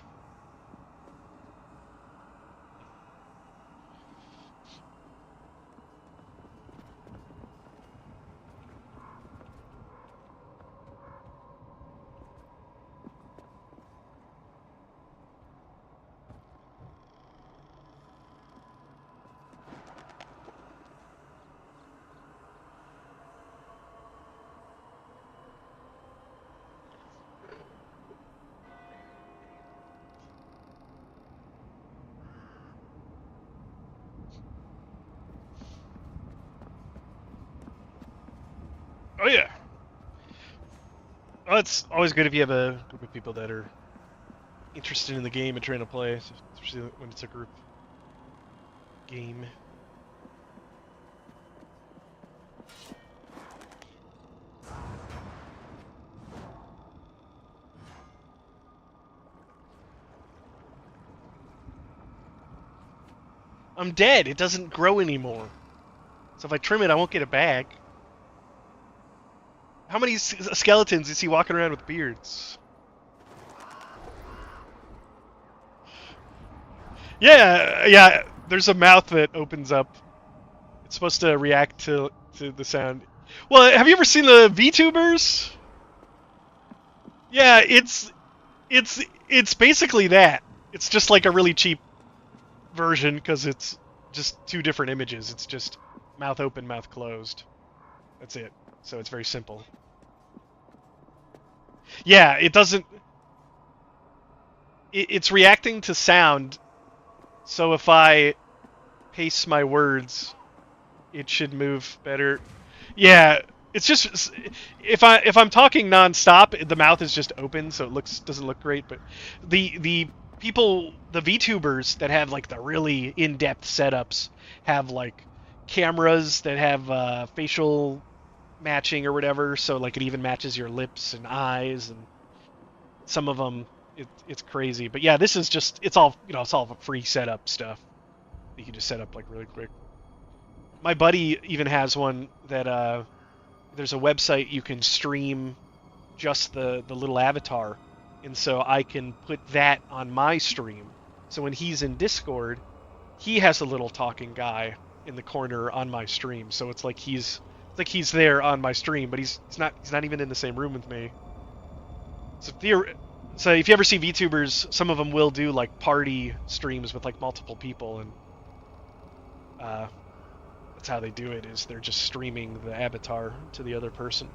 Speaker 1: Oh yeah. Well, it's always good if you have a group of people that are interested in the game and trying to play, especially when it's a group game. I'm dead. It doesn't grow anymore. So if I trim it, I won't get a bag. How many skeletons is he walking around with beards? Yeah. There's a mouth that opens up. It's supposed to react to the sound. Well, have you ever seen the VTubers? Yeah, it's basically that. It's just like a really cheap version because it's just two different images. It's just mouth open, mouth closed. That's it. So it's very simple. Yeah, it doesn't. it's reacting to sound. So if I pace my words, it should move better. Yeah, it's just if I'm talking nonstop, the mouth is just open, so it doesn't look great. But the people, the VTubers that have like the really in-depth setups, have like cameras that have facial matching or whatever, so like it even matches your lips and eyes, and some of them it's crazy. But yeah, this is just it's all free setup stuff. You can just set up like really quick. My buddy even has one that there's a website you can stream just the little avatar, and so I can put that on my stream. So when he's in Discord, he has a little talking guy in the corner on my stream. So it's like he's there on my stream, but he's not even in the same room with me. So if you ever see VTubers, some of them will do like party streams with like multiple people, and that's how they do it. Is they're just streaming the avatar to the other person,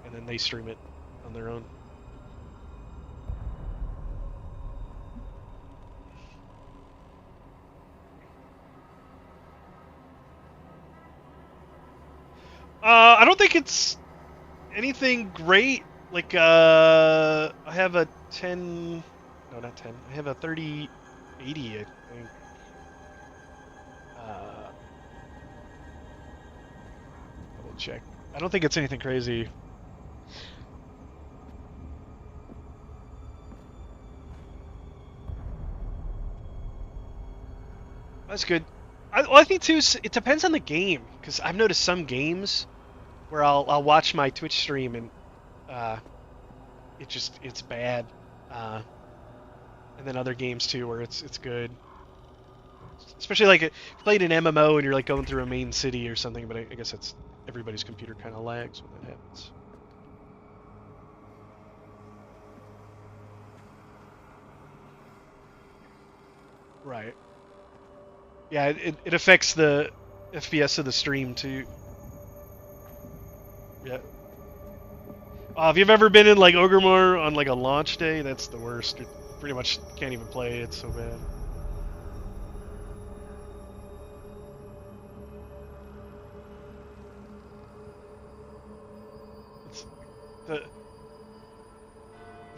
Speaker 1: and then they stream it on their own. I don't think it's anything great. Like, I have a 10... No, not 10. I have a 3080, I think. Double check. I don't think it's anything crazy. That's good. I think too, it depends on the game, because I've noticed some games where I'll watch my Twitch stream and it's bad, and then other games too where it's good. Especially like if you played an MMO and you're like going through a main city or something, but I guess it's everybody's computer kind of lags when that happens. Right. Yeah, it affects the FPS of the stream too. Yeah. If you've ever been in like Ogremore on like a launch day, that's the worst. You pretty much can't even play. It's so bad.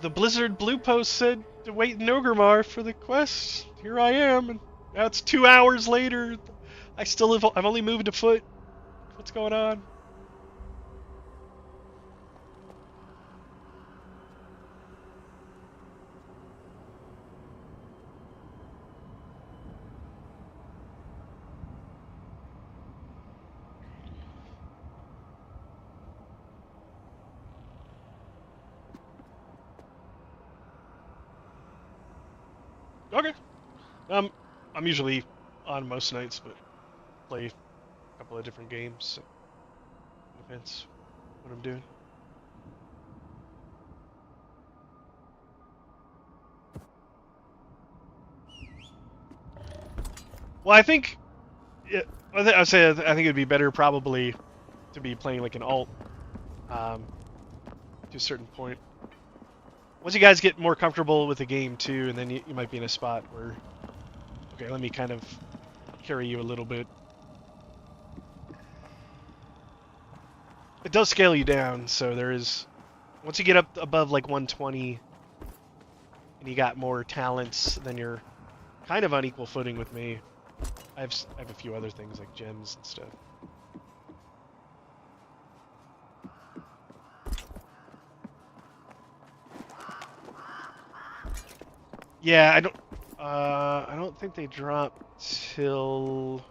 Speaker 1: The Blizzard Blue Post said to wait in Ogremore for the quest. Here I am, and now it's 2 hours later. I've only moved a foot. What's going on? Okay. I'm usually on most nights, but play a couple of different games. So it depends what I'm doing. Well, I think I think it'd be better probably to be playing like an alt to a certain point. Once you guys get more comfortable with the game too, and then you might be in a spot where, okay, let me kind of carry you a little bit. It does scale you down, so there is, once you get up above like 120 and you got more talents, then you're kind of on equal footing with me. I have a few other things like gems and stuff. Yeah, I don't think they drop till...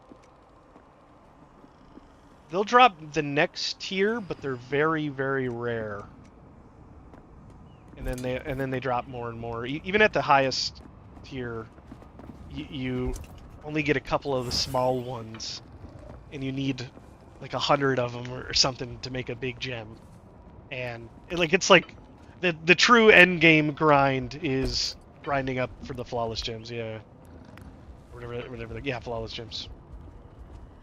Speaker 1: They'll drop the next tier, but they're very, very rare. And then they drop more and more. Even at the highest tier, you only get a couple of the small ones, and you need like 100 of them or something to make a big gem. And it's like the true end game grind is grinding up for the flawless gems, yeah. Whatever. Yeah, flawless gems.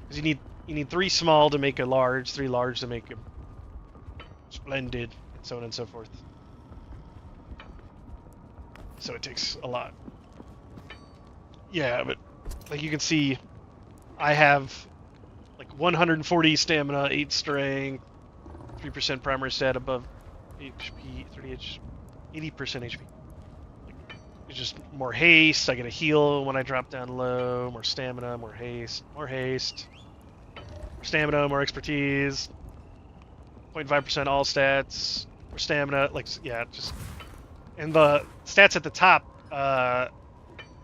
Speaker 1: Because you need 3 small to make a large, 3 large to make a splendid, and so on and so forth. so it takes a lot. Yeah, but like you can see, I have like 140 stamina, 8 strength, 3% primary stat above HP, 80% HP. It's just more haste. I get a heal when I drop down low. More stamina, more haste, more stamina, more expertise. 0.5% all stats, more stamina. Like yeah, just and the stats at the top.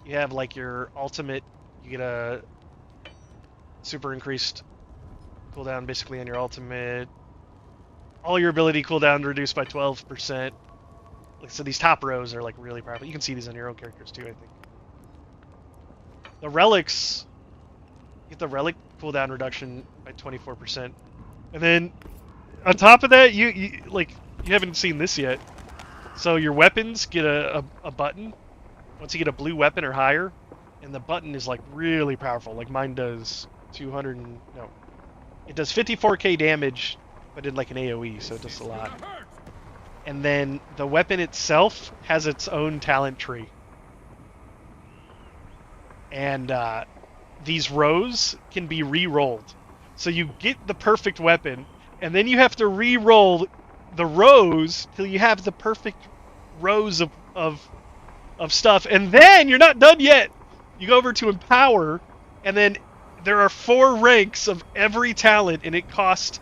Speaker 1: You have like your ultimate. You get a super increased cooldown basically on your ultimate. All your ability cooldown reduced by 12%. Like, so these top rows are like really powerful. You can see these on your own characters too, I think. The relics, get the relic cooldown reduction by 24%, and then on top of that, you haven't seen this yet. So your weapons get a button once you get a blue weapon or higher, and the button is like really powerful. Like mine does 200 and, no, it does 54k damage, but in like an AOE, so it does a lot. And then the weapon itself has its own talent tree. And these rows can be re-rolled. So you get the perfect weapon, and then you have to re-roll the rows till you have the perfect rows of stuff. And then you're not done yet. You go over to Empower, and then there are 4 ranks of every talent, and it costs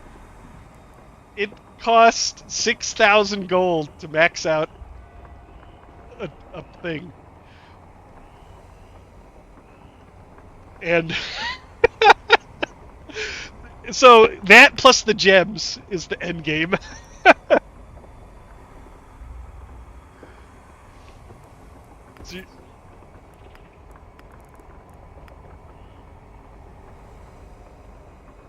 Speaker 1: 6,000 gold to max out a thing. And so that plus the gems is the end game.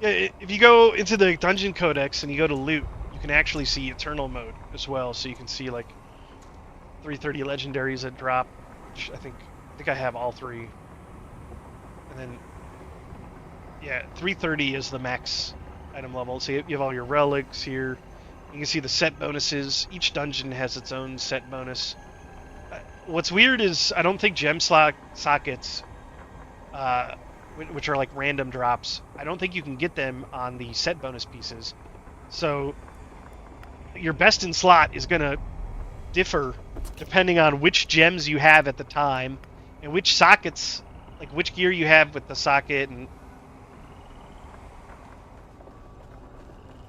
Speaker 1: Yeah, if you go into the dungeon codex and you go to loot, you can actually see eternal mode as well. So you can see like 330 legendaries that drop, which I think I have all 3. And then yeah, 330 is the max item level. So you have all your relics here. You can see the set bonuses. Each dungeon has its own set bonus. What's weird is I don't think gem sockets, which are like random drops, I don't think you can get them on the set bonus pieces. So your best in slot is going to differ depending on which gems you have at the time and which sockets, like which gear you have with the socket. And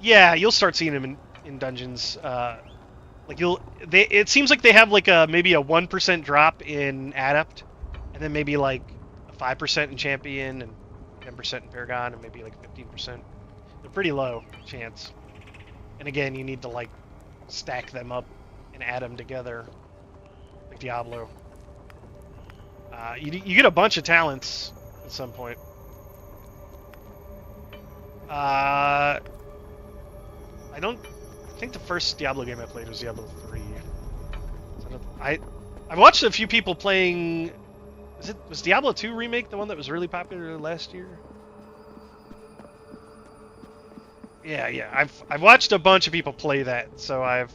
Speaker 1: yeah, you'll start seeing them in dungeons. It seems like they have like maybe a 1% drop in Adept, and then maybe like a 5% in Champion, and 10% in Paragon, and maybe like 15%. They're pretty low chance. And again, you need to like stack them up and add them together, like Diablo. You get a bunch of talents at some point. I think the first Diablo game I played was Diablo 3. So I watched a few people playing. Was Diablo 2 remake the one that was really popular last year? Yeah. I've watched a bunch of people play that, so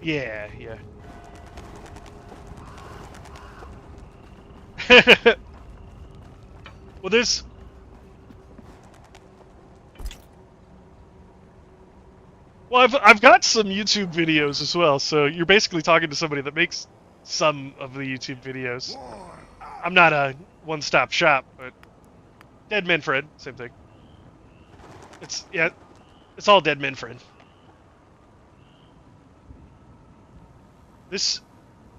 Speaker 1: yeah. Well, I've got some YouTube videos as well, so you're basically talking to somebody that makes some of the YouTube videos. I'm not a one-stop shop, but Dead Men Fred, same thing. It's all Dead Men Fred. This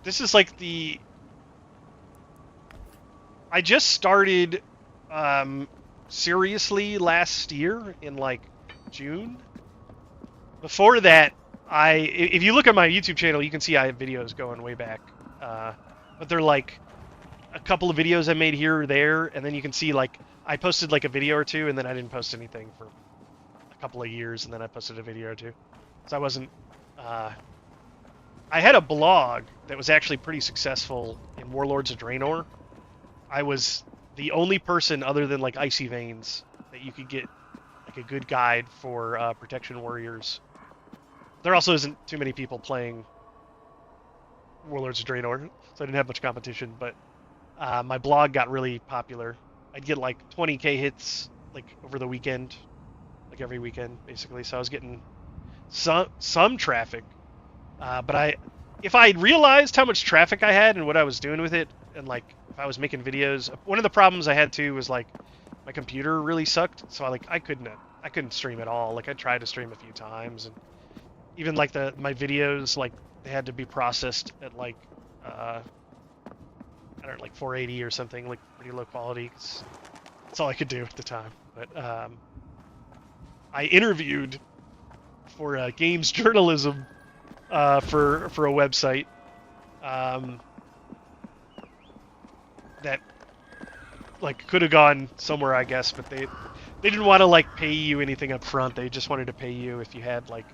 Speaker 1: is like I just started seriously last year in like June. Before that, if you look at my YouTube channel, you can see I have videos going way back. But they're like a couple of videos I made here or there, and then you can see like I posted like a video or two, and then I didn't post anything for a couple of years, and then I posted a video or two. So I wasn't. I had a blog that was actually pretty successful in Warlords of Draenor. I was the only person other than like Icy Veins that you could get like a good guide for Protection Warriors. There also isn't too many people playing Warlords of Draenor. so I didn't have much competition. But my blog got really popular. I'd get like 20K hits like over the weekend, like every weekend basically. So I was getting some traffic. But if I realized how much traffic I had and what I was doing with it, and like if I was making videos, one of the problems I had too was like my computer really sucked. So I couldn't stream at all. Like I tried to stream a few times, and even like my videos, like they had to be processed at like I don't know, like 480 or something, like pretty low quality. That's all I could do at the time. But I interviewed for games journalism for a website that like could have gone somewhere, I guess, but they didn't want to like pay you anything up front. They just wanted to pay you if you had like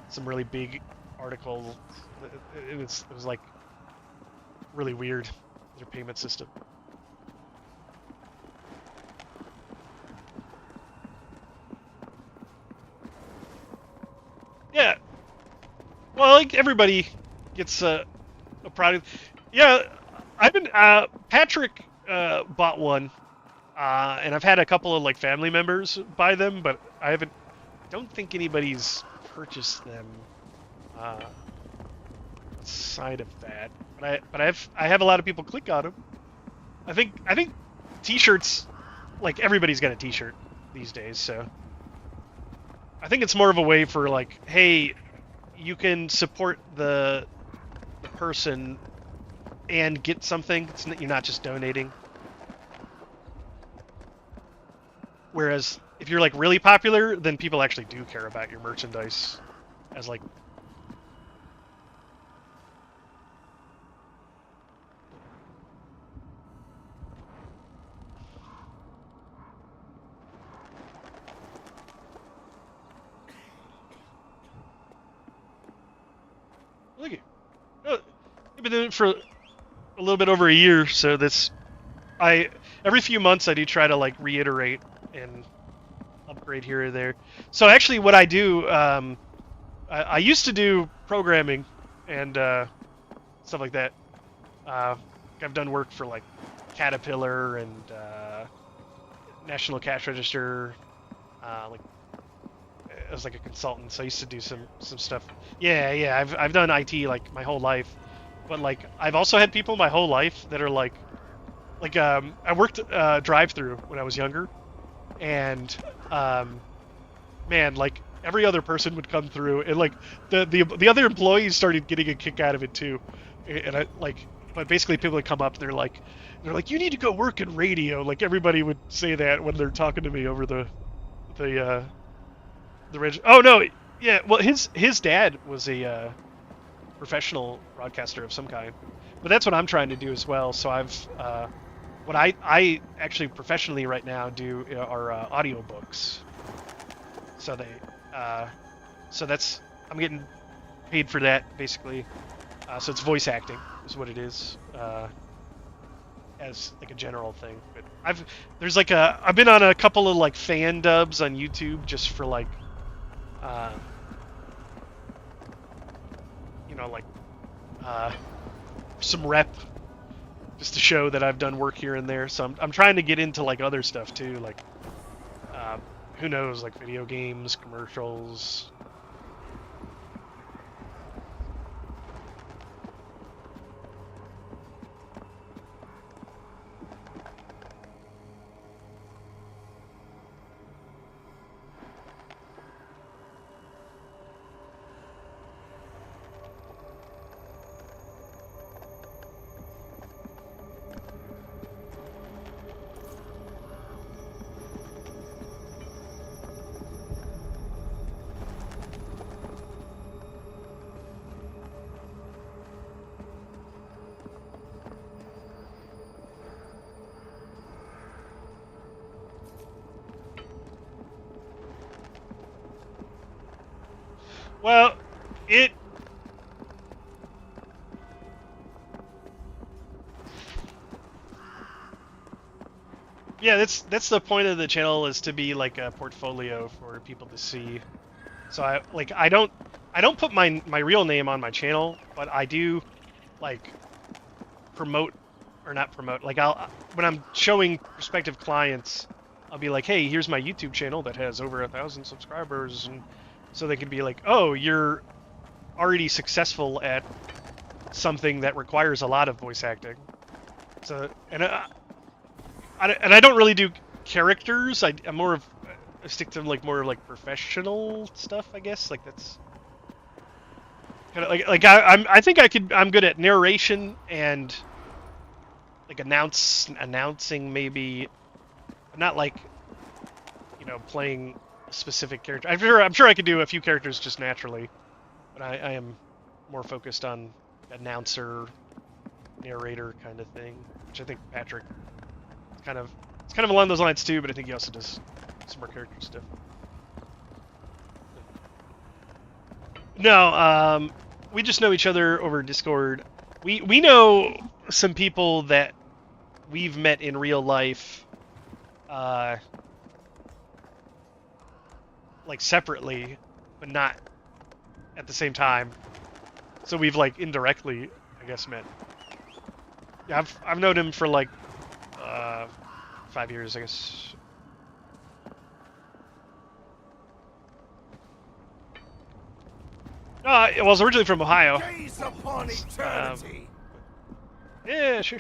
Speaker 1: some really big article. It was like really weird, their payment system. Yeah. Well, like everybody gets a product. Yeah, I've been Patrick bought one, and I've had a couple of like family members buy them, but I don't think anybody's purchased them outside of that. But I have a lot of people click on them. I think t-shirts, like everybody's got a t-shirt these days, so I think it's more of a way for like, hey, you can support the person and get something. You're not just donating. Whereas if you're like really popular, then people actually do care about your merchandise as like. Look at I've been doing it for a little bit over a year, so every few months I do try to like reiterate and upgrade here or there. So actually, what I do, I used to do programming and stuff like that. I've done work for like Caterpillar and National Cash Register, like. As like a consultant, so I used to do some stuff. Yeah, I've done IT like my whole life, but like I've also had people my whole life that are like I worked drive-through when I was younger, and man, like every other person would come through, and like the other employees started getting a kick out of it too, and but basically people would come up, they're like you need to go work in radio, like everybody would say that when they're talking to me over the oh no, yeah. Well, his dad was a professional broadcaster of some kind, but that's what I'm trying to do as well. So I've what I actually professionally right now do are audiobooks. So I'm getting paid for that basically. So it's voice acting is what it is, as like a general thing. But I've been on a couple of like fan dubs on YouTube just for like. Some rep, just to show that I've done work here and there. So I'm trying to get into like other stuff too, like who knows, like video games, commercials. Well, yeah, that's the point of the channel, is to be like a portfolio for people to see. So I don't put my real name on my channel, but I do like promote, or not promote, like when I'm showing prospective clients, I'll be like, hey, here's my YouTube channel that has over 1,000 subscribers, and so they can be like, oh, you're already successful at something that requires a lot of voice acting. So, and I don't really do characters. I stick to like more of like professional stuff, I guess. Like that's kind of like I think I'm good at narration and like announcing maybe, not like, you know, playing a specific character. I'm sure I could do a few characters just naturally, but I am more focused on announcer, narrator kind of thing, which I think Patrick it's kind of along those lines too, but I think he also does some more character stuff. No, we just know each other over Discord. We know some people that we've met in real life, like separately, but not at the same time. So we've like indirectly, I guess, met. Yeah, I've known him for like 5 years, I guess. Well, I was originally from Ohio.
Speaker 15: Gaze upon eternity.
Speaker 1: Yeah, sure.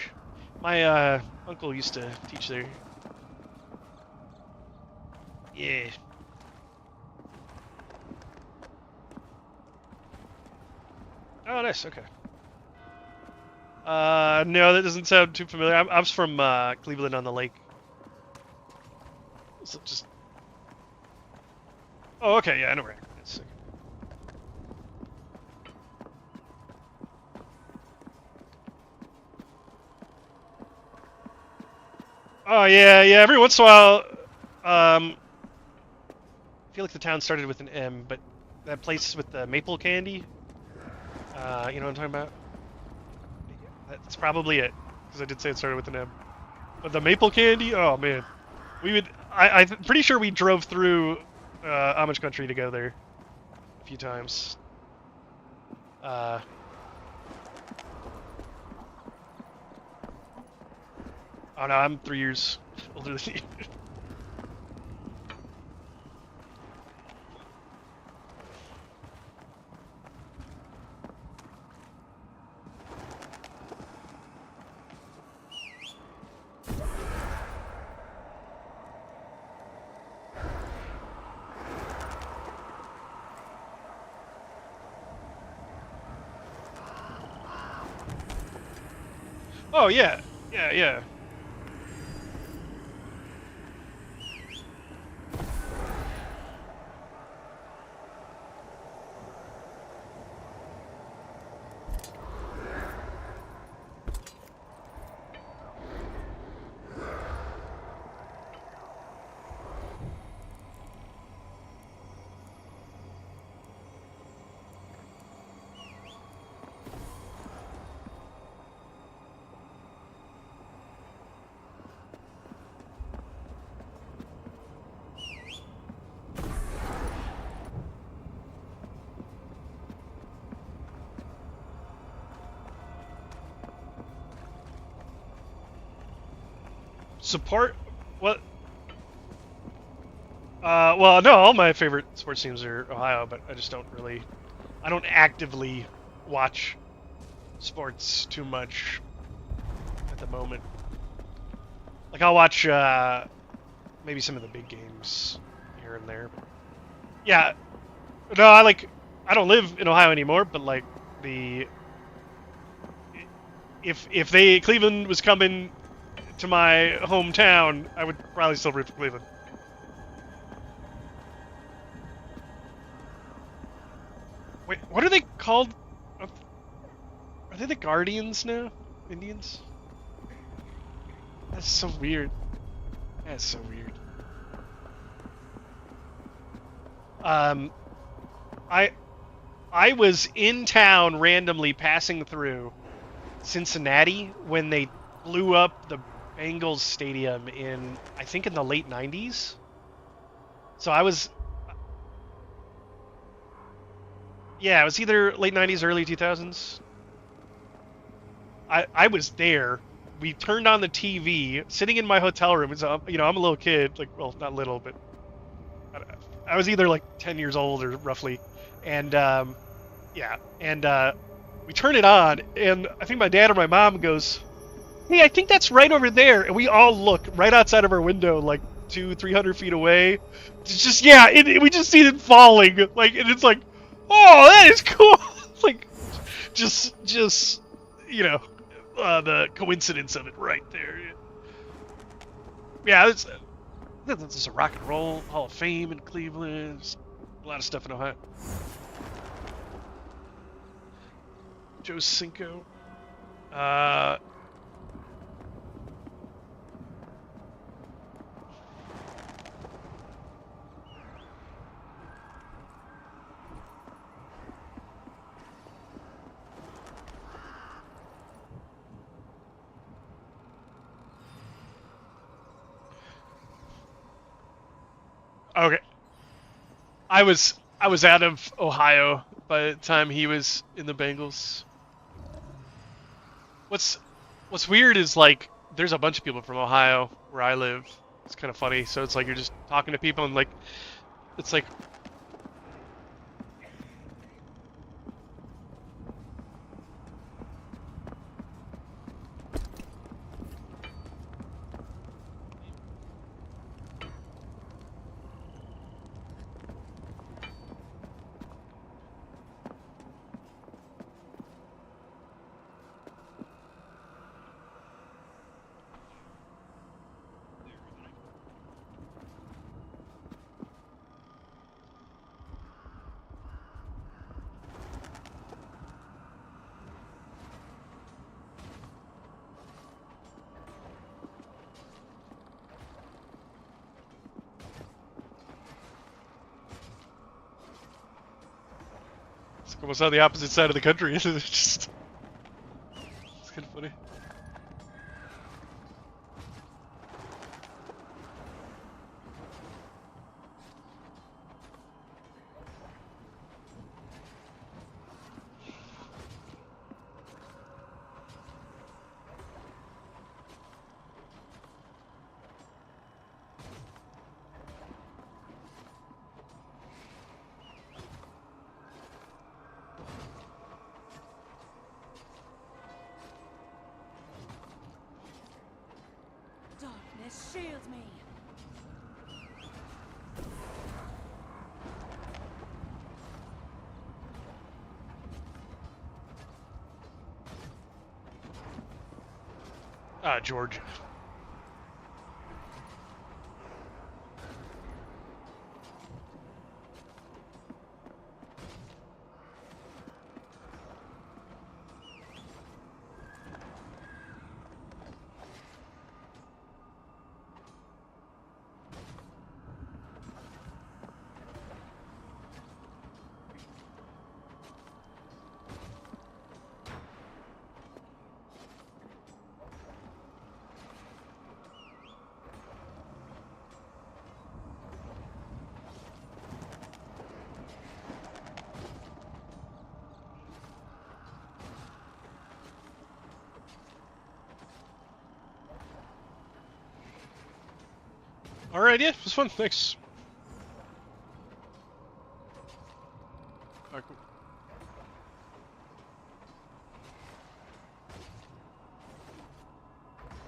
Speaker 1: My uncle used to teach there. Yeah. Oh, nice. Okay. No, that doesn't sound too familiar. I was from Cleveland on the Lake. So just. Oh, okay. Yeah, I know where. That's sick. Oh yeah, yeah. Every once in a while, I feel like the town started with an M, but that place with the maple candy. You know what I'm talking about? That's probably it, because I did say it started with an M. But the maple candy, oh man, we would. I'm pretty sure we drove through Amish country to go there a few times. Oh no, I'm 3 years older than you. Oh yeah, yeah, yeah. Support? What? Well, no, all my favorite sports teams are Ohio, but I just don't really... I don't actively watch sports too much at the moment. Like, I'll watch, maybe some of the big games here and there. Yeah. No, I don't live in Ohio anymore, but, like, if Cleveland was coming to my hometown, I would probably still root for Cleveland. Wait, what are they called? Are they the Guardians now? Indians? That's so weird. That's so weird. I was in town randomly passing through Cincinnati when they blew up the Bengals stadium I think in the late 90s. So I was... Yeah, it was either late 90s or early 2000s. I was there. We turned on the TV, sitting in my hotel room. You know, I'm a little kid, like, well, not little, but I was either like 10 years old or roughly, and yeah, and we turn it on, and I think my dad or my mom goes, "Hey, I think that's right over there," and we all look right outside of our window, like 200-300 feet away. It's just we just see it falling, like, and it's like, oh, that is cool. Like, just you know, the coincidence of it right there. Yeah, there's a Rock and Roll Hall of Fame in Cleveland. There's a lot of stuff in Ohio. Joe Cinco. Okay. I was out of Ohio by the time he was in the Bengals. What's weird is, like, there's a bunch of people from Ohio where I live. It's kind of funny. So it's like you're just talking to people and, like, it's like, it's almost on the opposite side of the country. It's just, it's kind of funny.
Speaker 18: Darkness, shield me.
Speaker 1: Georgia. Alright, yeah, it was fun. Thanks. Alright, cool.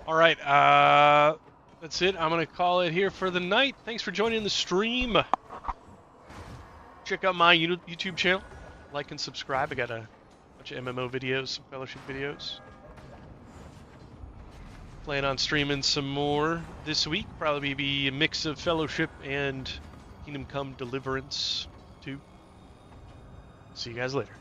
Speaker 1: Alright, that's it. I'm gonna call it here for the night. Thanks for joining the stream. Check out my YouTube channel. Like and subscribe. I got a bunch of MMO videos, some Fellowship videos. Plan on streaming some more this week. Probably be a mix of Fellowship and Kingdom Come Deliverance 2. See you guys later.